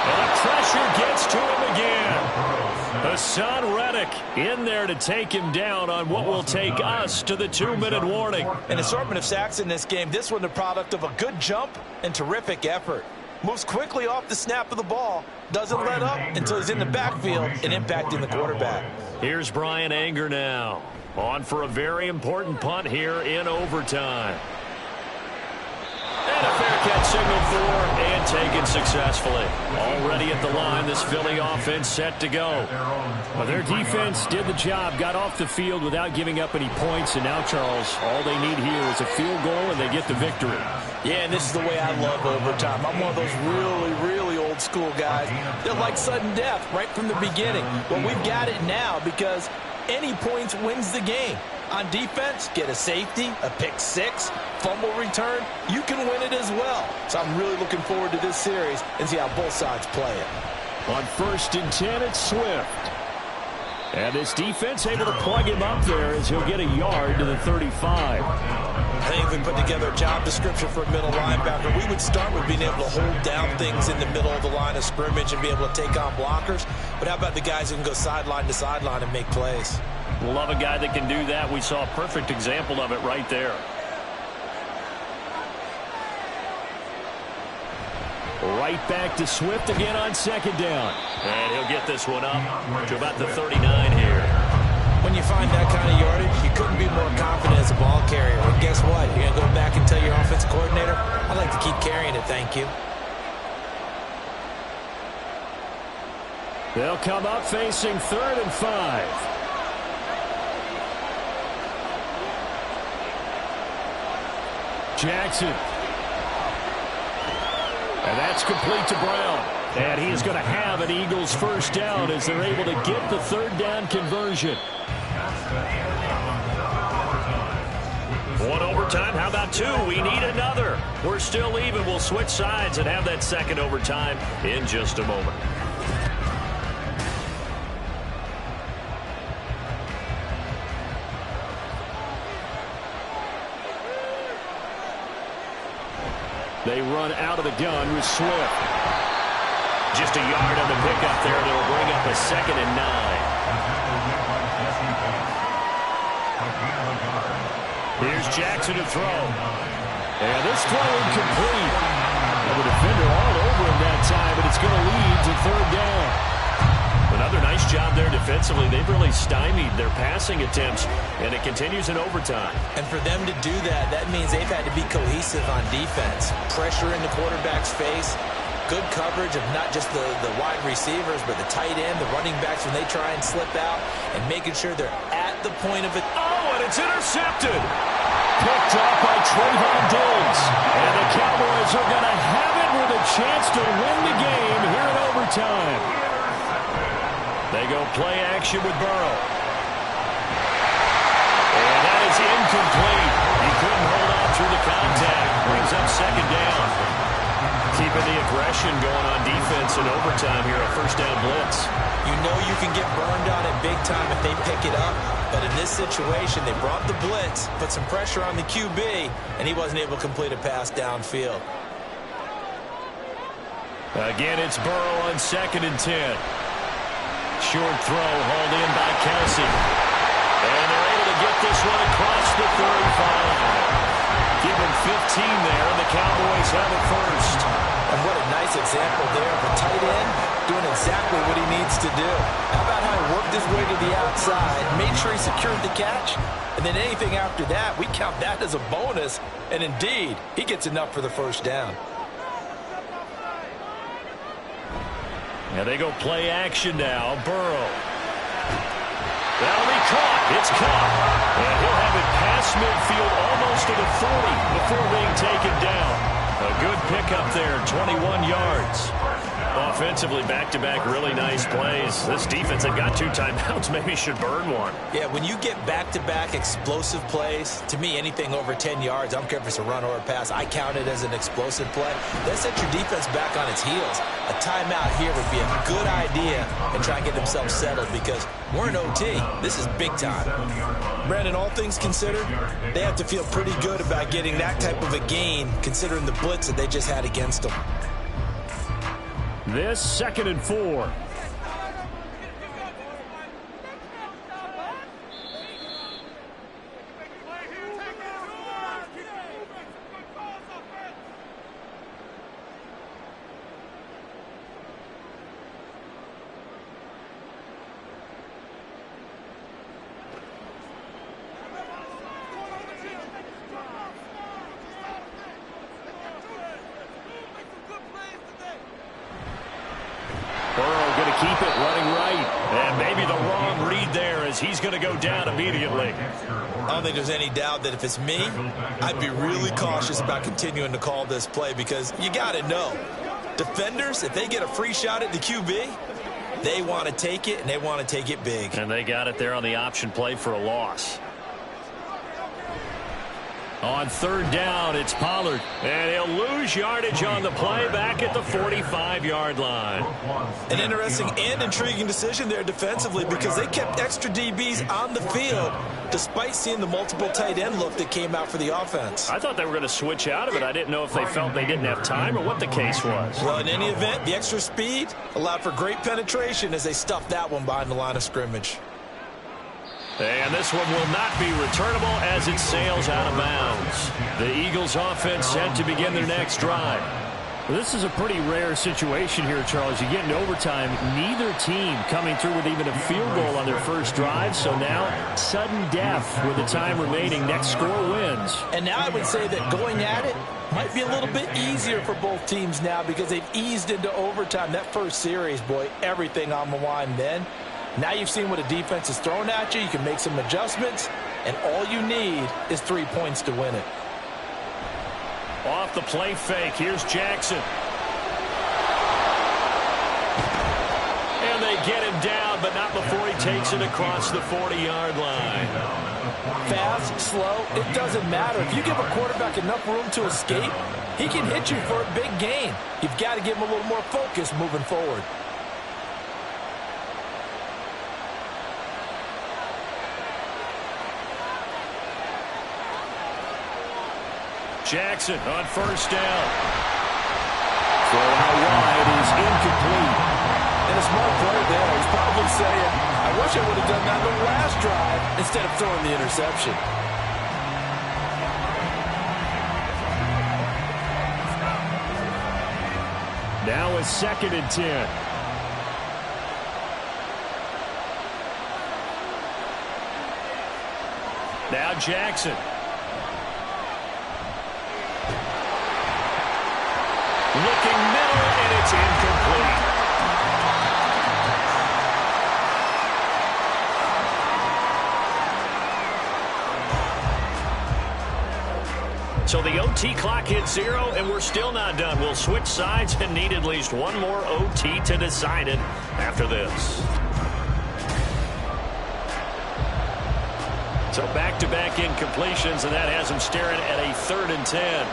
And the pressure gets to him again. Hassan Reddick in there to take him down on what will take us to the 2-minute warning. An assortment of sacks in this game. This one the product of a good jump and terrific effort. Moves quickly off the snap of the ball. Doesn't let up until he's in the backfield and impacting the quarterback. Here's Brian Anger now. On for a very important punt here in overtime. And a fair catch signaled for and taken successfully. Already at the line, this Philly offense set to go. Well, their defense did the job, got off the field without giving up any points, and now, Charles, all they need here is a field goal, and they get the victory. Yeah, and this is the way I love overtime. I'm one of those really old school guys that like sudden death right from the beginning. Well, we've got it now because any points wins the game. On defense, get a safety, a pick six, fumble return, you can win it as well. So I'm really looking forward to this series and see how both sides play it. On 1st and 10, it's Swift. And this defense able to plug him up there as he'll get a yard to the 35. I think if we put together a job description for a middle linebacker, we would start with being able to hold down things in the middle of the line of scrimmage and be able to take on blockers. But how about the guys who can go sideline to sideline and make plays? Love a guy that can do that. We saw a perfect example of it right there. Right back to Swift again on 2nd down. And he'll get this one up to about the 39 here. When you find that kind of yardage, you couldn't be more confident as a ball carrier. And guess what? You're going to go back and tell your offensive coordinator, I'd like to keep carrying it, thank you. They'll come up facing 3rd and 5. Jackson. And that's complete to Brown. And he is going to have an Eagles first down as they're able to get the 3rd down conversion. One overtime. How about 2? We need another. We're still even. We'll switch sides and have that 2nd overtime in just a moment. They run out of the gun with Swift. Just a yard on the pickup there. They'll bring up a 2nd and 9. Here's Jackson to throw. And this throw incomplete. And the defender all over him that time, but it's going to lead to 3rd down. Another nice job there defensively. They've really stymied their passing attempts, and it continues in overtime. And for them to do that, that means they've had to be cohesive on defense. Pressure in the quarterback's face, good coverage of not just the wide receivers, but the tight end, the running backs when they try and slip out, and making sure they're at the point of it. Oh, and it's intercepted. Picked off by Trayvon Diggs. And the Cowboys are going to have it with a chance to win the game here in overtime. They go play action with Burrow. And that is incomplete. He couldn't hold on through the contact. Brings up 2nd down. Keeping the aggression going on defense in overtime here, a 1st down blitz. You know you can get burned on it big time if they pick it up. But in this situation, they brought the blitz, put some pressure on the QB, and he wasn't able to complete a pass downfield. Again, it's Burrow on 2nd and 10. Short throw hauled in by Kelsey. And they're able to get this one across the 35. Give him 15 there, and the Cowboys have it first. And what a nice example there of a tight end doing exactly what he needs to do. How about how he worked his way to the outside, made sure he secured the catch, and then anything after that, we count that as a bonus. And indeed, he gets enough for the first down. And they go play action now. Burrow. That'll be caught. It's caught. And he'll have it past midfield almost to the 40 before being taken down. A good pickup there, 21 yards. Offensively, back-to-back really nice plays. This defense had got 2 timeouts. Maybe should burn one. Yeah, when you get back-to-back explosive plays, to me, anything over 10 yards, I don't care if it's a run or a pass, I count it as an explosive play. That sets your defense back on its heels. A timeout here would be a good idea and try and get themselves settled because we're in OT. This is big time. Brandon, all things considered, they have to feel pretty good about getting that type of a gain considering the blitz that they just had against them. This 2nd and 4. Keep it running right. And maybe the wrong read there as he's going to go down immediately. I don't think there's any doubt that if it's me, I'd be really cautious about continuing to call this play because you got to know, defenders, if they get a free shot at the QB, they want to take it, and they want to take it big. And they got it there on the option play for a loss. On 3rd down, it's Pollard. And he'll lose yardage on the play back at the 45-yard line. An interesting and intriguing decision there defensively because they kept extra DBs on the field despite seeing the multiple tight end look that came out for the offense. I thought they were going to switch out of it. I didn't know if they felt they didn't have time or what the case was. Well, in any event, the extra speed allowed for great penetration as they stuffed that one behind the line of scrimmage. And this one will not be returnable as it sails out of bounds. The Eagles offense set to begin their next drive. Well, this is a pretty rare situation here, Charles. You get into overtime, neither team coming through with even a field goal on their first drive. So now, sudden death with the time remaining. Next score wins. And now I would say that going at it might be a little bit easier for both teams now because they've eased into overtime. That first series, boy, everything on the line then. Now you've seen what a defense is thrown at you. You can make some adjustments, and all you need is 3 points to win it. Off the play fake, here's Jackson. And they get him down, but not before he takes it across the 40-yard line. Fast, slow, it doesn't matter. If you give a quarterback enough room to escape, he can hit you for a big gain. You've got to give him a little more focus moving forward. Jackson on 1st down. Throw out wide is incomplete. And a smart play there. He's probably saying, I wish I would have done that the last drive instead of throwing the interception. Now it's 2nd and 10. Now Jackson. Looking middle, and it's incomplete. So the OT clock hits 0, and we're still not done. We'll switch sides and need at least one more OT to decide it after this. So back-to-back incompletions, and that has them staring at a 3rd and 10.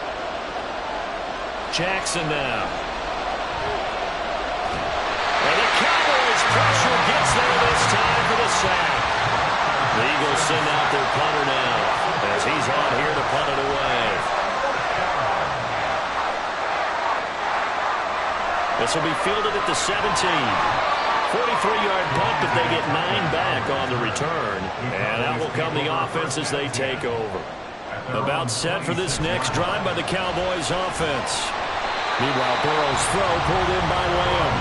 Jackson now. And the Cowboys pressure gets there this time for the sack. The Eagles send out their punter now as he's on here to punt it away. This will be fielded at the 17. 43-yard punt, but they get 9 back on the return. And out will come the offense as they take over. About set for this next drive by the Cowboys offense. Meanwhile, Burrow's throw pulled in by Lamb.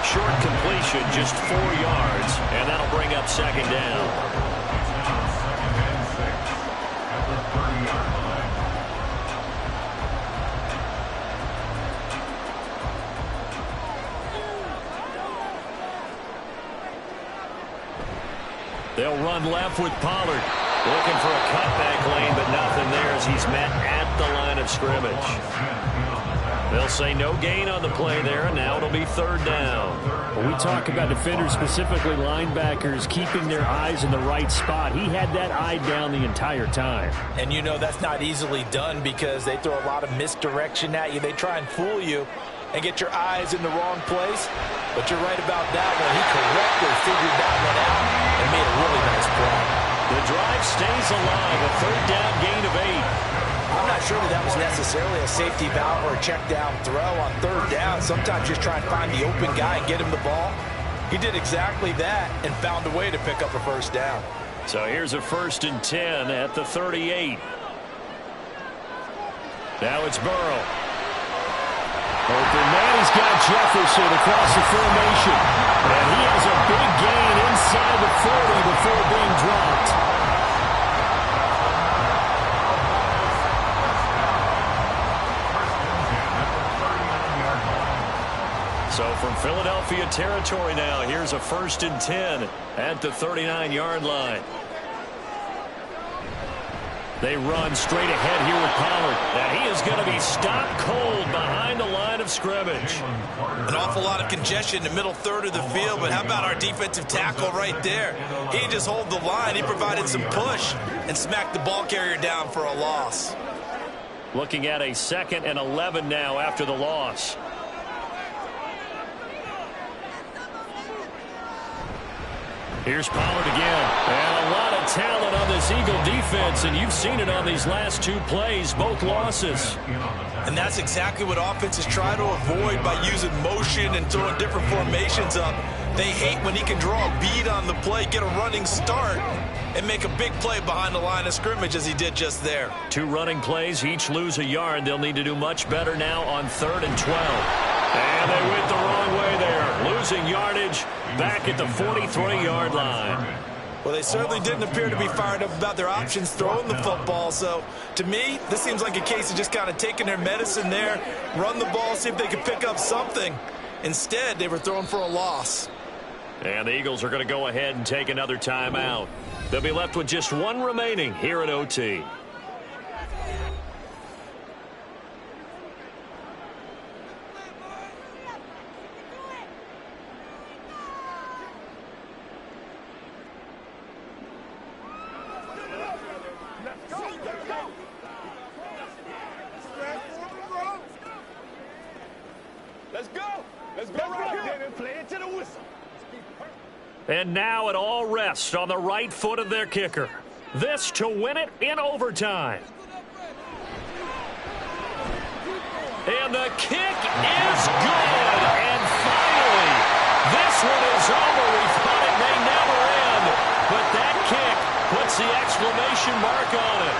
Short completion, just 4 yards, and that'll bring up second down. Second and 6 at the 30-yard line. They'll run left with Pollard. Looking for a cutback lane, but nothing there as he's met at the line of scrimmage. They'll say no gain on the play there, and now it'll be third down. When we talk about defenders, specifically linebackers, keeping their eyes in the right spot, he had that eye down the entire time. And you know that's not easily done because they throw a lot of misdirection at you. They try and fool you and get your eyes in the wrong place. But you're right about that one. He correctly figured that one out and made a really nice play. The drive stays alive, a third down gain of 8. I'm not sure that was necessarily a safety valve or a check down throw on third down. Sometimes just try and find the open guy and get him the ball. He did exactly that and found a way to pick up a first down. So here's a 1st and 10 at the 38. Now it's Burrow. Open man, he's got Jefferson across the formation. And he has a big gain inside the 40 before being dropped. So from Philadelphia territory now, here's a 1st and 10 at the 39-yard line. They run straight ahead here with Pollard. And he is going to be stopped cold behind the line of scrimmage. An awful lot of congestion in the middle third of the field, but how about our defensive tackle right there? He just hold the line. He provided some push and smacked the ball carrier down for a loss. Looking at a 2nd and 11 now after the loss. Here's Pollard again. And a lot of talent on this Eagle defense, and you've seen it on these last 2 plays, both losses. And that's exactly what offenses try to avoid by using motion and throwing different formations up. They hate when he can draw a bead on the play, get a running start, and make a big play behind the line of scrimmage as he did just there. 2 running plays, each lose a yard. They'll need to do much better now on 3rd and 12. And they went the wrong way there, losing yardage back at the 43-yard line. Well, they certainly didn't appear to be fired up about their options throwing the football. So, to me, this seems like a case of just kind of taking their medicine there, run the ball, see if they could pick up something. Instead, they were throwing for a loss. And the Eagles are going to go ahead and take another timeout. They'll be left with just 1 remaining here at OT. And now it all rests on the right foot of their kicker. This to win it in overtime. And the kick is good. And finally, this one is over. We thought it may never end. But that kick puts the exclamation mark on it.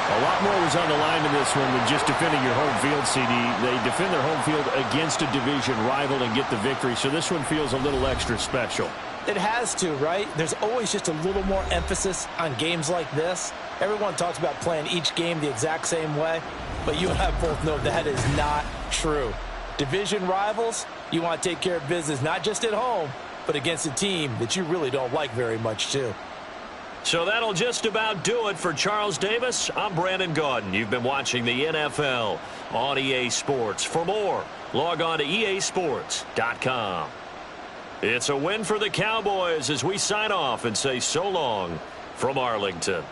A lot more was on the line in this one than just defending your home field, CD. They defend their home field against a division rival and get the victory, so this one feels a little extra special. It has to, right? There's always just a little more emphasis on games like this. Everyone talks about playing each game the exact same way, but you and I both know that is not true. Division rivals, you want to take care of business not just at home, but against a team that you really don't like very much, too. So that'll just about do it for Charles Davis. I'm Brandon Gaudin. You've been watching the NFL on EA Sports. For more, log on to easports.com. It's a win for the Cowboys as we sign off and say so long from Arlington.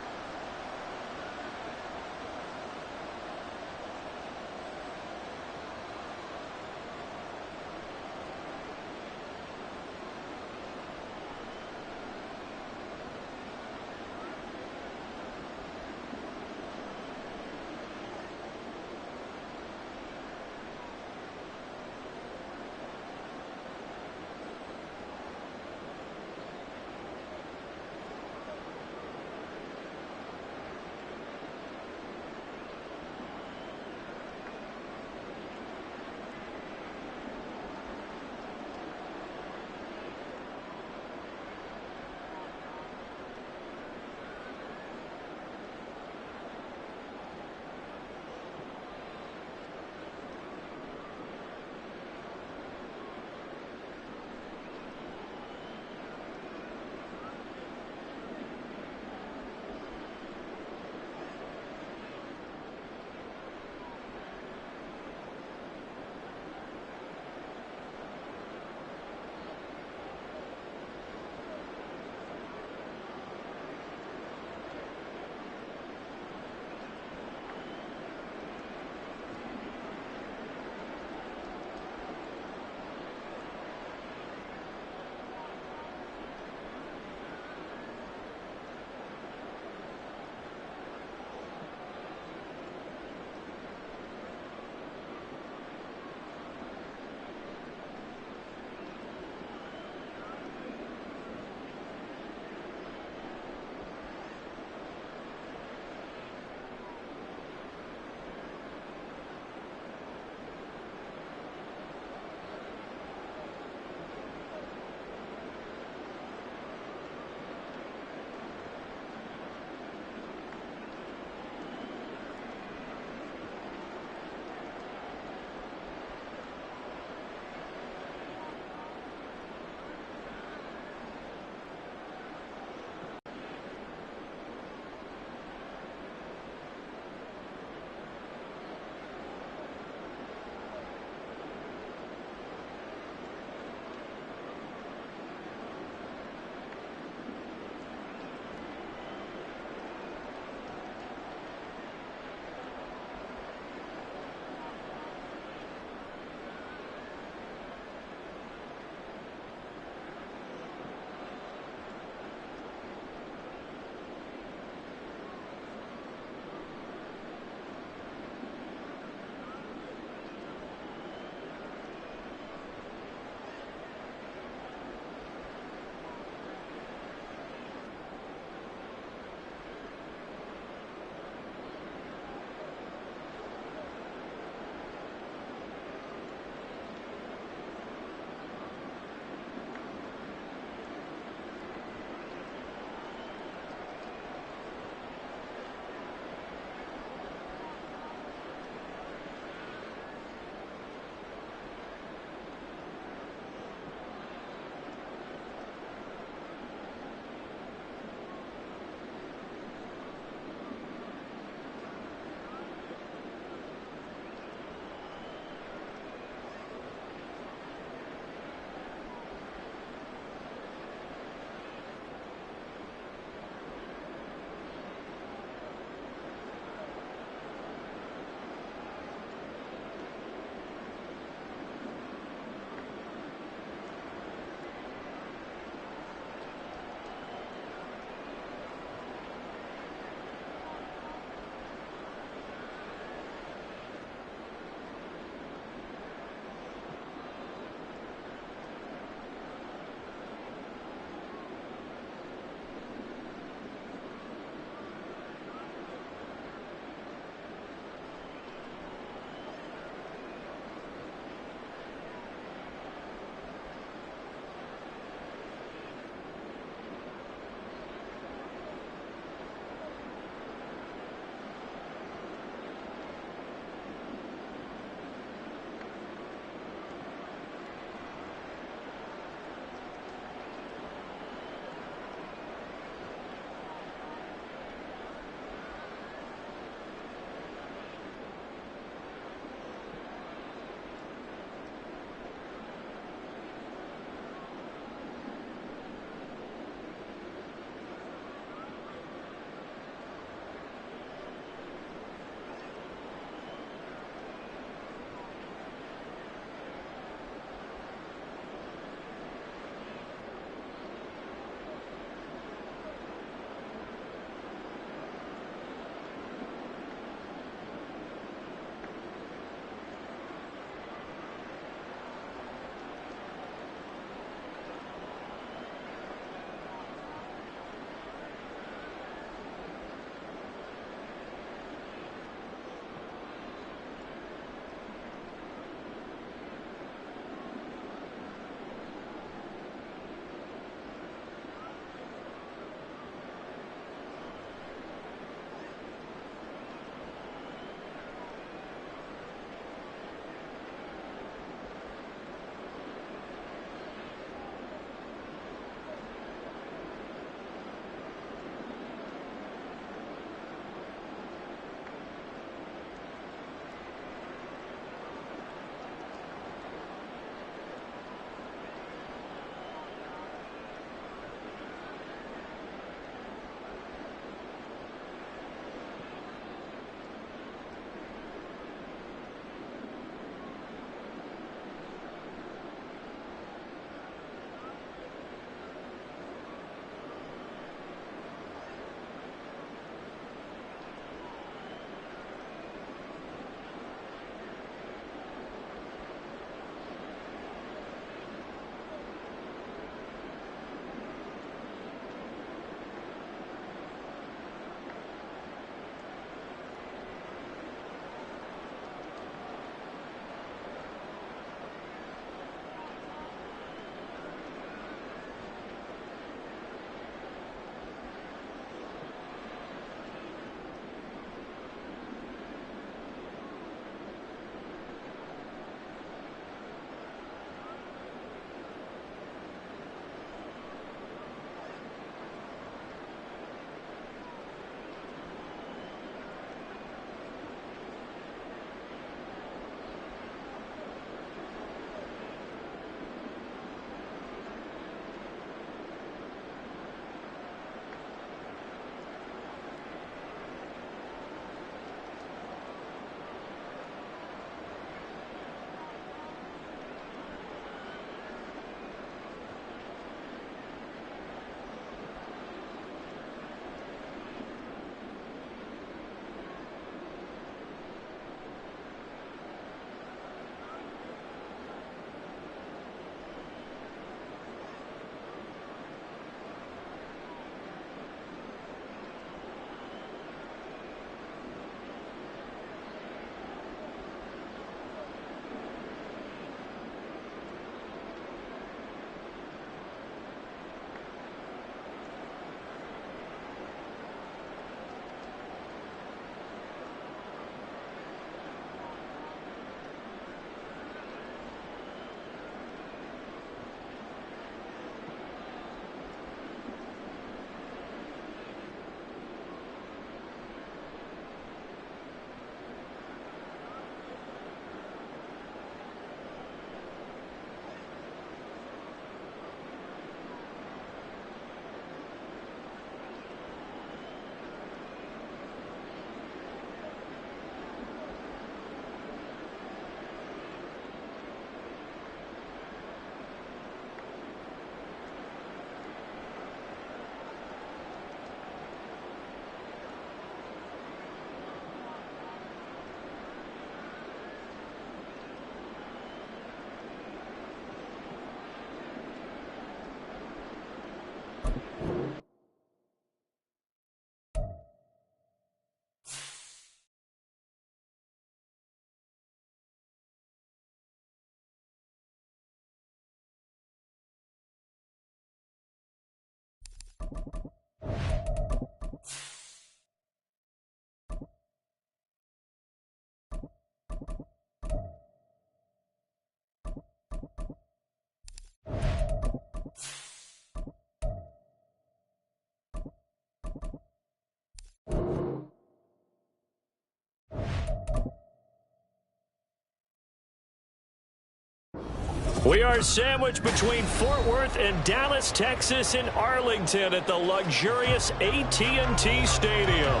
We are sandwiched between Fort Worth and Dallas, Texas, in Arlington at the luxurious AT&T Stadium.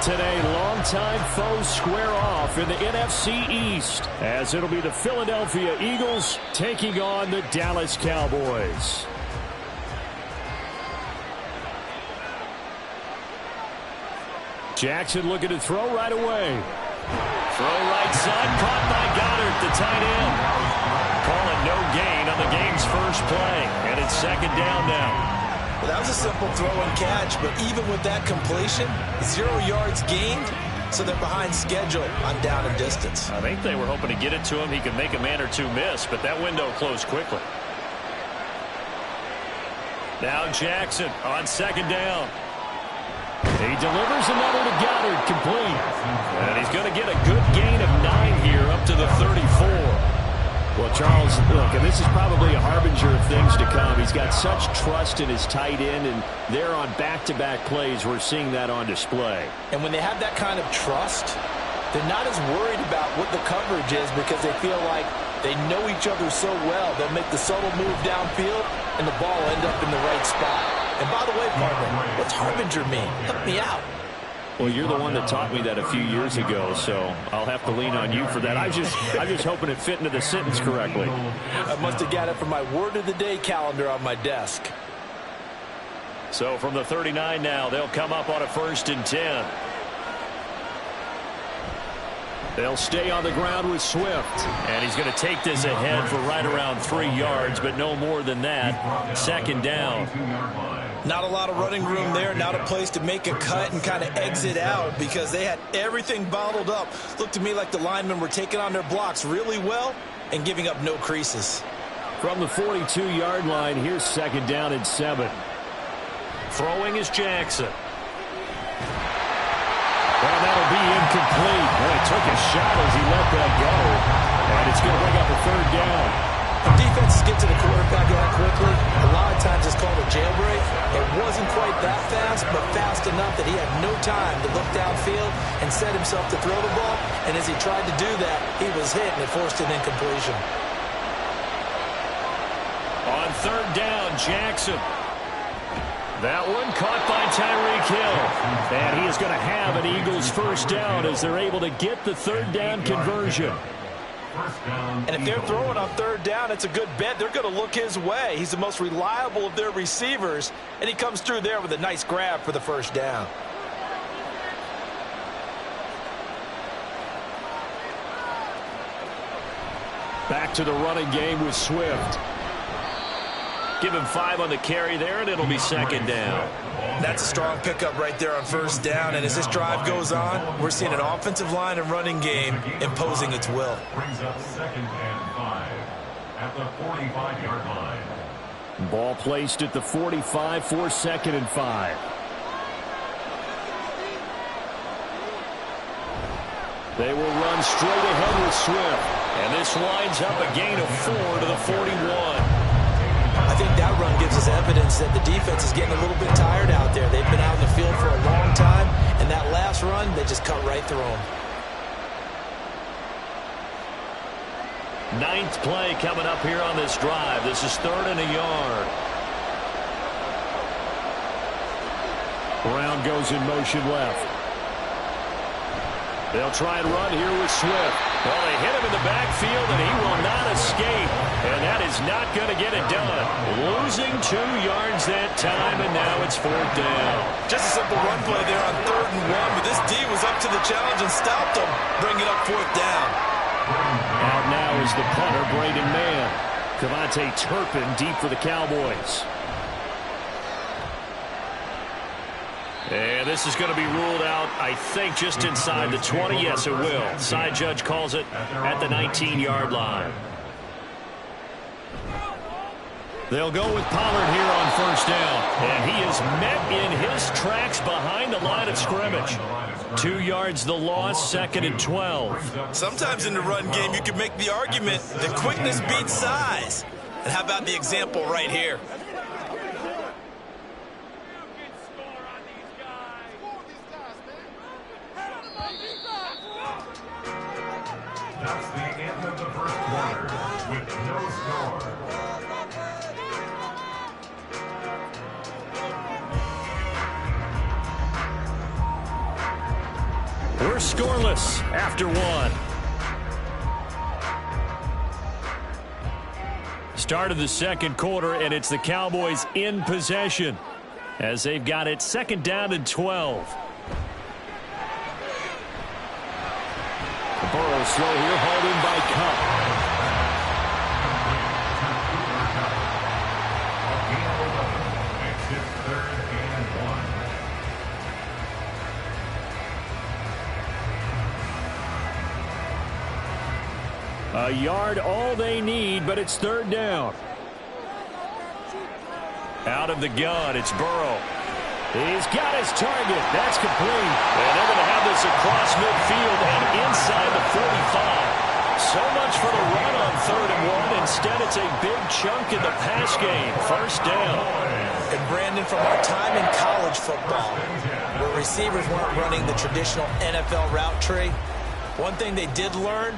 Today, longtime foes square off in the NFC East, as it'll be the Philadelphia Eagles taking on the Dallas Cowboys. Jackson looking to throw right away. Throw right side, caught by Goddard, the tight end. Call it no gain on the game's first play, and it's second down now. Well, that was a simple throw and catch, but even with that completion, 0 yards gained, so they're behind schedule on down and distance. I think they were hoping to get it to him. He could make a man or two miss, but that window closed quickly. Now Jackson on second down. He delivers another to Goddard, complete. And he's going to get a good gain of 9 here up to the 34. Well, Charles, look, and this is probably a harbinger of things to come. He's got such trust in his tight end, and they're on back-to-back plays. We're seeing that on display. And when they have that kind of trust, they're not as worried about what the coverage is because they feel like they know each other so well. They'll make the subtle move downfield, and the ball will end up in the right spot. And by the way, partner, what's harbinger mean? Help me out. Well, you're the one that taught me that a few years ago, so I'll have to lean on you for that. I'm just hoping it fit into the sentence correctly. I must have got it from my word of the day calendar on my desk. So from the 39 now, they'll come up on a 1st and 10. They'll stay on the ground with Swift. And he's going to take this ahead for right around 3 yards, but no more than that. Second down. Not a lot of running room there, not a place to make a cut and kind of exit out because they had everything bottled up. Looked to me like the linemen were taking on their blocks really well and giving up no creases. From the 42-yard line, here's second down and 7. Throwing is Jackson. And that'll be incomplete. Boy, took a shot as he let that go. And it's going to bring up a 3rd down. When defenses get to the quarterback that quickly, a lot of times it's called a jailbreak. It wasn't quite that fast, but fast enough that he had no time to look downfield and set himself to throw the ball. And as he tried to do that, he was hit and it forced an incompletion. On 3rd down, Jackson. That one caught by Tyreek Hill. And he is going to have an Eagles first down as they're able to get the 3rd down conversion. And if they're throwing on 3rd down, it's a good bet. They're going to look his way. He's the most reliable of their receivers, and he comes through there with a nice grab for the first down. Back to the running game with Swift. Give him 5 on the carry there, and it'll be second down. That's a strong pickup right there on 1st down, and as this drive goes on, we're seeing an offensive line and running game imposing its will. Brings up 2nd and 5 at the 45-yard line. Ball placed at the 45 for 2nd and 5. They will run straight ahead with Swift. And this winds up a gain of 4 to the 41. I think that run gives us evidence that the defense is getting a little bit tired out there. They've been out in the field for a long time, and that last run, they just cut right through them. 9th play coming up here on this drive. This is 3rd and a yard. Brown goes in motion left. They'll try and run here with Swift. Well, they hit him in the backfield, and he will not escape. And that is not going to get it done. Losing 2 yards that time, and now it's 4th down. Just a simple run play there on 3rd and 1, but this D was up to the challenge and stopped him, bringing up 4th down. Out now is the punter, Braden Mann. Cavante Turpin deep for the Cowboys. And this is going to be ruled out, I think, just inside the 20. Yes, it will. Side judge calls it at the 19-yard line. They'll go with Pollard here on first down. And he is met in his tracks behind the line of scrimmage. 2 yards the loss, 2nd and 12. Sometimes in the run game, you can make the argument that quickness beats size. And how about the example right here? That's the end of the first quarter with no score. We're scoreless after one. Start of the second quarter, and it's the Cowboys in possession as they've got it 2nd down and 12. Burrow slow here, hauled in by Kupp. Makes it 3rd and 1. A yard all they need, but it's 3rd down. Out of the gun, it's Burrow. He's got his target. That's complete. And they're going to have this across midfield and inside the 45. So much for the run on 3rd and 1. Instead, it's a big chunk in the pass game. First down. And Brandon, from our time in college football, where receivers weren't running the traditional NFL route tree, one thing they did learn,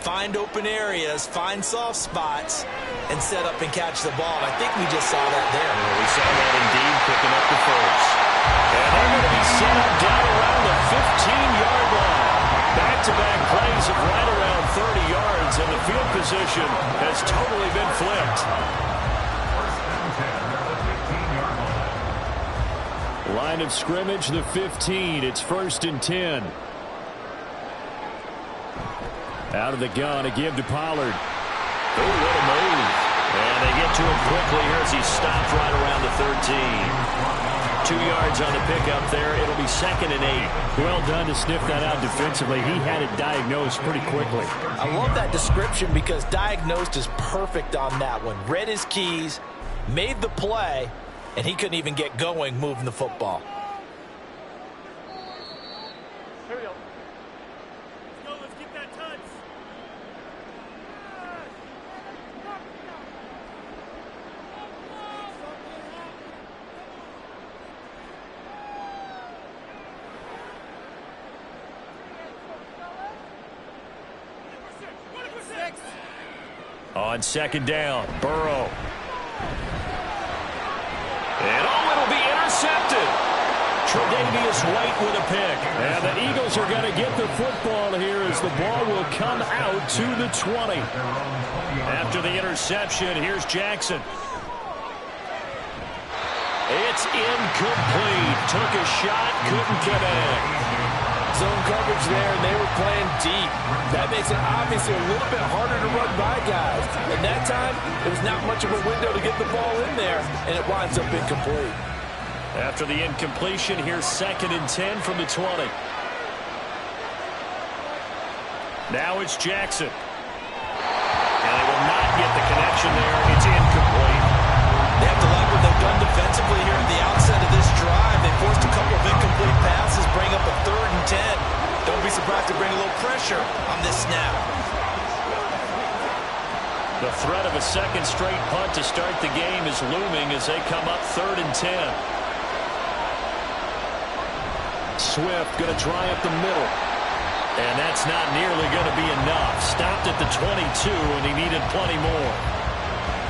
find open areas, find soft spots, and set up and catch the ball. And I think we just saw that there. Yeah, we saw that indeed, picking up the first. And they're going to be set up down around the 15-yard line. Back-to-back plays of right around 30 yards, and the field position has totally been flipped. Line of scrimmage, the 15. It's 1st and 10. Out of the gun, a give to Pollard. Oh, what a move. And they get to him quickly here as he stopped right around the 13. 2 yards on the pickup there. It'll be 2nd and 8. Well done to sniff that out defensively. He had it diagnosed pretty quickly. I love that description because diagnosed is perfect on that one. Read his keys, made the play, and he couldn't even get going moving the football. Here we go. Let's go. Let's get that touch. On 2nd down, Burrow. And it'll be intercepted. Tre'Davious White with a pick. And the Eagles are going to get the football here as the ball will come out to the 20. After the interception, here's Jackson. It's incomplete. Took a shot, couldn't connect. Zone coverage there, and they were playing deep. That makes it obviously a little bit harder to run by guys. And that time, it was not much of a window to get the ball in there, and it winds up incomplete. After the incompletion, here's 2nd and 10 from the 20. Now it's Jackson. And they will not get the connection there. It's incomplete. They have to like what they've done defensively here at the outset of this drive. They forced a couple of incomplete passes, bring up a 3rd and 10. Don't be surprised to bring a little pressure on this snap. The threat of a 2nd straight punt to start the game is looming as they come up 3rd and 10. Swift going to try up the middle. And that's not nearly going to be enough. Stopped at the 22, and he needed plenty more.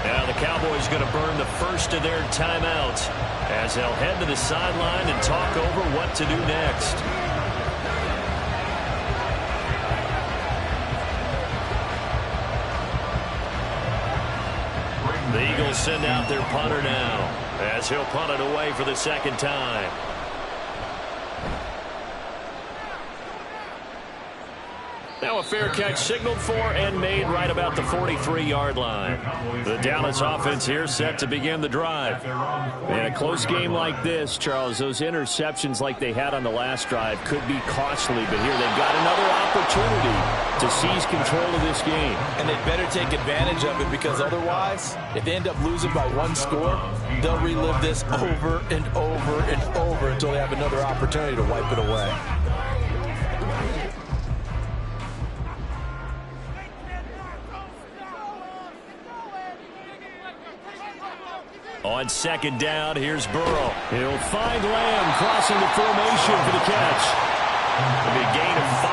Now the Cowboys going to burn the first of their timeouts as they'll head to the sideline and talk over what to do next. The Eagles send out their punter now as he'll punt it away for the 2nd time. Now a fair catch signaled for and made right about the 43-yard line. The Dallas offense here set to begin the drive. In a close game like this, Charles, those interceptions like they had on the last drive could be costly, but here they've got another opportunity to seize control of this game. And they better take advantage of it, because otherwise, if they end up losing by one score, they'll relive this over and over and over until they have another opportunity to wipe it away. On second down, here's Burrow. He'll find Lamb crossing the formation for the catch. A big gain of 5,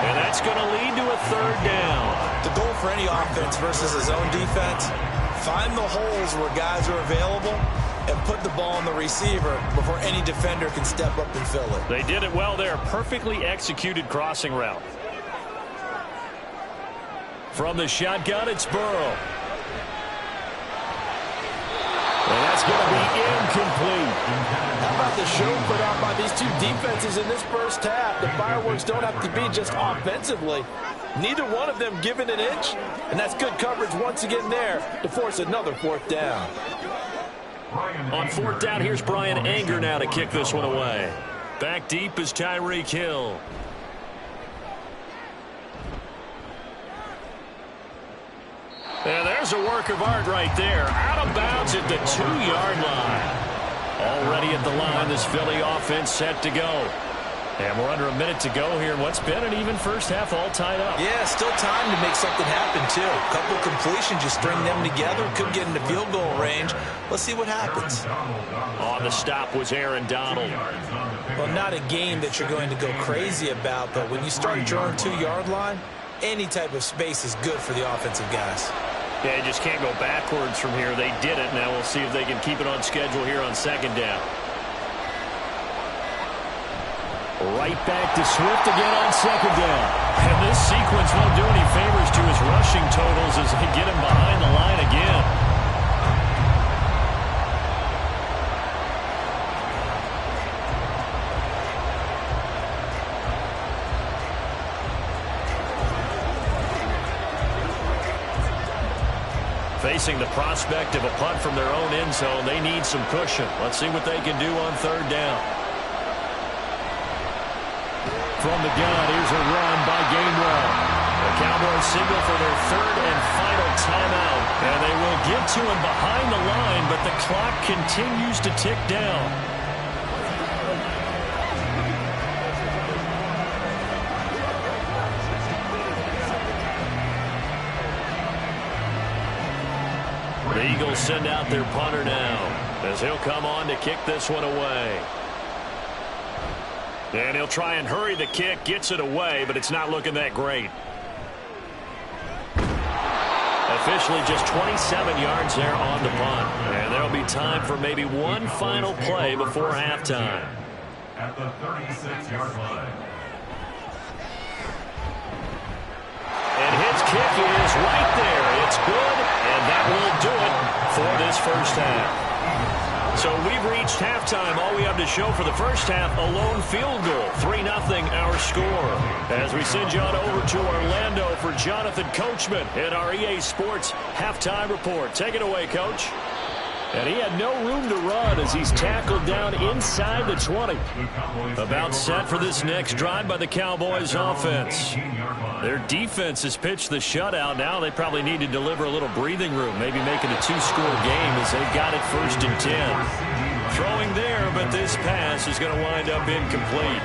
and that's going to lead to a third down. The goal for any offense versus his own defense, find the holes where guys are available and put the ball on the receiver before any defender can step up and fill it. They did it well there. Perfectly executed crossing route. From the shotgun, it's Burrow. And that's going to be incomplete. How about the show put on by these two defenses in this first half? The fireworks don't have to be just offensively. Neither one of them given an inch, and that's good coverage once again there to force another fourth down. On fourth down, here's Brian Anger now to kick this one away. Back deep is Tyreek Hill. And there's a work of art right there. Out of bounds at the 2-yard line. Already at the line, this Philly offense set to go. And we're under a minute to go here in what's been an even first half, all tied up. Yeah, still time to make something happen, too. A couple completions, you string them together, could get into field goal range. Let's see what happens. On the stop was Aaron Donald. Well, not a game that you're going to go crazy about, but when you start at your own 2-yard line, any type of space is good for the offensive guys. Yeah, you just can't go backwards from here. They did it. Now we'll see if they can keep it on schedule here on second down. Right back to Swift again on second down. And this sequence won't do any favors to his rushing totals as they get him behind the line again. Facing the prospect of a punt from their own end zone, they need some cushion. Let's see what they can do on third down. From the gun, here's a run by Gainwell. The Cowboys signal for their third and final timeout. And they will get to him behind the line, but the clock continues to tick down. The Eagles send out their punter now as he'll come on to kick this one away. And he'll try and hurry the kick, gets it away, but it's not looking that great. Officially just 27 yards there on the punt. And there'll be time for maybe one final play before halftime. At the 36-yard line. And his kick is right there. It's good, and that will do it for this first half. So we've reached halftime. All we have to show for the first half, a lone field goal. 3-0 our score. As we send you on over to Orlando for Jonathan Coachman in our EA Sports Halftime Report. Take it away, Coach. And he had no room to run as he's tackled down inside the 20. About set for this next drive by the Cowboys offense. Their defense has pitched the shutout. Now they probably need to deliver a little breathing room, maybe make it a 2-score game as they've got it 1st and 10. Throwing there, but this pass is going to wind up incomplete.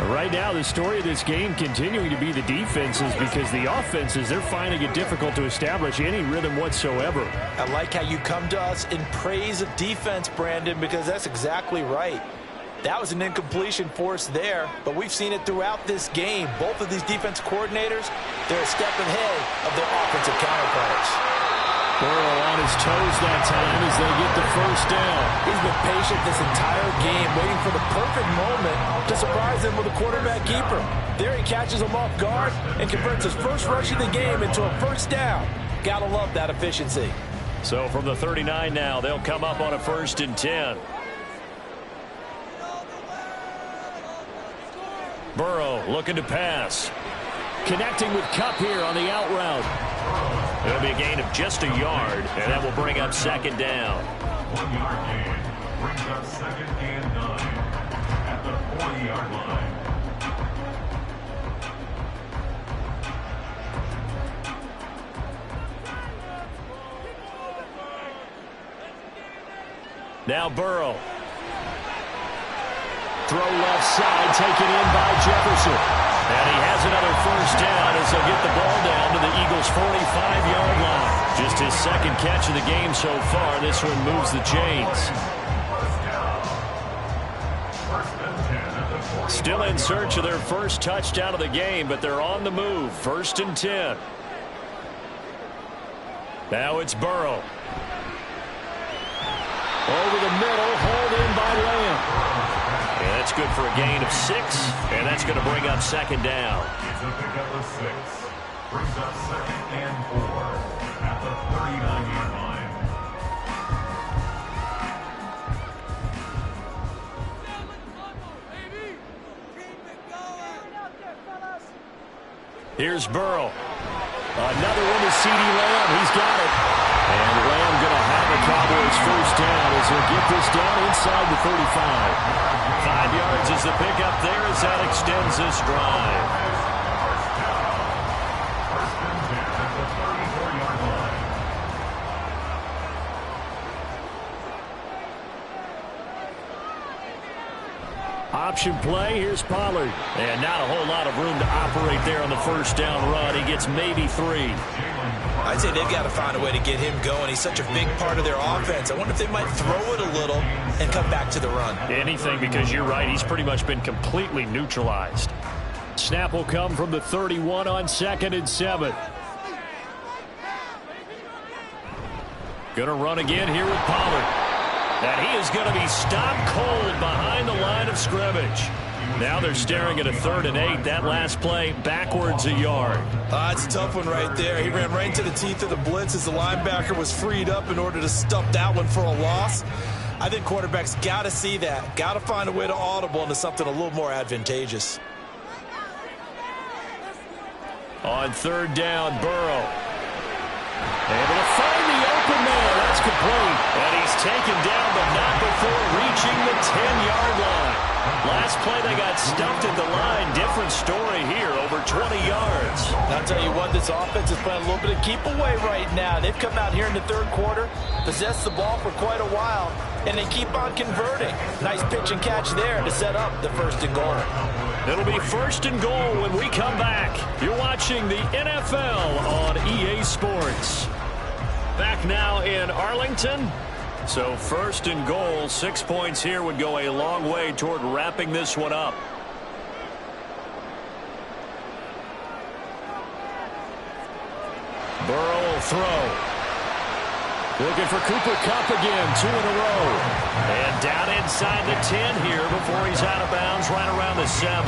Right now, the story of this game continuing to be the defenses, because the offenses, they're finding it difficult to establish any rhythm whatsoever. I like how you come to us in praise of defense, Brandon, because that's exactly right. That was an incompletion forced there, but we've seen it throughout this game. Both of these defense coordinators, they're a step ahead of their offensive counterparts. Burrow on his toes that time as they get the first down. He's been patient this entire game, waiting for the perfect moment to surprise them with a quarterback keeper. There he catches him off guard and converts his first rush of the game into a first down. Gotta love that efficiency. So from the 39 now, they'll come up on a 1st and 10. Burrow looking to pass. Connecting with Kupp here on the out route. It'll be a gain of just a yard, and that will bring up second down. 1 yard gain brings up 2nd and 9 at the 40-yard line. Now Burrow. Throw left side, taken in by Jefferson. And he has another first down as they'll get the ball down to the Eagles' 45-yard line. Just his second catch of the game so far. This one moves the chains. Still in search of their first touchdown of the game, but they're on the move. 1st and 10. Now it's Burrow. Over the middle, hauled in by Lamb. And that's good for a gain of 6, and that's going to bring up second down. It's a pickup of 6. Brings up 2nd and 4 at the 39-yard line. Here's Burrow. Another one to CeeDee Lamb. He's got it. And Lamb going to have a Cowboys first down as he'll get this down inside the 35. 5 yards is the pickup there as that extends this drive. First and 10 at the 34-yard line. Option play. Here's Pollard. And not a whole lot of room to operate there on the first down run. He gets maybe 3. I'd say they've got to find a way to get him going. He's such a big part of their offense. I wonder if they might throw it a little and come back to the run. Anything, because you're right. He's pretty much been completely neutralized. Snap will come from the 31 on 2nd and 7. Going to run again here with Pollard. And he is going to be stopped cold behind the line of scrimmage. Now they're staring at a 3rd and 8. That last play backwards a yard. It's a tough one right there. He ran right into the teeth of the blitz as the linebacker was freed up in order to stop that one for a loss. I think quarterbacks got to see that. Got to find a way to audible into something a little more advantageous. On 3rd down, Burrow. Able to find the open man. That's complete. And he's taken down, but not before reaching the 10-yard line. Last play, they got stumped at the line. Different story here, over 20 yards. I'll tell you what, this offense is playing a little bit of keep away right now. They've come out here in the 3rd quarter, possessed the ball for quite a while, and they keep on converting. Nice pitch and catch there to set up the 1st and goal. It'll be 1st and goal when we come back. You're watching the NFL on EA Sports. Back now in Arlington. So 1st and goal, 6 points here would go a long way toward wrapping this one up. Burrow will throw. Looking for Cooper Kupp again, 2 in a row. And down inside the 10 here before he's out of bounds, right around the 7.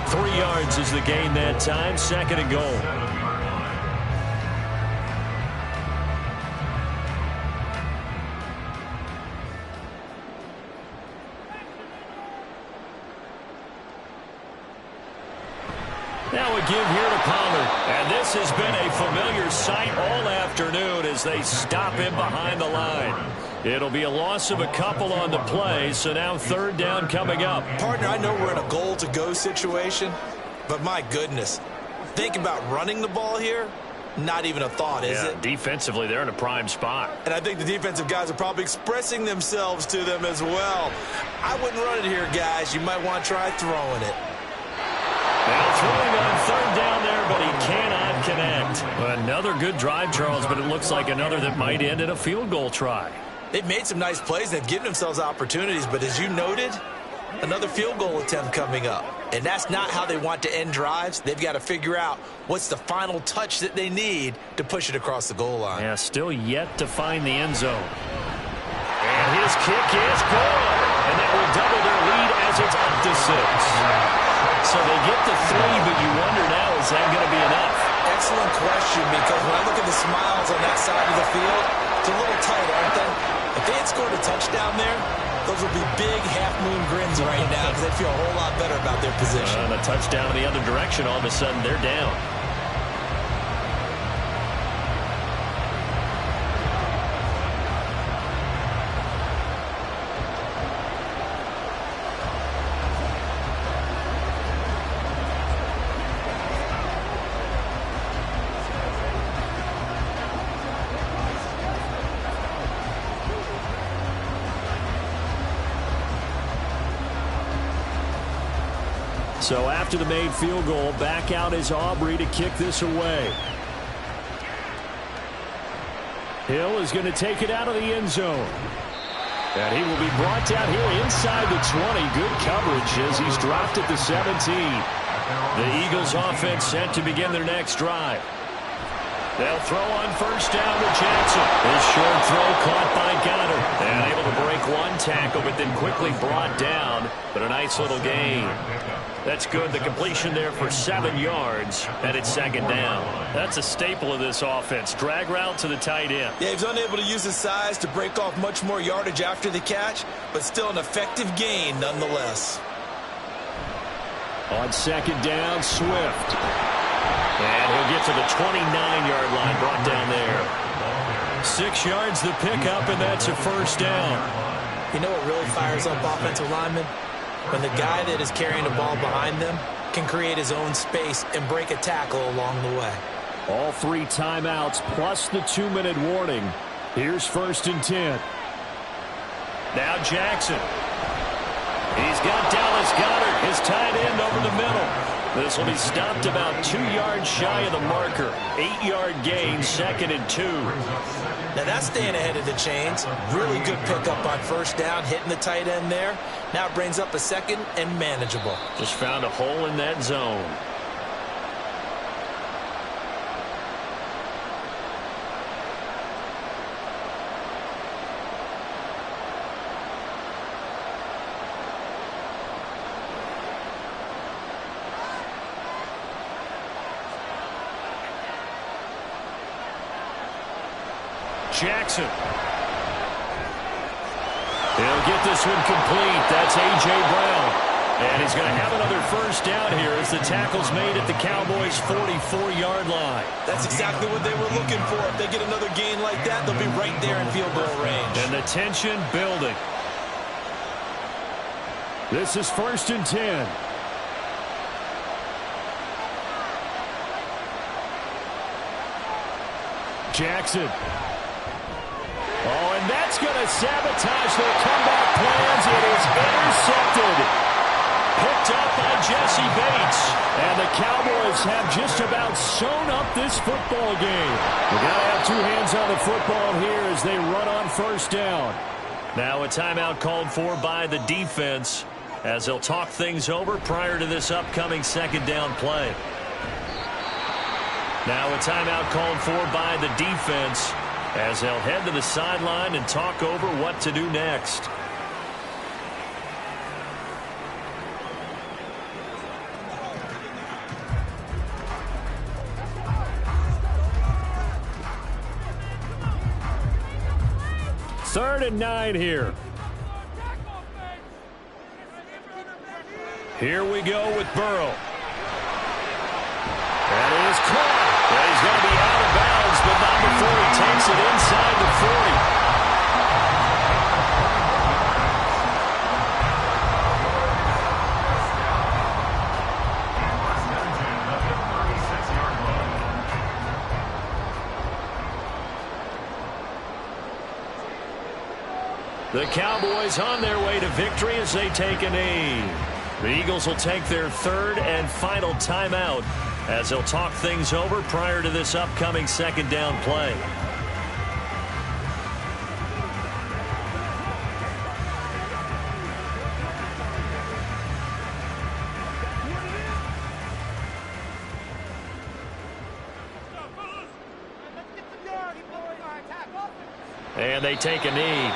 3 yards is the gain that time, 2nd and goal. Now a give here to Pollard. And this has been a familiar sight all afternoon as they stop him behind the line. It'll be a loss of a couple on the play, so now 3rd down coming up. Partner, I know we're in a goal-to-go situation, but my goodness, think about running the ball here. Not even a thought, is it? Defensively, they're in a prime spot. And I think the defensive guys are probably expressing themselves to them as well. I wouldn't run it here, guys. You might want to try throwing it. Now throwing on 3rd down there, but he cannot connect. Another good drive, Charles, but it looks like another that might end in a field goal try. They've made some nice plays. They've given themselves opportunities, but as you noted, another field goal attempt coming up. And that's not how they want to end drives. They've got to figure out what's the final touch that they need to push it across the goal line. Yeah, still yet to find the end zone. And his kick is good. And that will double their lead as it's up to 6. So they get to 3, but you wonder now, is that going to be enough? Excellent question, because when I look at the smiles on that side of the field, it's a little tight, aren't they? If they had scored a touchdown there, Those will be big half-moon grins right now because they feel a whole lot better about their position. And a touchdown in the other direction, all of a sudden they're down. So after the made field goal, back out is Aubrey to kick this away. Hill is going to take it out of the end zone. And he will be brought down here inside the 20. Good coverage as he's dropped at the 17. The Eagles offense set to begin their next drive. They'll throw on first down to Jackson. His short throw caught by Goddard. And able to break one tackle, but then quickly brought down. But a nice little gain. That's good. The completion there for 7 yards, and it's second down. That's a staple of this offense. Drag route to the tight end. Yeah, he's unable to use his size to break off much more yardage after the catch, but still an effective gain nonetheless. On second down, Swift. And he'll get to the 29-yard line, brought down there. 6 yards the pickup, and that's a first down. You know what really fires up offensive linemen? When the guy that is carrying the ball behind them can create his own space and break a tackle along the way. All 3 timeouts plus the 2-minute warning. Here's first and 10. Now Jackson. He's got Dallas Goedert, his tight end, over the middle. This will be stopped about 2 yards shy of the marker. 8-yard gain, second and 2. Now that's staying ahead of the chains. Really good pickup on first down, hitting the tight end there. Now it brings up a second and manageable. Just found a hole in that zone. Jackson. He'll get this one complete. That's A.J. Brown. And he's going to have another first down here as the tackle's made at the Cowboys' 44-yard line. That's exactly what they were looking for. If they get another gain like that, they'll be right there in field goal range. And the tension building. This is first and 10. Jackson. Oh, and that's going to sabotage their comeback plans. It is intercepted. Picked up by Jesse Bates. And the Cowboys have just about sewn up this football game. We got to have 2 hands on the football here as they run on first down. Now a timeout called for by the defense as they'll talk things over prior to this upcoming second down play. Now a timeout called for by the defense as they'll head to the sideline and talk over what to do next. Third and 9 here. Here we go with Burrow. That is caught. And he's going to be out of bounds, but not before he takes it inside the 40. The Cowboys on their way to victory as they take a knee. The Eagles will take their third and final timeout as they'll talk things over prior to this upcoming second down play. And they take a knee.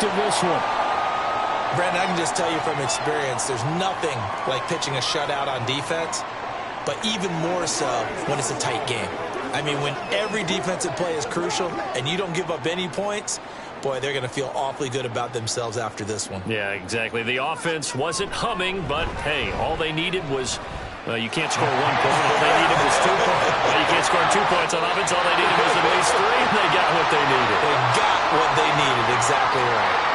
impact of this one. Brandon, I can just tell you from experience, there's nothing like pitching a shutout on defense, but even more so when it's a tight game. I mean, when every defensive play is crucial and you don't give up any points, boy, they're going to feel awfully good about themselves after this one. Yeah, exactly. The offense wasn't humming, but, hey, all they needed was, you can't score 1 point. All they needed was 2 points. You can't score 2 points on offense. All they needed was at least 3, and they got what they needed. They got what they needed. Exactly right.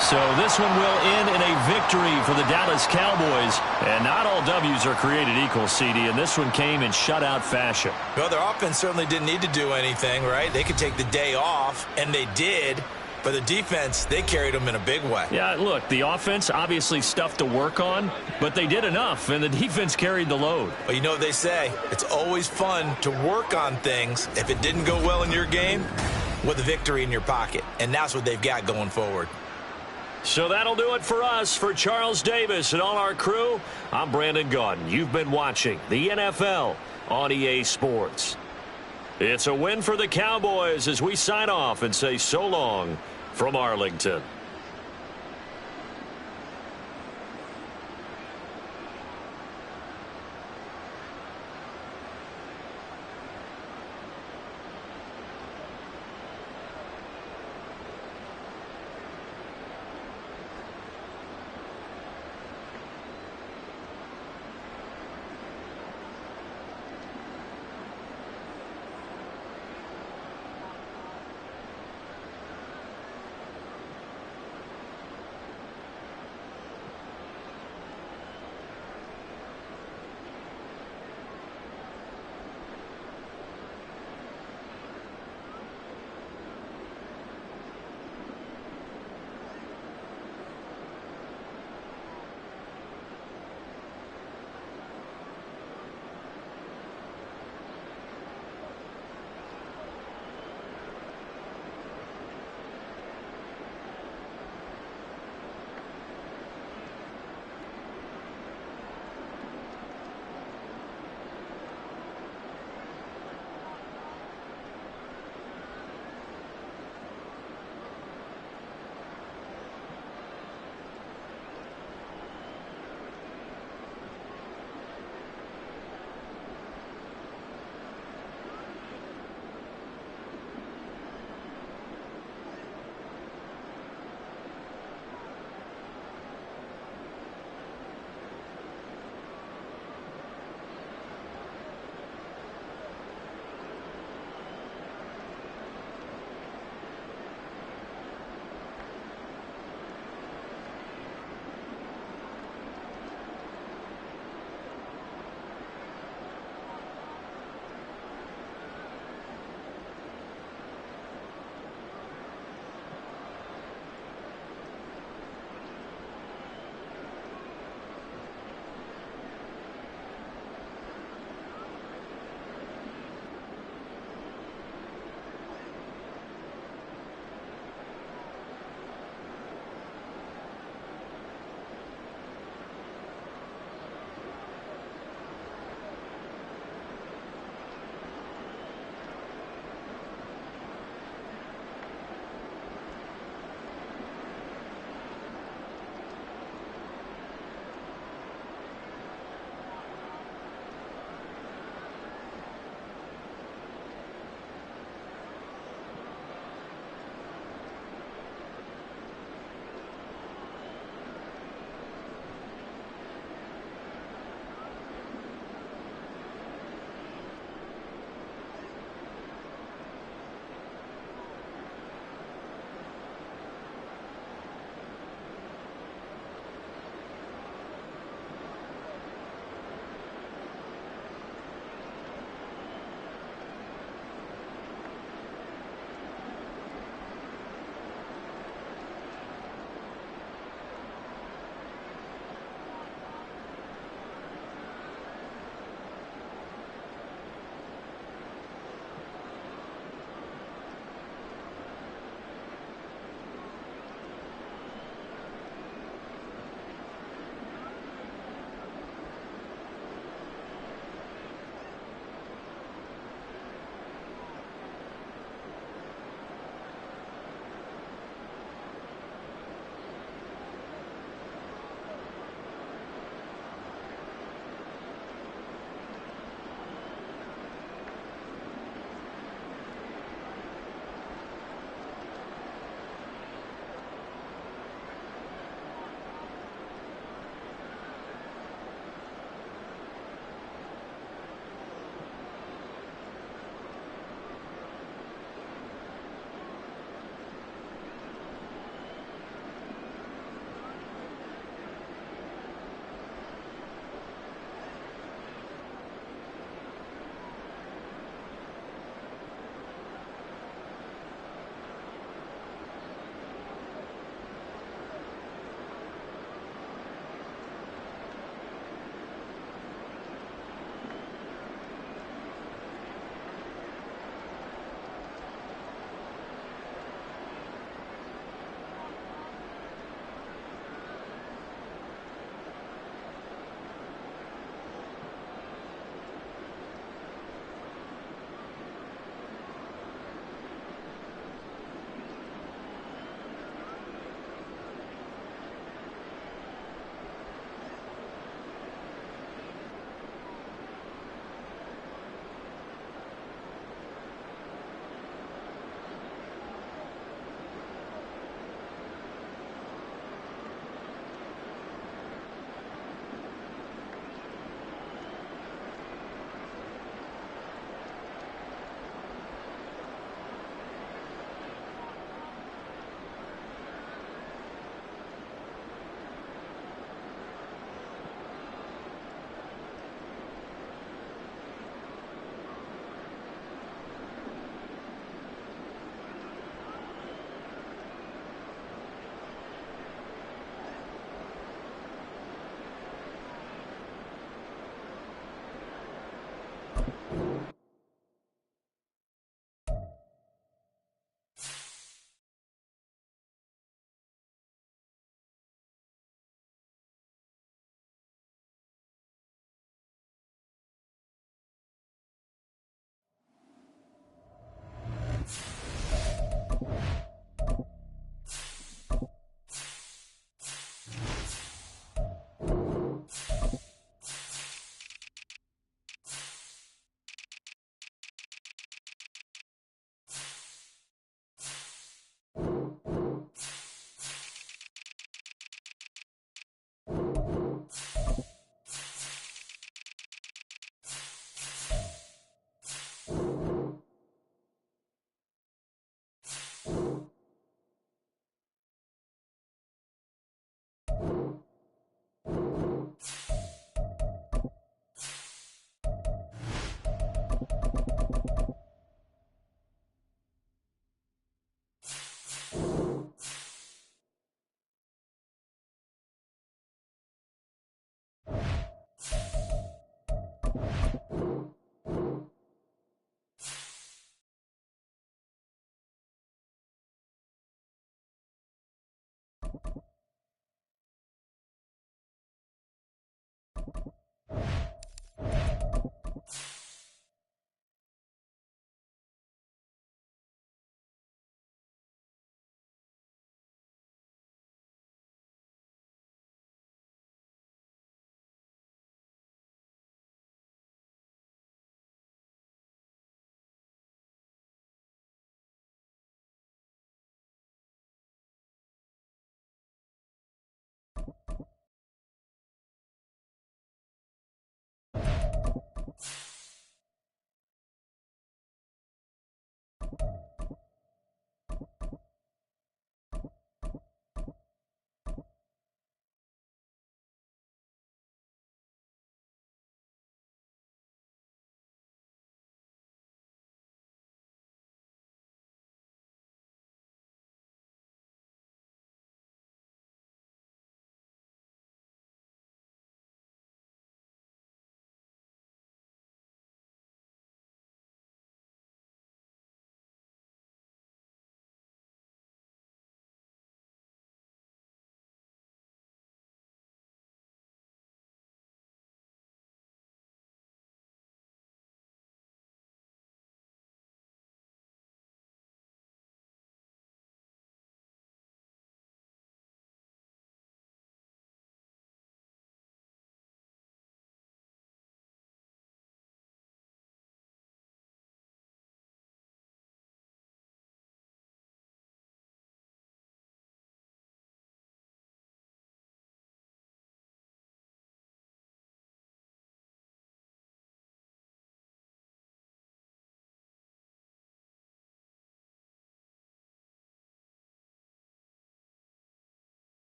So this one will end in a victory for the Dallas Cowboys. And not all W's are created equal, CD, and this one came in shutout fashion. Well, their offense certainly didn't need to do anything, right? They could take the day off, and they did. But the defense, they carried them in a big way. Yeah, look, the offense, obviously stuff to work on, but they did enough, and the defense carried the load. Well, you know what they say. It's always fun to work on things. If it didn't go well in your game, with a victory in your pocket. And that's what they've got going forward. So that'll do it for us. For Charles Davis and all our crew, I'm Brandon Gaudin. You've been watching the NFL on EA Sports. It's a win for the Cowboys as we sign off and say so long from Arlington.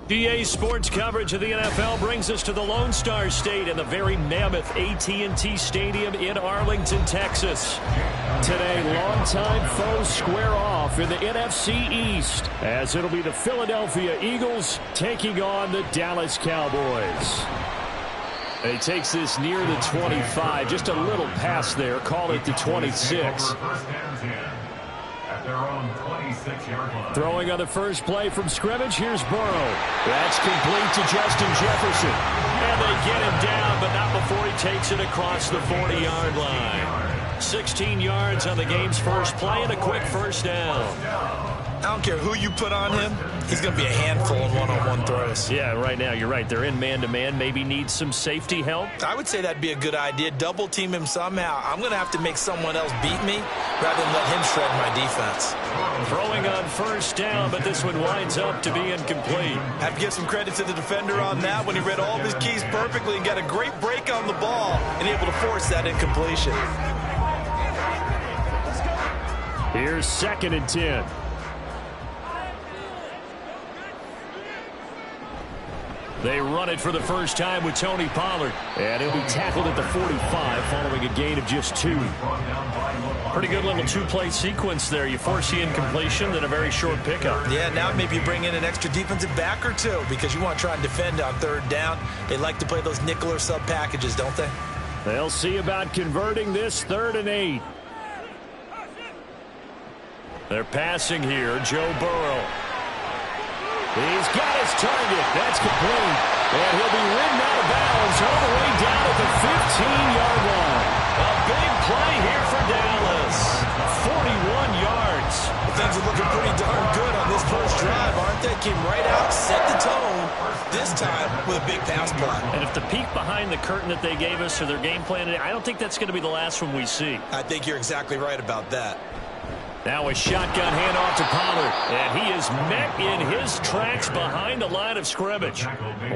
DA Sports coverage of the NFL brings us to the Lone Star State and the very mammoth AT&T Stadium in Arlington, Texas. Today, longtime foes square off in the NFC East, as it'll be the Philadelphia Eagles taking on the Dallas Cowboys. And he takes this near the 25, just a little pass there, call it the 26. Throwing on the first play from scrimmage, here's Burrow. That's complete to Justin Jefferson. And they get him down, but not before he takes it across the 40-yard line. 16 yards on the game's first play and a quick first down. I don't care who you put on him, he's going to be a handful in one-on-one throws. Yeah, right now, you're right. They're in man-to-man. Maybe needs some safety help. I would say that'd be a good idea. Double-team him somehow. I'm going to have to make someone else beat me rather than let him shred my defense. Throwing on first down, but this one winds up to be incomplete. I have to give some credit to the defender on that when he read all of his keys perfectly and got a great break on the ball and able to force that incompletion. Here's 2nd and 10. They run it for the first time with Tony Pollard. And he'll be tackled at the 45 following a gain of just 2. Pretty good little two-play sequence there. You force the incompletion, then a very short pickup. Yeah, now maybe you bring in an extra defensive back or two because you want to try and defend on 3rd down. They like to play those nickel or sub packages, don't they? They'll see about converting this 3rd and 8. They're passing here. Joe Burrow. He's got his target. That's complete. And he'll be ridden out of bounds all the way down at the 15-yard line. A big play here for Dallas. 41 yards. Things are looking pretty darn good on this first drive, aren't they? Came right out, set the tone, this time with a big pass play. And if the peek behind the curtain that they gave us or their game plan, I don't think that's going to be the last one we see. I think you're exactly right about that. Now a shotgun handoff to Pollard. And he is met in his tracks behind the line of scrimmage.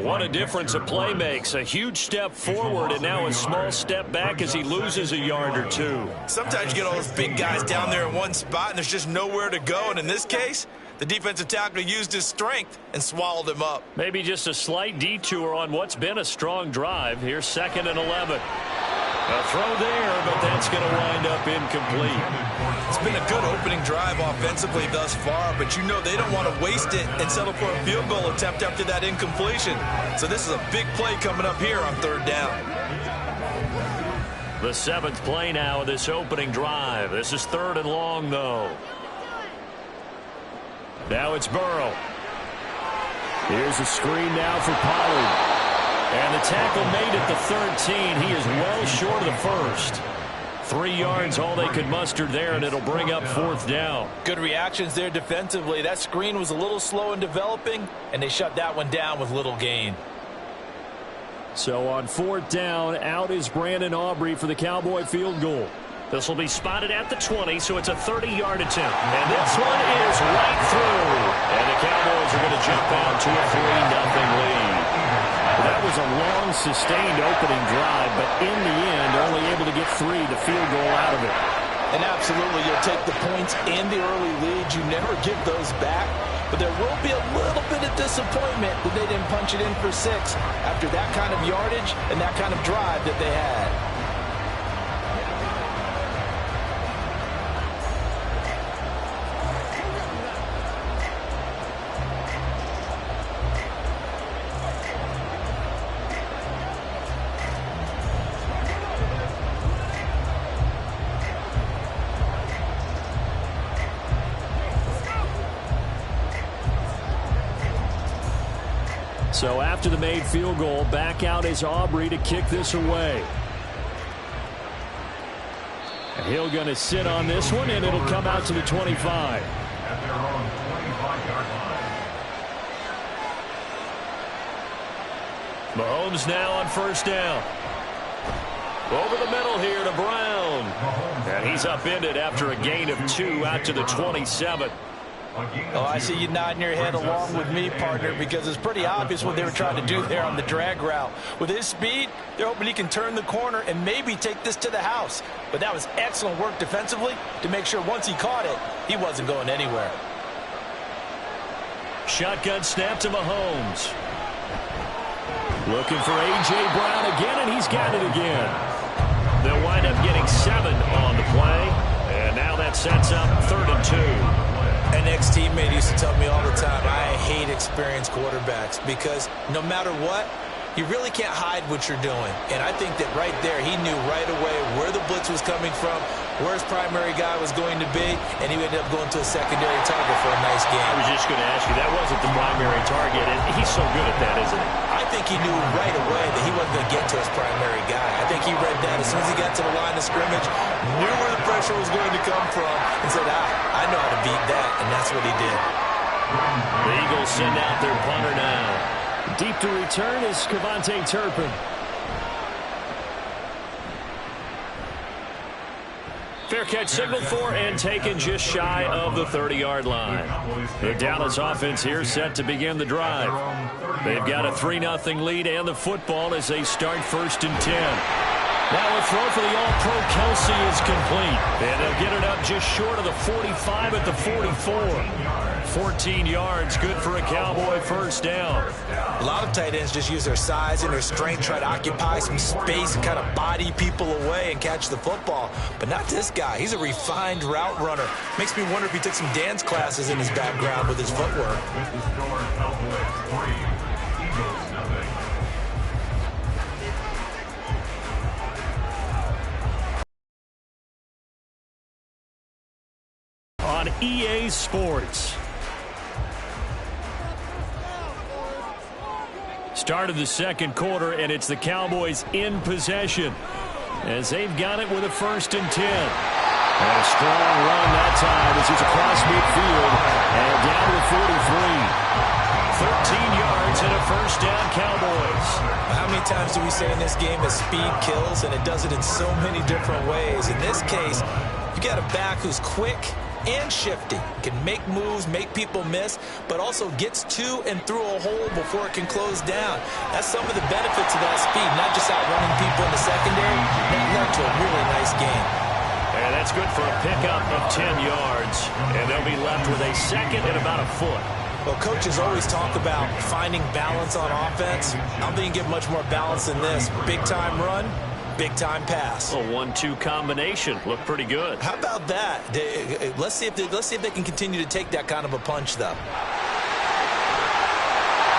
What a difference a play makes. A huge step forward and now a small step back as he loses a yard or 2. Sometimes you get all those big guys down there in one spot and there's just nowhere to go. And in this case, the defensive tackle used his strength and swallowed him up. Maybe just a slight detour on what's been a strong drive. Here's 2nd and 11. A throw there, but that's going to wind up incomplete. It's been a good opening drive offensively thus far, but you know they don't want to waste it and settle for a field goal attempt after that incompletion. So this is a big play coming up here on 3rd down. The 7th play now of this opening drive. This is 3rd and long, though. Now it's Burrow. Here's a screen now for Pollard. And the tackle made at the 13. He is well short of the first. 3 yards, all they could muster there, and it'll bring up 4th down. Good reactions there defensively. That screen was a little slow in developing, and they shut that one down with little gain. So on 4th down, out is Brandon Aubrey for the Cowboy field goal. This will be spotted at the 20, so it's a 30-yard attempt. And this one is right through. And the Cowboys are going to jump out to a 3-0 lead. That was a long, sustained opening drive, but in the end, only able to get 3, the field goal out of it. And absolutely, you'll take the points and the early leads. You never give those back. But there will be a little bit of disappointment that they didn't punch it in for 6 after that kind of yardage and that kind of drive that they had. So after the made field goal, back out is Aubrey to kick this away. And he'll going to sit on this one, and it'll come out to the 25. At their own 25-yard line. Mahomes now on 1st down. Over the middle here to Brown. And he's upended after a gain of 2 out to the 27. Oh, I see you nodding your head along with me, partner, because it's pretty obvious what they were trying to do there on the drag route. With his speed, they're hoping he can turn the corner and maybe take this to the house. But that was excellent work defensively to make sure once he caught it, he wasn't going anywhere. Shotgun snap to Mahomes. Looking for A.J. Brown again, and he's got it again. They'll wind up getting 7 on the play. And now that sets up 3rd and 2. An ex-teammate used to tell me all the time, I hate experienced quarterbacks because no matter what, you really can't hide what you're doing. And I think that right there, he knew right away where the blitz was coming from, where his primary guy was going to be, and he ended up going to a secondary target for a nice game. I was just going to ask you, that wasn't the primary target, and he's so good at that, isn't he? I think he knew right away that he wasn't going to get to his primary guy. I think he read that as soon as he got to the line of scrimmage, knew where the pressure was going to come from, and said, I know how to beat that, and that's what he did. The Eagles send out their punter now. Deep to return is Kevontae Turpin. Fair catch signaled for and taken just shy of the 30-yard line. The Dallas offense here set to begin the drive. They've got a 3-0 lead and the football as they start 1st and 10. Now a throw for the All-Pro Kelsey is complete. And they'll get it up just short of the 45 at the 44. 14 yards, good for a Cowboy first down. A lot of tight ends just use their size and their strength, try to occupy some space and kind of body people away and catch the football. But not this guy. He's a refined route runner. Makes me wonder if he took some dance classes in his background with his footwork. With the score, Cowboys 3, Eagles nothing. On EA Sports. Start of the second quarter, and it's the Cowboys in possession as they've got it with a 1st and 10. And a strong run that time as he's across midfield and down to the 43. 13 yards and a first down, Cowboys. How many times do we say in this game that speed kills, and it does it in so many different ways? In this case, you got a back who's quick and shifty, can make moves, make people miss, but also gets to and through a hole before it can close down. That's some of the benefits of that speed, not just outrunning people in the secondary. That led to a really nice game. And that's good for a pickup of 10 yards, and they'll be left with a second and about a foot. Well, coaches always talk about finding balance on offense. I don't think you get much more balance than this. Big-time run, big-time pass. A 1-2 combination. Looked pretty good. How about that? Let's see if they can continue to take that kind of a punch, though.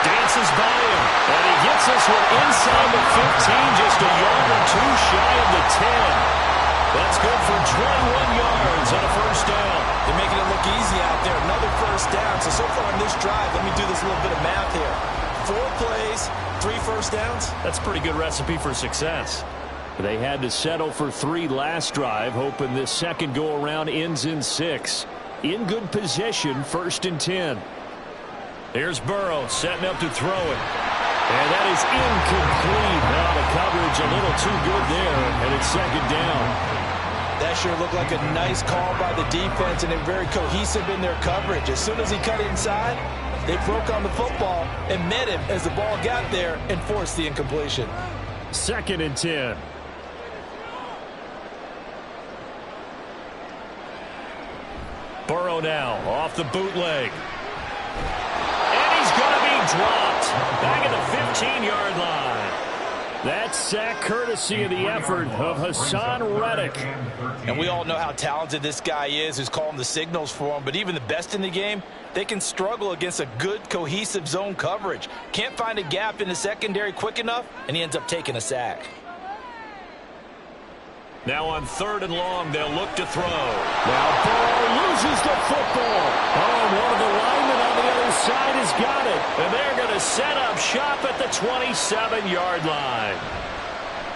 Dances by him, and he gets us one inside the 15, just a yard or two shy of the 10. That's good for 21 yards and a first down. They're making it look easy out there. Another first down. So far on this drive, let me do this little bit of math here. 4 plays, 3 first downs. That's a pretty good recipe for success. They had to settle for 3 last drive, hoping this second go-around ends in 6. In good position, 1st and 10. Here's Burrow setting up to throw it. And that is incomplete. Now the coverage a little too good there, and it's 2nd down. That sure looked like a nice call by the defense, and they're very cohesive in their coverage. As soon as he cut inside, they broke on the football and met him as the ball got there and forced the incompletion. 2nd and 10. Burrow now off the bootleg. And he's going to be dropped back at the 15-yard line. That sack courtesy of the effort of Hassan Reddick. And we all know how talented this guy is who's calling the signals for him. But even the best in the game, they can struggle against a good, cohesive zone coverage. Can't find a gap in the secondary quick enough, and he ends up taking a sack. Now on 3rd and long, they'll look to throw. Now Burrow loses the football. Oh, one of the linemen on the other side has got it. And they're going to set up shop at the 27-yard line.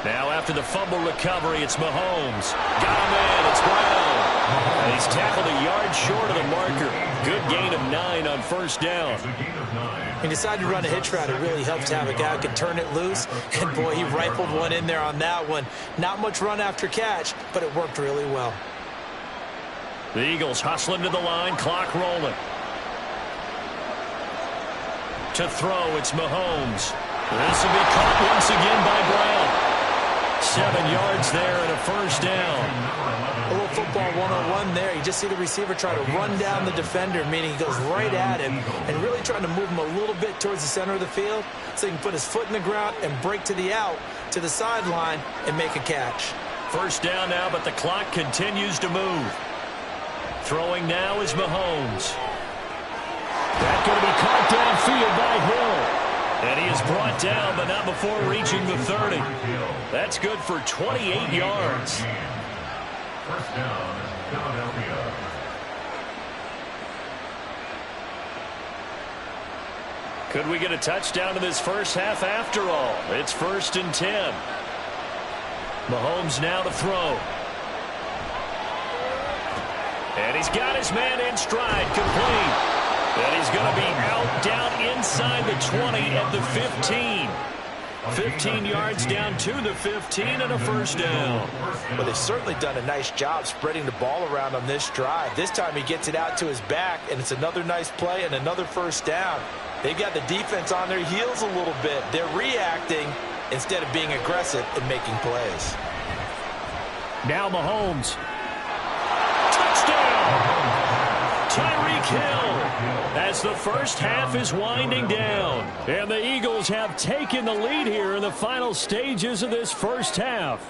Now after the fumble recovery, it's Mahomes. Got him in. It's Brown. And he's tackled a yard short of the marker. Good gain of 9 on 1st down. He decided to run a hitch route. It really helps to have a guy who can turn it loose. And, boy, he rifled one in there on that one. Not much run after catch, but it worked really well. The Eagles hustling to the line, clock rolling. To throw, it's Mahomes. This will be caught once again by Brown. 7 yards there and a first down. A little football 101 there. You just see the receiver try to run down the defender, meaning he goes right at him and really trying to move him a little bit towards the center of the field so he can put his foot in the ground and break to the out, to the sideline, and make a catch. First down now, but the clock continues to move. Throwing now is Mahomes. That's going to be caught downfield by Hill. And he is brought down, but not before reaching the 30. That's good for 28 yards. First down, Philadelphia. Could we get a touchdown in this first half after all? It's 1st and 10. Mahomes now to throw. And he's got his man in stride, complete. And he's going to be out down inside the 20 at the 15. 15 yards down to the 15 and a first down. Well, they've certainly done a nice job spreading the ball around on this drive. This time he gets it out to his back, and it's another nice play and another first down. They've got the defense on their heels a little bit. They're reacting, instead of being aggressive and making plays. Now Mahomes. Touchdown! Tyreek Hill as the first half is winding down. And the Eagles have taken the lead here in the final stages of this first half.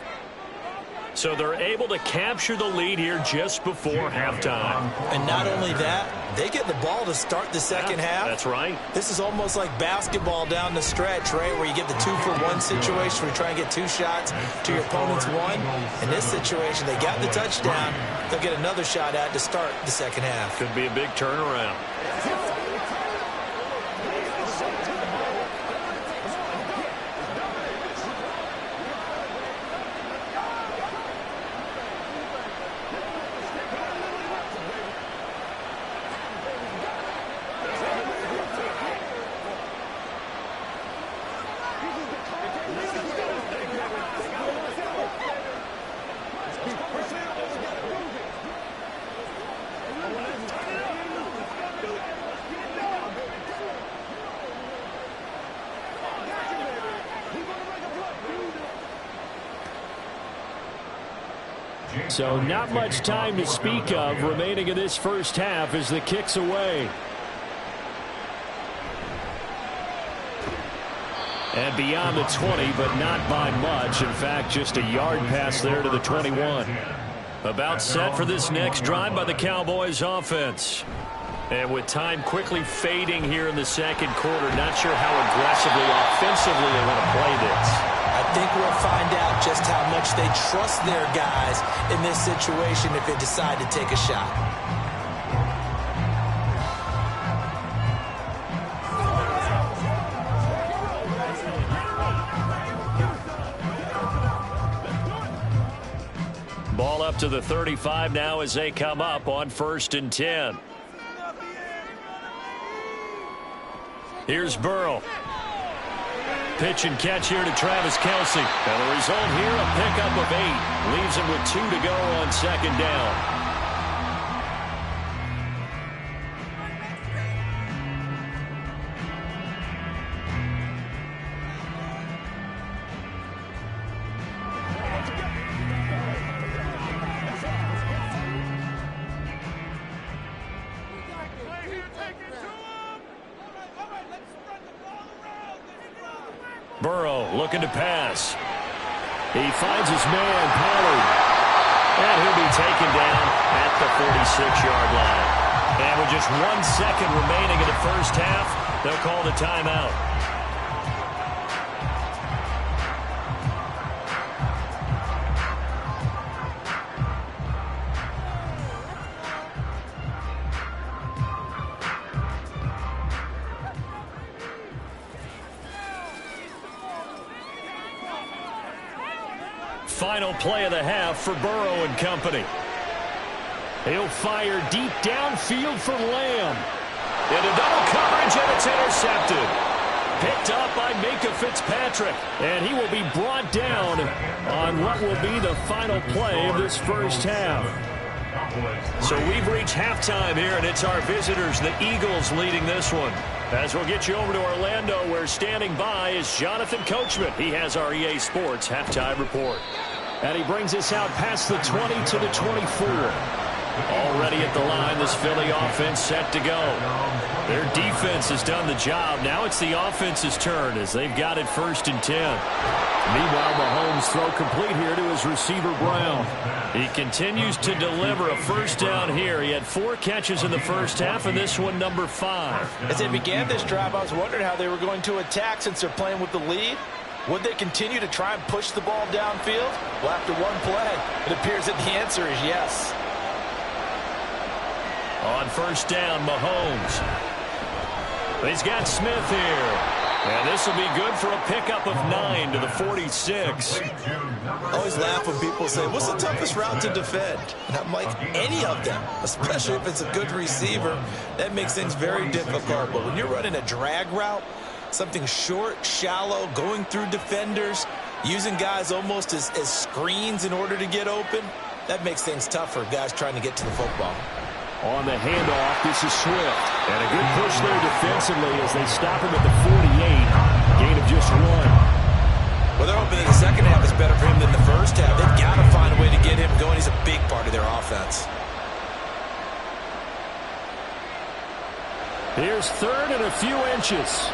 So they're able to capture the lead here just before halftime. And not only that, they get the ball to start the second half. That's right. This is almost like basketball down the stretch, right, where you get the 2-for-1 situation where you try and get 2 shots to your opponent's 1. In this situation, they got the touchdown. They'll get another shot at to start the second half. Could be a big turnaround. So not much time to speak of remaining in this first half as the kick's away. And beyond the 20, but not by much. In fact, just a yard pass there to the 21. About set for this next drive by the Cowboys offense. And with time quickly fading here in the second quarter, not sure how aggressively, offensively they want to play this. I think we'll find out just how much they trust their guys in this situation if they decide to take a shot. Ball up to the 35 now as they come up on 1st and 10. Here's Burrow. Pitch and catch here to Travis Kelce. And the result here, a pickup of 8. Leaves him with 2 to go on 2nd down. Burrow looking to pass. He finds his man, Pollard. And he'll be taken down at the 46-yard line. And with just 1 second remaining in the first half, they'll call the timeout. Final play of the half for Burrow and company. He'll fire deep downfield for Lamb. Into double coverage, and it's intercepted. Picked up by Minkah Fitzpatrick. And he will be brought down on what will be the final play of this first half. So we've reached halftime here, and it's our visitors, the Eagles, leading this one. As we'll get you over to Orlando, where standing by is Jonathan Coachman. He has our EA Sports halftime report. And he brings us out past the 20 to the 24. Already at the line, this Philly offense set to go. Their defense has done the job. Now it's the offense's turn as they've got it 1st and 10. Meanwhile, Mahomes throw complete here to his receiver, Brown. He continues to deliver a first down here. He had 4 catches in the first half, and this one number 5. As they began this drive, I was wondering how they were going to attack since they're playing with the lead. Would they continue to try and push the ball downfield? Well, after one play, it appears that the answer is yes. On 1st down, Mahomes. He's got Smith here. And this will be good for a pickup of 9 to the 46. I always laugh when people say, what's the toughest route to defend? And I'm like, any of them, especially if it's a good receiver. That makes things very difficult. But when you're running a drag route, something short, shallow, going through defenders, using guys almost as screens in order to get open, that makes things tougher, guys trying to get to the football. On the handoff, this is Swift. And a good push there defensively as they stop him at the 48. Gain of just 1. into the second half is better for him than the first half. They've got to find a way to get him going. He's a big part of their offense. Here's third and a few inches.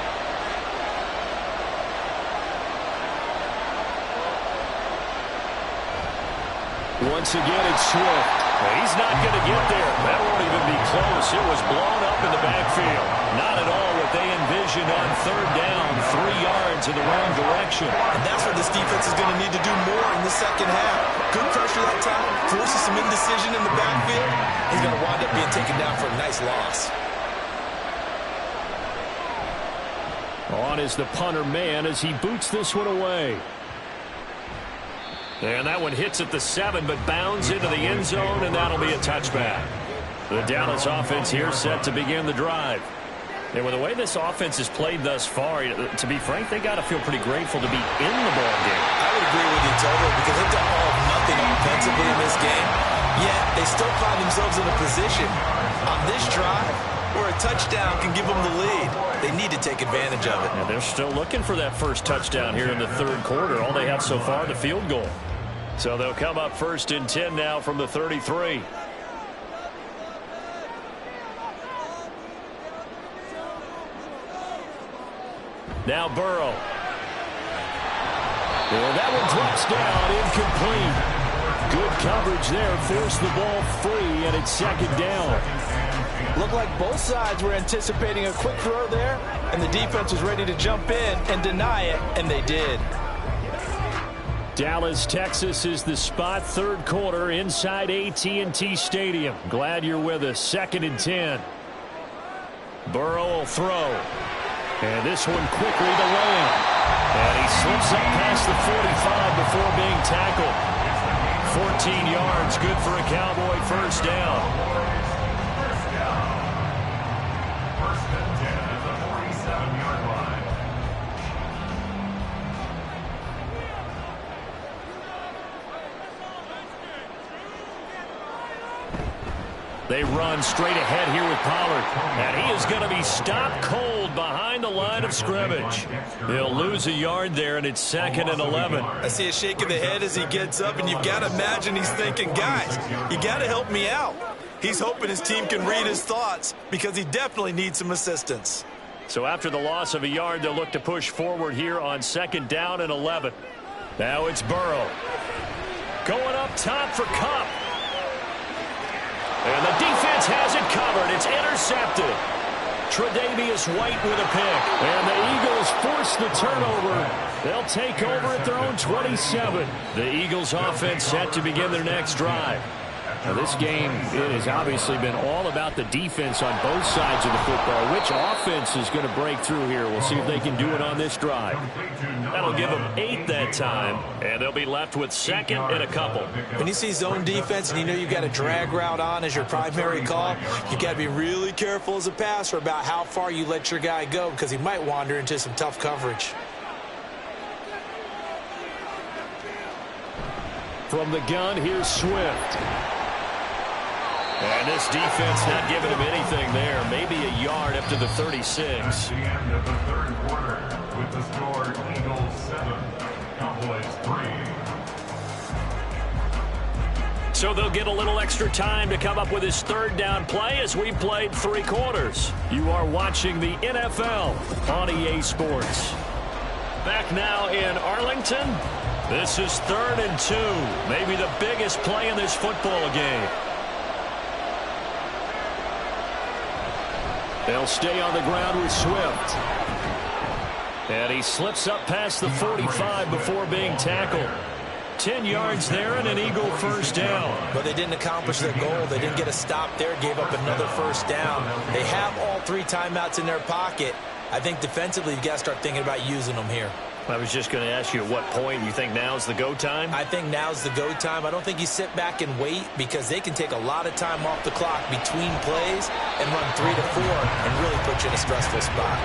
Once again, it's Swift. He's not going to get there. That won't even be close. It was blown up in the backfield. Not at all what they envisioned on third down. 3 yards in the wrong direction. And that's what this defense is going to need to do more in the second half. Good pressure that time. Forces some indecision in the backfield. He's going to wind up being taken down for a nice loss. On is the punter man as he boots this one away. And that one hits at the 7, but bounds into the end zone, and that'll be a touchback. The Dallas offense here set to begin the drive. And with the way this offense has played thus far, to be frank, they got to feel pretty grateful to be in the ball game. I would agree with you totally because they've done all of nothing offensively in this game. Yet they still find themselves in a position on this drive where a touchdown can give them the lead. They need to take advantage of it. And they're still looking for that first touchdown here in the third quarter. All they have so far, the field goal. So they'll come up 1st and 10 now from the 33. Now Burrow. Well, that one drops down, incomplete. Good coverage there, forced the ball free, and it's 2nd down. Looked like both sides were anticipating a quick throw there, and the defense was ready to jump in and deny it, and they did. Dallas, Texas is the spot, third quarter inside AT&T Stadium. Glad you're with us. 2nd and 10. Burrow will throw. And this one quickly to Lamb. And he slips up past the 45 before being tackled. 14 yards, good for a Cowboy first down. First and 10 at the 47-yard line. They run straight ahead here with Pollard. And he is going to be stopped cold behind the line of scrimmage. He'll lose a yard there, and it's 2nd and 11. I see a shake of the head as he gets up, and you've got to imagine he's thinking, guys, you got to help me out. He's hoping his team can read his thoughts because he definitely needs some assistance. So after the loss of a yard, they'll look to push forward here on 2nd down and 11. Now it's Burrow. Going up top for Kupp. And the defense has it covered. It's intercepted. Tre'Davious White with a pick. And the Eagles force the turnover. They'll take over at their own 27. The Eagles offense set to begin their next drive. Now this game, it has obviously been all about the defense on both sides of the football. Which offense is going to break through here? We'll see if they can do it on this drive. That'll give them 8 that time, and they'll be left with 2nd and a couple. When you see zone defense and you know you've got a drag route on as your primary call, you've got to be really careful as a passer about how far you let your guy go because he might wander into some tough coverage. From the gun, here's Swift. And this defense not giving him anything there. Maybe a yard up to the 36. At the end of the third quarter with the score Eagles 7, Cowboys 3. So they'll get a little extra time to come up with his third down play as we played 3 quarters. You are watching the NFL on EA Sports. Back now in Arlington. This is 3rd and 2. Maybe the biggest play in this football game. They'll stay on the ground with Swift. And he slips up past the 45 before being tackled. 10 yards there and an Eagle first down. But they didn't accomplish their goal. They didn't get a stop there, gave up another first down. They have all 3 timeouts in their pocket. I think defensively you've got to start thinking about using them here. I was just going to ask you at what point you think now's the go time? I think now's the go time. I don't think you sit back and wait because they can take a lot of time off the clock between plays and run 3 to 4 and really put you in a stressful spot.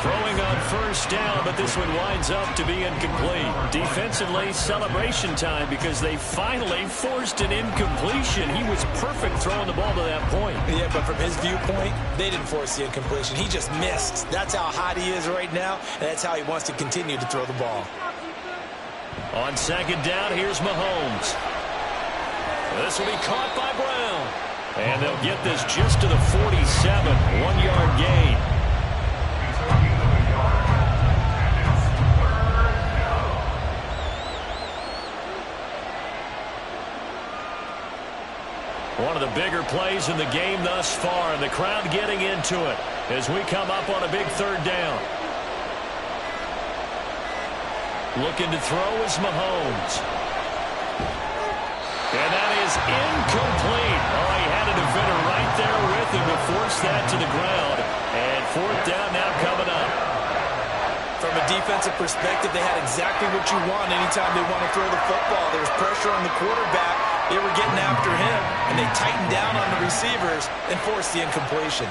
Throwing on first down, but this one winds up to be incomplete. Defensively, celebration time because they finally forced an incompletion. He was perfect throwing the ball to that point. Yeah, but from his viewpoint, they didn't force the incompletion. He just missed. That's how hot he is right now, and that's how he wants to continue to throw the ball. On second down, here's Mahomes. This will be caught by Brown. And they'll get this just to the 47, 1-yard gain. One of the bigger plays in the game thus far, and the crowd getting into it as we come up on a big third down. Looking to throw is Mahomes. And that is incomplete. Oh, he had a defender right there with him to force that to the ground. And fourth down now coming up. From a defensive perspective, they had exactly what you want anytime they want to throw the football. There was pressure on the quarterback. They were getting after him, and they tightened down on the receivers and forced the incompletion.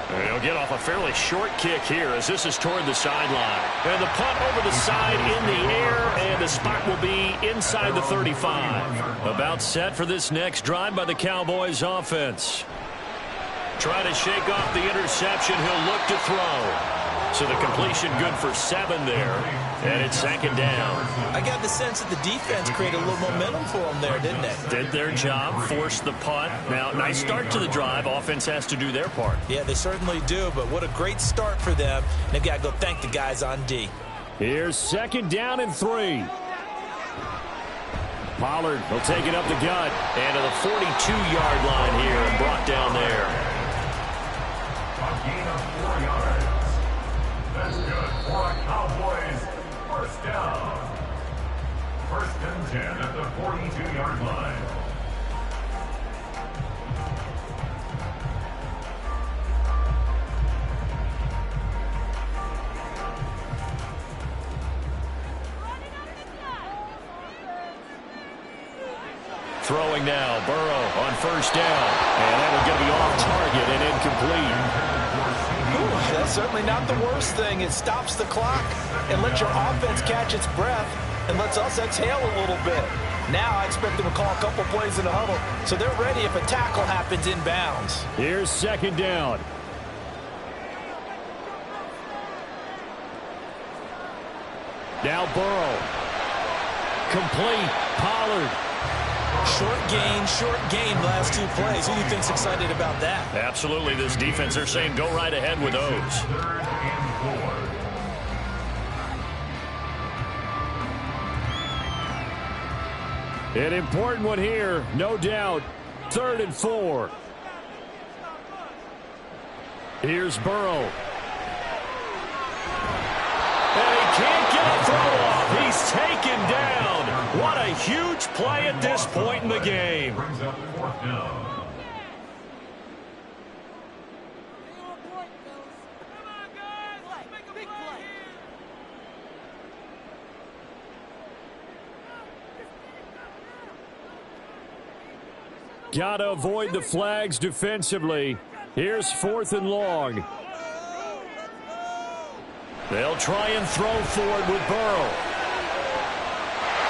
He'll get off a fairly short kick here as this is toward the sideline. And the punt over the side in the air, and the spot will be inside the 35. About set for this next drive by the Cowboys offense. Try to shake off the interception. He'll look to throw. So the completion good for 7 there. And it's second down. I got the sense that the defense created a little momentum for them there, didn't they? Did their job, forced the punt. Now, nice start to the drive. Offense has to do their part. Yeah, they certainly do, but what a great start for them. And they've got to go thank the guys on D. Here's second down and 3. Pollard will take it up the gut. And to the 42-yard line here and brought down there. A gain of 4 yards. That's good for a Cowboys first down. First and 10 at the 42-yard line. Throwing now, Burrow on first down. And that will get me off target and incomplete. Ooh, that's certainly not the worst thing. It stops the clock and lets your offense catch its breath and lets us exhale a little bit. Now I expect them to call a couple plays in the huddle so they're ready if a tackle happens inbounds. Here's second down. Now Burrow. Complete. Pollard. Short gain last 2 plays. Who do you think's excited about that? Absolutely. This defense, they're saying go right ahead with those. 3rd and 4. An important one here, no doubt. 3rd and 4. Here's Burrow. And he can't get a throw off. He's taken down. What a huge play at this point in the game. Brings up 4th down. Got to avoid the flags defensively. Here's 4th and long. They'll try and throw forward with Burrow.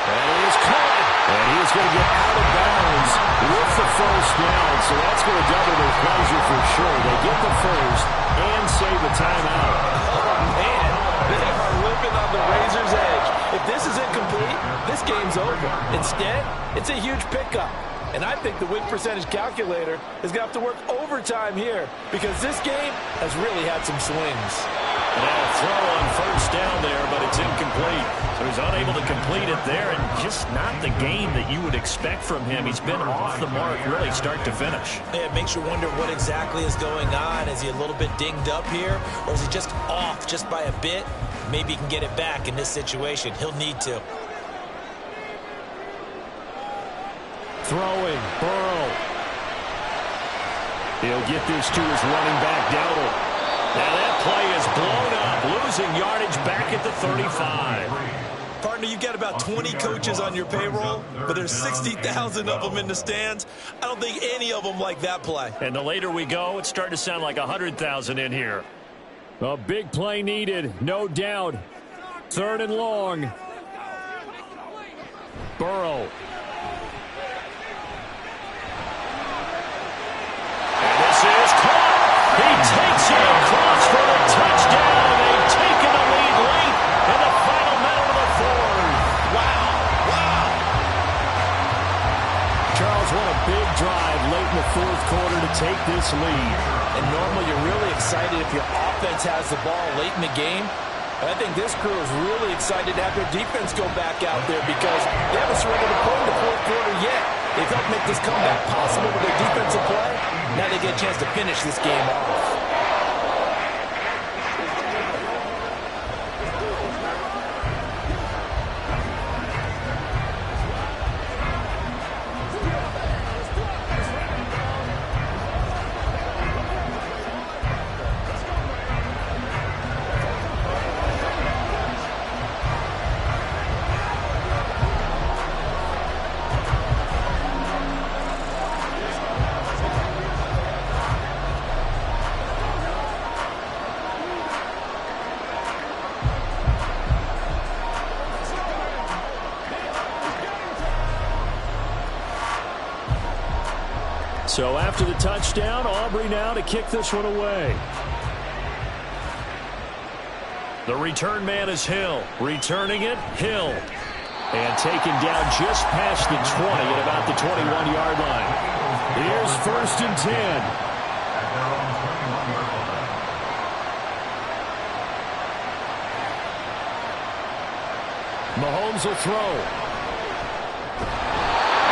And he is caught. And he's going to get out of bounds with the first down. So that's going to double their pleasure for sure. They get the first and save the timeout. Oh, man, they are living on the razor's edge. If this is incomplete, this game's over. Instead, it's a huge pickup. And I think the win percentage calculator is going to have to work overtime here because this game has really had some swings. Now a throw on first down there, but it's incomplete. So he's unable to complete it there, and just not the game that you would expect from him. He's been off the mark really start to finish. Yeah, it makes you wonder what exactly is going on. Is he a little bit dinged up here, or is he just off just by a bit? Maybe he can get it back in this situation. He'll need to. Throwing, Burrow. He'll get this to his running back, Dowdle. Now that play is blown up, losing yardage back at the 35. Partner, you've got about 20 coaches on your payroll, but there's 60,000 of them in the stands. I don't think any of them like that play. And the later we go, it's starting to sound like 100,000 in here. A big play needed, no doubt. 3rd and long. Burrow. This is caught. He takes it across for the touchdown. They've taken the lead late in the final big drive late in the fourth quarter to take this lead. And normally you're really excited if your offense has the ball late in the game. But I think this crew is really excited to have their defense go back out there because they haven't surrendered a point in the fourth quarter yet. They've helped make this comeback possible with their defensive play. Now they get a chance to finish this game off. So after the touchdown, Aubrey now to kick this one away. The return man is Hill. Returning it, Hill. And taken down just past the 20 at about the 21-yard line. Here's 1st and 10. Mahomes will throw.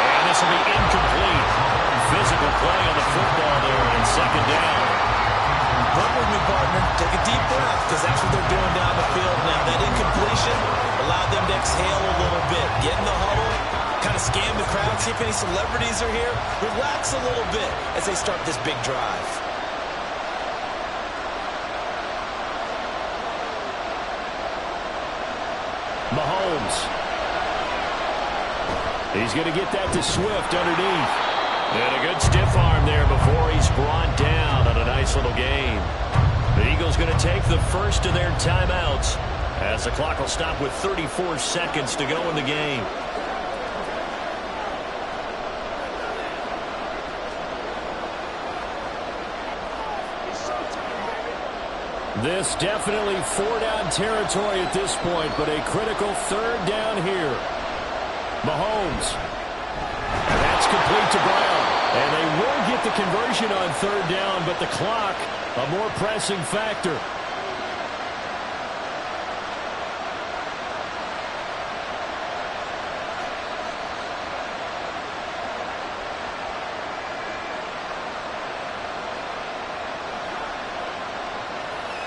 And this will be incomplete. Physical play on the football there and 2nd down. Run with me, partner. Take a deep breath because that's what they're doing down the field now. That incompletion allowed them to exhale a little bit. Get in the huddle, kind of scan the crowd, see if any celebrities are here. Relax a little bit as they start this big drive. Mahomes. He's going to get that to Swift underneath. And a good stiff arm there before he's brought down on a nice little game. The Eagles going to take the first of their timeouts as the clock will stop with 34 seconds to go in the game. This definitely 4-down territory at this point, but a critical 3rd down here. Mahomes. And that's complete to Brown. And they will get the conversion on 3rd down, but the clock, a more pressing factor.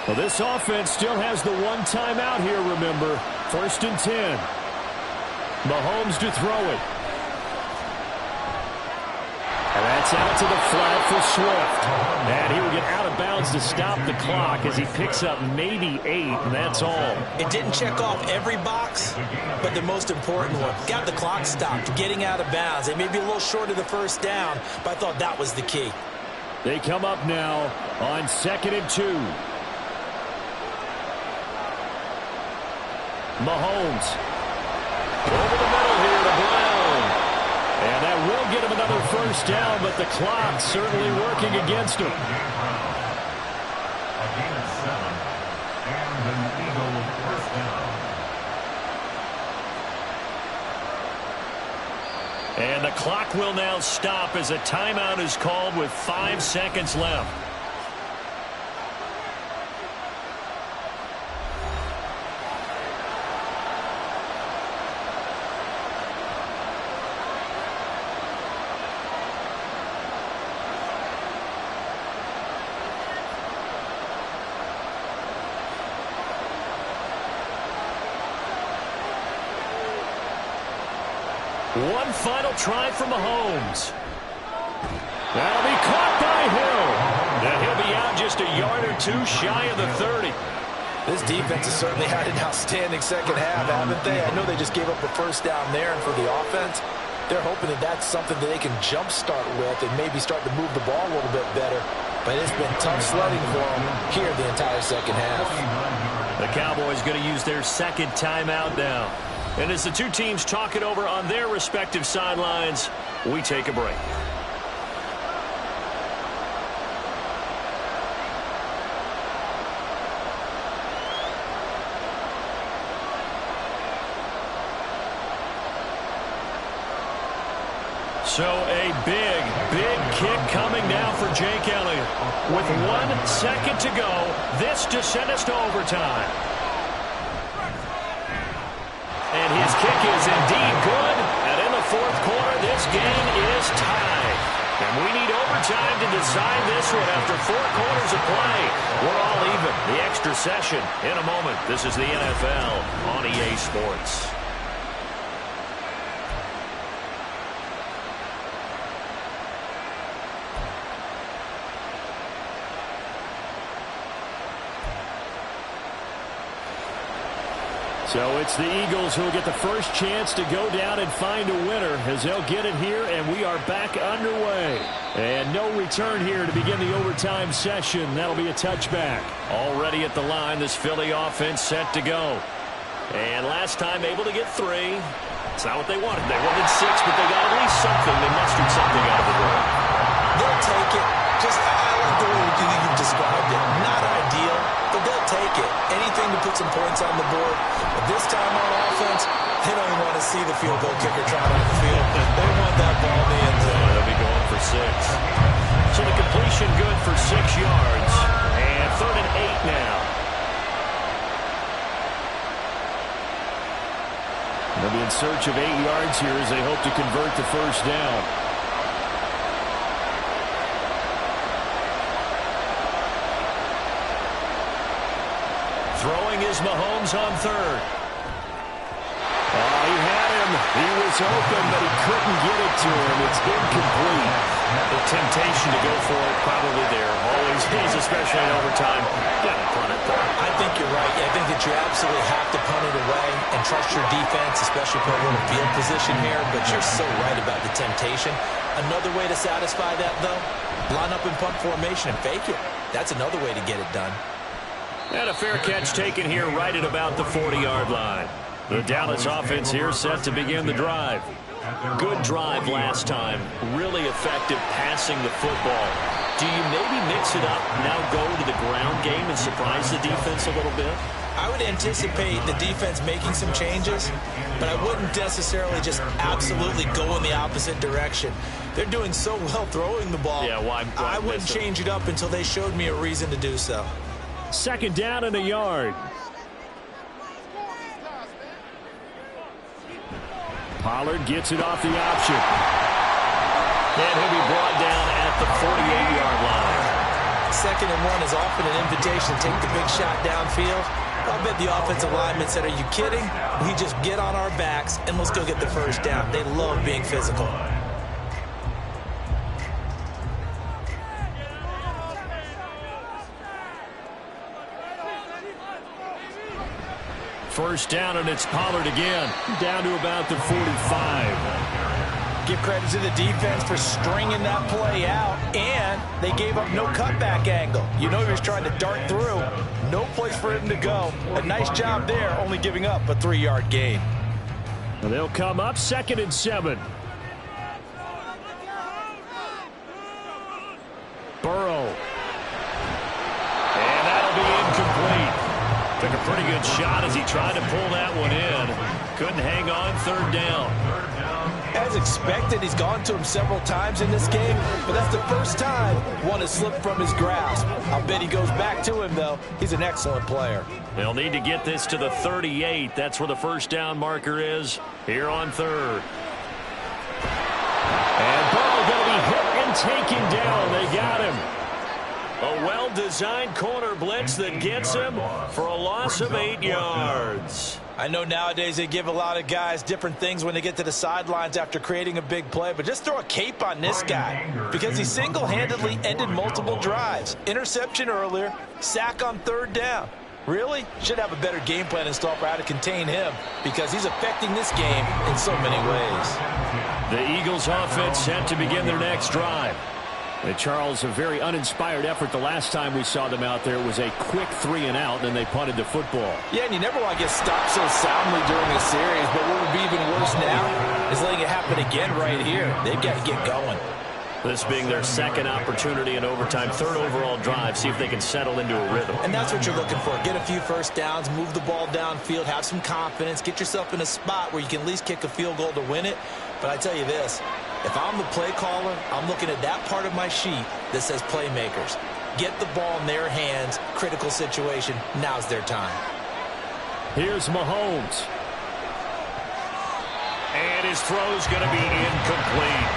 Well, this offense still has the one timeout here, remember. 1st and 10. Mahomes to throw it. And that's out to the flat for Swift. And he will get out of bounds to stop the clock as he picks up maybe 8, and that's all. It didn't check off every box, but the most important one. Got the clock stopped, getting out of bounds. They may be a little short of the 1st down, but I thought that was the key. They come up now on 2nd and 2. Mahomes. Over the middle here to Brown. And that will get him another 1st down, but the clock certainly working against him. A gain of 7 and an Eagle 1st down. And the clock will now stop as a timeout is called with 5 seconds left. One final try from Mahomes. That'll be caught by Hill. And he'll be out just a yard or 2 shy of the 30. This defense has certainly had an outstanding 2nd half, haven't they? I know they just gave up a 1st down there, and for the offense, they're hoping that that's something that they can jumpstart with and maybe start to move the ball a little bit better. But it's been tough sledding for them here the entire 2nd half. The Cowboys going to use their 2nd timeout now. And as the two teams talk it over on their respective sidelines, we take a break. So a big, big kick coming now for Jake Elliott. With 1 second to go, this to send us to overtime. And his kick is indeed good. And in the fourth quarter, this game is tied. And we need overtime to decide this one after 4 quarters of play. We're all even. The extra session in a moment. This is the NFL on EA Sports. So it's the Eagles who will get the first chance to go down and find a winner as they'll get it here, and we are back underway. And no return here to begin the overtime session. That'll be a touchback. Already at the line, this Philly offense set to go. And last time able to get 3. It's not what they wanted. They wanted 6, but they got at least something. They mustered something out of the ball. They'll take it. I like the way you described it. Not ideal, but they'll take it. Anything to put some points on the board. But this time on offense, they don't even want to see the field goal kicker trying on the field. They want that ball in the end zone. They'll be going for 6. So the completion good for 6 yards. And 3rd and 8 now. They'll be in search of 8 yards here as they hope to convert the first down. Throwing is Mahomes on 3rd. He had him. He was open, but he couldn't get it to him. It's incomplete. The temptation to go for it probably there. Always is, especially in overtime. Got to punt it, though. I think you're right. I think that you absolutely have to punt it away and trust your defense, especially put a little field position here. But you're so right about the temptation. Another way to satisfy that, though, line up in punt formation and fake it. That's another way to get it done. And a fair catch taken here right at about the 40-yard line. The Dallas offense here set to begin the drive. Good drive last time. Really effective passing the football. Do you maybe mix it up, now go to the ground game and surprise the defense a little bit? I would anticipate the defense making some changes, but I wouldn't necessarily just absolutely go in the opposite direction. They're doing so well throwing the ball. Yeah, why I wouldn't change it up until they showed me a reason to do so. 2nd down and a yard. Pollard gets it off the option. And he'll be brought down at the 48-yard line. 2nd and 1 is often an invitation to take the big shot downfield. I bet the offensive lineman said, are you kidding? We just get on our backs and let's go get the first down. They love being physical. First down, and it's Pollard again. Down to about the 45. Give credit to the defense for stringing that play out, and they gave up no cutback angle. You know he was trying to dart through. No place for him to go. A nice job there, only giving up a 3-yard gain. And they'll come up 2nd and 7. Burrow. And that'll be incomplete. Took a pretty good shot as he tried to pull that one in. Couldn't hang on. 3rd down. As expected, he's gone to him several times in this game, but that's the first time one has slipped from his grasp. I'll bet he goes back to him, though. He's an excellent player. They'll need to get this to the 38. That's where the first down marker is here on 3rd. And Burrow going to be hit and taken down. They got him. A well-designed corner blitz that gets him for a loss of 8 yards. I know nowadays they give a lot of guys different things when they get to the sidelines after creating a big play, but just throw a cape on this guy because he single-handedly ended multiple drives. Interception earlier, sack on 3rd down. Really? Should have a better game plan installed for how to contain him because he's affecting this game in so many ways. The Eagles offense set to begin their next drive. And Charles, a very uninspired effort the last time we saw them out there. It was a quick 3-and-out, and they punted the football. Yeah, and you never want to get stopped so soundly during a series, but what would be even worse now is letting it happen again right here. They've got to get going. This being their 2nd opportunity in overtime, 3rd overall drive, see if they can settle into a rhythm. And that's what you're looking for. Get a few first downs, move the ball downfield, have some confidence, get yourself in a spot where you can at least kick a field goal to win it. But I tell you this, If I'm the play caller, I'm looking at that part of my sheet that says playmakers. Get the ball in their hands, critical situation. Now's their time. Here's Mahomes. And his throw's going to be incomplete.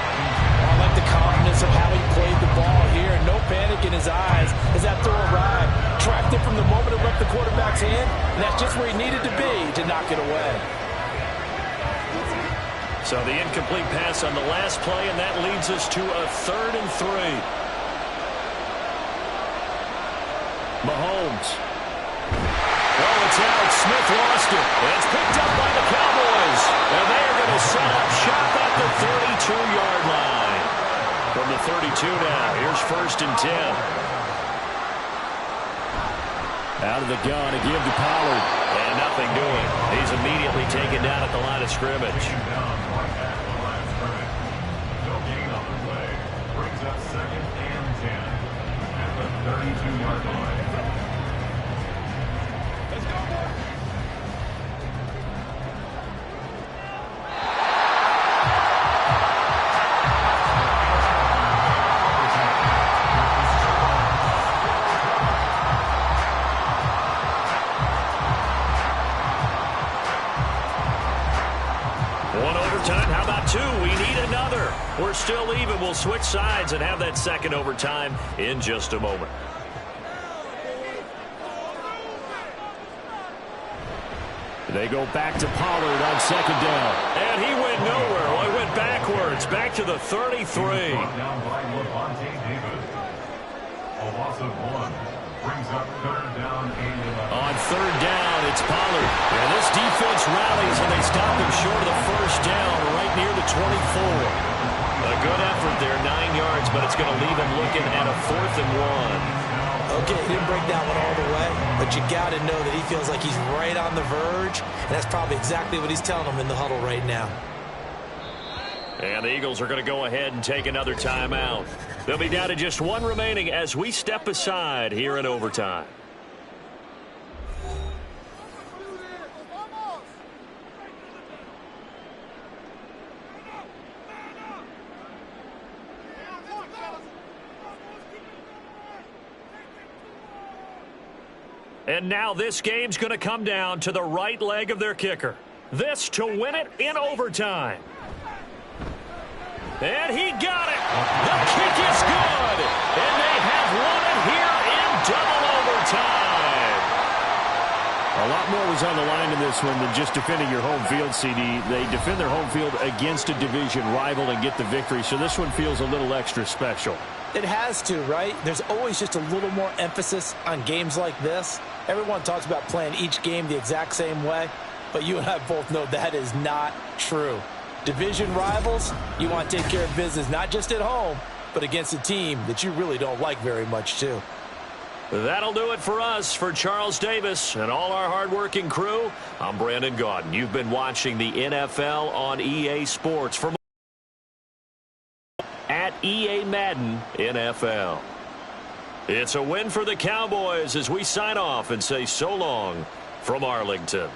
I like the confidence of how he played the ball here. No panic in his eyes as that throw arrived. Tracked it from the moment it left the quarterback's hand, and that's just where he needed to be to knock it away. So the incomplete pass on the last play, and that leads us to a 3rd and 3. Mahomes. Oh, it's out. Smith lost it. And it's picked up by the Cowboys. And they are going to set up shop at the 32-yard line. From the 32 now, here's 1st and 10. Out of the gun, a give to Pollard. And nothing doing. He's immediately taken down at the line of scrimmage. Down right at the line of scrimmage. No gain on the play. Brings up 2nd and 10 at the 32-yard line. Let's go, boys. One overtime. How about 2? We need another. We're still even. We'll switch sides and have that 2nd overtime in just a moment. They go back to Pollard on 2nd down. And he went nowhere. Well, he went backwards. Back to the 33. Brought down by Levante David. A loss of 1. Brings up 3rd down and 11. On 3rd down, it's Pollard. And this defense rallies, and they stop him short of the 1st down right near the 24. A good effort there, 9 yards, but it's going to leave him looking at a 4th and 1. Okay, he didn't break that one all the way, but you got to know that he feels like he's right on the verge, and that's probably exactly what he's telling them in the huddle right now. And the Eagles are going to go ahead and take another timeout. They'll be down to just 1 remaining as we step aside here in overtime. And now this game's going to come down to the right leg of their kicker. This to win it in overtime. And he got it. The kick is good. And they have won it here in double overtime. A lot more was on the line in this one than just defending your home field, CD. They defend their home field against a division rival and get the victory, so this one feels a little extra special. It has to, right? There's always just a little more emphasis on games like this. Everyone talks about playing each game the exact same way, but you and I both know that is not true. Division rivals, you want to take care of business not just at home, but against a team that you really don't like very much, too. That'll do it for us. For Charles Davis and all our hardworking crew, I'm Brandon Gaudin. You've been watching the NFL on EA Sports. For at EA Madden NFL. It's a win for the Cowboys as we sign off and say so long from Arlington.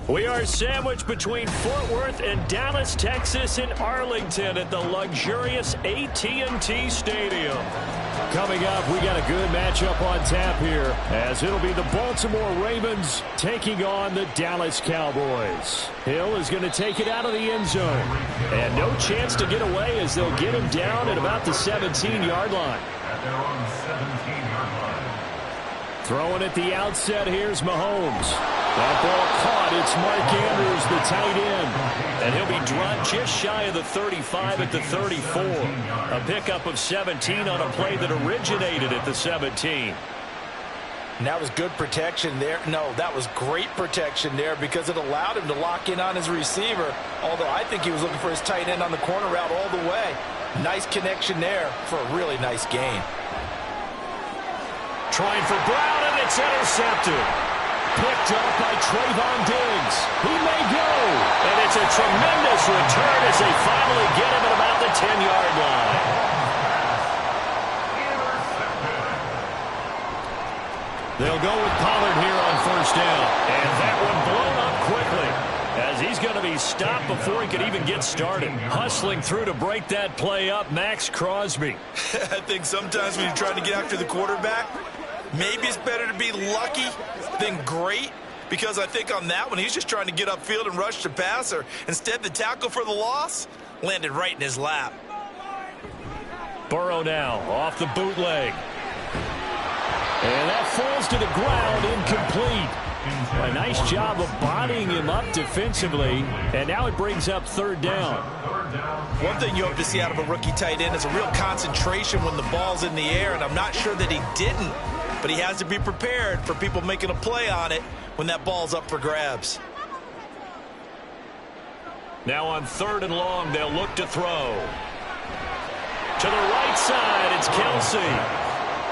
We are sandwiched between Fort Worth and Dallas, Texas in Arlington at the luxurious AT&T Stadium. Coming up, we got a good matchup on tap here, as it'll be the Baltimore Ravens taking on the Dallas Cowboys. Hill is going to take it out of the end zone. And no chance to get away as they'll get him down at about the 17-yard line. At their own 17-yard line. Throwing at the outset, here's Mahomes. That ball caught. It's Mark Andrews, the tight end. And he'll be dropped just shy of the 35 at the 34. A pickup of 17 on a play that originated at the 17. And that was good protection there. No, that was great protection there because it allowed him to lock in on his receiver, although I think he was looking for his tight end on the corner route all the way. Nice connection there for a really nice gain. Trying for Brown, and it's intercepted. Picked up by Trayvon Diggs. He may go. And it's a tremendous return as they finally get him at about the 10-yard line. They'll go with Pollard here on first down. And that one blown up quickly as he's going to be stopped before he could even get started. Hustling through to break that play up, Max Crosby. I think sometimes when you're trying to get after the quarterback, maybe it's better to be lucky than great, because I think on that one, he's just trying to get upfield and rush the passer. Instead, the tackle for the loss landed right in his lap. Burrow now off the bootleg. And that falls to the ground, incomplete. A nice job of bodying him up defensively, and now it brings up third down. One thing you hope to see out of a rookie tight end is a real concentration when the ball's in the air, and I'm not sure that he didn't. But he has to be prepared for people making a play on it when that ball's up for grabs. Now on third and long, they'll look to throw. To the right side, it's Kelsey.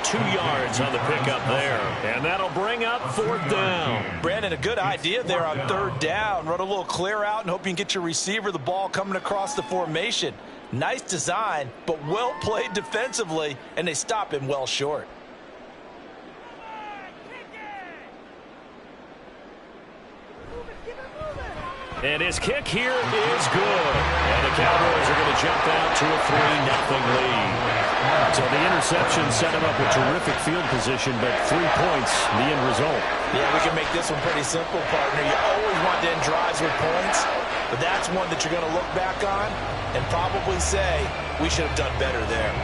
2 yards on the pickup there. And that'll bring up fourth down. Brandon, a good idea there on third down. Run a little clear out and hope you can get your receiver the ball coming across the formation. Nice design, but well played defensively, and they stop him well short. And his kick here is good. And the Cowboys are going to jump out to a 3-0 lead. So the interception set him up with terrific field position, but 3 points, the end result. Yeah, we can make this one pretty simple, partner. You always want to end drives with points, but that's one that you're going to look back on and probably say, we should have done better there.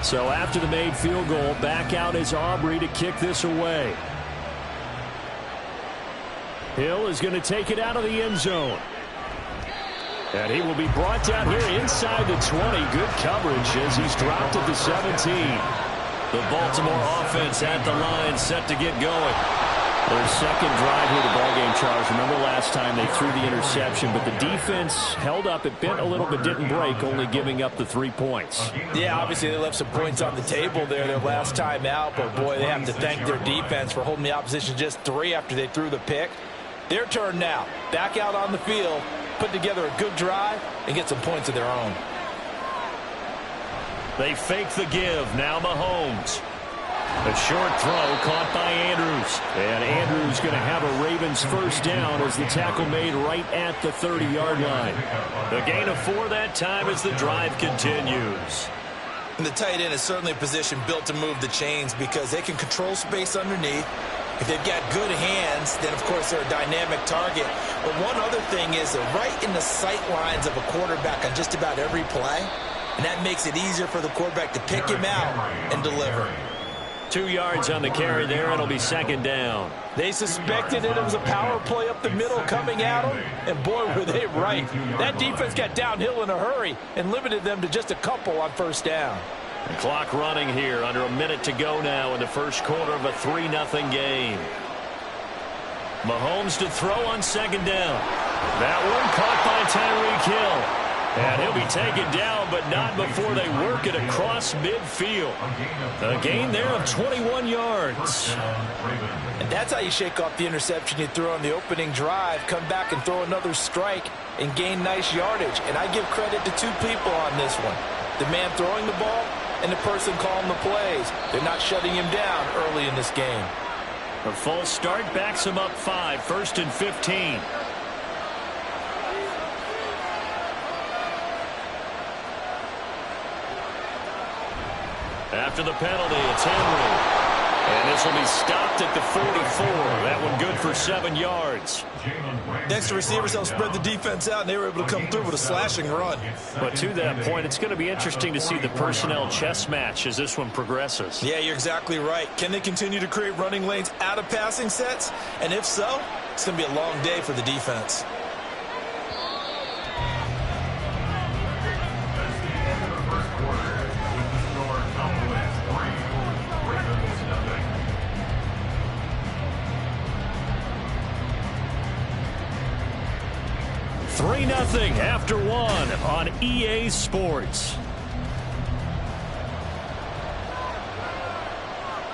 So after the made field goal, back out is Aubrey to kick this away. Hill is going to take it out of the end zone. And he will be brought down here inside the 20. Good coverage as he's dropped at the 17. The Baltimore offense at the line, set to get going. Their second drive here, the ballgame, Charles. Remember last time they threw the interception, but the defense held up. It bent a little but didn't break, only giving up the 3 points. Yeah, obviously they left some points on the table there their last time out, but boy, they have to thank their defense for holding the opposition just 3 after they threw the pick. Their turn now. Back out on the field, put together a good drive, and get some points of their own. They fake the give. Now Mahomes. A short throw caught by Andrews. And Andrews going to have a Ravens first down as the tackle made right at the 30-yard line. The gain of 4 that time as the drive continues. And the tight end is certainly a position built to move the chains because they can control space underneath If they've got good hands, then, of course, they're a dynamic target. But one other thing is they're right in the sight lines of a quarterback on just about every play, and that makes it easier for the quarterback to pick him out and deliver. 2 yards on the carry there. It'll be second down. They suspected it was a power play up the middle coming at them, and boy, were they right. That defense got downhill in a hurry and limited them to just a couple on first down. The clock running here, under a minute to go now in the first quarter of a 3-0 game. Mahomes to throw on second down. That one caught by Tyreek Hill. And he'll be taken down, but not before they work it across midfield. A gain there of 21 yards. And that's how you shake off the interception you threw on the opening drive, come back and throw another strike and gain nice yardage. And I give credit to two people on this one. The man throwing the ball and the person calling the plays. They're not shutting him down early in this game. A false start backs him up 5, 1st and 15. After the penalty, it's Henry. And this will be stopped at the 44. That one good for 7 yards. Next, receivers helped spread the defense out, and they were able to come through with a slashing run. But to that point, it's going to be interesting to see the personnel chess match as this one progresses. Yeah, you're exactly right. Can they continue to create running lanes out of passing sets? And if so, it's going to be a long day for the defense. Nothing after one on EA Sports.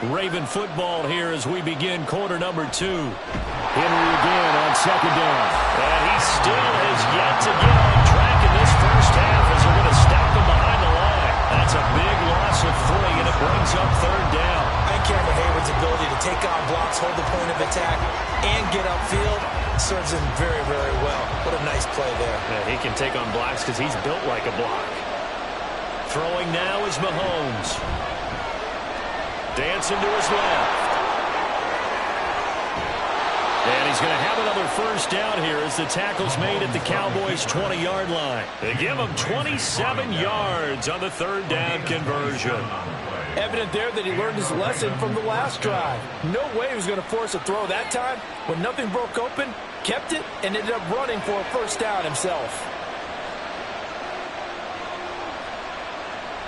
Raven football here as we begin quarter number 2. Henry again on second down. And he still has yet to get on track in this first half as they're going to stop him behind the line. That's a big loss of 3, and it brings up third down. And Cameron Hayward's ability to take on blocks, hold the point of attack, and get upfield serves him very, very well. What a nice play there. Yeah, he can take on blocks because he's built like a block. Throwing now is Mahomes. Dancing to his left. And he's going to have another first down here as the tackle's made at the Cowboys' 20-yard line. They give him 27 yards on the third down conversion. Evident there that he learned his lesson from the last drive. No way he was going to force a throw that time. When nothing broke open, kept it, and ended up running for a first down himself.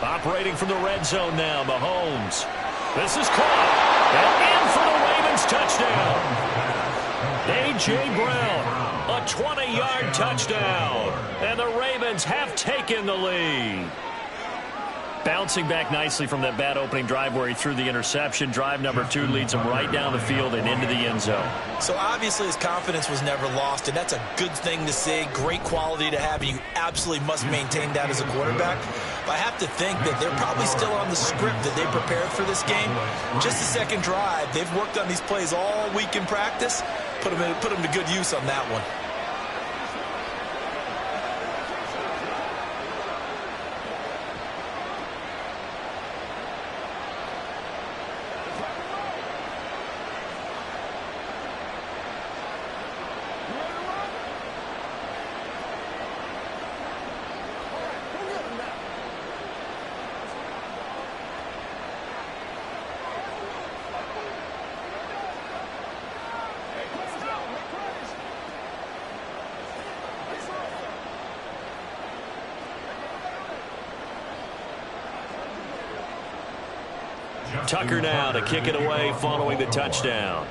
Operating from the red zone now, Mahomes. This is caught. And in for the Ravens touchdown. A.J. Brown, a 20-yard touchdown. And the Ravens have taken the lead. Bouncing back nicely from that bad opening drive where he threw the interception. Drive number 2 leads him right down the field and into the end zone. So obviously his confidence was never lost, and that's a good thing to see. Great quality to have, and you absolutely must maintain that as a quarterback. But I have to think that they're probably still on the script that they prepared for this game. Just the second drive. They've worked on these plays all week in practice. Put them to good use on that one. Tucker now to kick it away following the touchdown.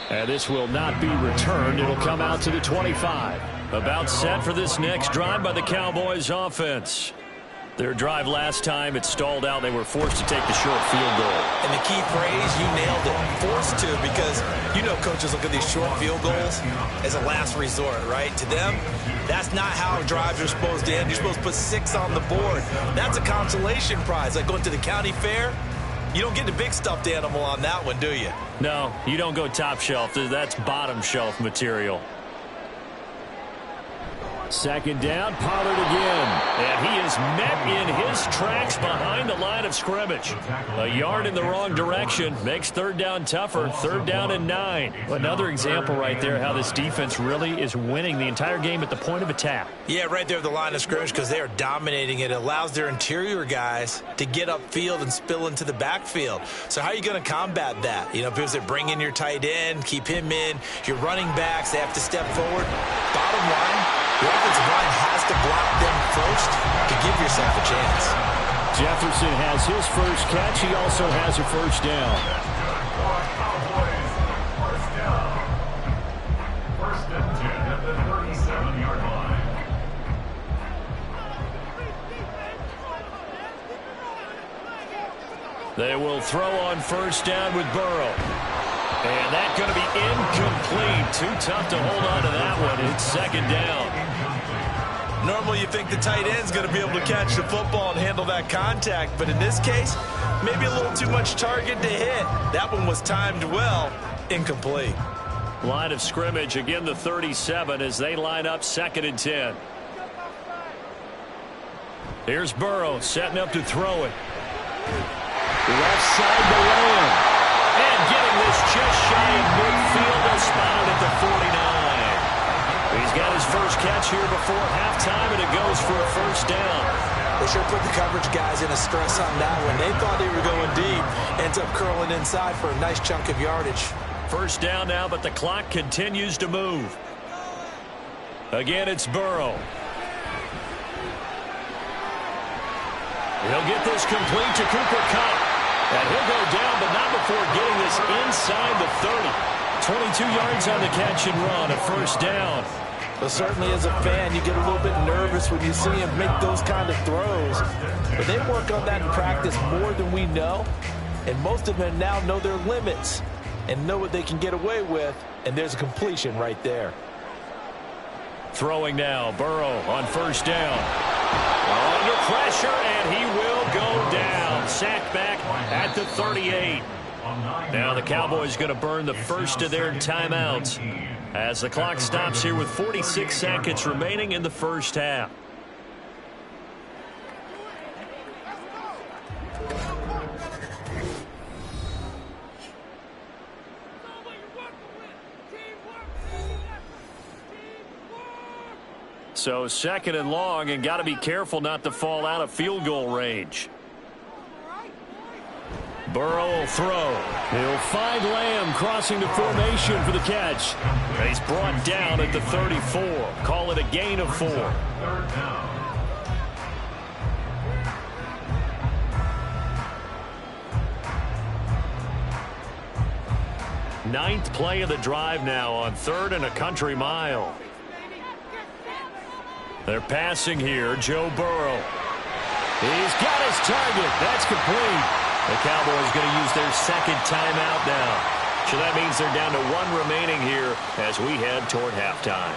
And this will not be returned. It'll come out to the 25. About set for this next drive by the Cowboys offense. Their drive last time, it stalled out. They were forced to take the short field goal. And the key phrase, you nailed it. Forced to, because you know coaches look at these short field goals as a last resort, right? To them, that's not how drives are supposed to end. You're supposed to put 6 on the board. That's a consolation prize. Like going to the county fair, you don't get the big stuffed animal on that one, do you? No, you don't go top shelf. That's bottom shelf material. Second down, Pollard again. And he is met in his tracks behind the line of scrimmage. A yard in the wrong direction makes third down tougher. Third down and 9. Another example right there how this defense really is winning the entire game at the point of attack. Yeah, right there at the line of scrimmage because they are dominating it. It allows their interior guys to get upfield and spill into the backfield. So how are you going to combat that? You know, because they bring in your tight end, keep him in. Your running backs, they have to step forward. Bottom line, the offensive line has to block them first to give yourself a chance. Jefferson has his first catch. He also has a first down. First down. First and 10 at the 37-yard line. They will throw on first down with Burrow. And that's going to be incomplete. Too tough to hold on to that one. It's second down. Normally you think the tight end's going to be able to catch the football and handle that contact, but in this case, maybe a little too much target to hit. That one was timed well. Incomplete. Line of scrimmage, again the 37 as they line up second and 10. Here's Burrow setting up to throw it. Left side to Lamb. And getting this just shy of midfield and spotted at the 49. He's got his first catch here before halftime, and it goes for a first down. They sure put the coverage guys in a stress on that one. They thought they were going deep. Ends up curling inside for a nice chunk of yardage. First down now, but the clock continues to move. Again, it's Burrow. He'll get this complete to Cooper Kupp. And he'll go down, but not before getting this inside the 30. 22 yards on the catch and run, a first down. But certainly as a fan, you get a little bit nervous when you see him make those kind of throws. But they work on that in practice more than we know. And most of them now know their limits and know what they can get away with. And there's a completion right there. Throwing now, Burrow on first down. Under pressure, and he will go down. Sacked back at the 38. Now the Cowboys going to burn the first of their timeouts as the clock stops here with 46 seconds remaining in the first half. So second and long, and got to be careful not to fall out of field goal range. Burrow will throw. He'll find Lamb crossing the formation for the catch. He's brought down at the 34. Call it a gain of 4. Third down. Ninth play of the drive now on 3rd and a country mile. They're passing here. Joe Burrow. He's got his target. That's complete. The Cowboys going to use their second timeout now. So that means they're down to 1 remaining here as we head toward halftime.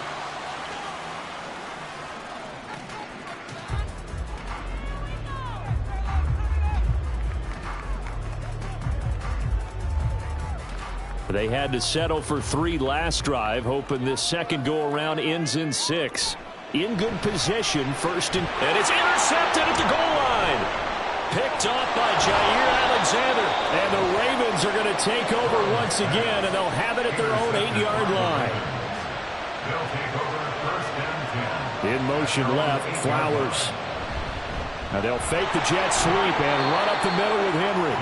They had to settle for 3 last drive, hoping this second go-around ends in 6. In good position, first and it's intercepted at the goal line. Picked off by Jair Alexander. And the Ravens are going to take over once again, and they'll have it at their own 8-yard line. They'll take over first and 10. In motion left, Flowers. Now they'll fake the jet sweep and run up the middle with Henry.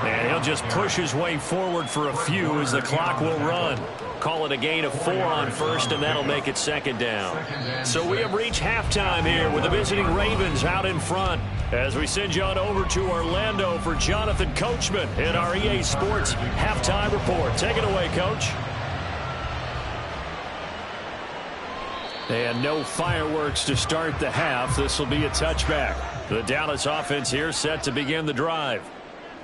And he'll just push his way forward for a few as the clock will run. Call it a gain of 4 on first, and that'll make it second down. So we have reached halftime here with the visiting Ravens out in front. As we send you on over to Orlando for Jonathan Coachman in our EA Sports Halftime Report. Take it away, Coach. And no fireworks to start the half. This will be a touchback. The Dallas offense here set to begin the drive.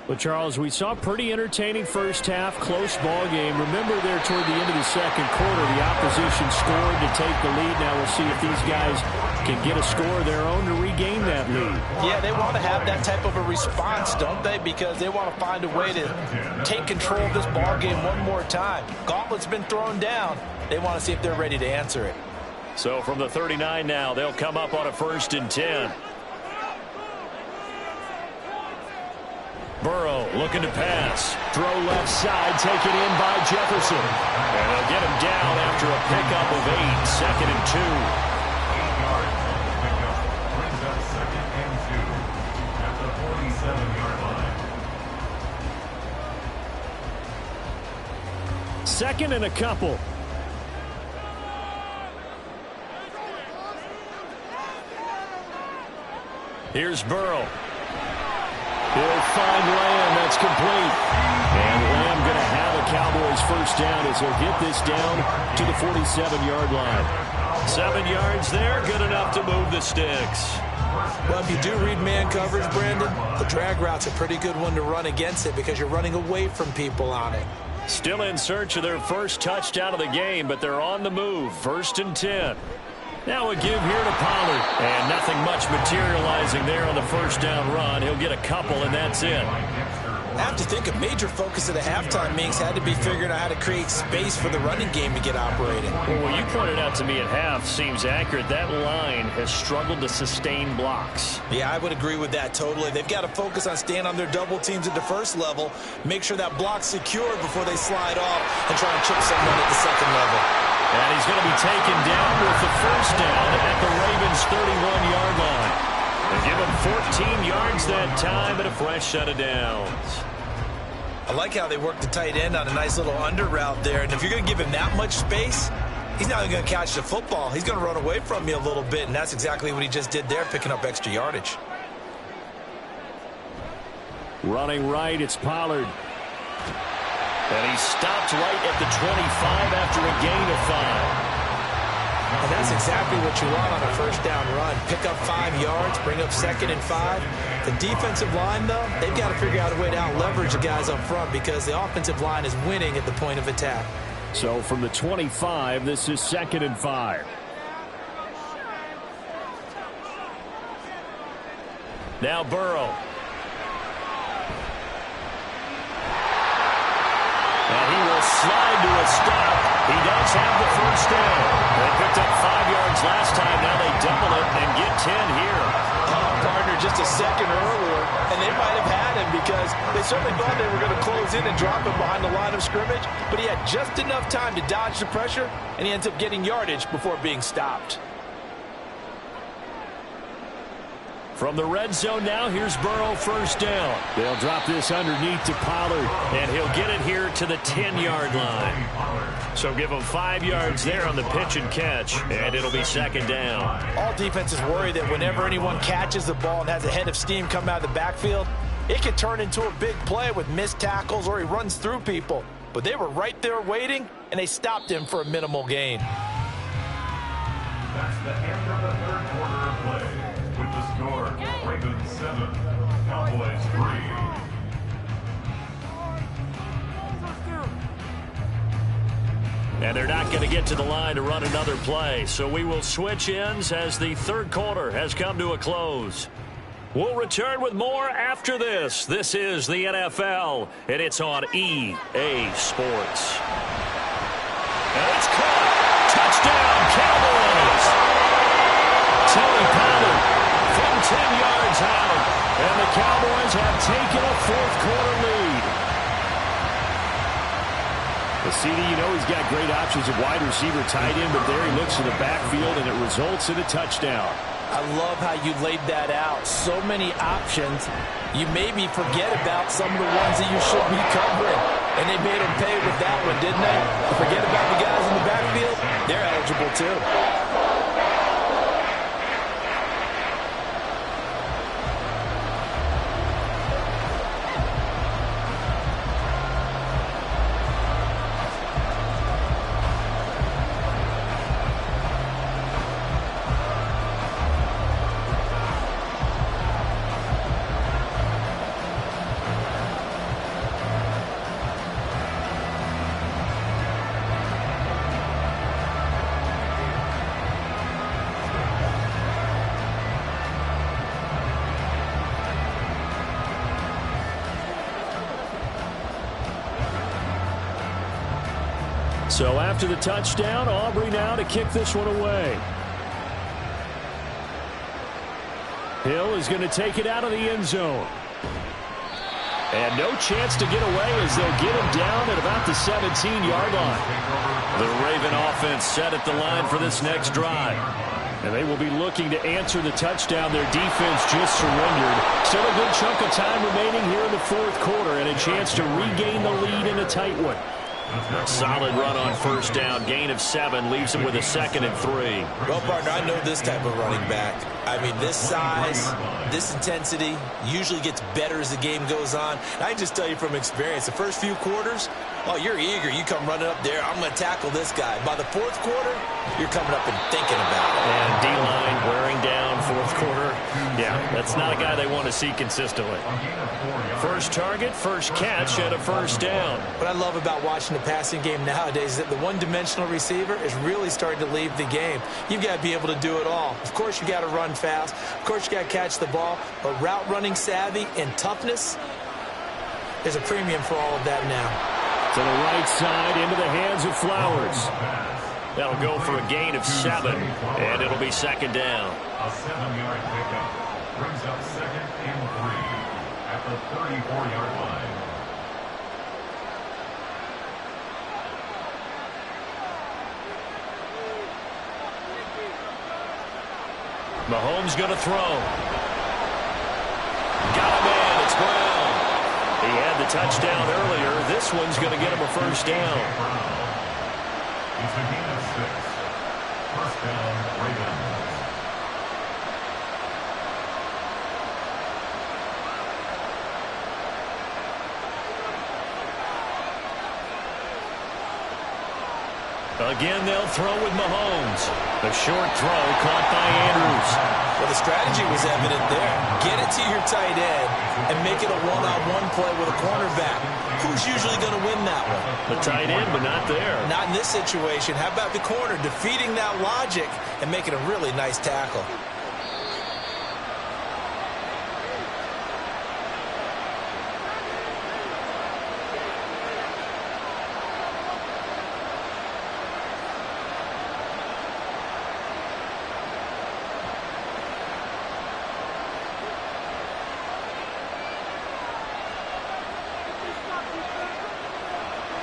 Well, Charles, we saw a pretty entertaining first half, close ball game. Remember there toward the end of the second quarter, the opposition scored to take the lead. Now we'll see if these guys can get a score of their own to regain that lead. Yeah, they want to have that type of a response, don't they? Because they want to find a way to take control of this ball game one more time. Gauntlet's been thrown down. They want to see if they're ready to answer it. So from the 39 now, they'll come up on a 1st and 10. Burrow looking to pass. Throw left side, taken in by Jefferson. And they'll get him down after a pickup of 8, 2nd and 2. 8 yards on the pickup. Brings up 2nd and 2 at the 47-yard line. 2nd and a couple. Here's Burrow. He'll find Lamb. That's complete. And Lamb going to have a Cowboys 1st down as he'll get this down to the 47-yard line. 7 yards there, good enough to move the sticks. Well, if you do read man coverage, Brandon, the drag route's a pretty good one to run against it because you're running away from people on it. Still in search of their first touchdown of the game, but they're on the move. 1st and 10. Now a give here to Pollard. And nothing much materializing there on the 1st down run. He'll get a couple, and that's it. I have to think a major focus at the halftime, Minks, had to be figuring out how to create space for the running game to get operating. Well, what you pointed out to me at half seems accurate. That line has struggled to sustain blocks. Yeah, I would agree with that totally. They've got to focus on staying on their double teams at the first level, make sure that block's secured before they slide off and try and chip someone at the second level. And he's going to be taken down with the 1st down at the Ravens' 31-yard line. They give him 14 yards that time and a fresh set of downs. I like how they work the tight end on a nice little under route there. And if you're going to give him that much space, he's not even going to catch the football. He's going to run away from you a little bit, and that's exactly what he just did there, picking up extra yardage. Running right, it's Pollard. And he stopped right at the 25 after a gain of 5. And that's exactly what you want on a 1st down run. Pick up 5 yards, bring up 2nd and 5. The defensive line, though, they've got to figure out a way to out-leverage the guys up front because the offensive line is winning at the point of attack. So from the 25, this is 2nd and 5. Now Burrow. And he will slide to a stop. He does have the 1st down. They picked up 5 yards last time. Now they double it and get 10 here. Partner just a second earlier, and they might have had him because they certainly thought they were going to close in and drop him behind the line of scrimmage, but he had just enough time to dodge the pressure, and he ends up getting yardage before being stopped. From the red zone now, here's Burrow 1st down. They'll drop this underneath to Pollard. And he'll get it here to the 10-yard line. So give him 5 yards there on the pitch and catch, and it'll be 2nd down. All defenses worry that whenever anyone catches the ball and has a head of steam come out of the backfield, it could turn into a big play with missed tackles or he runs through people. But they were right there waiting, and they stopped him for a minimal gain. That's the end of the 3rd quarter of play. With the score, Ravens 7, Cowboys 3. And they're not going to get to the line to run another play. So we will switch ends as the 3rd quarter has come to a close. We'll return with more after this. This is the NFL, and it's on EA Sports. And it's caught. Touchdown, Cowboys. Tony Pollard from 10 yards out. And the Cowboys have taken a 4th quarter lead. The CD, you know he's got great options of wide receiver, tight end, but there he looks to the backfield, and it results in a touchdown. I love how you laid that out. So many options. You maybe forget about some of the ones that you should be covering. And they made them pay with that one, didn't they? Forget about the guys in the backfield. They're eligible too. So after the touchdown, Aubrey now to kick this one away. Hill is going to take it out of the end zone. And no chance to get away as they'll get him down at about the 17-yard line. The Raven offense set at the line for this next drive. And they will be looking to answer the touchdown. Their defense just surrendered. Still a good chunk of time remaining here in the fourth quarter and a chance to regain the lead in a tight one. A solid run on first down. Gain of 7 leaves him with a 2nd and 3. Well, partner, I know this type of running back. I mean, this size, this intensity usually gets better as the game goes on. I can just tell you from experience, the first few quarters, oh, you're eager. You come running up there, I'm going to tackle this guy. By the fourth quarter, you're coming up and thinking about it. And D-line wearing down fourth quarter. Yeah, that's not a guy they want to see consistently. First target, first catch, and a first down. What I love about watching the passing game nowadays is that the one-dimensional receiver is really starting to leave the game. You've got to be able to do it all. Of course, you got to run fast. Of course, you got to catch the ball. But route running savvy and toughness, there's a premium for all of that now. To the right side, into the hands of Flowers. That'll go for a gain of 7, and it'll be 2nd down. A 7-yard pickup brings up 2nd and 3 at the 34-yard line. Mahomes going to throw. Got him in. It's Brown. He had the touchdown earlier. This one's going to get him a first down. It's a gain of 6. First down, Ravens. Again, they'll throw with Mahomes. A short throw caught by Andrews. Well, the strategy was evident there. Get it to your tight end and make it a one-on-one play with a cornerback. Who's usually going to win that one? The tight end, but not there. Not in this situation. How about the corner defeating that logic and making a really nice tackle?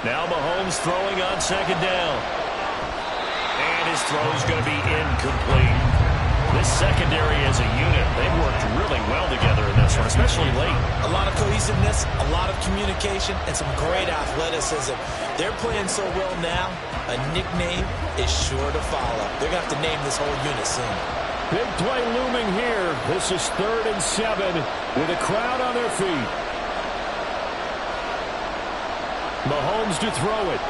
Now Mahomes throwing on 2nd down. And his throw's going to be incomplete. This secondary as a unit, they've worked really well together in this one, especially late. A lot of cohesiveness, a lot of communication, and some great athleticism. They're playing so well now, a nickname is sure to follow. They're going to have to name this whole unit soon. Big play looming here. This is 3rd and 7 with a crowd on their feet. Mahomes to throw it.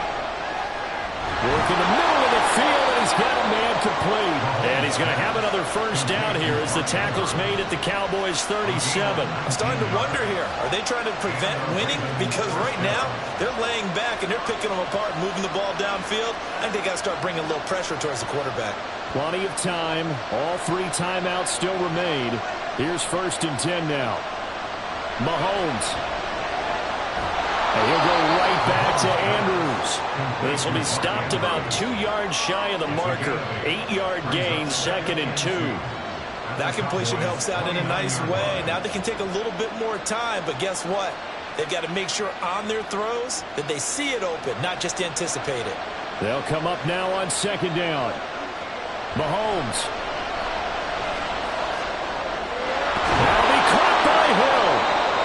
Work in the middle of the field, and he's got a man complete. And he's going to have another first down here as the tackle's made at the Cowboys' 37. I'm starting to wonder here, are they trying to prevent winning? Because right now, they're laying back and they're picking them apart, moving the ball downfield. I think they got to start bringing a little pressure towards the quarterback. Plenty of time. All 3 timeouts still remain. Here's 1st and 10 now. Mahomes. And he'll go right back to Andrews. This will be stopped about 2 yards shy of the marker. 8-yard gain, 2nd and 2. That completion helps out in a nice way. Now they can take a little bit more time, but guess what? They've got to make sure on their throws that they see it open, not just anticipate it. They'll come up now on 2nd down. Mahomes. That'll be caught by Hill.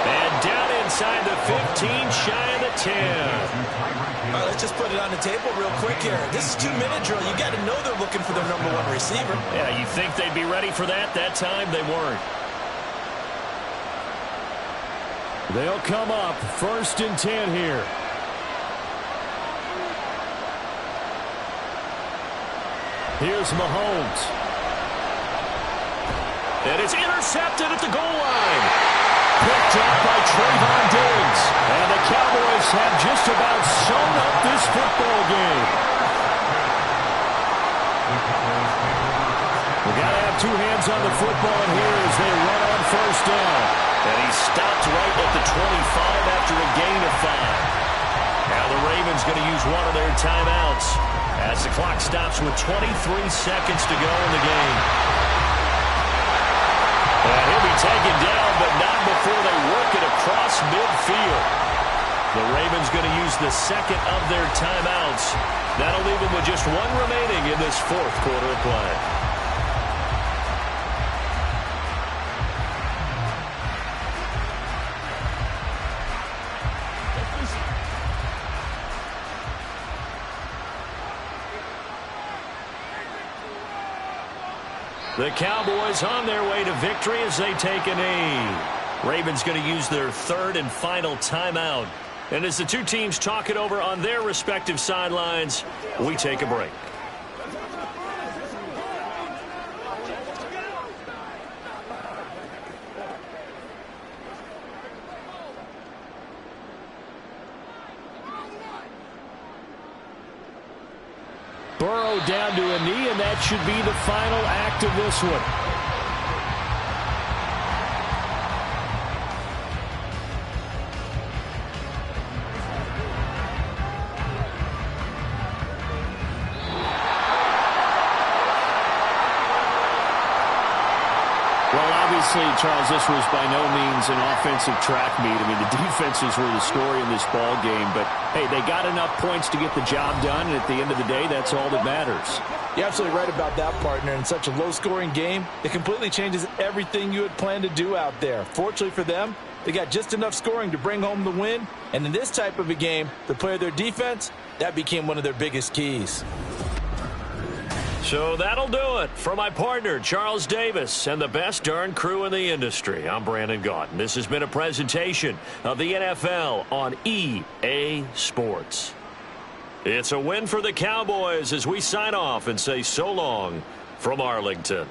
And down inside the 15, shy of the 10. All right, let's just put it on the table real quick here. This is 2-minute drill. You got to know they're looking for their #1 receiver. Yeah, you think they'd be ready for that? That time they weren't. They'll come up 1st and 10 here. Here's Mahomes. And it's intercepted at the goal line. Picked up by Trayvon Diggs. And the Cowboys have just about sewn up this football game. We've got to have 2 hands on the football here as they run on 1st down. And he stopped right at the 25 after a gain of 5. Now the Ravens going to use one of their timeouts as the clock stops with 23 seconds to go in the game. And he'll be taken down, but not before they work it across midfield. The Ravens going to use the second of their timeouts. That'll leave them with just one remaining in this fourth quarter of play. The Cowboys on their way to victory as they take a knee. Ravens going to use their third and final timeout. And as the two teams talk it over on their respective sidelines, we take a break. Burrow down to a knee, and that should be the final act of this one. Obviously, Charles, this was by no means an offensive track meet. I mean, the defenses were the story in this ball game. But, hey, they got enough points to get the job done, and at the end of the day, that's all that matters. You're absolutely right about that, partner. In such a low-scoring game, it completely changes everything you had planned to do out there. Fortunately for them, they got just enough scoring to bring home the win. And in this type of a game, to play their defense, that became one of their biggest keys. So that'll do it for my partner, Charles Davis, and the best darn crew in the industry. I'm Brandon Gaudin. This has been a presentation of the NFL on EA Sports. It's a win for the Cowboys as we sign off and say so long from Arlington.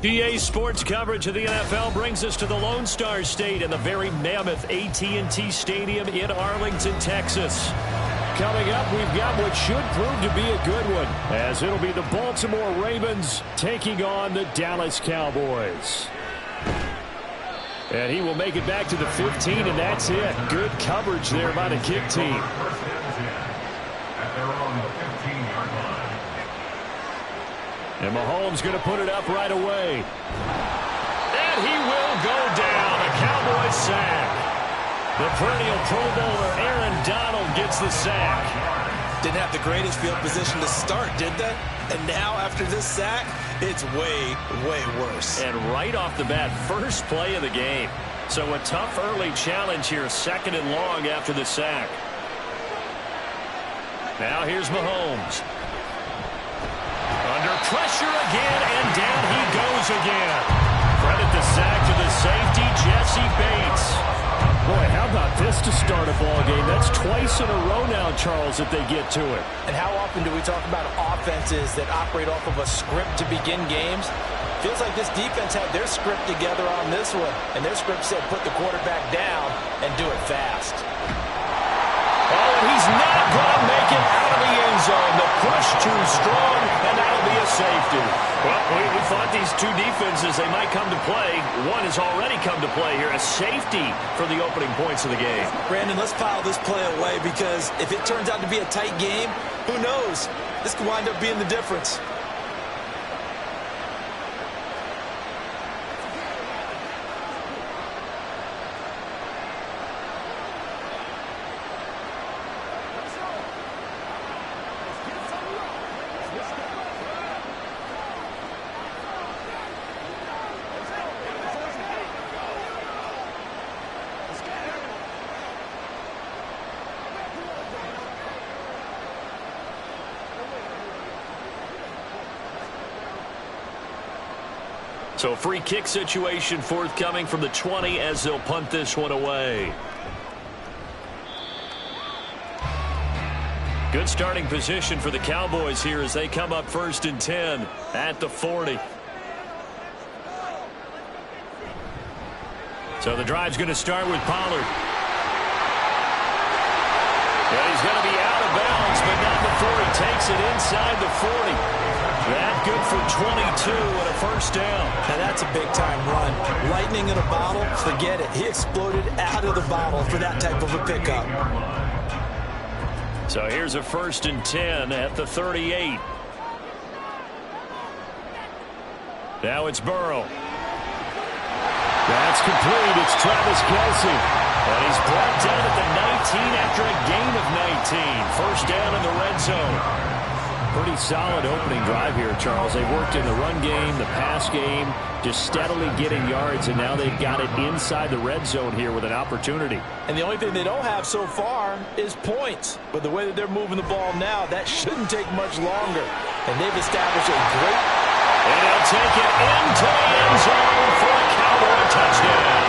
EA Sports coverage of the NFL brings us to the Lone Star State in the very mammoth AT&T Stadium in Arlington, Texas. Coming up, we've got what should prove to be a good one, as it'll be the Baltimore Ravens taking on the Dallas Cowboys. And he will make it back to the 15, and that's it. Good coverage there by the kick team. At their own 15-yard line. And Mahomes going to put it up right away. And he will go down. A Cowboys sack. The perennial Pro Bowler Aaron Donald gets the sack. Didn't have the greatest field position to start, did they? And now, after this sack, it's way, way worse. And right off the bat, first play of the game. So a tough early challenge here, 2nd and long after the sack. Now here's Mahomes. Under pressure again, and down he goes again. Credit the sack to the safety, Jesse Bates. Boy, how about this to start a ball game? That's twice in a row now, Charles, that they get to it. And how often do we talk about offenses that operate off of a script to begin games? Feels like this defense had their script together on this one, and their script said put the quarterback down and do it fast. Oh, he's not going to make it out of the end zone. The push too strong, and that'll be a safety. Well, we thought these two defenses, they might come to play. One has already come to play here, a safety for the opening points of the game. Brandon, let's file this play away, because if it turns out to be a tight game, who knows? This could wind up being the difference. So a free kick situation forthcoming from the 20 as they'll punt this one away. Good starting position for the Cowboys here as they come up 1st and 10 at the 40. So the drive's going to start with Pollard. And he's going to be out of bounds, but not before he takes it inside the 40. That good for 22 and a first down. Now that's a big-time run. Lightning in a bottle, forget it. He exploded out of the bottle for that type of a pickup. So here's a 1st and 10 at the 38. Now it's Burrow. That's complete. It's Travis Kelce. And he's brought down at the 19 after a gain of 19. First down in the red zone. Pretty solid opening drive here, Charles. They've worked in the run game, the pass game, just steadily getting yards, and now they've got it inside the red zone here with an opportunity. And the only thing they don't have so far is points. But the way that they're moving the ball now, that shouldn't take much longer. And they've established a great... And they'll take it into the end zone for a Cowboy touchdown.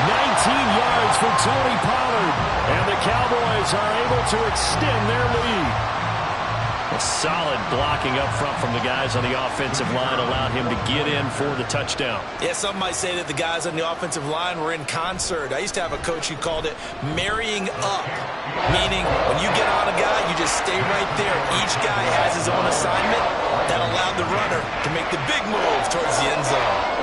19 yards for Tony Pollard. And the Cowboys are able to extend their lead. A solid blocking up front from the guys on the offensive line allowed him to get in for the touchdown. Yeah, some might say that the guys on the offensive line were in concert. I used to have a coach who called it marrying up, meaning when you get on a guy, you just stay right there. Each guy has his own assignment. That allowed the runner to make the big move towards the end zone.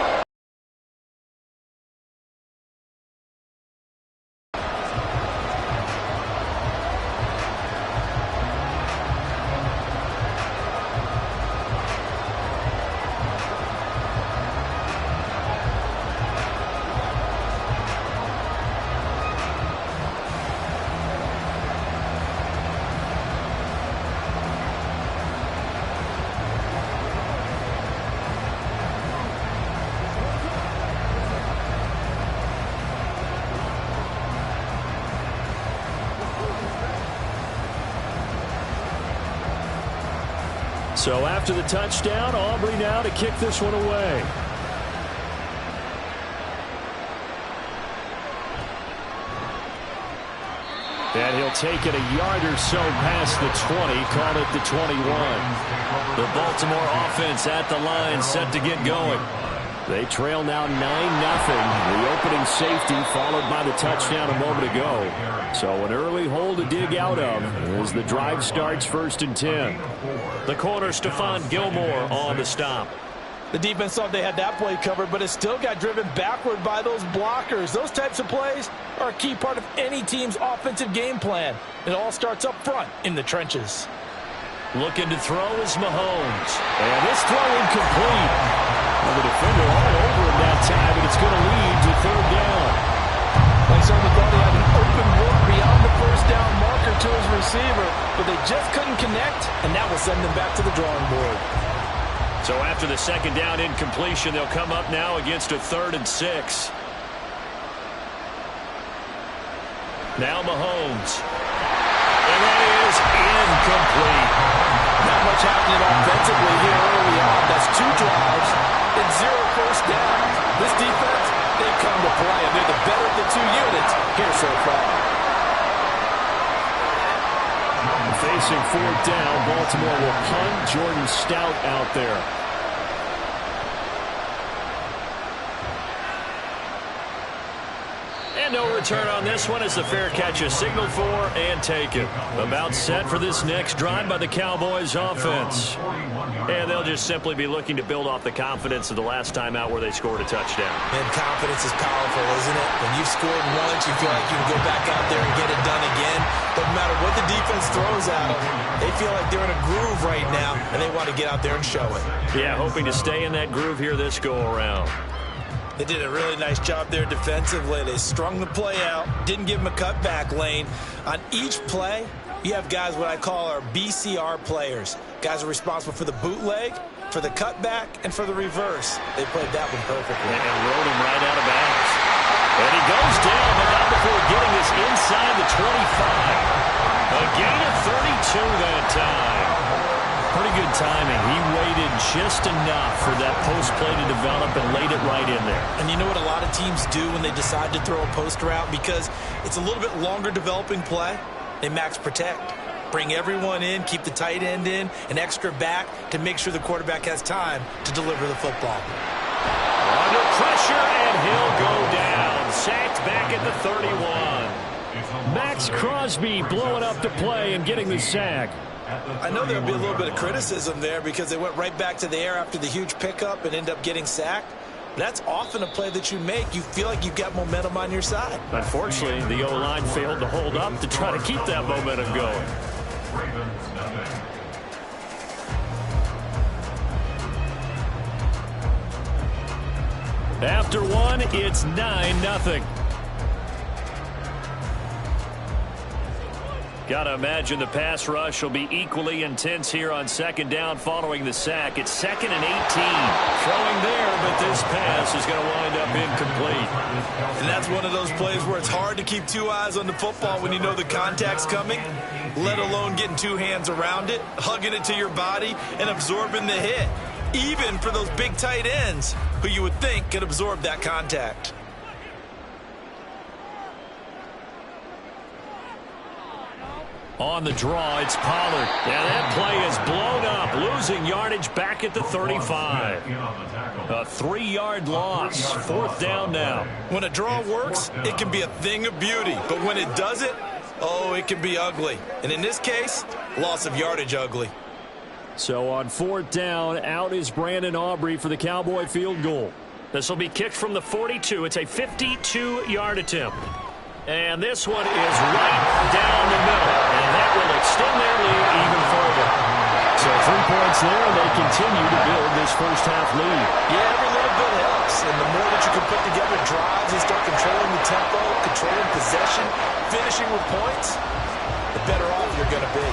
So after the touchdown, Aubrey now to kick this one away. And he'll take it a yard or so past the 20, call it the 21. The Baltimore offense at the line, set to get going. They trail now 9-0. The opening safety followed by the touchdown a moment ago. So an early hole to dig out of as the drive starts 1st and 10. The corner, Stephon Gilmore, on the stop. The defense thought they had that play covered, but it still got driven backward by those blockers. Those types of plays are a key part of any team's offensive game plan. It all starts up front in the trenches. Looking to throw is Mahomes. And this throw incomplete. Well, the defender all over him that time, and it's going to lead to 3rd down. They certainly thought he had an open look beyond the 1st down marker to his receiver, but they just couldn't connect, and that will send them back to the drawing board. So after the 2nd down incompletion, they'll come up now against a 3rd and 6. Now Mahomes. And that is incomplete. Not much happening offensively here early on. That's 2 drives and 0 first downs. This defense, they've come to play, and they're the better of the 2 units here so far. Facing 4th down, Baltimore will punt. Jordan Stout out there. And no return on this one as the fair catch is signaled for and taken. About set for this next drive by the Cowboys offense. And they'll just simply be looking to build off the confidence of the last time out where they scored a touchdown. And confidence is powerful, isn't it? When you've scored once, you feel like you can go back out there and get it done again. Doesn't matter what the defense throws at them. They feel like they're in a groove right now, and they want to get out there and show it. Yeah, hoping to stay in that groove here this go-around. They did a really nice job there defensively. They strung the play out, didn't give them a cutback lane. On each play, you have guys what I call our BCR players. Guys are responsible for the bootleg, for the cutback, and for the reverse. They played that one perfectly. And rode him right out of bounds. And he goes down, but not before getting this inside the 25. A gain of 32 that time. Pretty good timing. He waited just enough for that post play to develop and laid it right in there. And you know what a lot of teams do when they decide to throw a post route? Because it's a little bit longer developing play, they max protect. Bring everyone in, keep the tight end in, an extra back to make sure the quarterback has time to deliver the football. Under pressure, and he'll go down. Sacked back at the 31. Max Crosby blowing up the play and getting the sack. I know there'll be a little bit of criticism there because they went right back to the air after the huge pickup and end up getting sacked. That's often a play that you make. You feel like you've got momentum on your side. Unfortunately, the O-line failed to hold up to try to keep that momentum going. After one, it's 9-0. Got to imagine the pass rush will be equally intense here on 2nd down following the sack. It's 2nd and 18. Throwing there, but this pass is going to wind up incomplete. And that's one of those plays where it's hard to keep 2 eyes on the football when you know the contact's coming, let alone getting 2 hands around it, hugging it to your body, and absorbing the hit. Even for those big tight ends who you would think could absorb that contact. On the draw, it's Pollard. Yeah, that play is blown up, losing yardage back at the 35. A 3-yard loss, 4th down now. When a draw works, it can be a thing of beauty. But when it doesn't, oh, it can be ugly. And in this case, loss of yardage ugly. So on 4th down, out is Brandon Aubrey for the Cowboy field goal. This will be kicked from the 42. It's a 52-yard attempt. And this one is right down the middle. And that will extend their lead even further. So 3 points there, and they continue to build this first half lead. Yeah, every little bit helps. And the more that you can put together drives and start controlling the tempo, controlling possession, finishing with points, the better off you're going to be.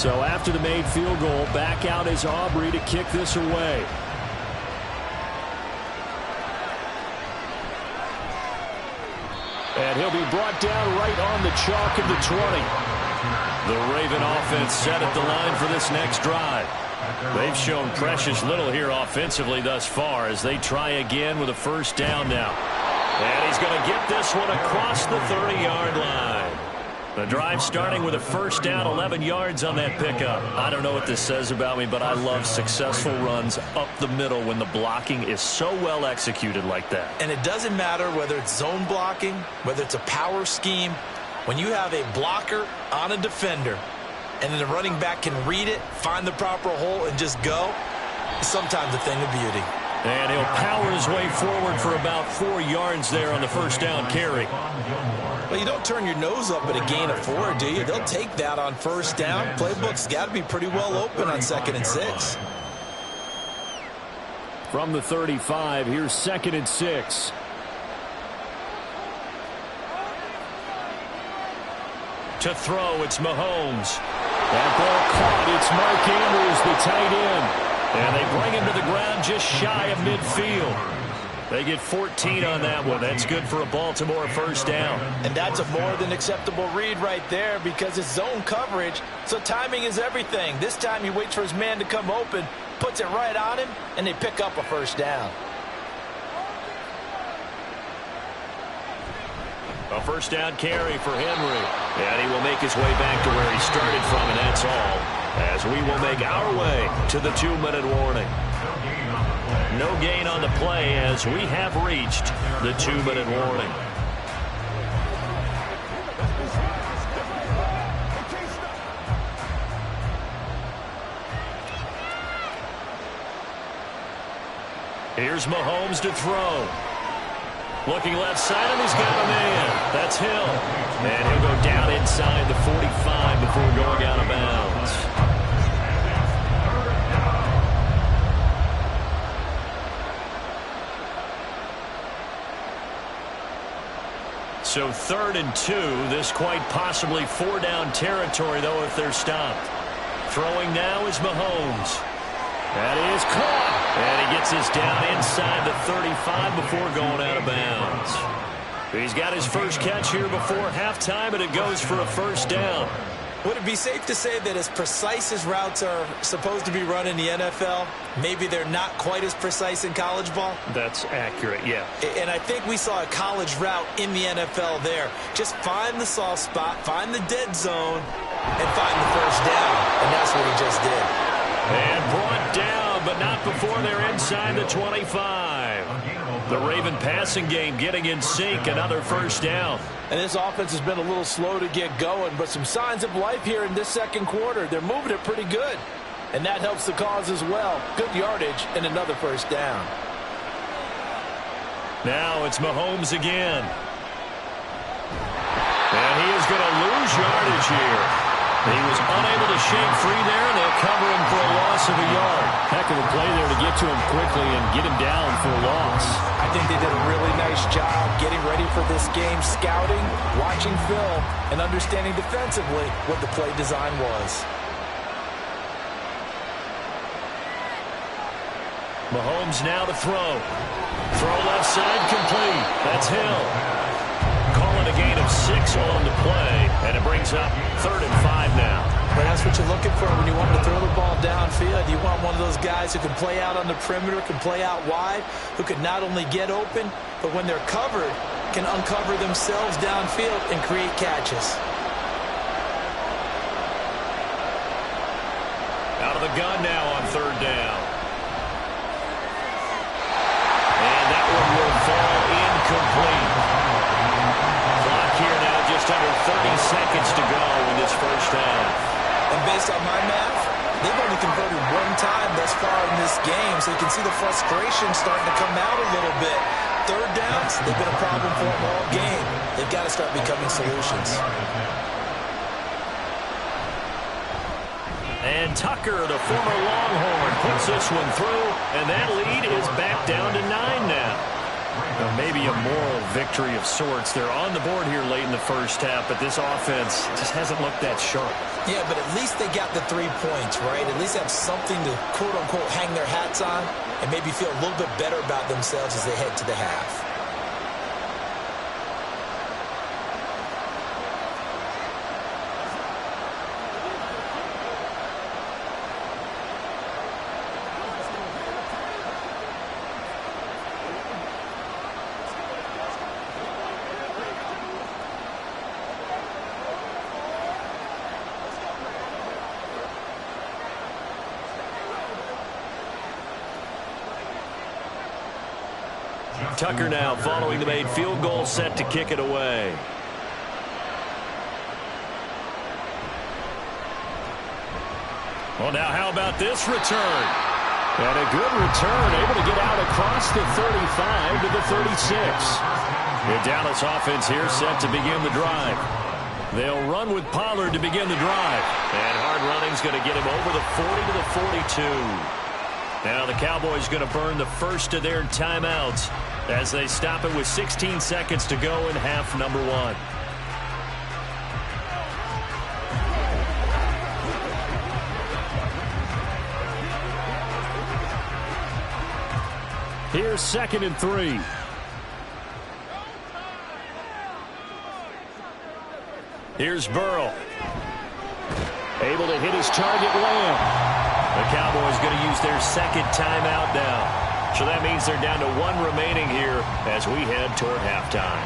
So after the made field goal, back out is Aubrey to kick this away. And he'll be brought down right on the chalk of the 20. The Raven offense set at the line for this next drive. They've shown precious little here offensively thus far as they try again with a first down now. And he's going to get this one across the 30-yard line. The drive starting with a first down, 11 yards on that pickup. I don't know what this says about me, but I love successful runs up the middle when the blocking is so well executed like that. And it doesn't matter whether it's zone blocking, whether it's a power scheme. When you have a blocker on a defender and then the running back can read it, find the proper hole, and just go, it's sometimes a thing of beauty. And he'll power his way forward for about 4 yards there on the first down carry. Well, you don't turn your nose up at a gain of 4, do you? They'll take that on first down. Playbook's got to be pretty well open on 2nd and 6. From the 35, here's 2nd and 6. To throw, it's Mahomes. That ball caught. It's Mark Andrews, the tight end. And they bring him to the ground just shy of midfield. They get 14 on that one. That's good for a Baltimore first down. And that's a more than acceptable read right there because it's zone coverage, so timing is everything. This time he waits for his man to come open, puts it right on him, and they pick up a first down. A first down carry for Henry. And he will make his way back to where he started from, and that's all. As we will make our way to the 2-minute warning. No gain on the play as we have reached the 2-minute warning. Here's Mahomes to throw. Looking left side, and he's got a man. That's Hill. And he'll go down inside the 45 before going out of bounds. So 3rd and 2. This quite possibly 4-down territory, though, if they're stopped. Throwing now is Mahomes. That is caught. And he gets this down inside the 35 before going out of bounds. He's got his first catch here before halftime, and it goes for a first down. Would it be safe to say that as precise as routes are supposed to be run in the NFL, maybe they're not quite as precise in college ball? That's accurate, yeah. And I think we saw a college route in the NFL there. Just find the soft spot, find the dead zone, and find the first down. And that's what he just did. And brought down, but not before they're inside the 25. The Raven passing game getting in sync, another first down. And this offense has been a little slow to get going, but some signs of life here in this second quarter. They're moving it pretty good, and that helps the cause as well. Good yardage and another first down. Now it's Mahomes again. And he is going to lose yardage here. He was unable to shake free there, and they'll cover him for a loss of a yard. Heck of a play there to get to him quickly and get him down for a loss. I think they did a really nice job getting ready for this game, scouting, watching film, and understanding defensively what the play design was. Mahomes now to throw. Throw left side complete. That's Hill. Calling a gain of 6 on the play, and it brings up 3rd and 5 now. But that's what you're looking for when you want to throw the ball downfield. You want one of those guys who can play out on the perimeter, can play out wide, who can not only get open, but when they're covered, can uncover themselves downfield and create catches. Out of the gun now on 3rd down. And that one will fall incomplete. Clock here now just under 30 seconds to go in this first half. And based on my math, they've only converted 1 time thus far in this game, so you can see the frustration starting to come out a little bit. 3rd downs, they've been a problem for them all game. They've got to start becoming solutions. And Tucker, the former Longhorn, puts this one through, and that lead is back down to 9 now. Well, maybe a a moral victory of sorts. They're on the board here late in the first half, but this offense just hasn't looked that sharp. Yeah, but at least they got the 3 points, right? At least have something to, quote-unquote, hang their hats on and maybe feel a little bit better about themselves as they head to the half. Tucker now following the made field goal, set to kick it away. Well, now how about this return? And a good return, able to get out across the 35 to the 36. The Dallas offense here set to begin the drive. They'll run with Pollard to begin the drive. And hard running's going to get him over the 40 to the 42. Now the Cowboys going to burn the first of their timeouts as they stop it with 16 seconds to go in half number 1. Here's 2nd and 3. Here's Burrow. Able to hit his target, Lamb. The Cowboys going to use their second timeout now. So that means they're down to 1 remaining here as we head toward halftime.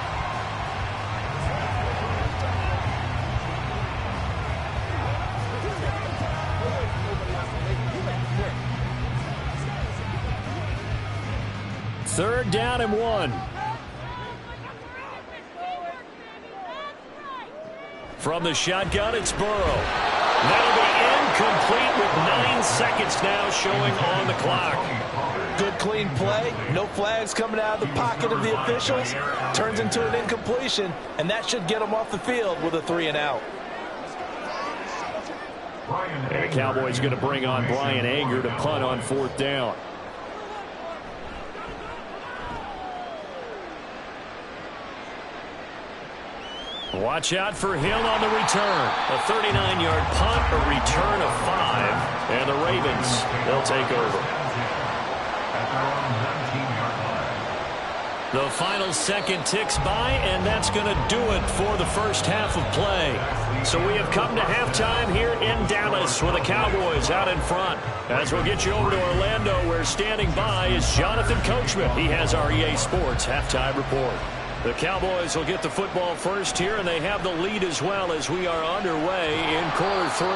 Third down and 1. From the shotgun, it's Burrow. That'll be incomplete with 9 seconds now showing on the clock. Good clean play. No flags coming out of the pocket of the officials. Turns into an incompletion, and that should get them off the field with a 3 and out. And the Cowboys going to bring on Brian Anger to punt on 4th down. Watch out for him on the return. A 39-yard punt, a return of 5, and the Ravens, they'll take over. The final second ticks by, and that's going to do it for the first half of play. So we have come to halftime here in Dallas with the Cowboys out in front. As we'll get you over to Orlando, where standing by is Jonathan Coachman. He has our EA Sports halftime report. The Cowboys will get the football first here, and they have the lead as well as we are underway in quarter 3.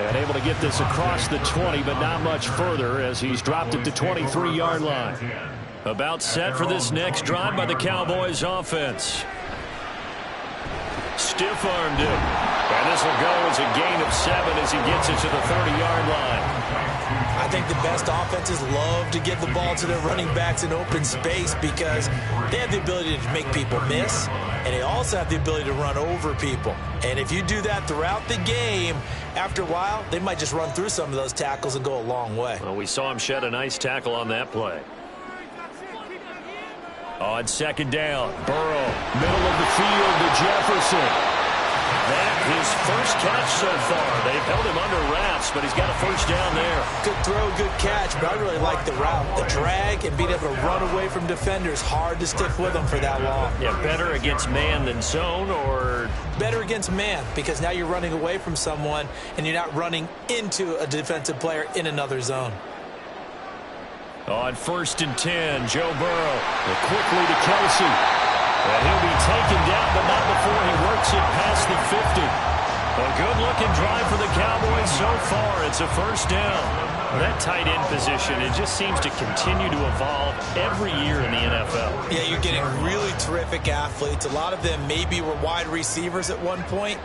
And able to get this across the 20, but not much further as he's dropped it to 23-yard line. About set for this next drive by the Cowboys offense. Stiff-armed it. And this will go as a gain of 7 as he gets it to the 30-yard line. I think the best offenses love to give the ball to their running backs in open space because they have the ability to make people miss, and they also have the ability to run over people. And if you do that throughout the game, after a while, they might just run through some of those tackles and go a long way. Well, we saw him shed a nice tackle on that play. On 2nd down, Burrow, middle of the field to Jefferson. That his first catch so far. They've held him under wraps, but he's got a first down there. Good throw, good catch, but I really like the route. The drag and being able to run away from defenders, hard to stick with them for that long. Yeah, better against man than zone, or? Better against man, because now you're running away from someone and you're not running into a defensive player in another zone. On 1st and 10, Joe Burrow. Quickly to Kelsey. And he'll be taken down, but not before he works it past the 50. A good-looking drive for the Cowboys so far. It's a first down. That tight end position, it just seems to continue to evolve every year in the NFL. Yeah, you're getting really terrific athletes. A lot of them maybe were wide receivers at one point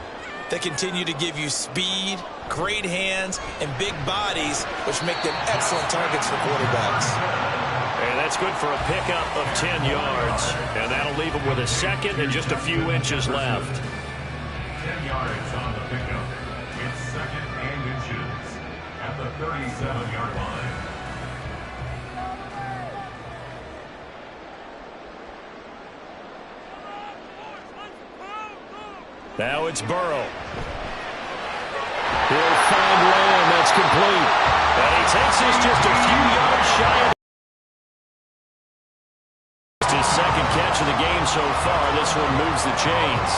that continue to give you speed, great hands, and big bodies, which make them excellent targets for quarterbacks. And that's good for a pickup of 10 yards. And that'll leave him with a second and just a few inches left. 10 yards on the pickup. It's 2nd and inches at the 37-yard line. Now it's Burrow. He'll find Lamb. That's complete. And he takes this just a few yards shy of his second catch of the game so far. This one moves the chains.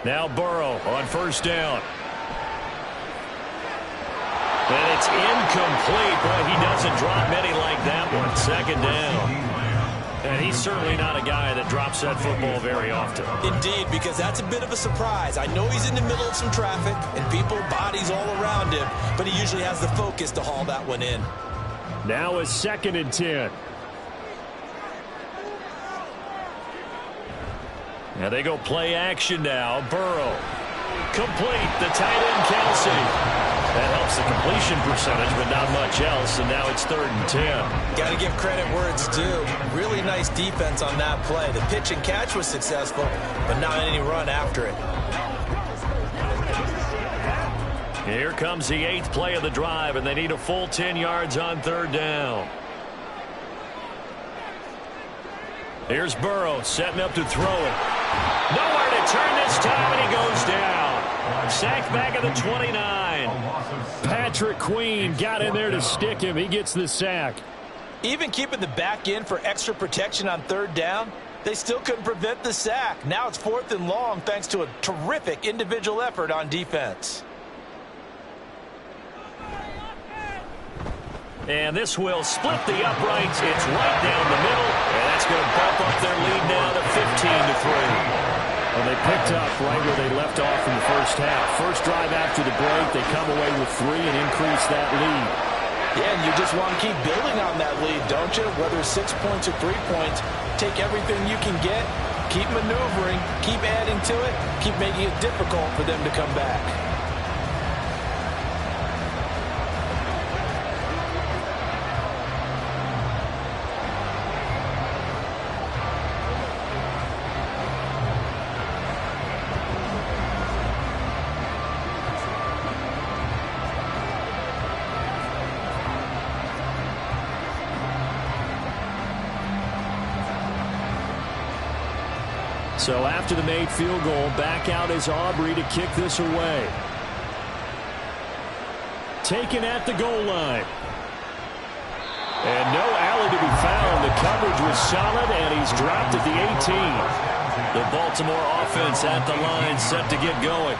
Now Burrow on first down. And it's incomplete. Boy, he doesn't drop many like that one. Second down. And he's certainly not a guy that drops that football very often. Indeed, because that's a bit of a surprise. I know he's in the middle of some traffic and people, bodies all around him, but he usually has the focus to haul that one in. Now a 2nd and 10. Now they go play action now. Burrow. Complete. The tight end, Kelsey. That helps the completion percentage, but not much else, and now it's 3rd and 10. Got to give credit where it's due. Really nice defense on that play. The pitch and catch was successful, but not any run after it. Here comes the 8th play of the drive, and they need a full 10 yards on 3rd down. Here's Burrow setting up to throw it. Nowhere to turn this time, and he goes down. Sacked back at the 29. Patrick Queen got in there to stick him. He gets the sack. Even keeping the back in for extra protection on 3rd down, they still couldn't prevent the sack. Now it's 4th and long thanks to a terrific individual effort on defense. And this will split the uprights. It's right down the middle, and that's going to bump up their lead now to 15-3. Well, they picked up right where they left off in the first half. First drive after the break, they come away with 3 and increase that lead. Yeah, and you just want to keep building on that lead, don't you? Whether it's 6 points or 3 points, take everything you can get, keep maneuvering, keep adding to it, keep making it difficult for them to come back. So after the made field goal, back out is Aubrey to kick this away. Taken at the goal line. And no alley to be found. The coverage was solid, and he's dropped at the 18. The Baltimore offense at the line, set to get going.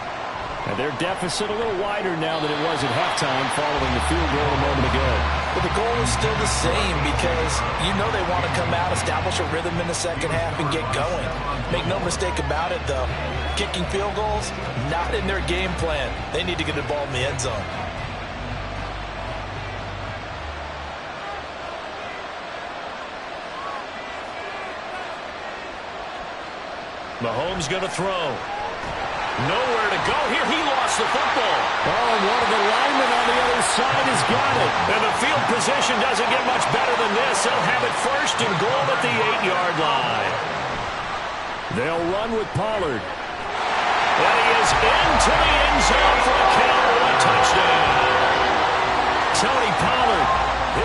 And their deficit a little wider now than it was at halftime following the field goal a moment ago. But the goal is still the same because you know they want to come out, establish a rhythm in the second half, and get going. Make no mistake about it, though. Kicking field goals, not in their game plan. They need to get the ball in the end zone. Mahomes going to throw. Nowhere to go here. He lost the football. Oh, and one of the linemen on the other side has got it. And the field position doesn't get much better than this. They'll have it 1st and goal at the 8-yard line. They'll run with Pollard. And he is into the end zone for a count for a touchdown. Tony Pollard,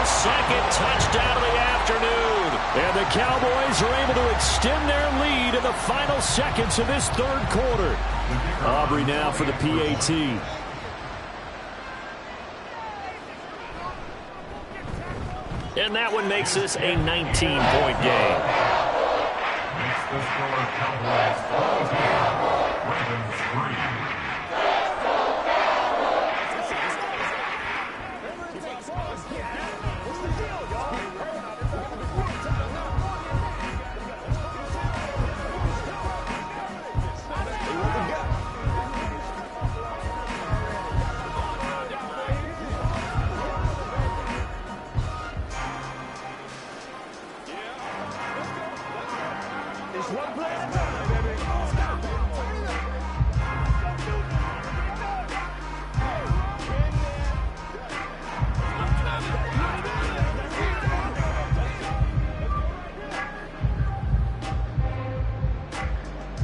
his 2nd touchdown of the afternoon. And the Cowboys are able to extend their lead in the final seconds of this 3rd quarter. Aubrey now for the PAT. And that one makes this a 19-point game. Makes the score Cowboys 14, Ravens 3.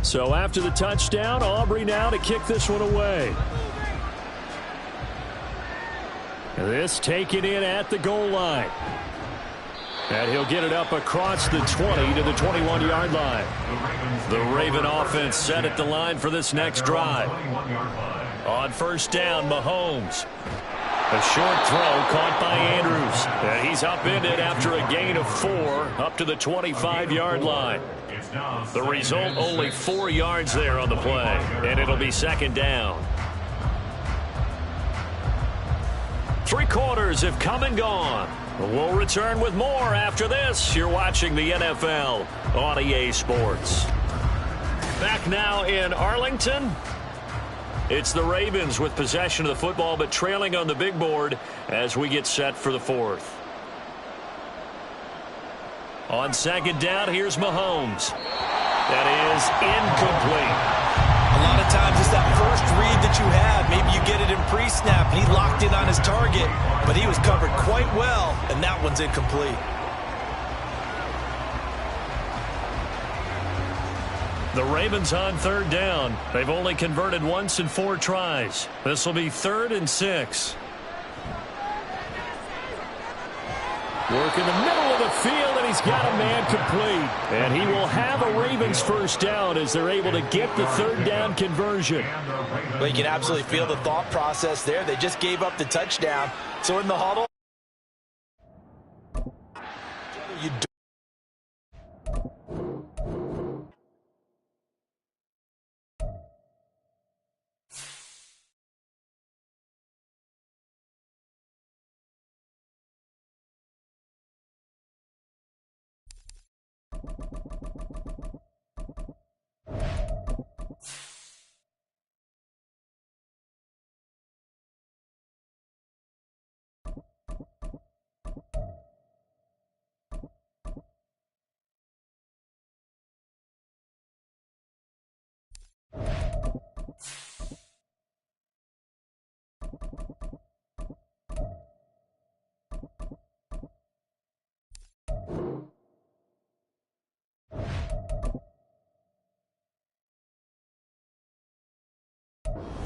So after the touchdown, Aubrey now to kick this one away. This taken in at the goal line. And he'll get it up across the 20 to the 21-yard line. The Raven offense set at the line for this next drive. On first down, Mahomes. A short throw caught by Andrews. And he's upended after a gain of 4 up to the 25-yard line. The result, only 4 yards there on the play. And it'll be second down. 3 quarters have come and gone. We'll return with more after this. You're watching the NFL on EA Sports. Back now in Arlington. It's the Ravens with possession of the football, but trailing on the big board as we get set for the 4th. On second down, here's Mahomes. That is incomplete. A lot of times it's that first read that you have. Maybe you get it in pre-snap, and he locked in on his target, but he was covered quite well, and that one's incomplete. The Ravens on third down. They've only converted once in 4 tries. This will be 3rd and 6. Work in the middle of the field, and he's got a man complete. And he will have a Ravens first down as they're able to get the 3rd down conversion. Well, you can absolutely feel the thought process there. They just gave up the touchdown. So in the huddle, you do.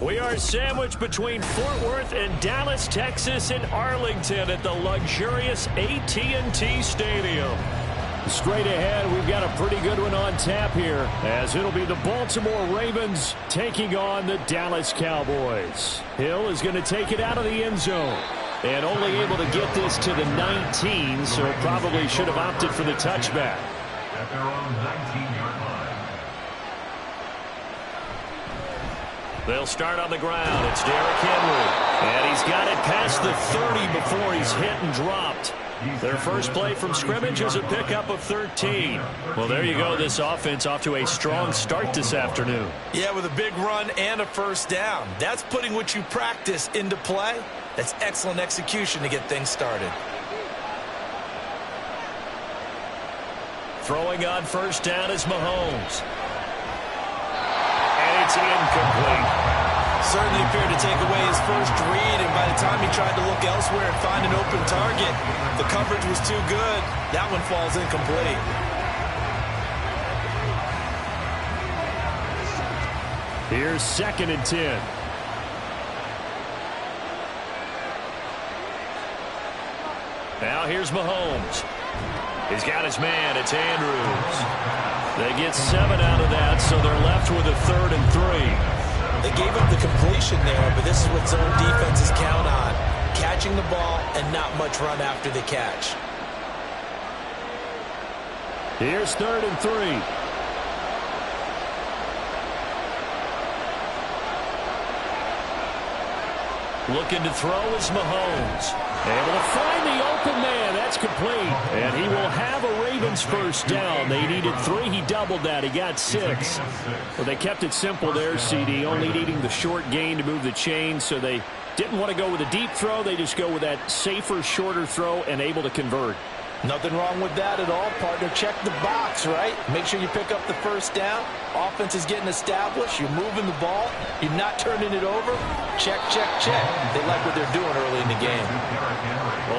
We are sandwiched between Fort Worth and Dallas, Texas, and Arlington at the luxurious AT&T Stadium. Straight ahead, we've got a pretty good one on tap here, as it'll be the Baltimore Ravens taking on the Dallas Cowboys. Hill is going to take it out of the end zone, and only able to get this to the 19, so probably should have opted for the touchback. At their own 19-yard line. They'll start on the ground. It's Derrick Henry. And he's got it past the 30 before he's hit and dropped. Their first play from scrimmage is a pickup of 13. Well, there you go. This offense off to a strong start this afternoon. Yeah, with a big run and a first down. That's putting what you practice into play. That's excellent execution to get things started. Throwing on first down is Mahomes. And it's incomplete. Certainly appeared to take away his first read, and by the time he tried to look elsewhere and find an open target, the coverage was too good. That one falls incomplete. Here's 2nd and 10. Now here's Mahomes. He's got his man. It's Andrews. They get 7 out of that, so they're left with a 3rd and 3. They gave up the completion there, but this is what zone defenses count on. Catching the ball and not much run after the catch. Here's 3rd and 3. Looking to throw is Mahomes. Able to find the open man. That's complete. And he will have a Ravens first down. They needed 3. He doubled that. He got 6. Well, they kept it simple there, CD, only needing the short gain to move the chain, so they didn't want to go with a deep throw. They just go with that safer, shorter throw and able to convert. Nothing wrong with that at all, partner. Check the box, right? Make sure you pick up the first down. Offense is getting established. You're moving the ball. You're not turning it over. Check, check, check. They like what they're doing early in the game.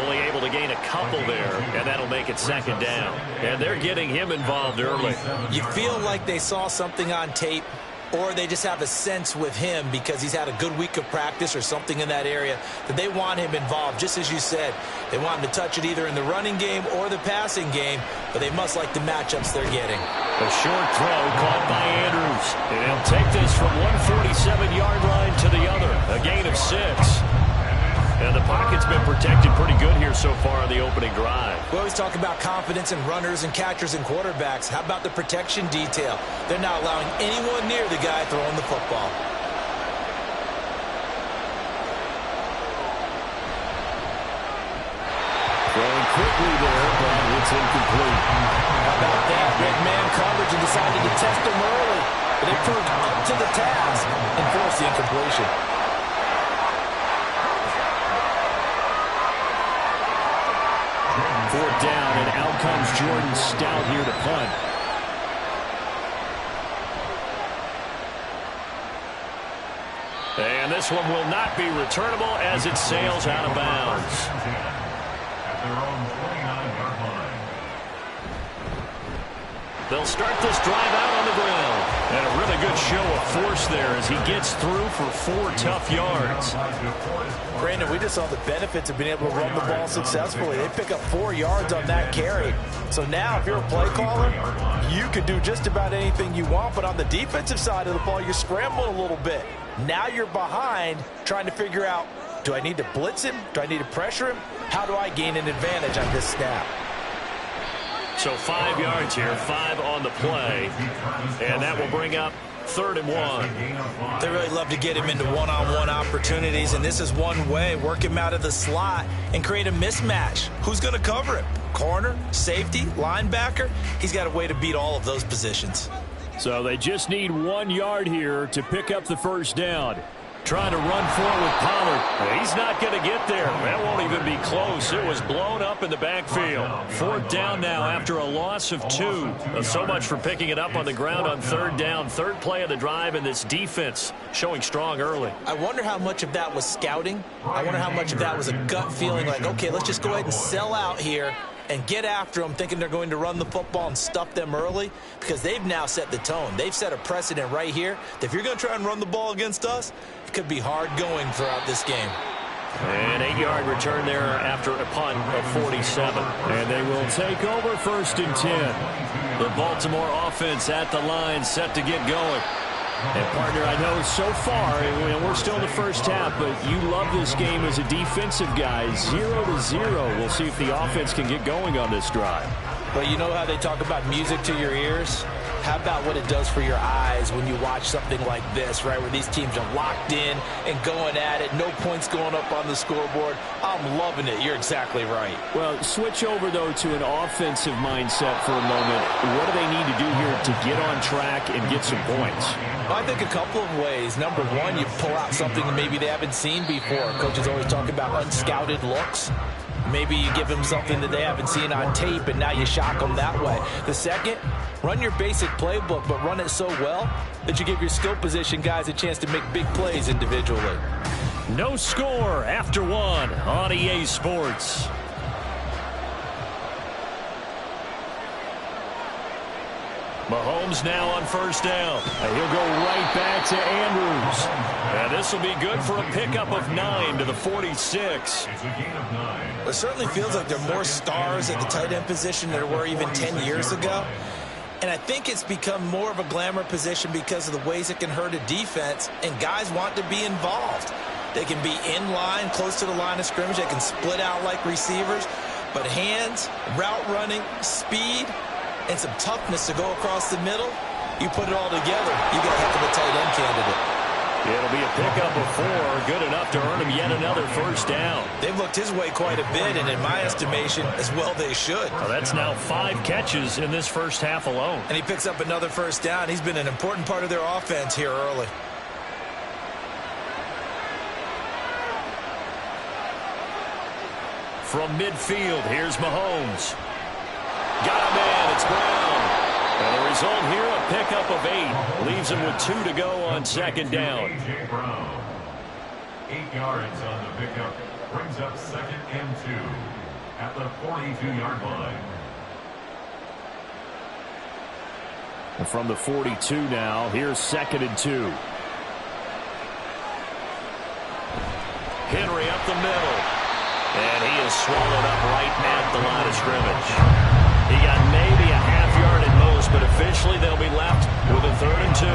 Only able to gain a couple there, and that'll make it second down. And they're getting him involved early. You feel like they saw something on tape, or they just have a sense with him because he's had a good week of practice or something in that area that they want him involved. Just as you said, they want him to touch it either in the running game or the passing game, but they must like the matchups they're getting. A short throw caught by Andrews. And he'll take this from 147-yard line to the other. A gain of 6. And the pocket's been protected pretty good here so far on the opening drive. We always talk about confidence in runners and catchers and quarterbacks. How about the protection detail? They're not allowing anyone near the guy throwing the football. Throwing quickly there, but it's incomplete. How about that? Red man coverage and decided to test him early. But they proved up to the task and forced the incompletion. Fourth down, and out comes Jordan Stout here to punt. And this one will not be returnable as it sails out of bounds. At their own 29-yard line. They'll start this drive out on the ground. And a really good show of force there as he gets through for 4 tough yards. Brandon, we just saw the benefits of being able to run the ball successfully. They pick up 4 yards on that carry. So now if you're a play caller, you can do just about anything you want. But on the defensive side of the ball, you're scrambling a little bit. Now you're behind trying to figure out, do I need to blitz him? Do I need to pressure him? How do I gain an advantage on this snap? So 5 yards here, 5 on the play. And that will bring up 3rd and 1. They really love to get him into one-on-one opportunities, and this is one way. Work him out of the slot and create a mismatch. Who's going to cover him? Corner, safety, linebacker? He's got a way to beat all of those positions. So they just need 1 yard here to pick up the first down. Trying to run for it with Pollard. He's not going to get there. That won't even be close. It was blown up in the backfield. 4th down now after a loss of 2. So much for picking it up on the ground on 3rd down. 3rd play of the drive, and this defense showing strong early. I wonder how much of that was scouting. I wonder how much of that was a gut feeling like, okay, let's just go ahead and sell out here and get after them, thinking they're going to run the football and stuff them early, because they've now set the tone. They've set a precedent right here that if you're going to try and run the ball against us, it could be hard going throughout this game. An 8-yard return there after a punt of 47. And they will take over 1st and 10. The Baltimore offense at the line, set to get going. And, partner, I know so far, and we're still in the first half, but you love this game as a defensive guy. 0-0. We'll see if the offense can get going on this drive. But you know how they talk about music to your ears? How about what it does for your eyes when you watch something like this, right, where these teams are locked in and going at it, no points going up on the scoreboard? I'm loving it. You're exactly right. Well, switch over, though, to an offensive mindset for a moment. What do they need to do here to get on track and get some points? I think a couple of ways. Number one, you pull out something that maybe they haven't seen before. Coaches always talk about unscouted looks. Maybe you give them something that they haven't seen on tape, and now you shock them that way. The second, run your basic playbook, but run it so well that you give your skill position guys a chance to make big plays individually. No score after 1 on EA Sports. Mahomes now on 1st down. And he'll go right back to Andrews. And this will be good for a pickup of 9 to the 46. It's a gain of 9. It certainly feels like there are more stars at the tight end position than there were even 10 years ago. And I think it's become more of a glamour position because of the ways it can hurt a defense, and guys want to be involved. They can be in line, close to the line of scrimmage. They can split out like receivers. But hands, route running, speed, and some toughness to go across the middle, you put it all together, you got a heck of a tight end candidate. It'll be a pickup of 4, good enough to earn him yet another 1st down. They've looked his way quite a bit, and in my estimation, as well they should. Well, that's now 5 catches in this first half alone. And he picks up another 1st down. He's been an important part of their offense here early. From midfield, here's Mahomes. Got a man, it's Brown. And the result here, a pickup of 8. Leaves him with 2 to go on 2nd down. A.J. Brown. 8 yards on the pickup. Brings up 2nd and 2 at the 42-yard line. And from the 42 now, here's 2nd and 2. Henry up the middle. And he is swallowed up right at the line of scrimmage. He got maybe a half yard at most, but officially they'll be left with a 3rd and 2.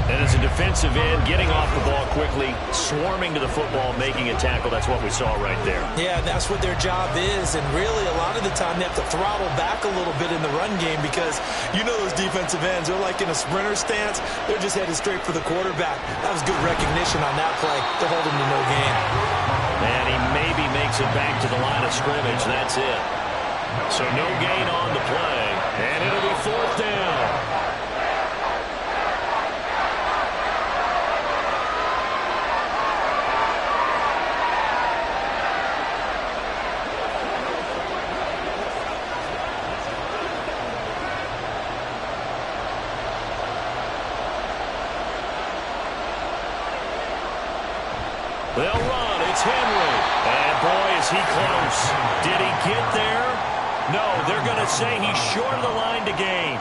And as a defensive end, getting off the ball quickly, swarming to the football, making a tackle, that's what we saw right there. Yeah, that's what their job is. And really, a lot of the time, they have to throttle back a little bit in the run game because you know those defensive ends, they're like in a sprinter stance. They're just headed straight for the quarterback. That was good recognition on that play. They're holding to no gain. And he maybe makes it back to the line of scrimmage. That's it. So no gain on the play. And it'll be 4th down. They'll run. It's Henry. And boy, is he close. Did he get there? No, they're going to say he's short of the line to gain.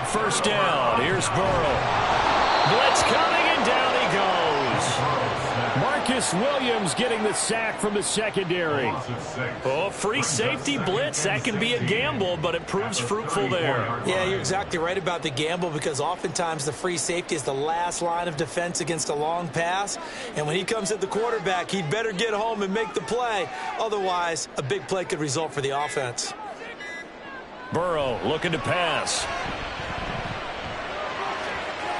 1st down. Here's Burrow. Blitz coming, and down he goes. Marcus Williams getting the sack from the secondary. Oh, free safety blitz. That can be a gamble, but it proves fruitful there. Yeah, you're exactly right about the gamble because oftentimes the free safety is the last line of defense against a long pass. And when he comes at the quarterback, he'd better get home and make the play. Otherwise, a big play could result for the offense. Burrow looking to pass.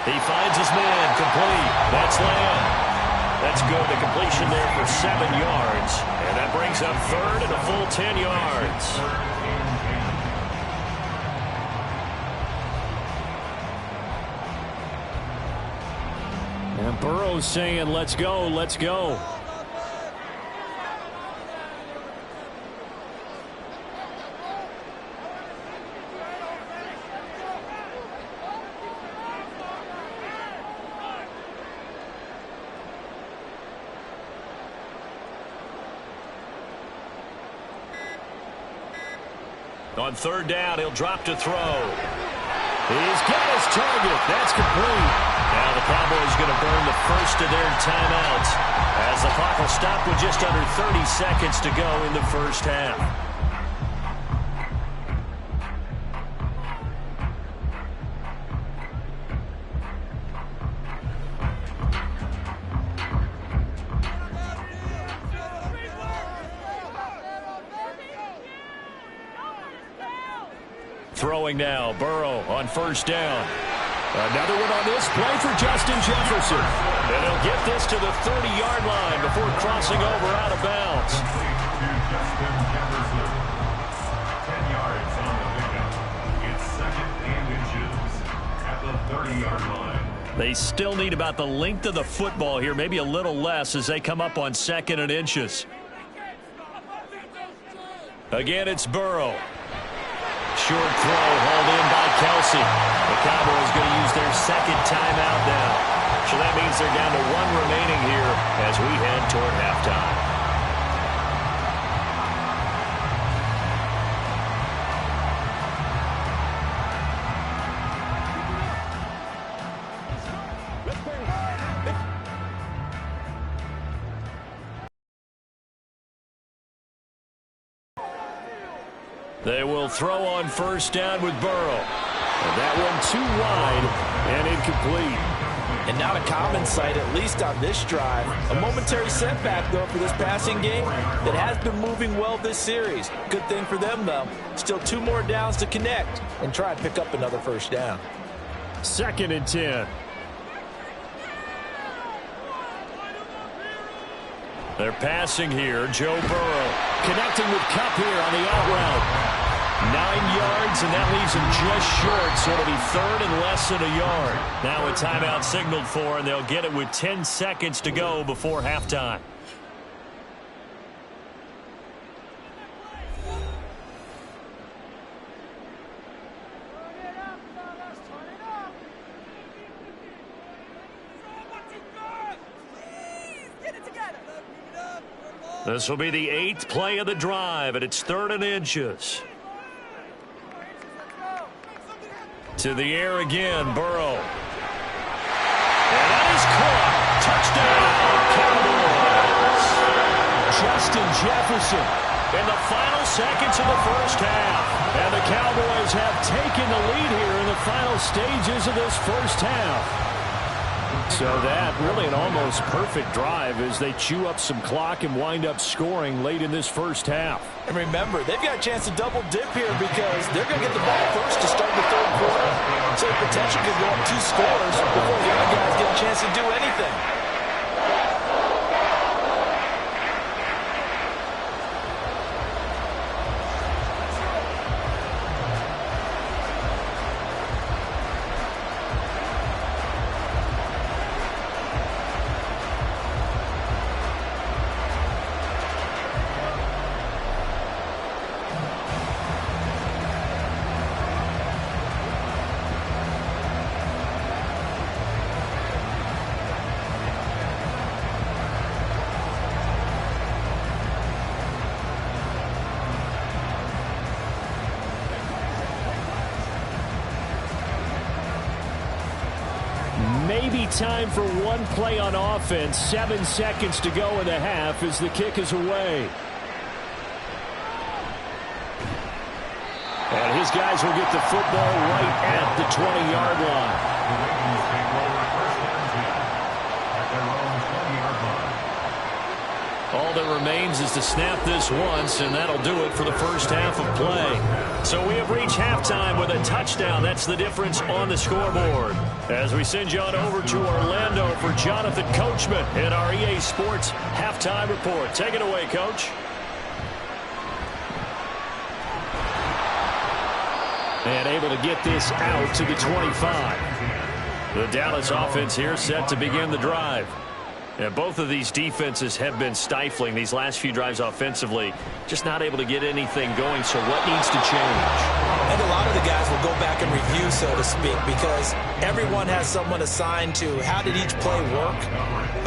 He finds his man complete. That's Lamb. That's good. The completion there for 7 yards. And that brings up 3rd and a full 10 yards. And Burrow's saying, let's go, let's go. On 3rd down, he'll drop to throw. He's got his target. That's complete. Now the Cowboys going to burn the first of their timeouts as the clock will stop with just under 30 seconds to go in the first half. Throwing now, Burrow on 1st down. Another one on this play for Justin Jefferson. And he'll get this to the 30-yard line before crossing over out of bounds. Justin Jefferson. 10 yards on the pickup. It's 2nd and inches at the 30-yard line. They still need about the length of the football here, maybe a little less as they come up on 2nd and inches. Again, it's Burrow. Short throw hauled in by Kelsey. The Cowboys going to use their 2nd timeout now. So that means they're down to 1 remaining here as we head toward halftime. They will throw on 1st down with Burrow. And that one too wide and incomplete. And not a common sight, at least on this drive. A momentary setback, though, for this passing game that has been moving well this series. Good thing for them, though. Still 2 more downs to connect and try and pick up another 1st down. 2nd and 10. They're passing here. Joe Burrow connecting with Kupp here on the out route. 9 yards, and that leaves him just short, so it'll be 3rd and less than a yard. Now a timeout signaled for, and they'll get it with 10 seconds to go before halftime. This will be the 8th play of the drive, and it's 3rd and inches. To the air again, Burrow. And that is caught. Touchdown, Cowboys. Justin Jefferson in the final seconds of the first half. And the Cowboys have taken the lead here in the final stages of this first half. So that really an almost perfect drive as they chew up some clock and wind up scoring late in this first half. And remember, they've got a chance to double dip here because they're going to get the ball first to start the third quarter. So the potential could go up 2 scores before the other guys get a chance to do anything. Maybe time for one play on offense. 7 seconds to go in the half as the kick is away. And his guys will get the football right at the 20-yard line. All that remains is to snap this once, and that'll do it for the first half of play. So we have reached halftime with a touchdown. That's the difference on the scoreboard. As we send you on over to Orlando for Jonathan Coachman in our EA Sports Halftime Report. Take it away, Coach. And able to get this out to the 25. The Dallas offense here set to begin the drive. And both of these defenses have been stifling these last few drives offensively. Just not able to get anything going, so what needs to change? And a lot of the guys will go back and review, so to speak, because everyone has someone assigned to how did each play work.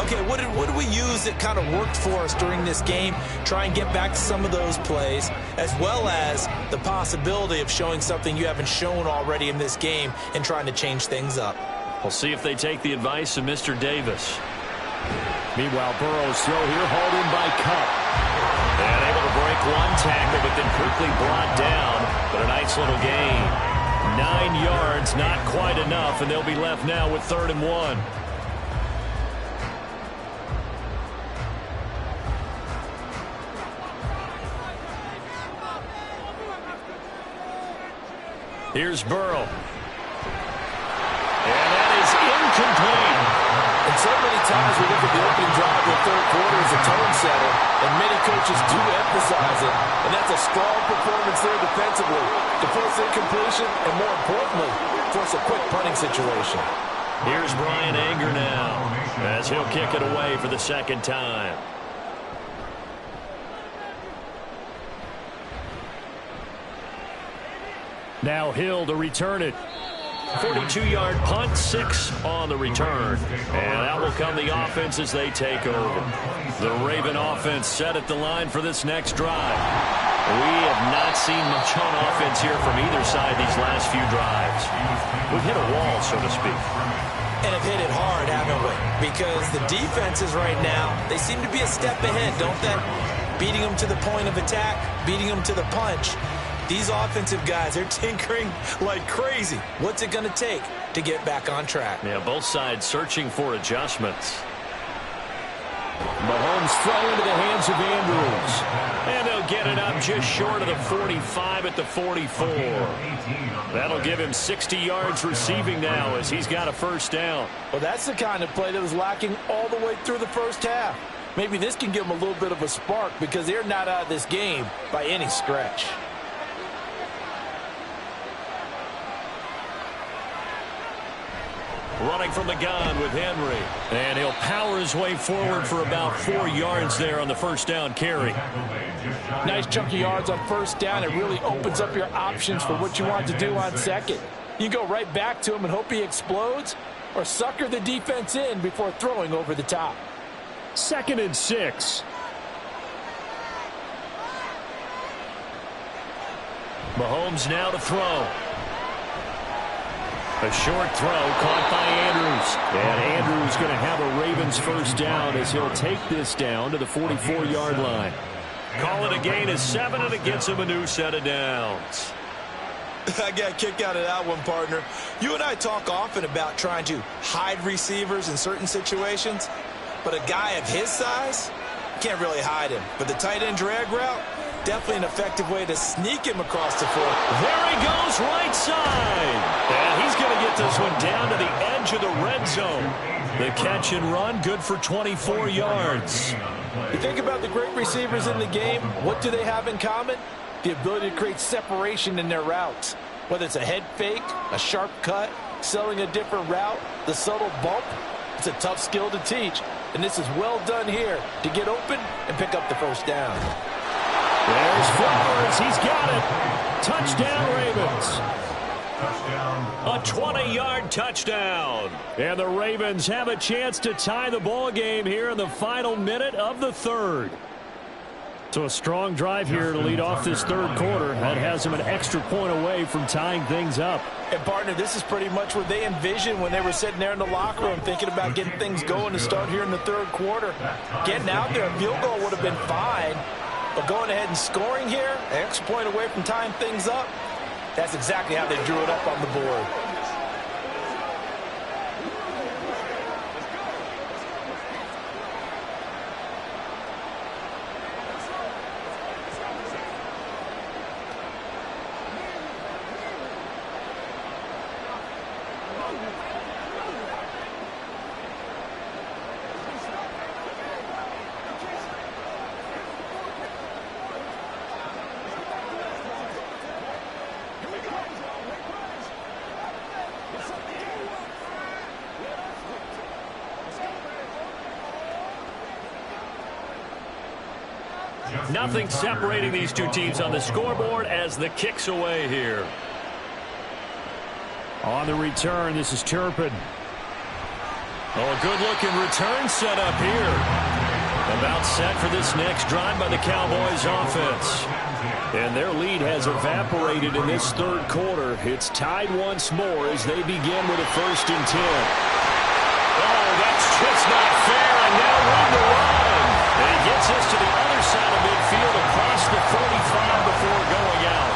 Okay, what did we use that kind of worked for us during this game? Try and get back to some of those plays, as well as the possibility of showing something you haven't shown already in this game and trying to change things up. We'll see if they take the advice of Mr. Davis. Meanwhile, Burrow's throw here hauled in by Kupp. And able to break one tackle, but then quickly brought down. But a nice little gain. 9 yards, not quite enough, and they'll be left now with 3rd and 1. Here's Burrow. And that is incomplete. And so many times we look at the opening drive of the third quarter as a tone setter, and many coaches do emphasize it, and that's a strong performance there defensively to force incompletion and, more importantly, force a quick punting situation. Here's Bryan Anger now as he'll kick it away for the second time. Now Hill to return it. 42-yard punt, 6 on the return. And that will come the offense as they take over. The Raven offense set at the line for this next drive. We have not seen much on offense here from either side these last few drives. We've hit a wall, so to speak. And have hit it hard, haven't we? Because the defenses right now, they seem to be a step ahead, don't they? Beating them to the point of attack, beating them to the punch. These offensive guys, they're tinkering like crazy. What's it going to take to get back on track? Yeah, both sides searching for adjustments. Mahomes throw into the hands of Andrews. And they'll get it up just short of the 45 at the 44. That'll give him 60 yards receiving now as he's got a first down. Well, that's the kind of play that was lacking all the way through the first half. Maybe this can give them a little bit of a spark because they're not out of this game by any stretch. Running from the gun with Henry. And he'll power his way forward for about 4 yards there on the first down carry. Nice chunk of yards on first down. It really opens up your options for what you want to do on second. You go right back to him and hope he explodes, or sucker the defense in before throwing over the top. 2nd and 6. Mahomes now to throw. A short throw caught by Andrews. And Andrews going to have a Ravens first down as he'll take this down to the 44-yard line. Call it a gain of 7, and it gets him a new set of downs. I got a kick out of that one, partner. You and I talk often about trying to hide receivers in certain situations, but a guy of his size, can't really hide him. But the tight end drag route, definitely an effective way to sneak him across the field. There he goes, right side. And he's going to get this one down to the edge of the red zone. The catch and run, good for 24 yards. You think about the great receivers in the game, what do they have in common? The ability to create separation in their routes. Whether it's a head fake, a sharp cut, selling a different route, the subtle bump, it's a tough skill to teach. And this is well done here to get open and pick up the first down. There's Flowers. He's got it. Touchdown, Ravens. A 20-yard touchdown. And the Ravens have a chance to tie the ball game here in the final minute of the third. So a strong drive here to lead off this third quarter. That has them an extra point away from tying things up. And, partner, this is pretty much what they envisioned when they were sitting there in the locker room thinking about getting things going to start here in the third quarter. Getting out there, a field goal would have been fine. But going ahead and scoring here, an extra point away from tying things up, that's exactly how they drew it up on the board. Nothing separating these two teams on the scoreboard as the kick's away here. On the return, this is Turpin. Oh, a good-looking return set up here. About set for this next drive by the Cowboys offense. And their lead has evaporated in this third quarter. It's tied once more as they begin with a 1st and 10. Oh, that's just not fair, and now room to run. And he gets us to the other side of midfield across the 45 before going out.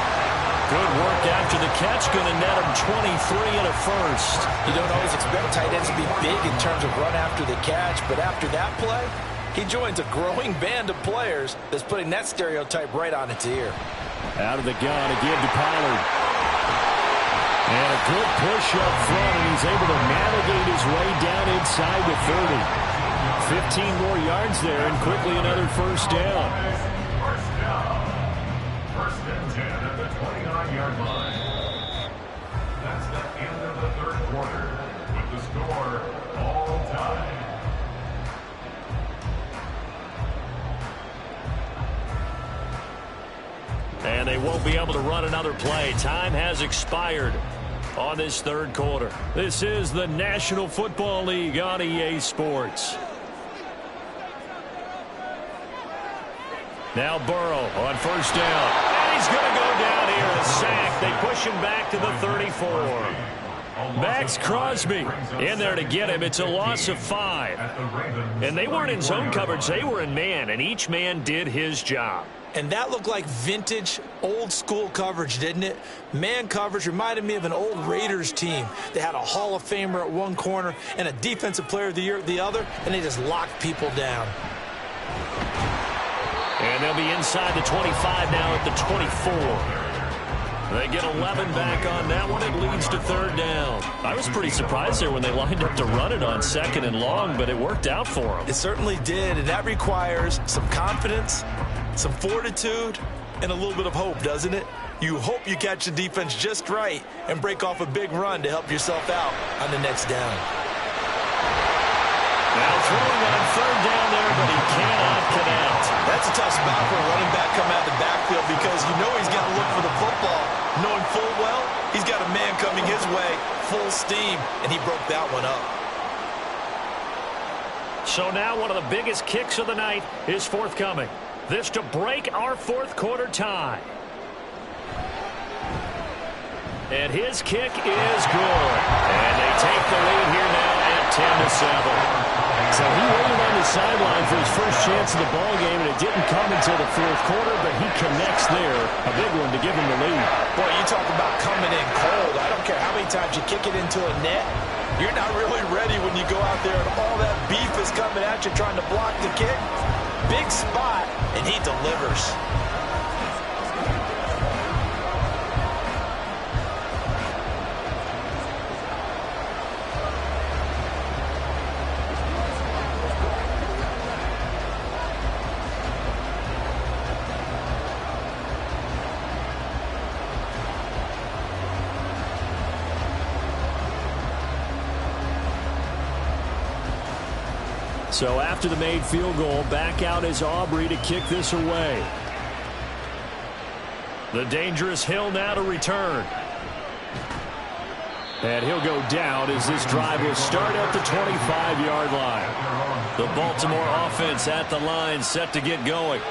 Good work after the catch, going to net him 23 and a first. You don't always expect tight ends to be big in terms of run after the catch, but after that play, he joins a growing band of players that's putting that stereotype right on its ear. Out of the gun again to Pollard. And a good push up front, and he's able to navigate his way down inside the 30. 15 more yards there, and quickly another first down. First down. 1st and 10 at the 29-yard line. That's the end of the third quarter with the score all tied. And they won't be able to run another play. Time has expired on this third quarter. This is the National Football League on EA Sports. Now Burrow on first down. And he's going to go down here. A sack. They push him back to the 34. Max Crosby in there to get him. It's a loss of 5. And they weren't in zone coverage. They were in man, and each man did his job. And that looked like vintage, old-school coverage, didn't it? Man coverage reminded me of an old Raiders team. They had a Hall of Famer at one corner and a Defensive Player of the Year at the other, and they just locked people down. And they'll be inside the 25 now at the 24. They get 11 back on that one. It leads to third down. I was pretty surprised there when they lined up to run it on 2nd and long, but it worked out for them. It certainly did, and that requires some confidence, some fortitude, and a little bit of hope, doesn't it? You hope you catch the defense just right and break off a big run to help yourself out on the next down. Now throwing on third down there, but he cannot connect. That's a tough spot for a running back coming out of the backfield because you know he's got to look for the football, knowing full well he's got a man coming his way, full steam, and he broke that one up. So now one of the biggest kicks of the night is forthcoming. This to break our fourth quarter tie. And his kick is good. 10-7. So he waited on the sideline for his first chance of the ball game, and it didn't come until the fourth quarter, but he connects there. A big one to give him the lead. Boy, you talk about coming in cold. I don't care how many times you kick it into a net. You're not really ready when you go out there and all that beef is coming at you trying to block the kick. Big spot, and he delivers. So after the made field goal, back out is Aubrey to kick this away. The dangerous Hill now to return. And he'll go down as this drive will start at the 25-yard line. The Baltimore offense at the line, set to get going.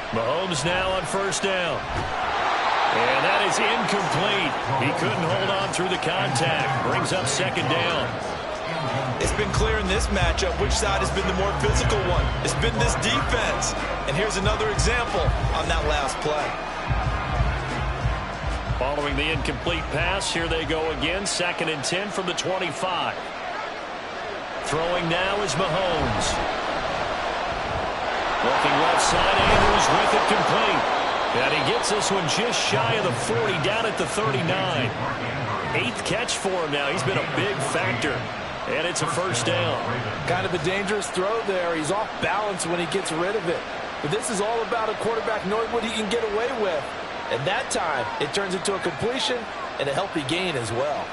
Mahomes now on first down. And that is incomplete. He couldn't hold on through the contact. Brings up second down. It's been clear in this matchup which side has been the more physical one. It's been this defense. And here's another example on that last play. Following the incomplete pass, here they go again. 2nd and 10 from the 25. Throwing now is Mahomes. Looking left side, Andrews with it complete. And he gets this one just shy of the 40, down at the 39. 8th catch for him now. He's been a big factor. And it's a first down. Kind of a dangerous throw there. He's off balance when he gets rid of it. But this is all about a quarterback knowing what he can get away with. And that time, it turns into a completion and a healthy gain as well.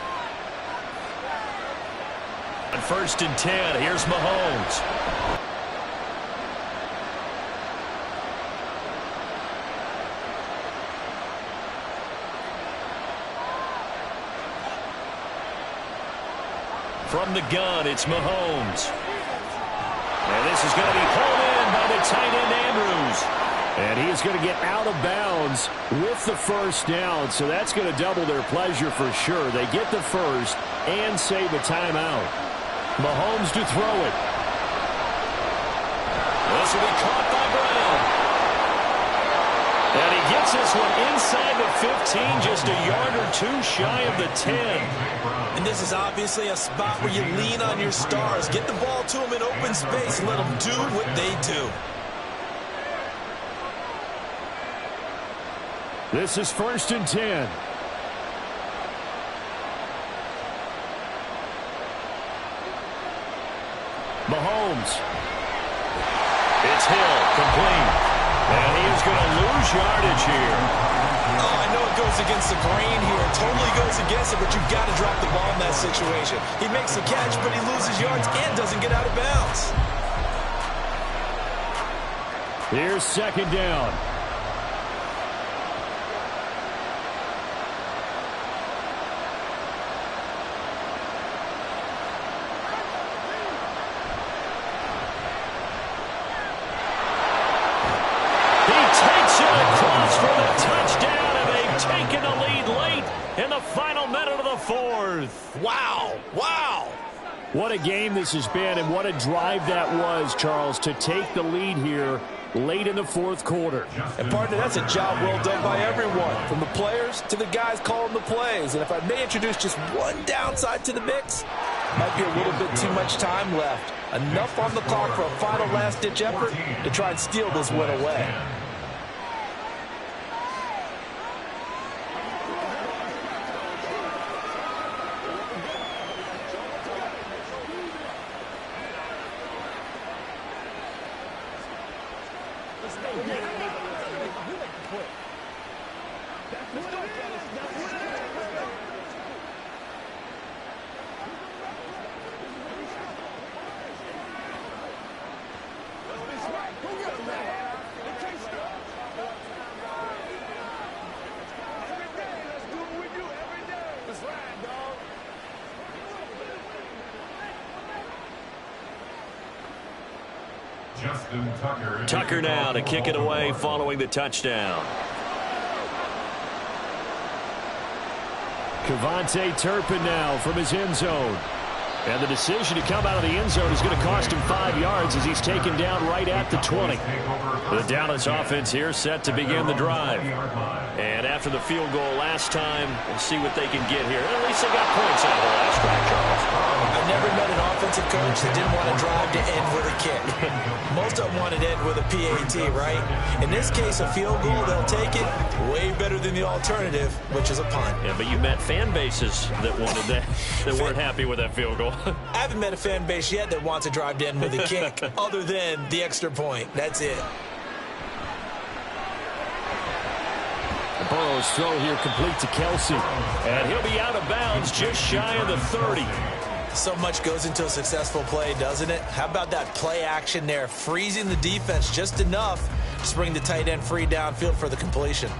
On 1st and 10, here's Mahomes. From the gun, it's Mahomes. And this is going to be pulled in by the tight end, Andrews. And he is going to get out of bounds with the first down, so that's going to double their pleasure for sure. They get the first and save a timeout. Mahomes to throw it. This will be caught by Brown. And he gets this one inside the 15, just a yard or two shy of the 10. And this is obviously a spot where you lean on your stars. Get the ball to them in open space. Let them do what they do. This is 1st and 10. Mahomes. It's Hill, complete. And he is going to lose yardage here. Oh, I know it goes against the grain here. It totally goes against it, but you've got to drop the ball in that situation. He makes the catch, but he loses yards and doesn't get out of bounds. Here's 2nd down. Wow. What a game this has been, and what a drive that was, Charles, to take the lead here late in the fourth quarter. And partner, that's a job well done by everyone, from the players to the guys calling the plays. And if I may introduce just one downside to the mix, might be a little bit too much time left. Enough on the clock for a final last-ditch effort to try and steal this win away. Tucker now to kick it away following the touchdown. KaVontae Turpin now from his end zone. And the decision to come out of the end zone is going to cost him 5 yards as he's taken down right at the 20. The Dallas offense here set to begin the drive. And after the field goal last time, we'll see what they can get here. At least they got points out of the last drive, Charles. I've never met an offensive coach that didn't want to drive to end with a kick. Most of them wanted to end with a PAT, right? In this case, a field goal, they'll take it way better than the alternative, which is a punt. Yeah, but you met fan bases that wanted that weren't happy with that field goal. I haven't met a fan base yet that wants to drive to end with a kick other than the extra point. That's it. Burrow's throw here complete to Kelsey. And he'll be out of bounds just shy of the 30. So much goes into a successful play, doesn't it? How about that play action there? Freezing the defense just enough to bring the tight end free downfield for the completion.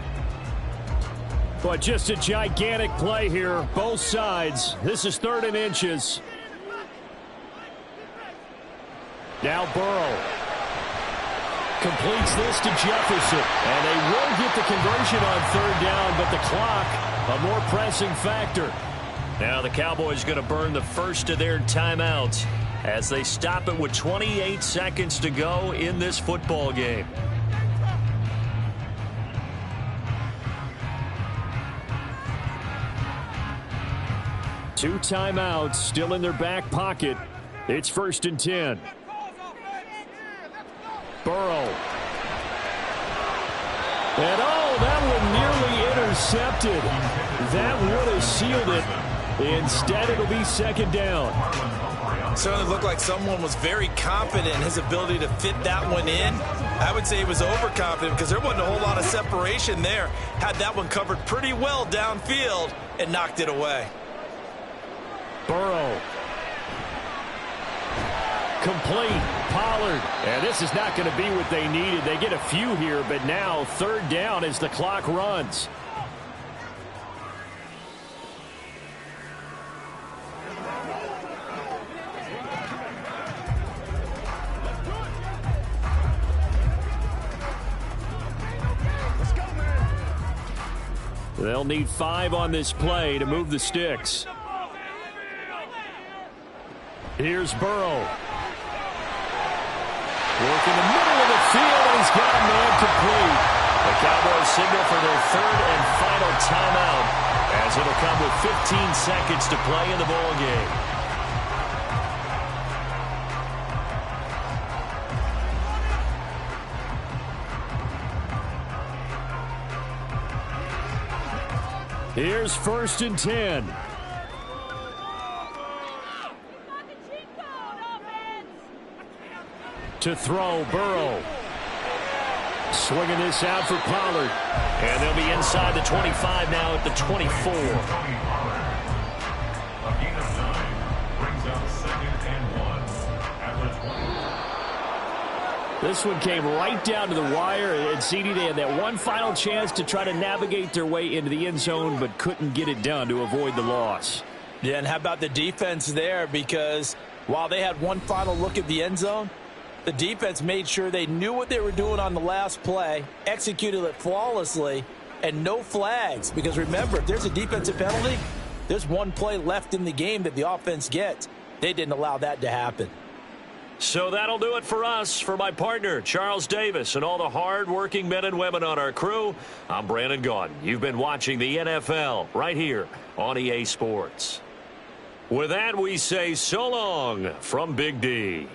But just a gigantic play here, both sides. This is 3rd and inches. Now Burrow completes this to Jefferson. And they will get the conversion on 3rd down, but the clock, a more pressing factor. Now the Cowboys going to burn the first of their timeouts as they stop it with 28 seconds to go in this football game. Two timeouts still in their back pocket. It's 1st and 10. Burrow. And that one nearly intercepted. That would have sealed it. Instead, it'll be 2nd down. Certainly looked like someone was very confident in his ability to fit that one in. I would say he was overconfident because there wasn't a whole lot of separation there. Had that one covered pretty well downfield and knocked it away. Burrow. Complete. Pollard. And this is not going to be what they needed. They get a few here, but now 3rd down as the clock runs. They'll need 5 on this play to move the sticks. Here's Burrow. Work in the middle of the field, and he's got a man complete. The Cowboys signal for their 3rd and final timeout as it'll come with 15 seconds to play in the ball game. Here's 1st and 10. To throw, Burrow. Swinging this out for Pollard. And they'll be inside the 25 now at the 24. A gain of 9 brings up 2nd and 1 at the 20. This one came right down to the wire, and CD, they had that one final chance to try to navigate their way into the end zone, but couldn't get it done to avoid the loss. Yeah, and how about the defense there? Because while they had one final look at the end zone, the defense made sure they knew what they were doing on the last play, executed it flawlessly, and no flags. Because remember, if there's a defensive penalty, there's one play left in the game that the offense gets. They didn't allow that to happen. So that'll do it for us. For my partner, Charles Davis, and all the hard-working men and women on our crew, I'm Brandon Gaudin. You've been watching the NFL right here on EA Sports. With that, we say so long from Big D.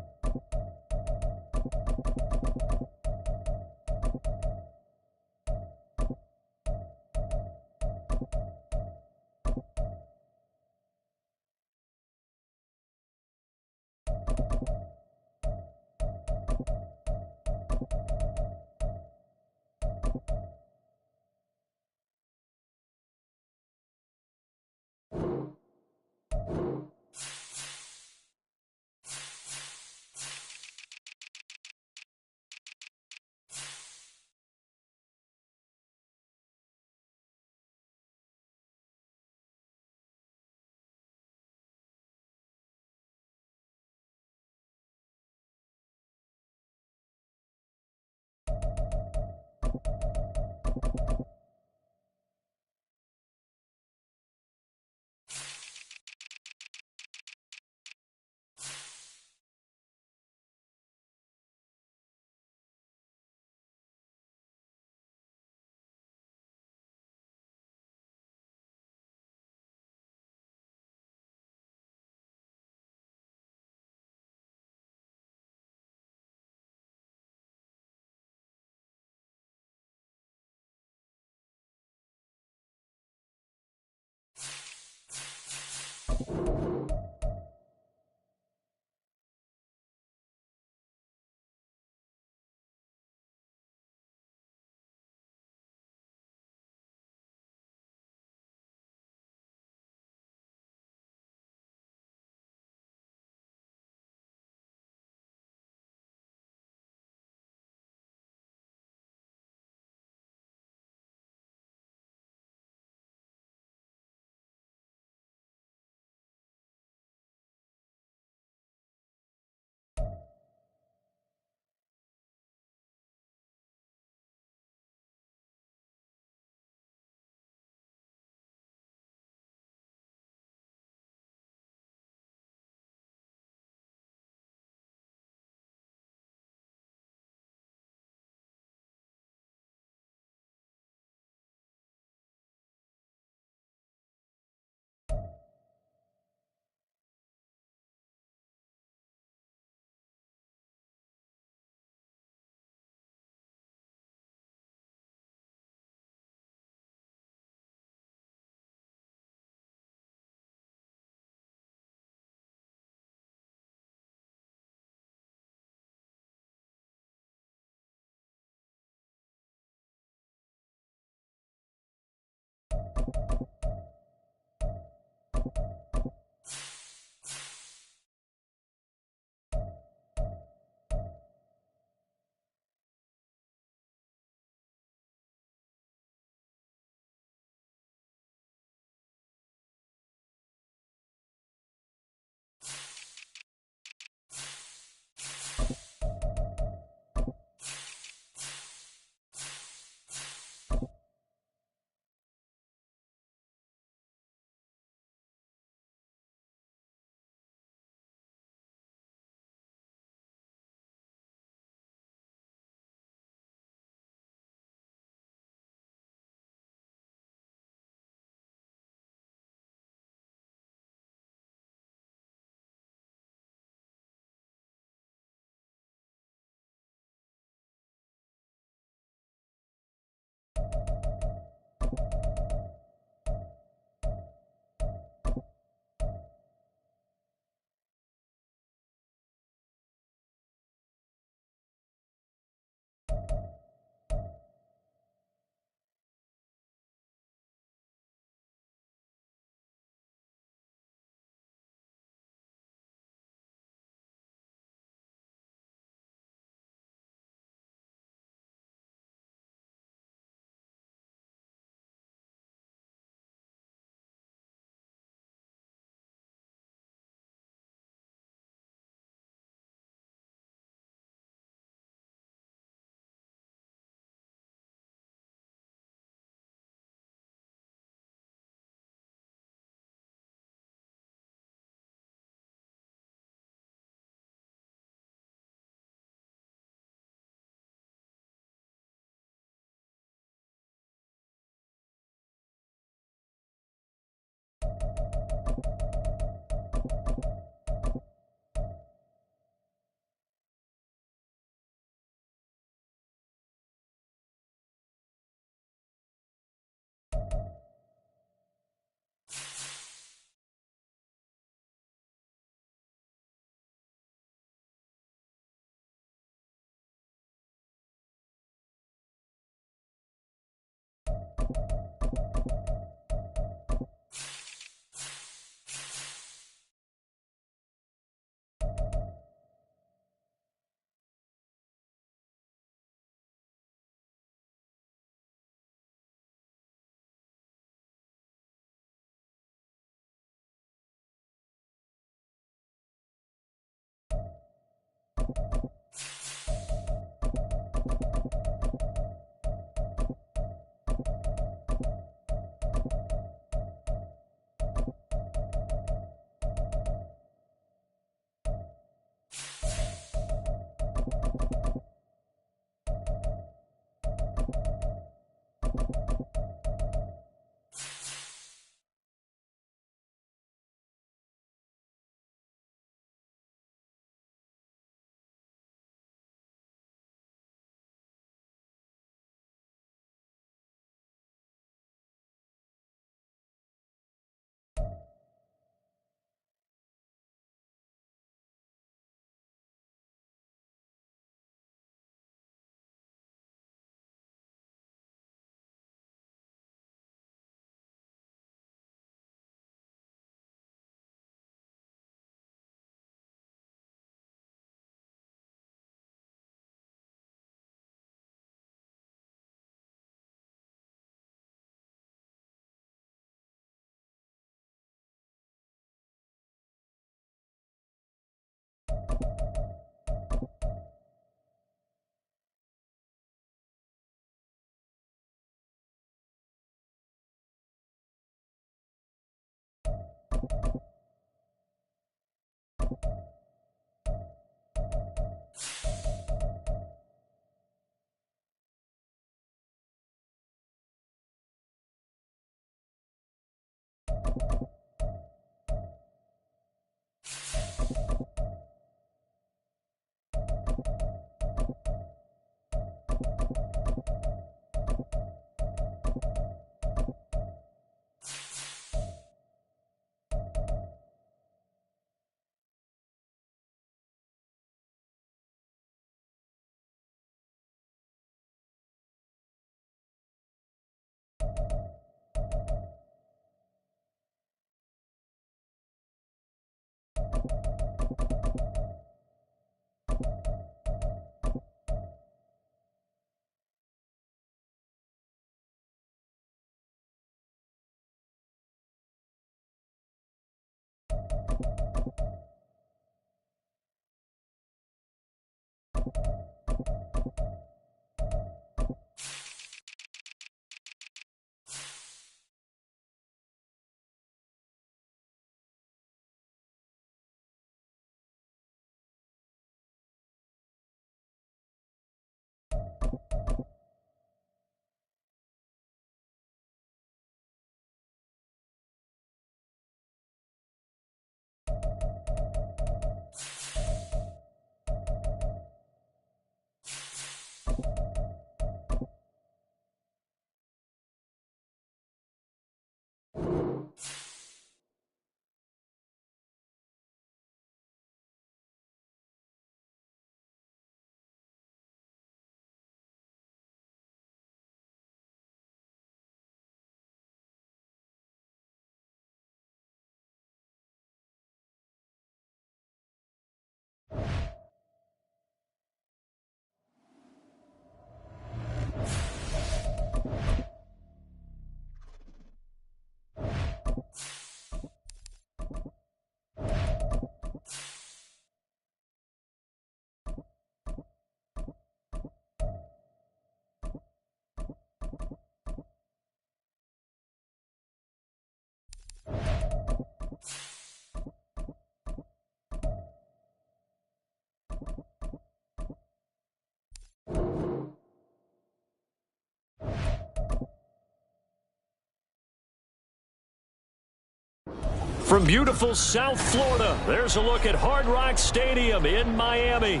From beautiful South Florida, there's a look at Hard Rock Stadium in Miami.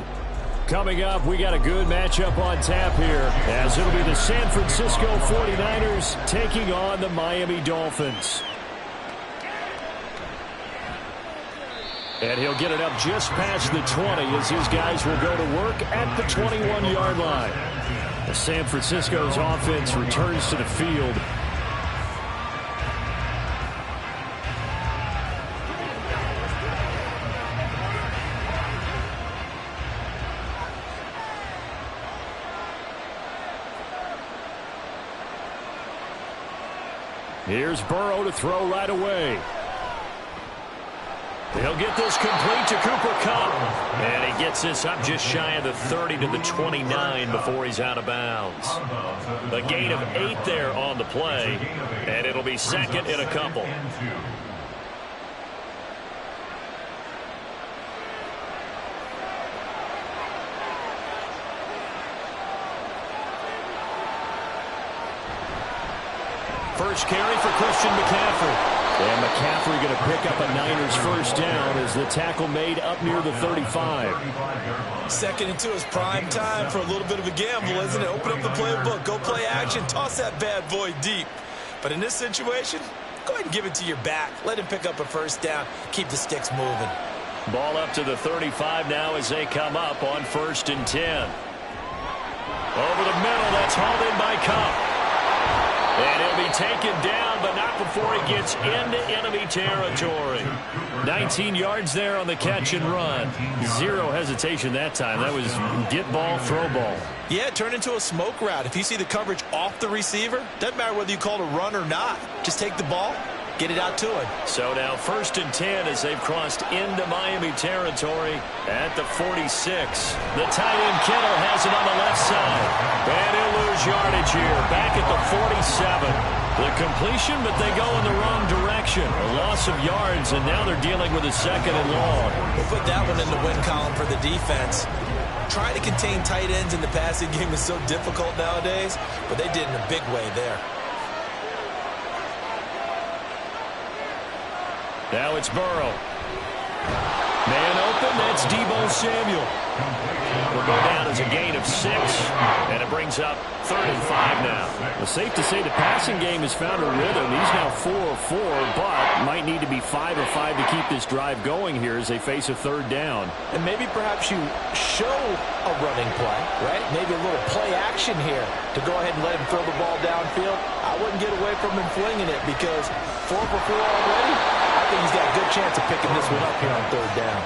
Coming up, we got a good matchup on tap here, as it'll be the San Francisco 49ers taking on the Miami Dolphins. And he'll get it up just past the 20 as his guys will go to work at the 21-yard line. As San Francisco's offense returns to the field. Here's Burrow to throw right away. He'll get this complete to Cooper Kupp. And he gets this up just shy of the 30 to the 29 before he's out of bounds. A gain of 8 there on the play, and it'll be second and a couple. First carry for Christian McCaffrey. And McCaffrey going to pick up a Niners first down as the tackle made up near the 35. 2nd and 2 is prime time for a little bit of a gamble, isn't it? Open up the playbook, go play action, toss that bad boy deep. But in this situation, go ahead and give it to your back. Let him pick up a first down. Keep the sticks moving. Ball up to the 35 now as they come up on 1st and 10. Over the middle, that's hauled in by Kupp. And he'll be taken down, but not before he gets into enemy territory. 19 yards there on the catch and run. Zero hesitation that time. That was get ball, throw ball. Yeah, it turned into a smoke route. If you see the coverage off the receiver, doesn't matter whether you call it a run or not. Just take the ball, get it out to him. So now 1st and 10 as they've crossed into Miami territory at the 46. The tight end Kittle has it on the left side. And he'll lose yardage here. Back at the 47. The completion, but they go in the wrong direction. A loss of yards, and now they're dealing with a 2nd and long. We'll put that one in the win column for the defense. Trying to contain tight ends in the passing game is so difficult nowadays, but they did in a big way there. Now it's Burrow. Man open, that's Deebo Samuel. Will go down as a gain of 6, and it brings up 3rd and 5 now. Well, safe to say the passing game has found a rhythm. He's now 4 of 4, but might need to be 5 of 5 to keep this drive going here as they face a 3rd down. And maybe perhaps you show a running play, right? Maybe a little play action here to go ahead and let him throw the ball downfield. I wouldn't get away from him flinging it because 4 for 4 already. I think he's got a good chance of picking this one up here on 3rd down.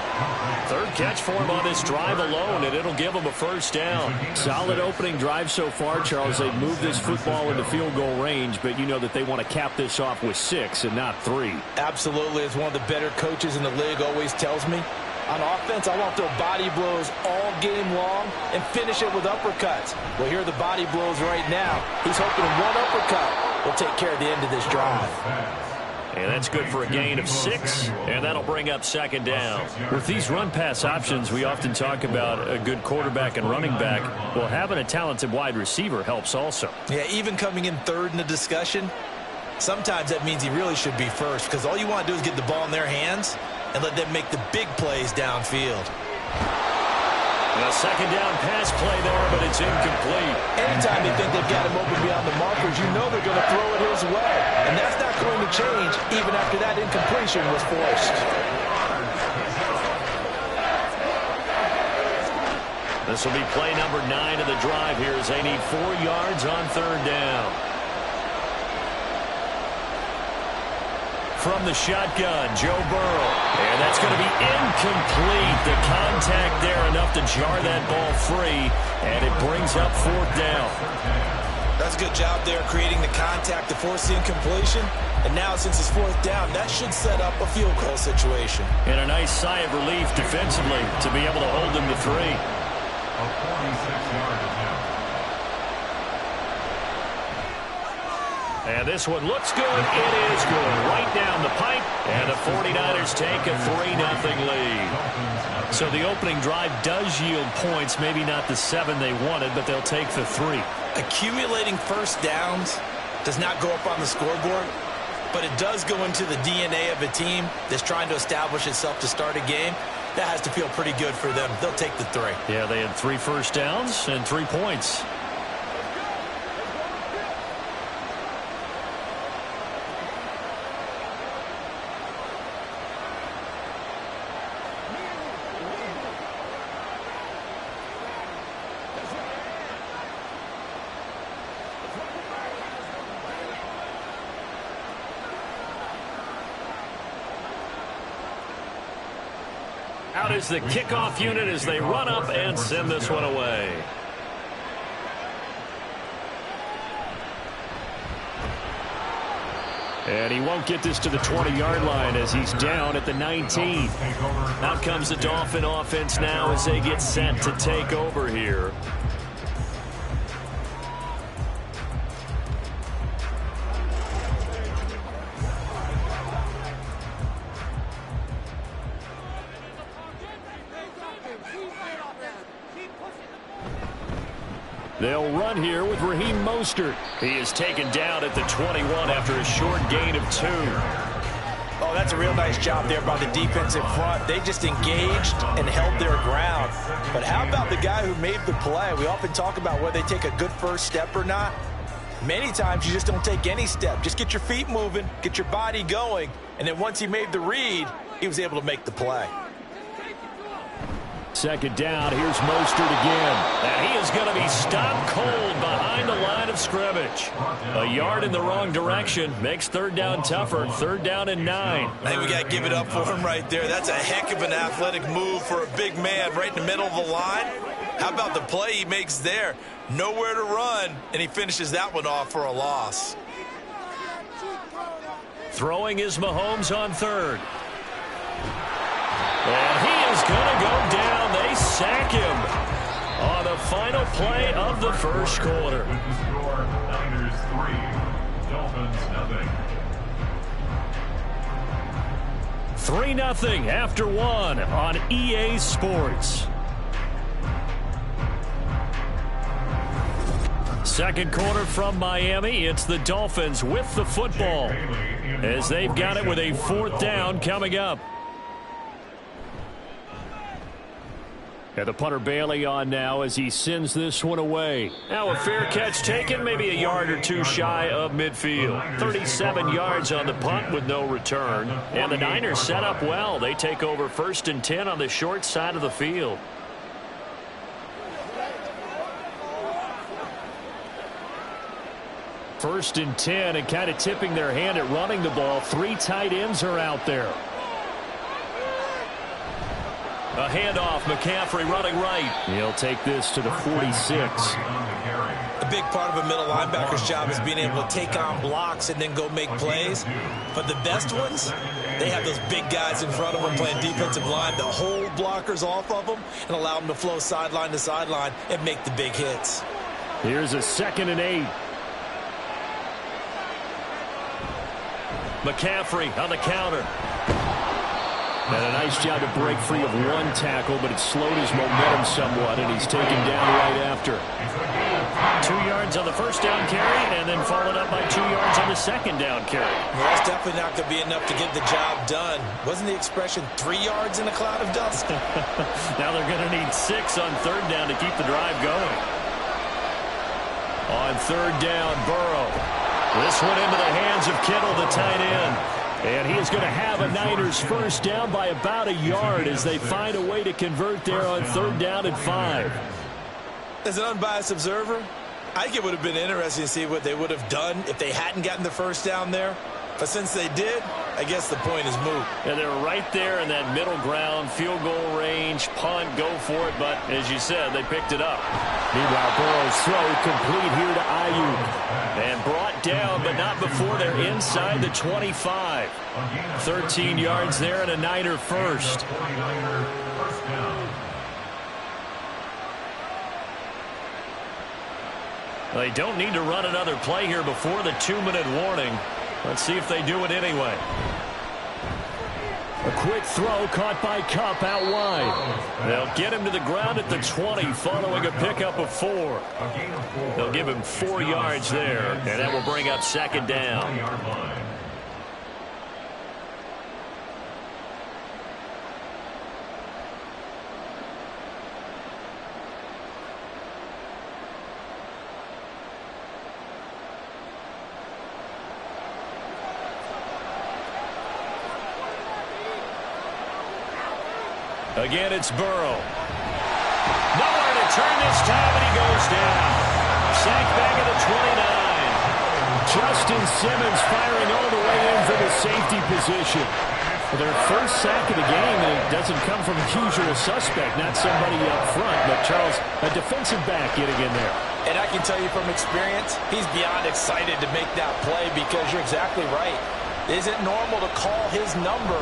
3rd catch for him on this drive alone, and it'll give him a first down. Solid opening drive so far, Charles. They've moved this football into field goal range, but you know that they want to cap this off with 6 and not 3. Absolutely. As one of the better coaches in the league always tells me, on offense, I want to throw body blows all game long and finish it with uppercuts. Well, here are the body blows right now. He's hoping one uppercut will take care of the end of this drive. And that's good for a gain of 6, and that'll bring up 2nd down. With these run-pass options, we often talk about a good quarterback and running back. Well, having a talented wide receiver helps also. Yeah, even coming in 3rd in the discussion, sometimes that means he really should be first because all you want to do is get the ball in their hands and let them make the big plays downfield. And a 2nd down pass play there, but it's incomplete. Anytime they think they've got him open beyond the markers, you know they're going to throw it his way. And that's not going to change even after that incompletion was forced. This will be play number 9 of the drive here as they need 4 yards on 3rd down. From the shotgun, Joe Burrow. And that's going to be incomplete. The contact there enough to jar that ball free, and it brings up 4th down. That's a good job there creating the contact to force the incompletion. And now since it's 4th down, that should set up a field goal situation. And a nice sigh of relief defensively to be able to hold them to 3. A 46-yard attempt. And this one looks good. It is good. Right down the pipe. And the 49ers take a 3-0 lead. So the opening drive does yield points. Maybe not the 7 they wanted, but they'll take the 3. Accumulating first downs does not go up on the scoreboard, but it does go into the DNA of a team that's trying to establish itself to start a game. That has to feel pretty good for them. They'll take the 3. Yeah, they had 3 first downs and 3 points. Out is the kickoff unit as they run up and send this one away. And he won't get this to the 20-yard line as he's down at the 19. Out comes the Dolphin offense now as they get set to take over here. They'll run here with Raheem Mostert. He is taken down at the 21 after a short gain of 2. Oh, that's a real nice job there by the defense in front. They just engaged and held their ground. But how about the guy who made the play? We often talk about whether they take a good first step or not. Many times you just don't take any step. Just get your feet moving, get your body going, and then once he made the read, he was able to make the play. Second down, here's Mostert again. And he is going to be stopped cold behind the line of scrimmage. A yard in the wrong direction makes third down tougher. Third down and 9. I think we got to give it up for him right there. That's a heck of an athletic move for a big man right in the middle of the line. How about the play he makes there? Nowhere to run, and he finishes that one off for a loss. Throwing is Mahomes on third. And he is going to go down. They sack him on the final play of the first quarter. With the score, Niners 3, Dolphins 0. 3-0 after 1 on EA Sports. Second quarter from Miami. It's the Dolphins with the football as they've got it with a 4th down coming up. And the punter Bailey on now as he sends this one away. Now a fair catch taken, maybe a yard or 2 shy of midfield. 37 yards on the punt with no return. And the Niners set up well. They take over 1st and 10 on the short side of the field. First and 10 and kind of tipping their hand at running the ball. 3 tight ends are out there. A handoff, McCaffrey running right. He'll take this to the 46. A big part of a middle linebacker's job is being able to take on blocks and then go make plays. But the best ones, they have those big guys in front of them playing defensive line that hold blockers off of them and allow them to flow sideline to sideline and make the big hits. Here's a 2nd and 8. McCaffrey on the counter. And a nice job to break free of 1 tackle, but it slowed his momentum somewhat, and he's taken down right after. 2 yards on the first down carry, and then followed up by 2 yards on the second down carry. Well, that's definitely not going to be enough to get the job done. Wasn't the expression 3 yards in a cloud of dust? Now they're going to need 6 on 3rd down to keep the drive going. On 3rd down, Burrow. This one into the hands of Kittle, the tight end. And he is going to have a Niners first down by about a yard as they find a way to convert there on 3rd down and 5. As an unbiased observer, I think it would have been interesting to see what they would have done if they hadn't gotten the first down there. But since they did, I guess the point is moot. And they're right there in that middle ground, field goal range, punt, go for it. But as you said, they picked it up. Meanwhile, Burrow's throw complete here to Ayuk. And brought down, but not before they're inside the 25. 13 yards there and a Niner first. They don't need to run another play here before the 2-minute warning. Let's see if they do it anyway. A quick throw caught by Kupp out wide. They'll get him to the ground at the 20 following a pickup of 4. They'll give him 4 yards there, and that will bring up 2nd down. Again, it's Burrow. Nowhere to turn this time, and he goes down. Sacked back at the 29. Justin Simmons firing all the way in for the safety position. Their first sack of the game, and it doesn't come from a usual suspect, not somebody up front, but Charles, a defensive back getting in there. And I can tell you from experience, he's beyond excited to make that play because you're exactly right. Is it normal to call his number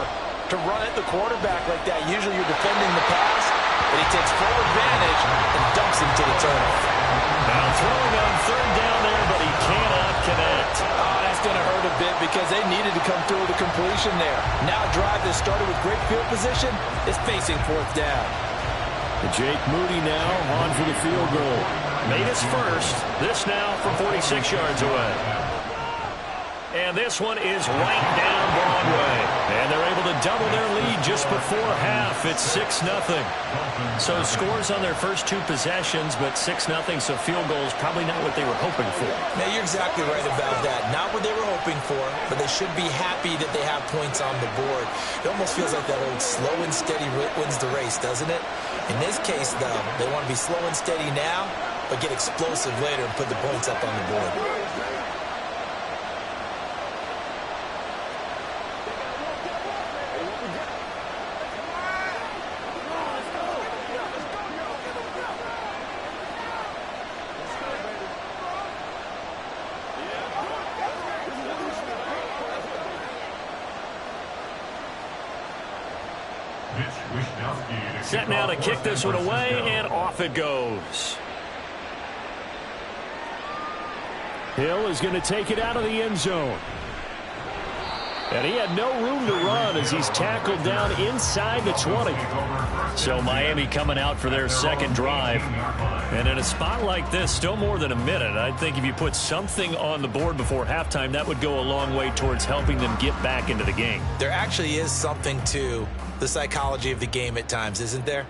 to run at the quarterback like that? Usually you're defending the pass, but he takes full advantage and dumps him to the turnover. Now throwing on third down there, but he cannot connect. Oh, that's going to hurt a bit because they needed to come through with a completion there. Now a drive that started with great field position is facing fourth down. Jake Moody now on for the field goal. Made his first. This now from 46 yards away. And this one is right down Broadway. And they're able to double their lead just before half. It's 6-0. So scores on their first two possessions, but 6-0, so field goals probably not what they were hoping for. Now, you're exactly right about that. Not what they were hoping for, but they should be happy that they have points on the board. It almost feels like that old slow and steady wins the race, doesn't it? In this case, though, they want to be slow and steady now, but get explosive later and put the points up on the board. Set now to kick this one away, and off it goes. Hill is going to take it out of the end zone. And he had no room to run as he's tackled down inside the 20. So Miami coming out for their second drive. And in a spot like this, still more than a minute, I think if you put something on the board before halftime, that would go a long way towards helping them get back into the game. There actually is something to the psychology of the game at times, isn't there?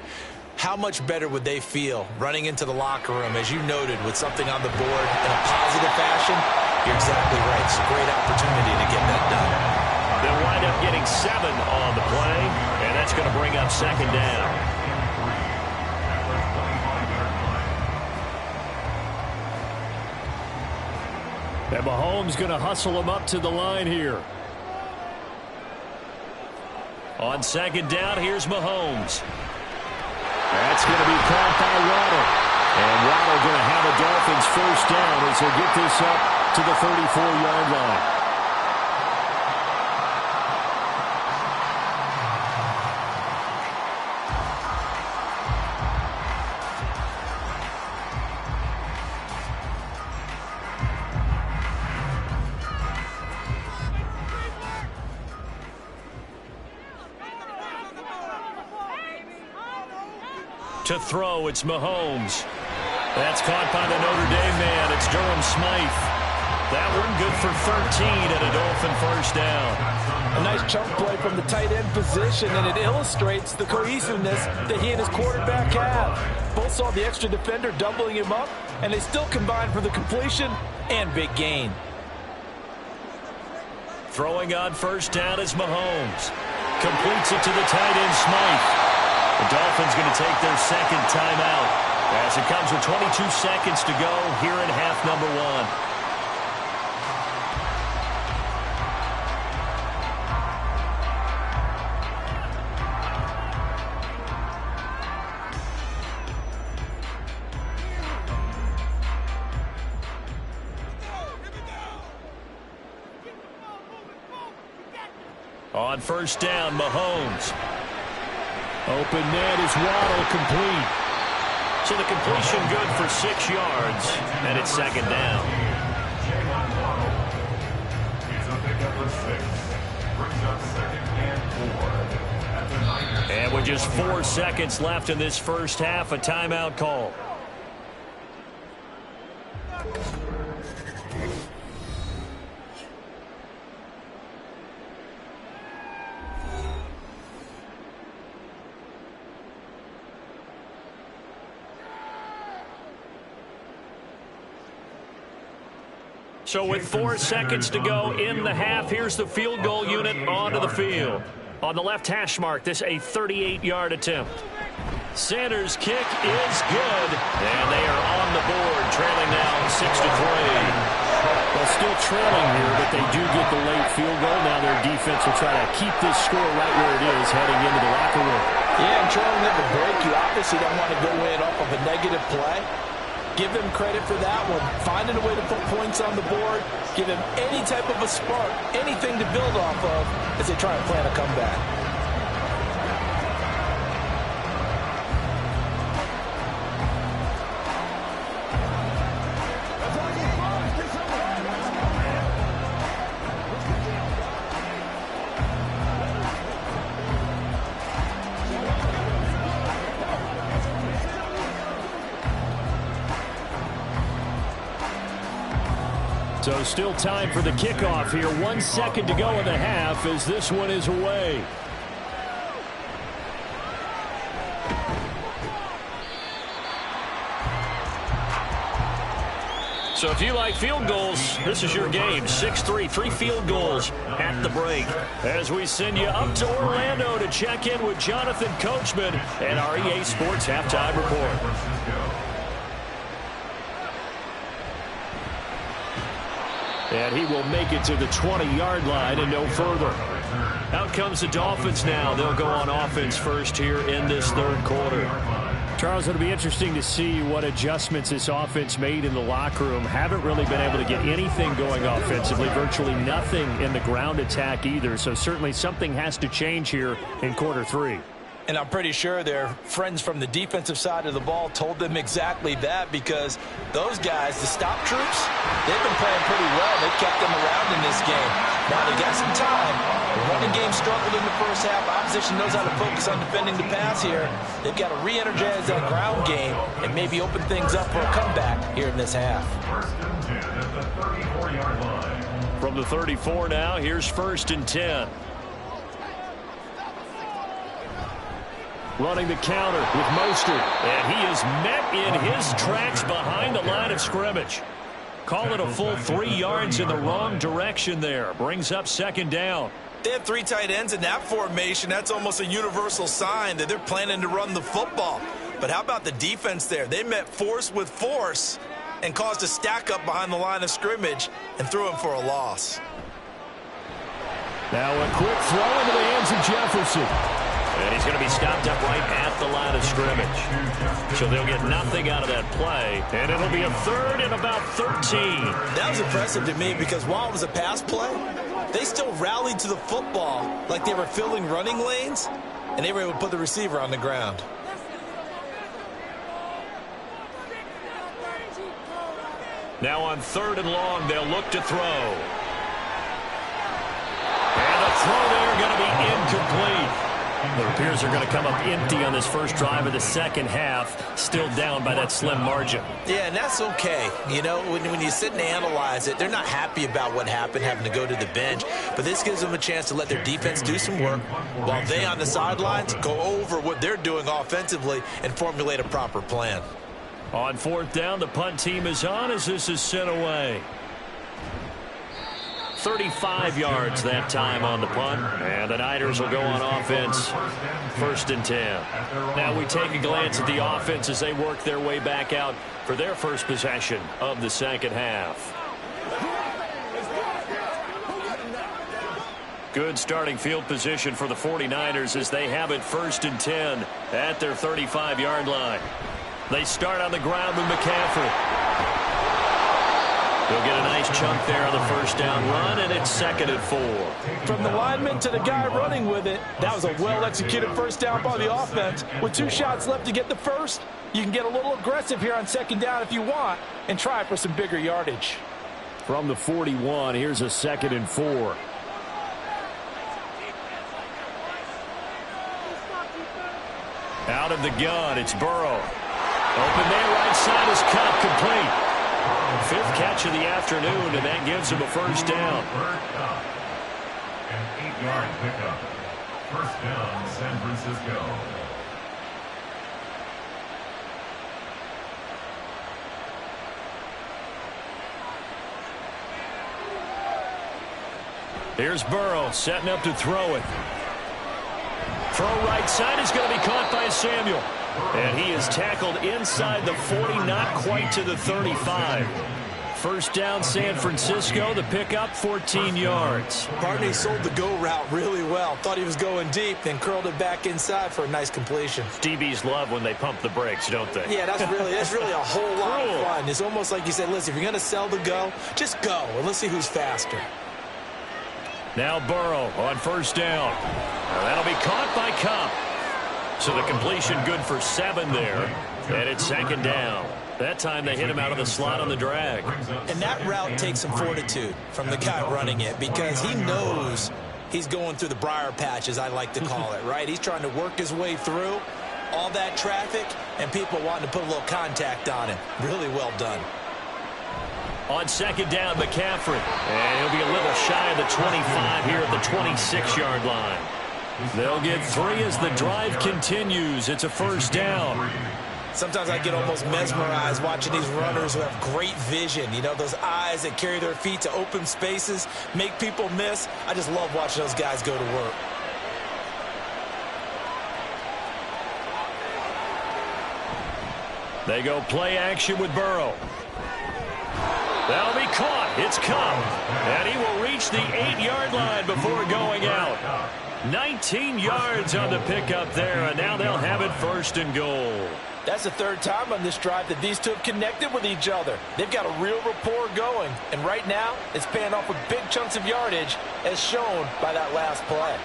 How much better would they feel running into the locker room, as you noted, with something on the board in a positive fashion? You're exactly right. It's a great opportunity to get that done. They'll wind up getting 7 on the play, and that's going to bring up second down. And Mahomes going to hustle him up to the line here. On second down, here's Mahomes. That's going to be caught by Waddle. And Waddle going to have a Dolphins first down as he'll get this up to the 34-yard line. To throw, it's Mahomes. That's caught by the Notre Dame man. It's Durham Smythe. That one good for 13 and a Dolphin first down. A nice chunk play from the tight end position, and it illustrates the cohesiveness that he and his quarterback have. Both saw the extra defender doubling him up, and they still combined for the completion and big gain. Throwing on first down is Mahomes. Completes it to the tight end, Smythe. The Dolphins going to take their second timeout as it comes with 22 seconds to go here in half number 1. On first down, Mahomes. Open net is Waddle, complete. So the completion good for 6 yards, and it's second down. It's a pickup of 6. Brings up second and 4 at the Niners. And with just 4 seconds left in this first half, a timeout call. So with 4 seconds to go in the half, here's the field goal unit onto the field. On the left hash mark, this a 38-yard attempt. Sanders' kick is good, and they are on the board, trailing now 6-3. Well, still trailing here, but they do get the late field goal. Now their defense will try to keep this score right where it is heading into the locker room. Yeah, and trailing at the break, you obviously don't want to go in off of a negative play. Give them credit for that one. Finding a way to put points on the board, give them any type of a spark, anything to build off of as they try and plan a comeback. So still time for the kickoff here. 1 second to go in the half as this one is away. So if you like field goals, this is your game. 6-3, 3 field goals at the break. As we send you up to Orlando to check in with Jonathan Coachman and our EA Sports Halftime Report. And he will make it to the 20-yard line and no further. Out comes the Dolphins now. They'll go on offense first here in this third quarter. Charles, it'll be interesting to see what adjustments this offense made in the locker room. Haven't really been able to get anything going offensively. Virtually nothing in the ground attack either. So certainly something has to change here in quarter 3. And I'm pretty sure their friends from the defensive side of the ball told them exactly that, because those guys, the stop troops, they've been playing pretty well. They've kept them around in this game. Now they got some time. The running game struggled in the first half. Opposition knows how to focus on defending the pass here. They've got to re-energize that ground game and maybe open things up for a comeback here in this half. First and 10 at the 34-yard line. From the 34 now, here's 1st and 10. Running the counter with Mostert. And he is met in his tracks behind the line of scrimmage. Call it a full 3 yards in the wrong direction there. Brings up 2nd down. They have 3 tight ends in that formation. That's almost a universal sign that they're planning to run the football. But how about the defense there? They met force with force and caused a stack up behind the line of scrimmage and threw him for a loss. Now a quick throw into the hands of Jefferson. And he's going to be stopped up right at the line of scrimmage. So they'll get nothing out of that play. And it'll be a 3rd and about 13. That was impressive to me, because while it was a pass play, they still rallied to the football like they were filling running lanes, and they were able to put the receiver on the ground. Now on 3rd and long, they'll look to throw. And the throw there going to be incomplete. It appears they're going to come up empty on this first drive of the second half, still down by that slim margin. Yeah, and that's okay. You know, when you sit and analyze it, they're not happy about what happened, having to go to the bench. But this gives them a chance to let their defense do some work while they on the sidelines go over what they're doing offensively and formulate a proper plan. On 4th down, the punt team is on as this is sent away. 35 yards that time on the punt. And the Niners will go on offense. 1st and 10. Now we take a glance at the offense as they work their way back out for their first possession of the second half. Good starting field position for the 49ers as they have it 1st and 10 at their 35-yard line. They start on the ground with McCaffrey. They'll get a nice chunk there on the first down run, and it's 2nd and 4. From the lineman to the guy running with it, that was a well-executed first down by the offense. With 2 shots left to get the first, you can get a little aggressive here on 2nd down if you want and try for some bigger yardage. From the 41, here's a 2nd and 4. Out of the gun, it's Burrow. Open there, right side is cut, complete. 5th catch of the afternoon, and that gives him a first down. An 8-yard pickup. First down, San Francisco. Here's Burrow setting up to throw it. Throw right side is going to be caught by Samuel. And he is tackled inside the 40, not quite to the 35. First down, San Francisco. The pickup, 14 yards. Partney sold the go route really well. Thought he was going deep, then curled it back inside for a nice completion. DBs love when they pump the brakes, don't they? Yeah, that's really a whole lot of fun. It's almost like you said, listen, if you're going to sell the go, just go, and let's see who's faster. Now Burrow on first down. That'll be caught by Kupp. So the completion good for 7 there. And it's second down. That time they hit him out of the slot on the drag. And that route takes some fortitude from the guy running it because he knows he's going through the briar patch, as I like to call it, right? He's trying to work his way through all that traffic and people wanting to put a little contact on him. Really well done. On second down, McCaffrey. And he'll be a little shy of the 25 here at the 26-yard line. They'll get 3 as the drive continues. It's a first down. Sometimes I get almost mesmerized watching these runners who have great vision. You know, those eyes that carry their feet to open spaces, make people miss. I just love watching those guys go to work. They go play action with Burrow. That'll be caught. It's Kupp. And he will reach the 8-yard line before going out. 19 yards on the pickup there, and now they'll have it first and goal. That's the 3rd time on this drive that these two have connected with each other. They've got a real rapport going, and right now it's paying off with big chunks of yardage as shown by that last play.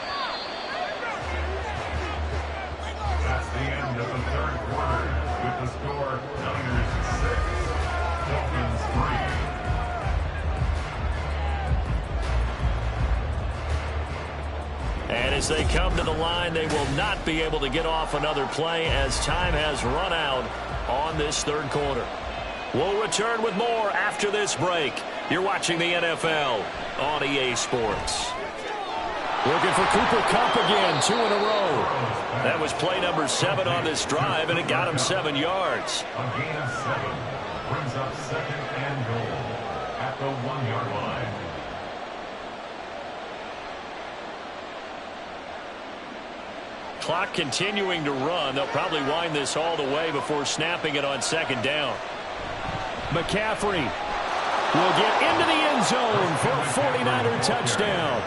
That's the end of the 3rd quarter with the score Niners 6, Dolphins 3. And as they come to the line, they will not be able to get off another play as time has run out on this 3rd quarter. We'll return with more after this break. You're watching the NFL on EA Sports. Looking for Cooper Kupp again, 2 in a row. That was play number 7 on this drive, and it got him 7 yards. A gain of 7 brings up 2nd and goal at the 1-yard line. Clock continuing to run. They'll probably wind this all the way before snapping it on 2nd down. McCaffrey will get into the end zone for a 49er touchdown.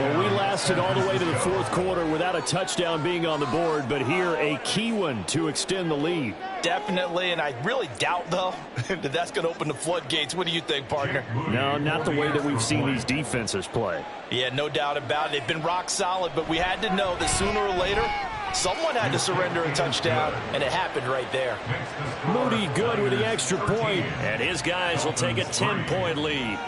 Well, we lasted all the way to the 4th quarter without a touchdown being on the board, but here a key one to extend the lead. Definitely, and I really doubt, though, that that's going to open the floodgates. What do you think, partner? No, not the way that we've seen these defenses play. Yeah, no doubt about it. They've been rock solid, but we had to know that sooner or later, someone had to surrender a touchdown, and it happened right there. Moody good with the extra point. And his guys will take a 10-point lead.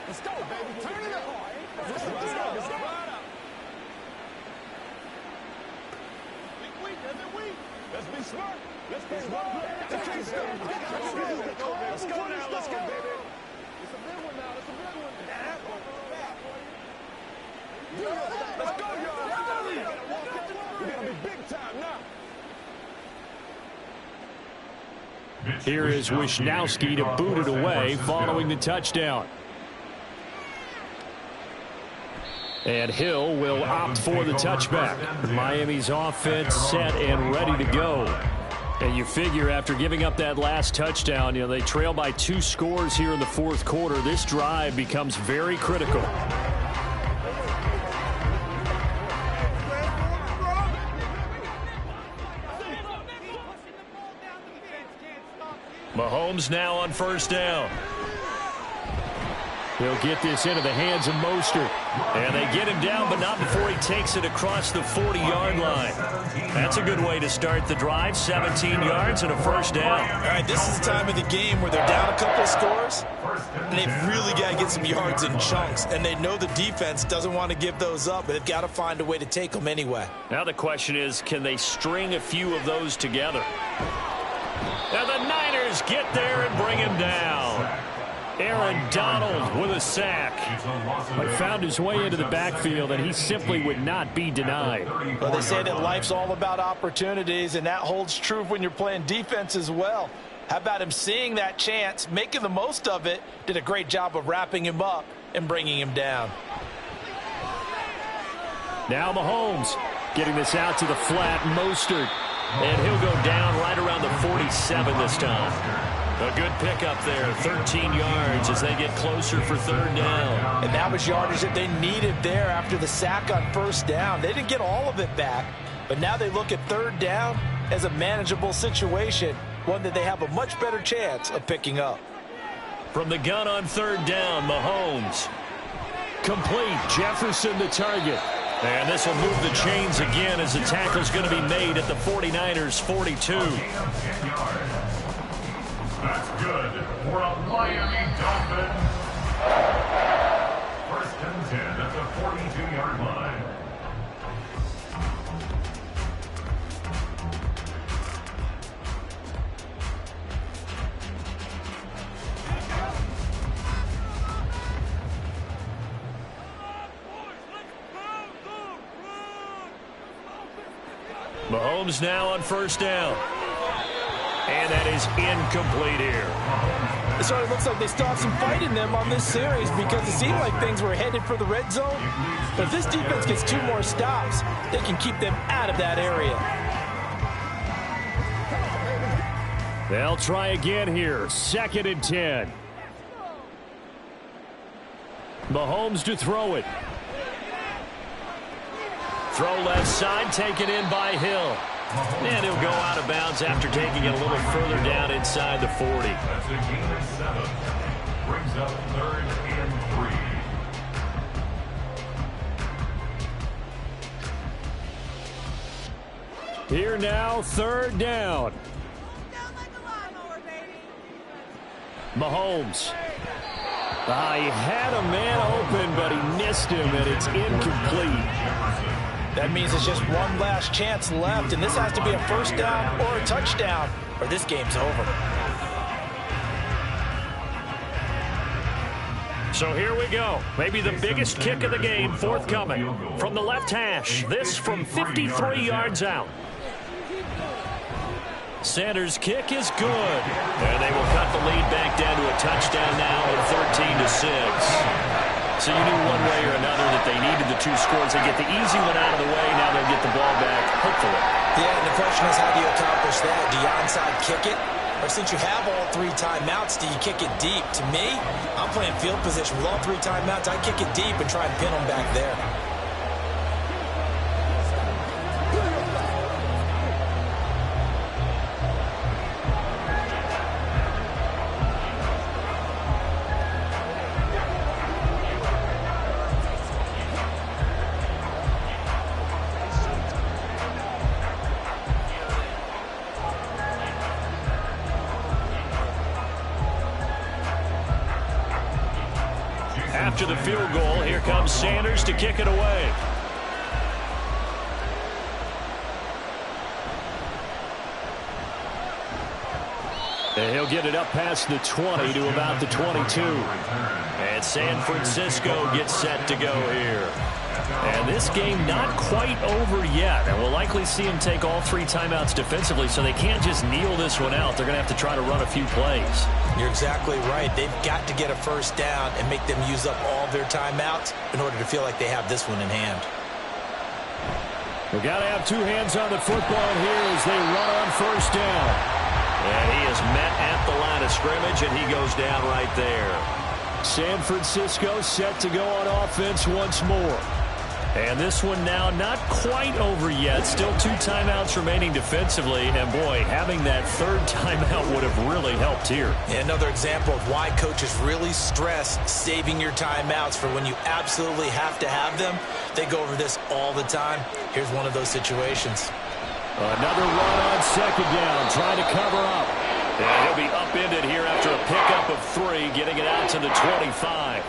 Let's go, baby. Turn it up. Let's go. Let's be smart. Let's be smart. Let's go now. Let's go, baby. It's a big one now. It's a big one. Let's go, y'all. We're going to be big time now. Here is Wisnowski to boot it away following the touchdown. And Hill will opt for the touchback. Miami's offense set and ready to go. And you figure after giving up that last touchdown, they trail by 2 scores here in the 4th quarter. This drive becomes very critical. Mahomes now on first down. They'll get this into the hands of Mostert. And they get him down, but not before he takes it across the 40-yard line. That's a good way to start the drive. 17 yards and a first down. All right, this is the time of the game where they're down a couple of scores, and they've really got to get some yards in chunks. And they know the defense doesn't want to give those up, but they've got to find a way to take them anyway. Now the question is, can they string a few of those together? Now the Niners get there and bring him down. Aaron Donald with a sack. Found his way into the backfield, and he simply would not be denied. Well, they say that life's all about opportunities, and that holds true when you're playing defense as well. How about him seeing that chance, making the most of it, did a great job of wrapping him up and bringing him down. Now Mahomes getting this out to the flat. Mostert. And he'll go down right around the 47 this time. A good pickup there, 13 yards as they get closer for third down. And that was yardage that they needed there after the sack on first down. They didn't get all of it back, but now they look at third down as a manageable situation, one that they have a much better chance of picking up. From the gun on third down, Mahomes. Complete. Jefferson the target. And this will move the chains again as the tackle's going to be made at the 49ers' 42. That's good for a Miami Dolphin. First and 10 at the 42-yard line. Mahomes now on first down. And that is incomplete here. It sort of looks like they still have some fight in them on this series because it seemed like things were headed for the red zone. But if this defense gets 2 more stops, they can keep them out of that area. They'll try again here. 2nd and 10. Mahomes to throw it. Throw left side, taken in by Hill. And he'll go out of bounds after taking it a little further down inside the 40. That's a gain of 7. Brings up 3rd and 3. Here now, 3rd down. Mahomes. He had a man open, but he missed him, and it's incomplete. That means it's just one last chance left, and this has to be a first down or a touchdown, or this game's over. So here we go. Maybe the biggest kick of the game forthcoming. From the left hash, this from 53 yards out. Sanders' kick is good. And they will cut the lead back down to a touchdown now at 13-6. So you knew one way or another that they needed the 2 scores. They get the easy one out of the way. Now they'll get the ball back, hopefully. Yeah, and the question is, how do you accomplish that? Do you onside kick it? Or since you have all 3 timeouts, do you kick it deep? To me, I'm playing field position. With all 3 timeouts, I kick it deep and try and pin them back there. After the field goal, here comes Sanders to kick it away. And he'll get it up past the 20 to about the 22. And San Francisco gets set to go here. And this game not quite over yet. And we'll likely see him take all 3 timeouts defensively, so they can't just kneel this one out. They're going to have to try to run a few plays. You're exactly right. They've got to get a first down and make them use up all their timeouts in order to feel like they have this one in hand. We've got to have 2 hands on the football here as they run on first down. And he is met at the line of scrimmage, and he goes down right there. San Francisco set to go on offense once more. And this one now not quite over yet. Still 2 timeouts remaining defensively. And, boy, having that 3rd timeout would have really helped here. And another example of why coaches really stress saving your timeouts for when you absolutely have to have them. They go over this all the time. Here's one of those situations. Another run on 2nd down, trying to cover up. And he'll be upended here after a pickup of 3, getting it out to the 25.